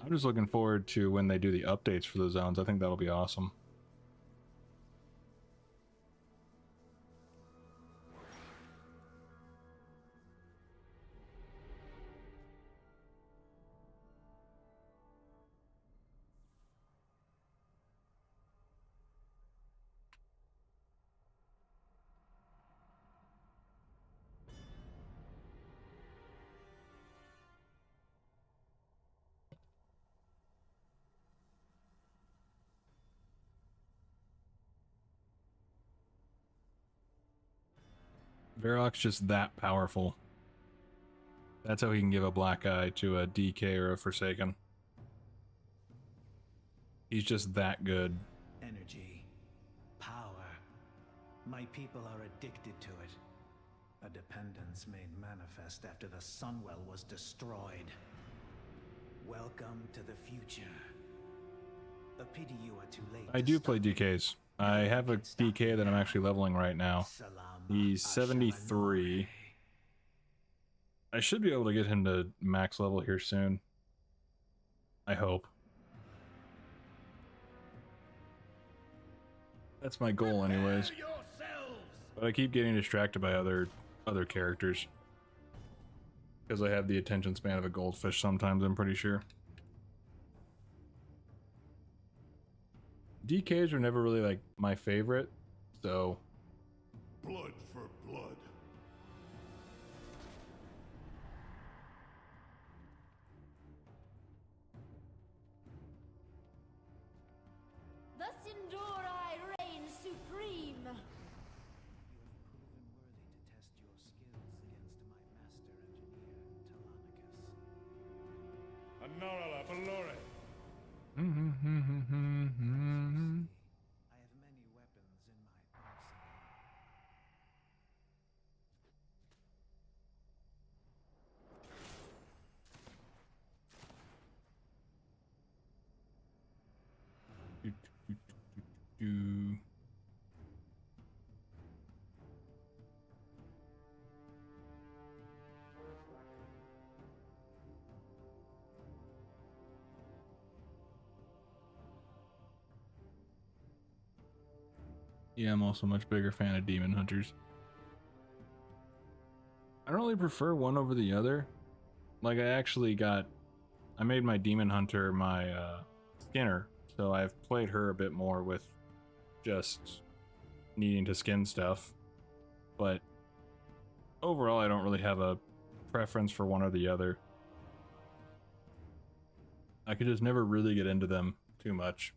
I'm just looking forward to when they do the updates for the zones. I think that'll be awesome. Varrock's just that powerful. That's how he can give a black eye to a DK or a Forsaken. He's just that good. Energy. Power. My people are addicted to it. A dependence made manifest after the Sunwell was destroyed. Welcome to the future. A pity you are too late. I do play DKs. I have a DK that I'm actually leveling right now. He's 73. I should be able to get him to max level here soon. I hope. That's my goal anyways. But I keep getting distracted by other characters. Because I have the attention span of a goldfish sometimes, I'm pretty sure. DKs are never really like my favorite, so Blood for blood. Thus endure I reign supreme. Anora Valore. I have many weapons in my arsenal. Yeah, I'm also a much bigger fan of Demon Hunters. I don't really prefer one over the other. Like, I made my Demon Hunter my skinner, so I've played her a bit more with just needing to skin stuff. But overall, I don't really have a preference for one or the other. I could just never really get into them too much.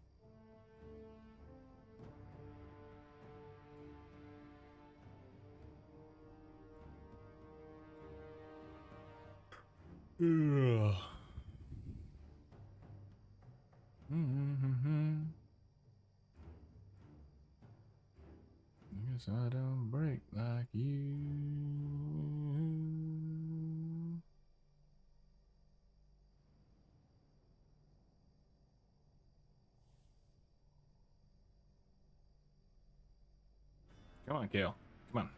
Ugh. I guess I don't break like you. Come on, Kale. Come on.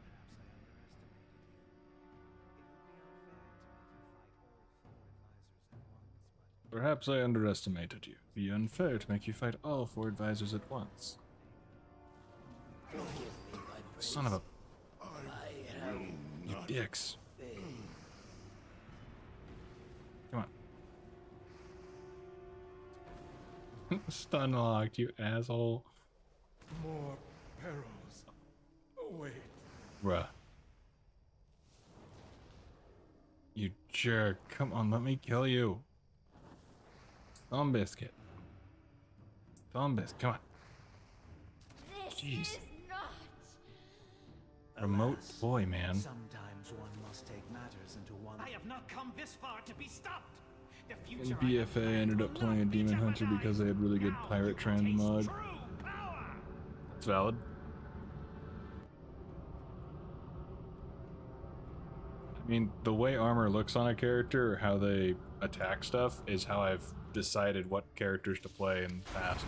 Perhaps I underestimated you. It'd be unfair to make you fight all 4 advisors at once. Son of a... You dicks. Come on. Stun locked, you asshole. More perils await. Bruh. You jerk. Come on, let me kill you. Thumb biscuit. Thumb biscuit, come on. Jeez. Remote boy, man. Sometimes one must take matters into one. I have not come this far to be stopped. The In future BFA, I ended up playing a Demon Hunter because they had really good pirate transmog. It's valid. I mean, the way armor looks on a character or how they attack stuff is how I've decided what characters to play in the past.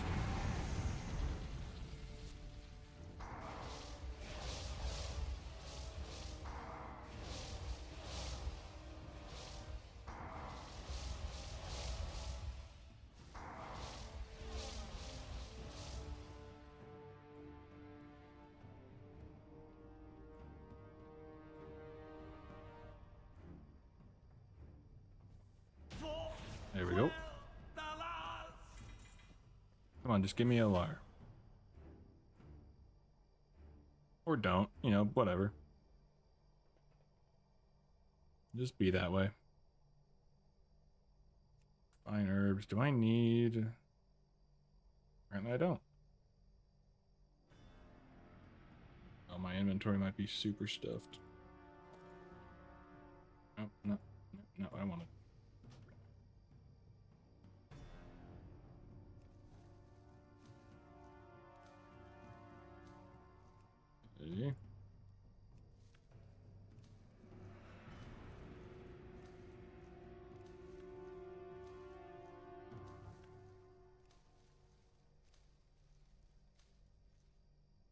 There we go. Come on, just give me a LAR. Or don't, you know, whatever. Just be that way. Fine herbs. Do I need... Apparently I don't. Oh, my inventory might be super stuffed. Oh, no, not what I wanted. Okay.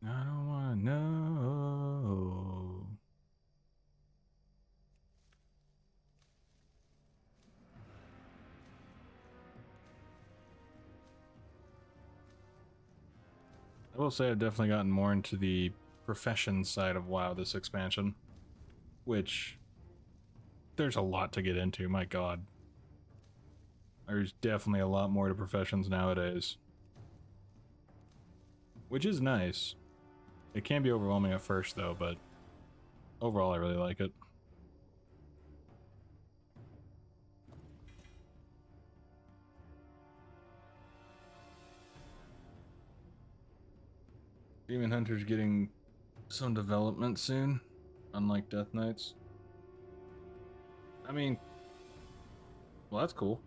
I don't wanna know. I will say I've definitely gotten more into the profession side of WoW this expansion, which there's a lot to get into, my god. There's definitely a lot more to professions nowadays. Which is nice. It can be overwhelming at first though, but overall I really like it. Demon Hunter's getting some development soon, unlike Death Knights. I mean, well, that's cool.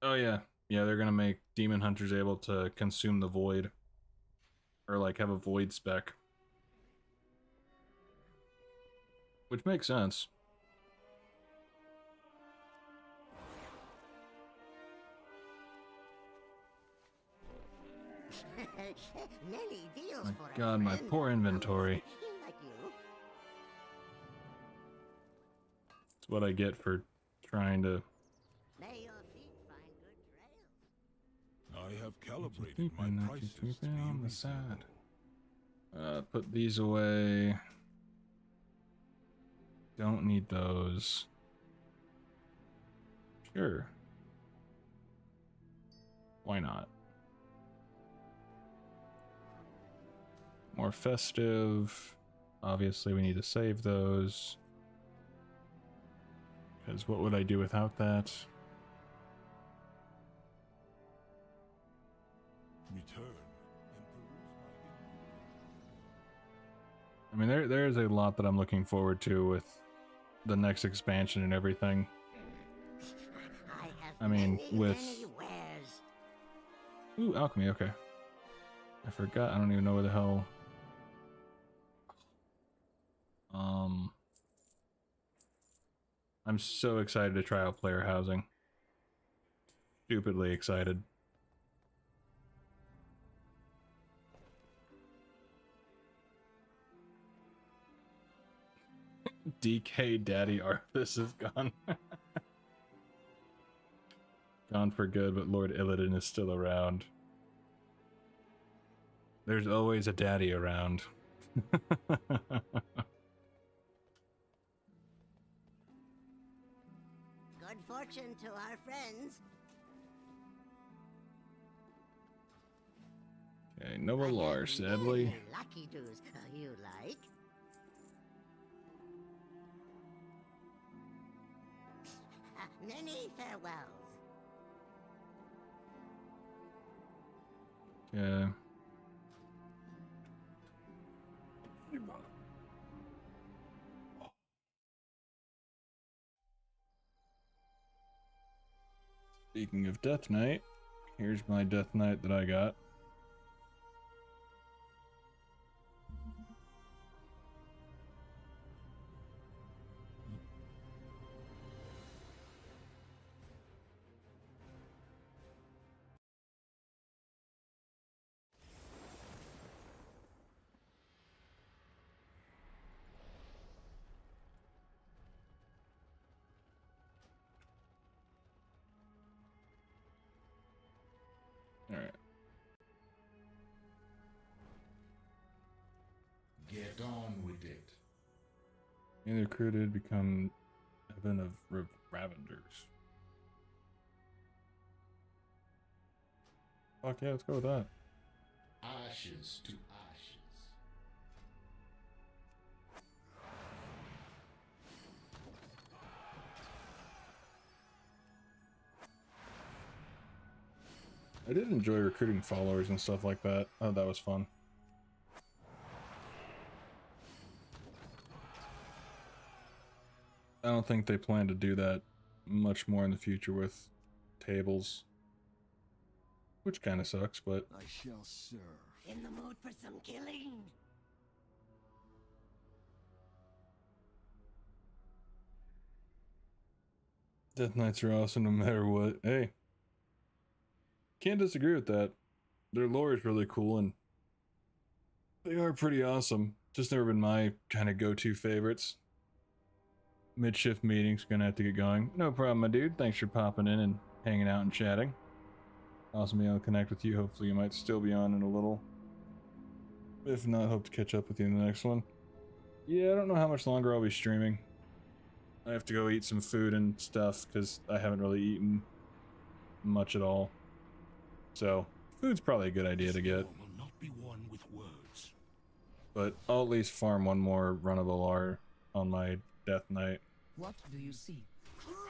Oh yeah, yeah, they're gonna make Demon Hunters able to consume the void, or like have a void spec, which makes sense. Many deals My for a god, my friend. poor inventory. Like you. It's what I get for trying to... May your feet find good trails. I have calibrated my prices to be on the side. Put these away. Don't need those. Sure. Why not? More festive. Obviously, we need to save those. Because what would I do without that? Return. I mean, there is a lot that I'm looking forward to with the next expansion and everything. I mean, with... Ooh, alchemy, okay. I forgot, I don't even know where the hell... I'm so excited to try out player housing. Stupidly excited. DK Daddy Arthas is gone. Gone for good, but Lord Illidan is still around. There's always a daddy around. Good fortune to our friends. Okay, Nova Lar, sadly. Lucky doos you like. Many farewells. Okay. Speaking of Death Knight, here's my Death Knight that I got. Alright. Get on with it. Either recruited, become Heaven of Ravengers. Fuck yeah, let's go with that. Ashes to ashes. I did enjoy recruiting followers and stuff like that. Oh, that was fun. I don't think they plan to do that much more in the future with tables. Which kind of sucks, but... I shall serve. In the mood for some killing? Death Knights are awesome no matter what. Hey. Can't disagree with that. Their lore is really cool and they are pretty awesome. Just never been my kind of go-to favorites. Mid-shift meeting's gonna have to get going. No problem, my dude. Thanks for popping in and hanging out and chatting. Awesome being able to connect with you. Hopefully you might still be on in a little. If not, hope to catch up with you in the next one. Yeah, I don't know how much longer I'll be streaming. I have to go eat some food and stuff because I haven't really eaten much at all. So, food's probably a good idea to get. Will not be won with words. But I'll at least farm one more run of Alar on my death knight. What do you see?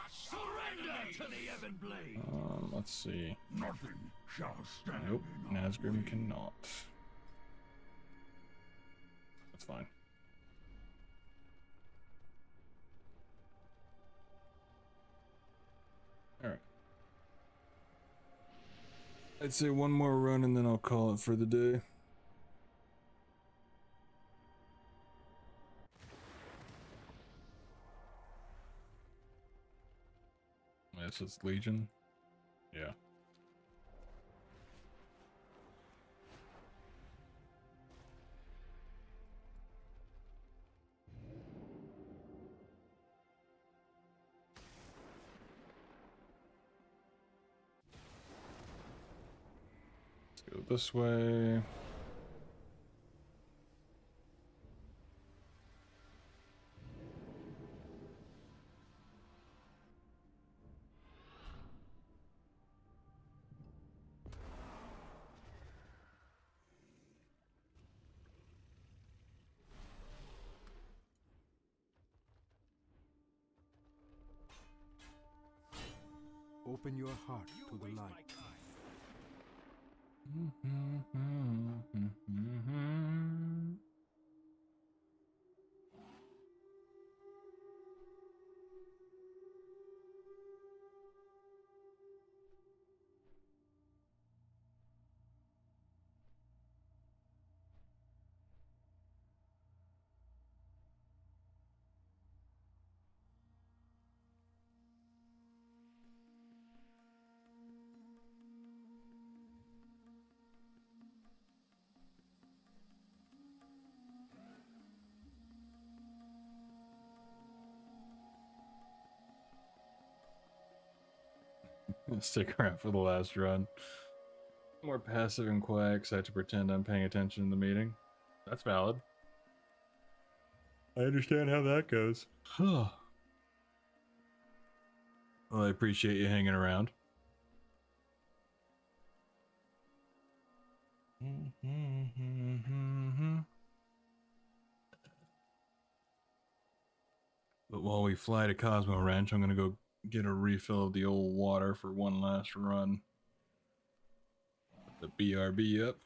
Surrender to the Everblade! Let's see. Nothing shall stand. Nope, Nazgrim cannot. That's fine. Alright. I'd say one more run and then I'll call it for the day. This is Legion. Yeah. Let's go this way. Open your heart to the light. Stick around for the last run. More passive and quiet because I have to pretend I'm paying attention in the meeting. That's valid. I understand how that goes. Well, I appreciate you hanging around. But while we fly to Cosmo Ranch, I'm gonna go get a refill of the old water for one last run. Put the BRB up.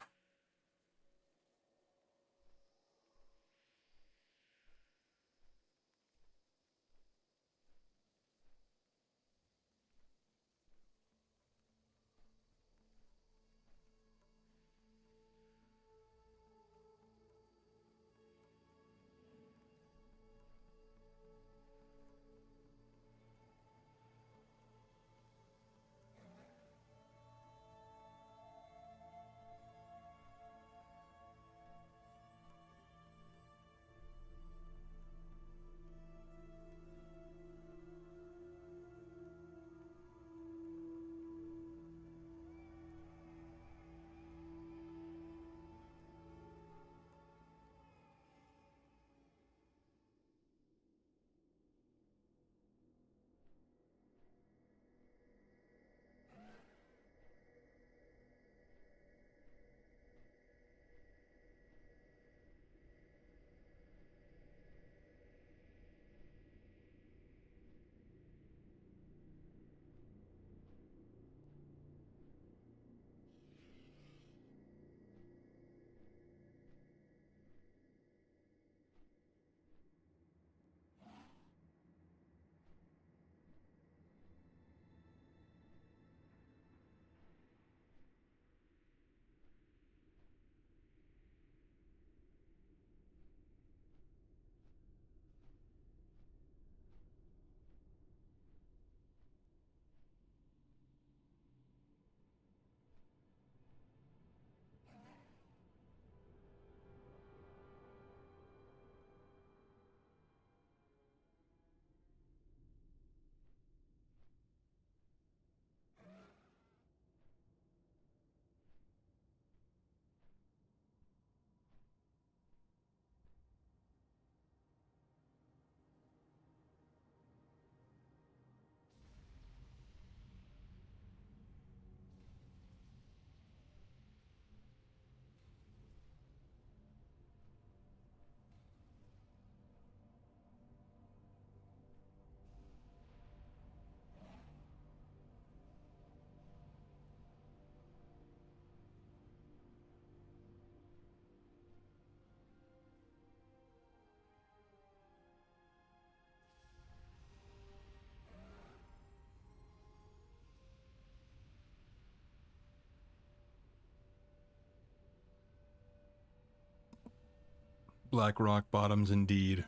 Black rock bottoms indeed.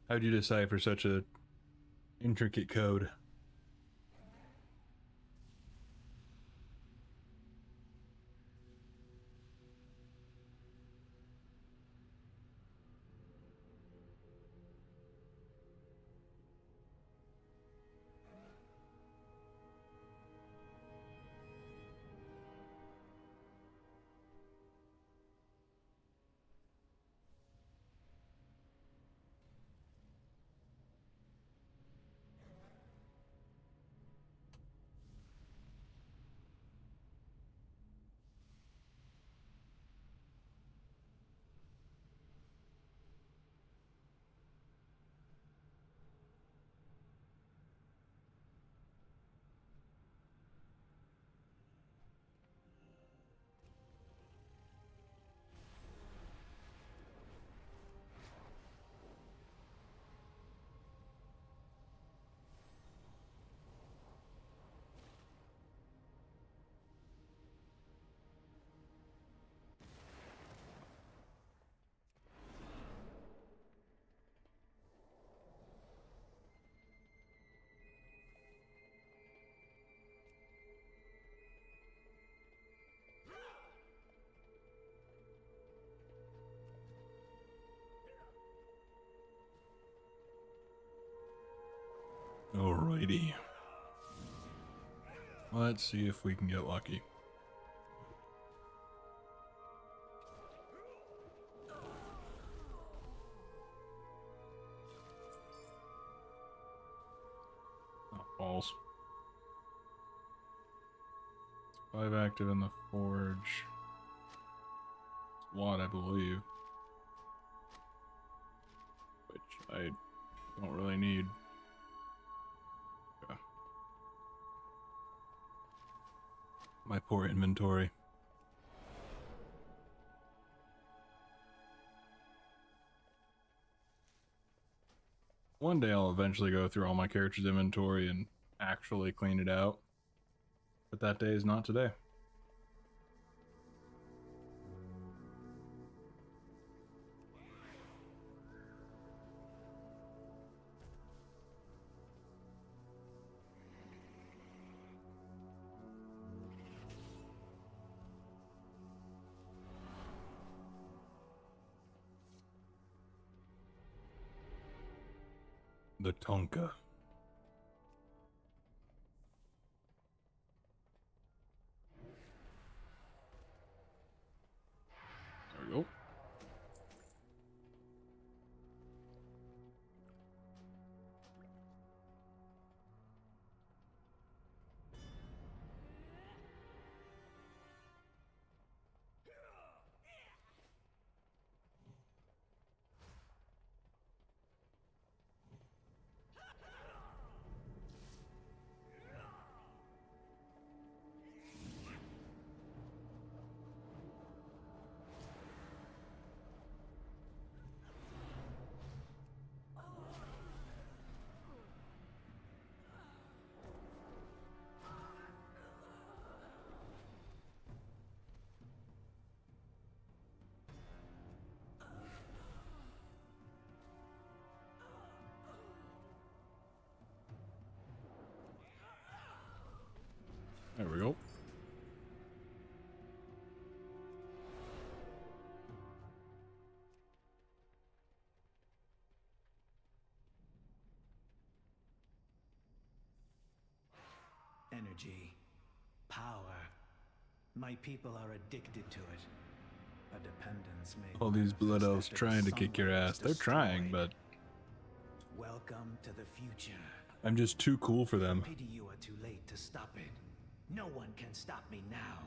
How'd you decipher such a intricate code? Alrighty. Let's see if we can get lucky. Oh, balls. 5 active in the forge. It's a lot, I believe. Which I don't really need. My poor inventory. One day I'll eventually go through all my characters' inventory and actually clean it out. But that day is not today. The Tonka. There we go. There we go. Energy, power. My people are addicted to it. A dependence made. All these blood elves trying to kick your ass. They're trying, but Welcome to the future. I'm just too cool for them. Pity you are too late to stop it. No one can stop me now.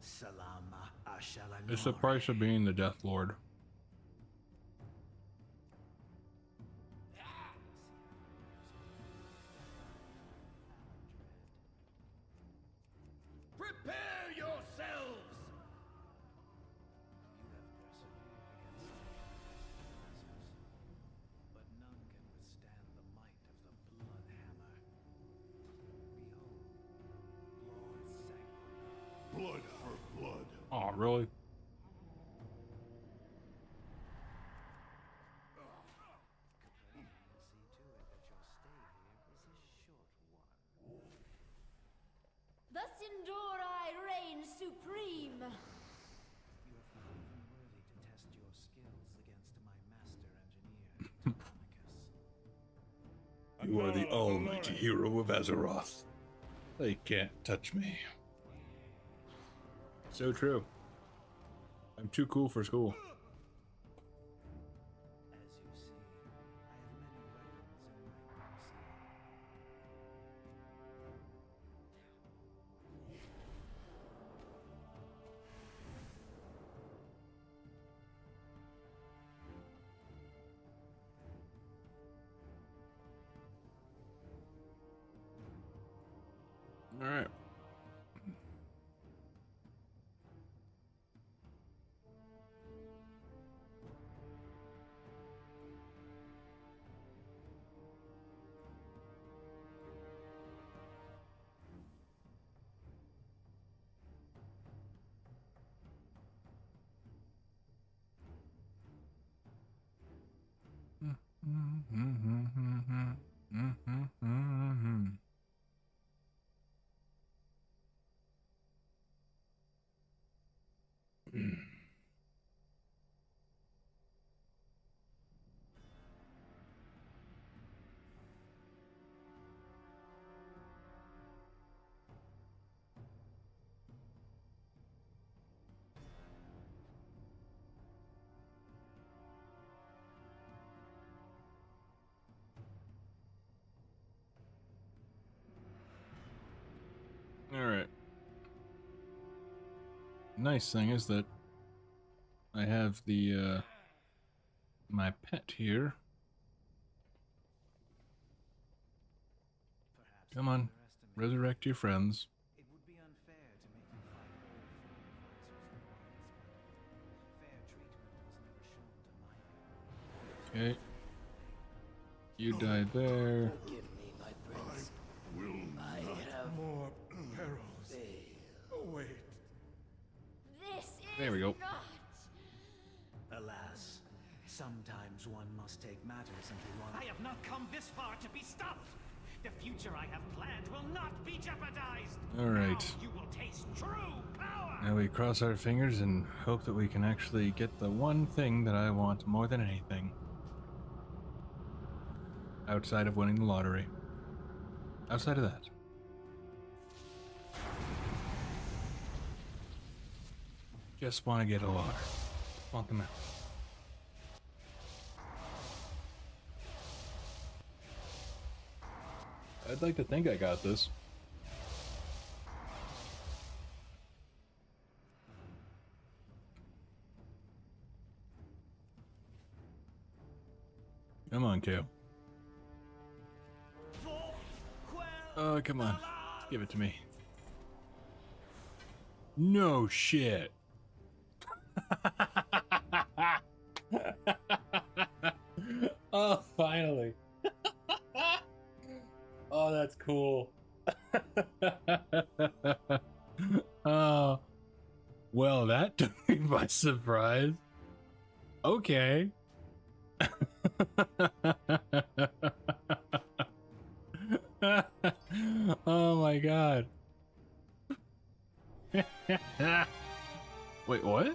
Salama Ashalanor. It's the price of being the Death Lord. Prepare yourselves! But none can withstand the might of the Blood Hammer. Behold, Lord Sanguinar. Blood for blood. Oh, really? supreme! You have found him worthy to test your skills against my master engineer, Titanicus. You are the almighty hero of Azeroth. They can't touch me. So true. I'm too cool for school. As you see, I have many weapons in my arsenal. All right. All right. Nice thing is that I have the my pet here. Come on, resurrect your friends. It would be unfair to make you fight all 4 advisors at once, but fair treatment was never shown to my people. Okay. You died there. Forgive me, my prince. I have more perils. Await. This is There we go. not... Alas, sometimes one must take matters into one. I have not come this far to be stopped. The future I have planned will not be jeopardized. All right. Now you will taste true power. Now we cross our fingers and hope that we can actually get the one thing that I want more than anything. Outside of winning the lottery. Outside of that. Just want to get a lottery. Want them out. I'd like to think I got this. Come on, Kale. Oh, come on. Give it to me. No shit. Oh, finally. Oh, that's cool. Oh. Well, that took me by surprise. Okay. Oh my god. Wait, what?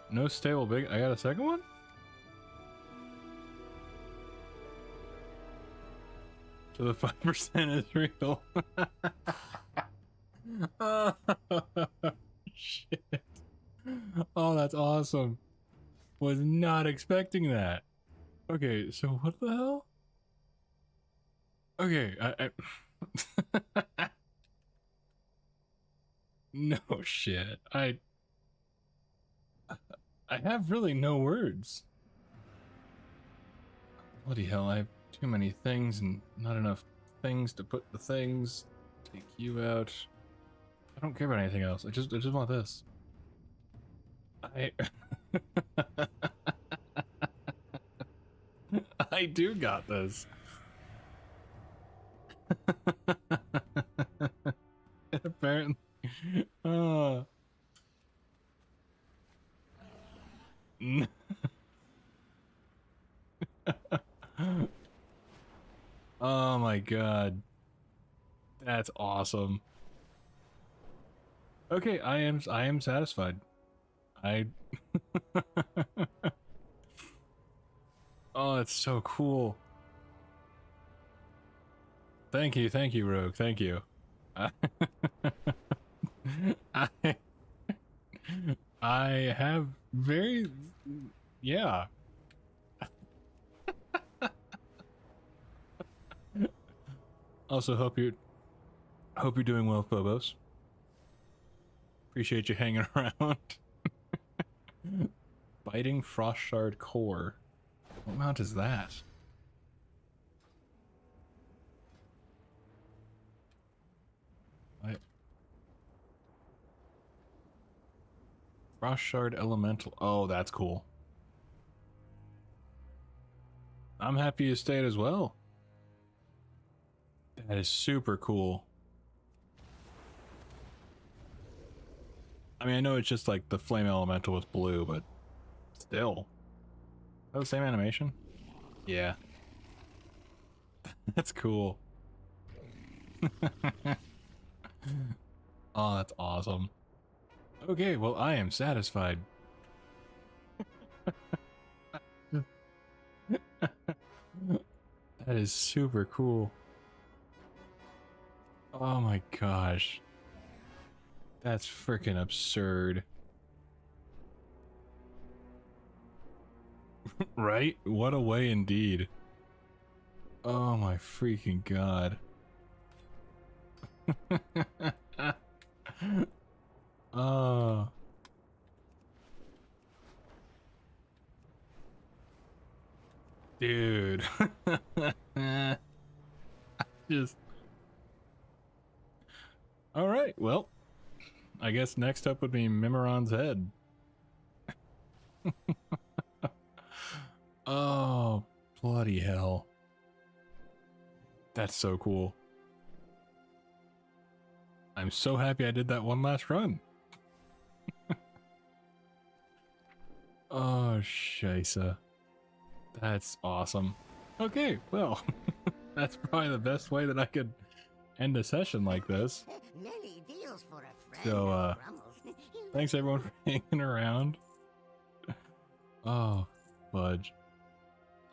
No stable big. I got a second one? So the 5% is real. Oh, shit. Oh, that's awesome. Was not expecting that. Okay, so what the hell? Okay, I no shit. I have really no words. Bloody hell, I have too many things and not enough things to put the things. Take you out. I don't care about anything else. I just want this. I do got this. Apparently. Oh my god. That's awesome. Okay, I am satisfied. Oh, that's so cool. Thank you, Rogue. Thank you. I have very, yeah. Also, hope you're doing well, Phobos. Appreciate you hanging around. Biting Frost Shard Core. What mount is that? Frost Shard Elemental. Oh, that's cool. I'm happy you stayed as well. That is super cool. I mean, I know it's just like the Flame Elemental with blue, but still. Is that the same animation? Yeah. That's cool. Oh, that's awesome. Okay, well, I am satisfied. That is super cool. Oh my gosh. That's freaking absurd. Right? What a way indeed. Oh my freaking god. Oh. Dude. Just. Alright, well. I guess next up would be Mimiron's head. Oh, bloody hell. That's so cool. I'm so happy I did that one last run. Oh, scheisse. That's awesome. Okay, well, that's probably the best way that I could end a session like this. Many deals for a friend So, of Grummel's. thanks everyone for hanging around. Oh, fudge.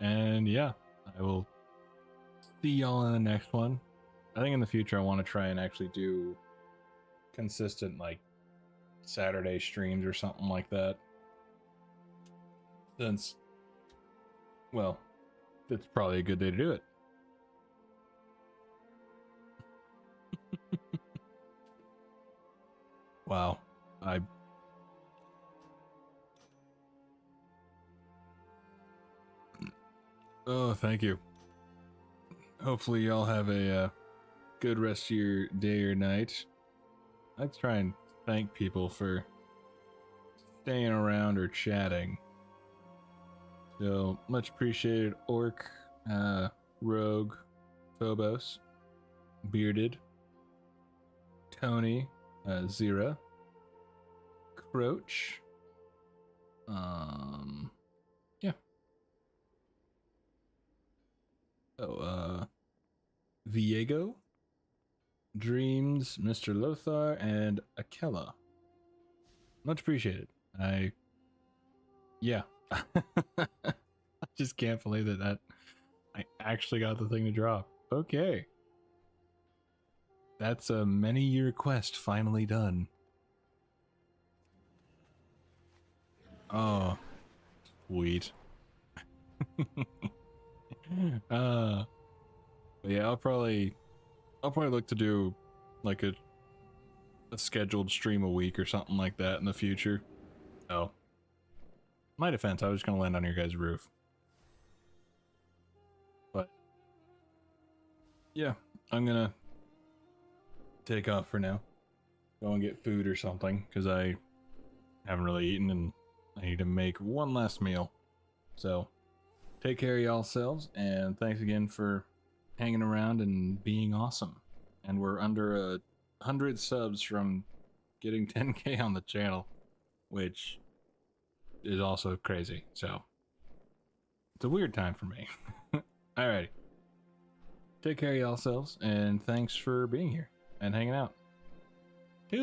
And yeah, I will see y'all in the next one. I think in the future I want to try and actually do consistent, like, Saturday streams or something like that. Since, well, it's probably a good day to do it. Wow. Oh, thank you. Hopefully y'all have a good rest of your day or night. Let's try and thank people for staying around or chatting. So, much appreciated, Orc, Rogue, Phobos, Bearded, Tony, Zira, Croach, yeah. Oh, Viego, Dreams, Mr. Lothar, and Akela. Much appreciated. Yeah. I just can't believe that I actually got the thing to drop. Okay. That's a many-year quest finally done. Oh, sweet. Yeah, I'll probably look to do like a scheduled stream a week or something like that in the future. Oh, my defense, I was just gonna land on your guys' roof. But yeah, I'm gonna take off for now. Go and get food or something, because I haven't really eaten and I need to make one last meal. So, take care of y'all selves, and thanks again for hanging around and being awesome. And we're under 100 subs from getting 10k on the channel, which is also crazy. So, it's a weird time for me. Alrighty. Take care of y'all selves, and thanks for being here and hanging out.